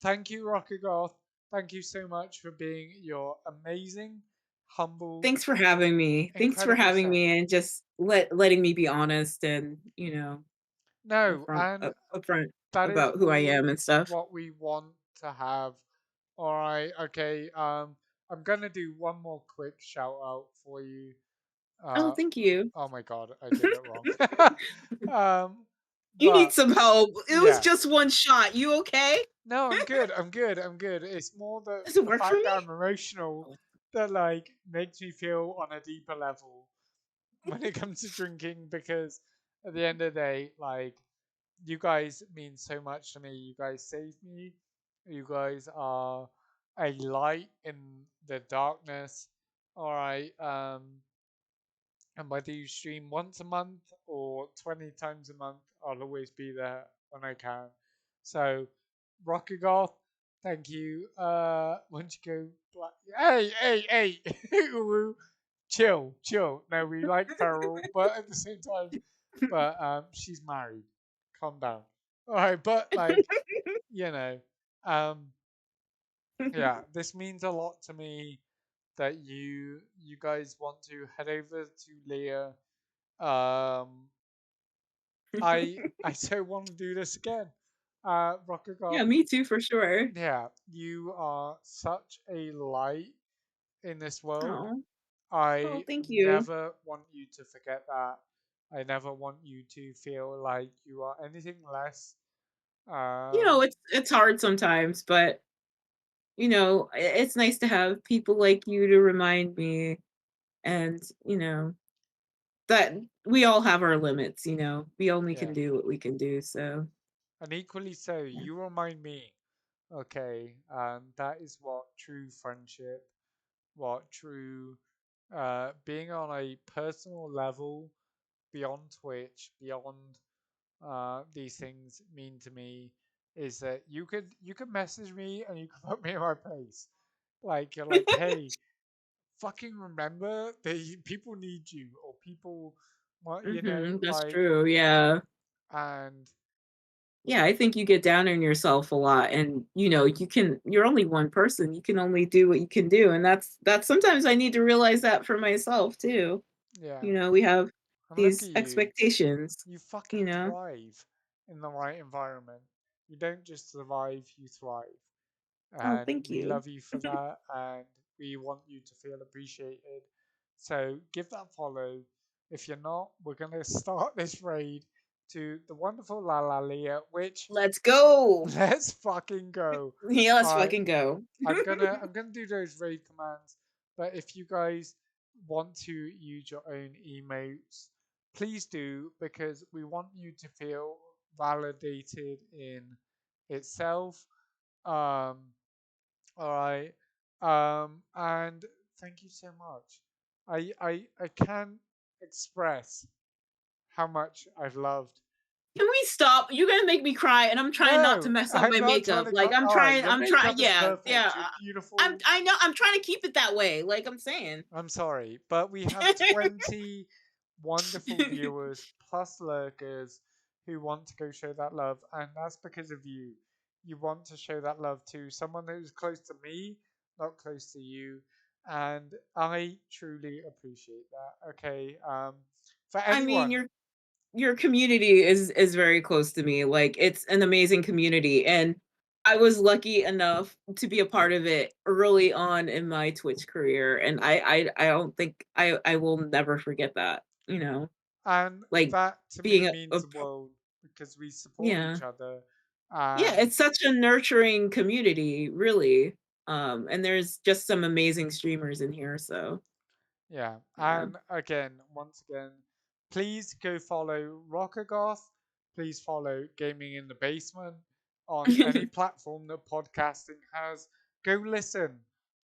Thank you, Rocket Goth. Thank you so much for being your amazing, humble, Thanks for having me. Thanks for incredible having self. me and just letting me be honest and, No, and upfront that is about who I all am and stuff. what we want to have. All right, okay. I'm gonna do one more quick shout out for you. Oh, Uh, thank you. oh my god, I did it wrong. um, You need but some help. It was yeah, just one shot. You okay? no, I'm good. I'm good. I'm good. It's more Does it the work for fact me? that I'm emotional that like makes me feel on a deeper level when it comes to drinking because at the end of the day, like you guys mean so much to me. You guys save me. You guys are a light in the darkness. All right. And whether you stream once a month or 20 times a month, I'll always be there when I can. So, Rocky Golf, thank you. Once you go black. Hey. Chill, chill. No, we like Feral, but at the same time, but she's married. Calm down. All right, but like, you know, um, yeah, this means a lot to me that you guys want to head over to Leah. I so want to do this again. Rocket God, Yeah, me too, for sure. yeah, you are such a light in this world. Oh, oh, I thank you. never want you to forget that. I never want you to feel like you are anything less. Um, It's hard sometimes, but it's nice to have people like you to remind me, and that we all have our limits. We only can yeah, do what we can do. So and equally so, yeah. you remind me. Okay, that is what true friendship, what true being on a personal level beyond Twitch, beyond these things mean to me is that you could message me and you could put me in my place. Like you're like, hey, fucking remember they people need you or people want That's like true. Yeah. and Yeah, I think you get down on yourself a lot, and you're only one person. You can only do what you can do, and that's sometimes I need to realize that for myself too. yeah. We have And look these at you. expectations, You you fucking know. thrive in the right environment. You don't just survive, you thrive. Oh, And thank we you. love you for that, and we want you to feel appreciated. So give that follow. If you're not, we're gonna start this raid to the wonderful La La Leah, which Let's go. let's fucking go. Yeah, let's All right, fucking go. I'm gonna do those raid commands, but if you guys want to use your own emotes, please do because we want you to feel validated in itself. Um, all right. And thank you so much. I can't express how much I've loved. Can we stop? You're gonna make me cry, and I'm trying not to No, mess up I'm my not trying makeup. to Like cut. All right, your I'm trying. makeup is Yeah, yeah. perfect. You're I'm. beautiful. I know. I'm trying to keep it that way. Like I'm saying. I'm sorry, but we have 20 wonderful viewers plus lurkers who want to go show that love, and that's because of you. You want to show that love to someone who's close to me, not close to you, and I truly appreciate that. Okay, for I mean, anyone, your community is very close to me. Like it's an amazing community, and I was lucky enough to be a part of it early on in my Twitch career, and I don't think I will never forget that. and Like that to me being means the world because we support yeah. each other, Yeah, and it's such a nurturing community, really. And there's just some amazing streamers in here, so yeah, yeah. and again, once again, please go follow Rockagoth. Please follow Gaming in the Basement on any platform that podcasting has. Go listen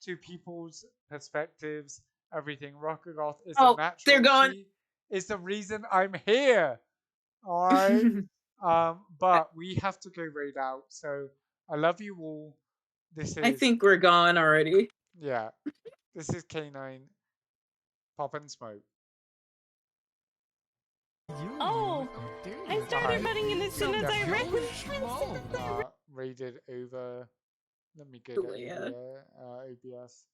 to people's perspectives. Everything Rockagoth is a Oh, they're natural. going. She is the reason I'm here. All right. But we have to go raid out. So I love you all. This I is think we're gone already. yeah. This is K9 Pop and Smoke. Oh, I started running in as soon as I read Rated over. Let me get it over Yeah. here. OBS.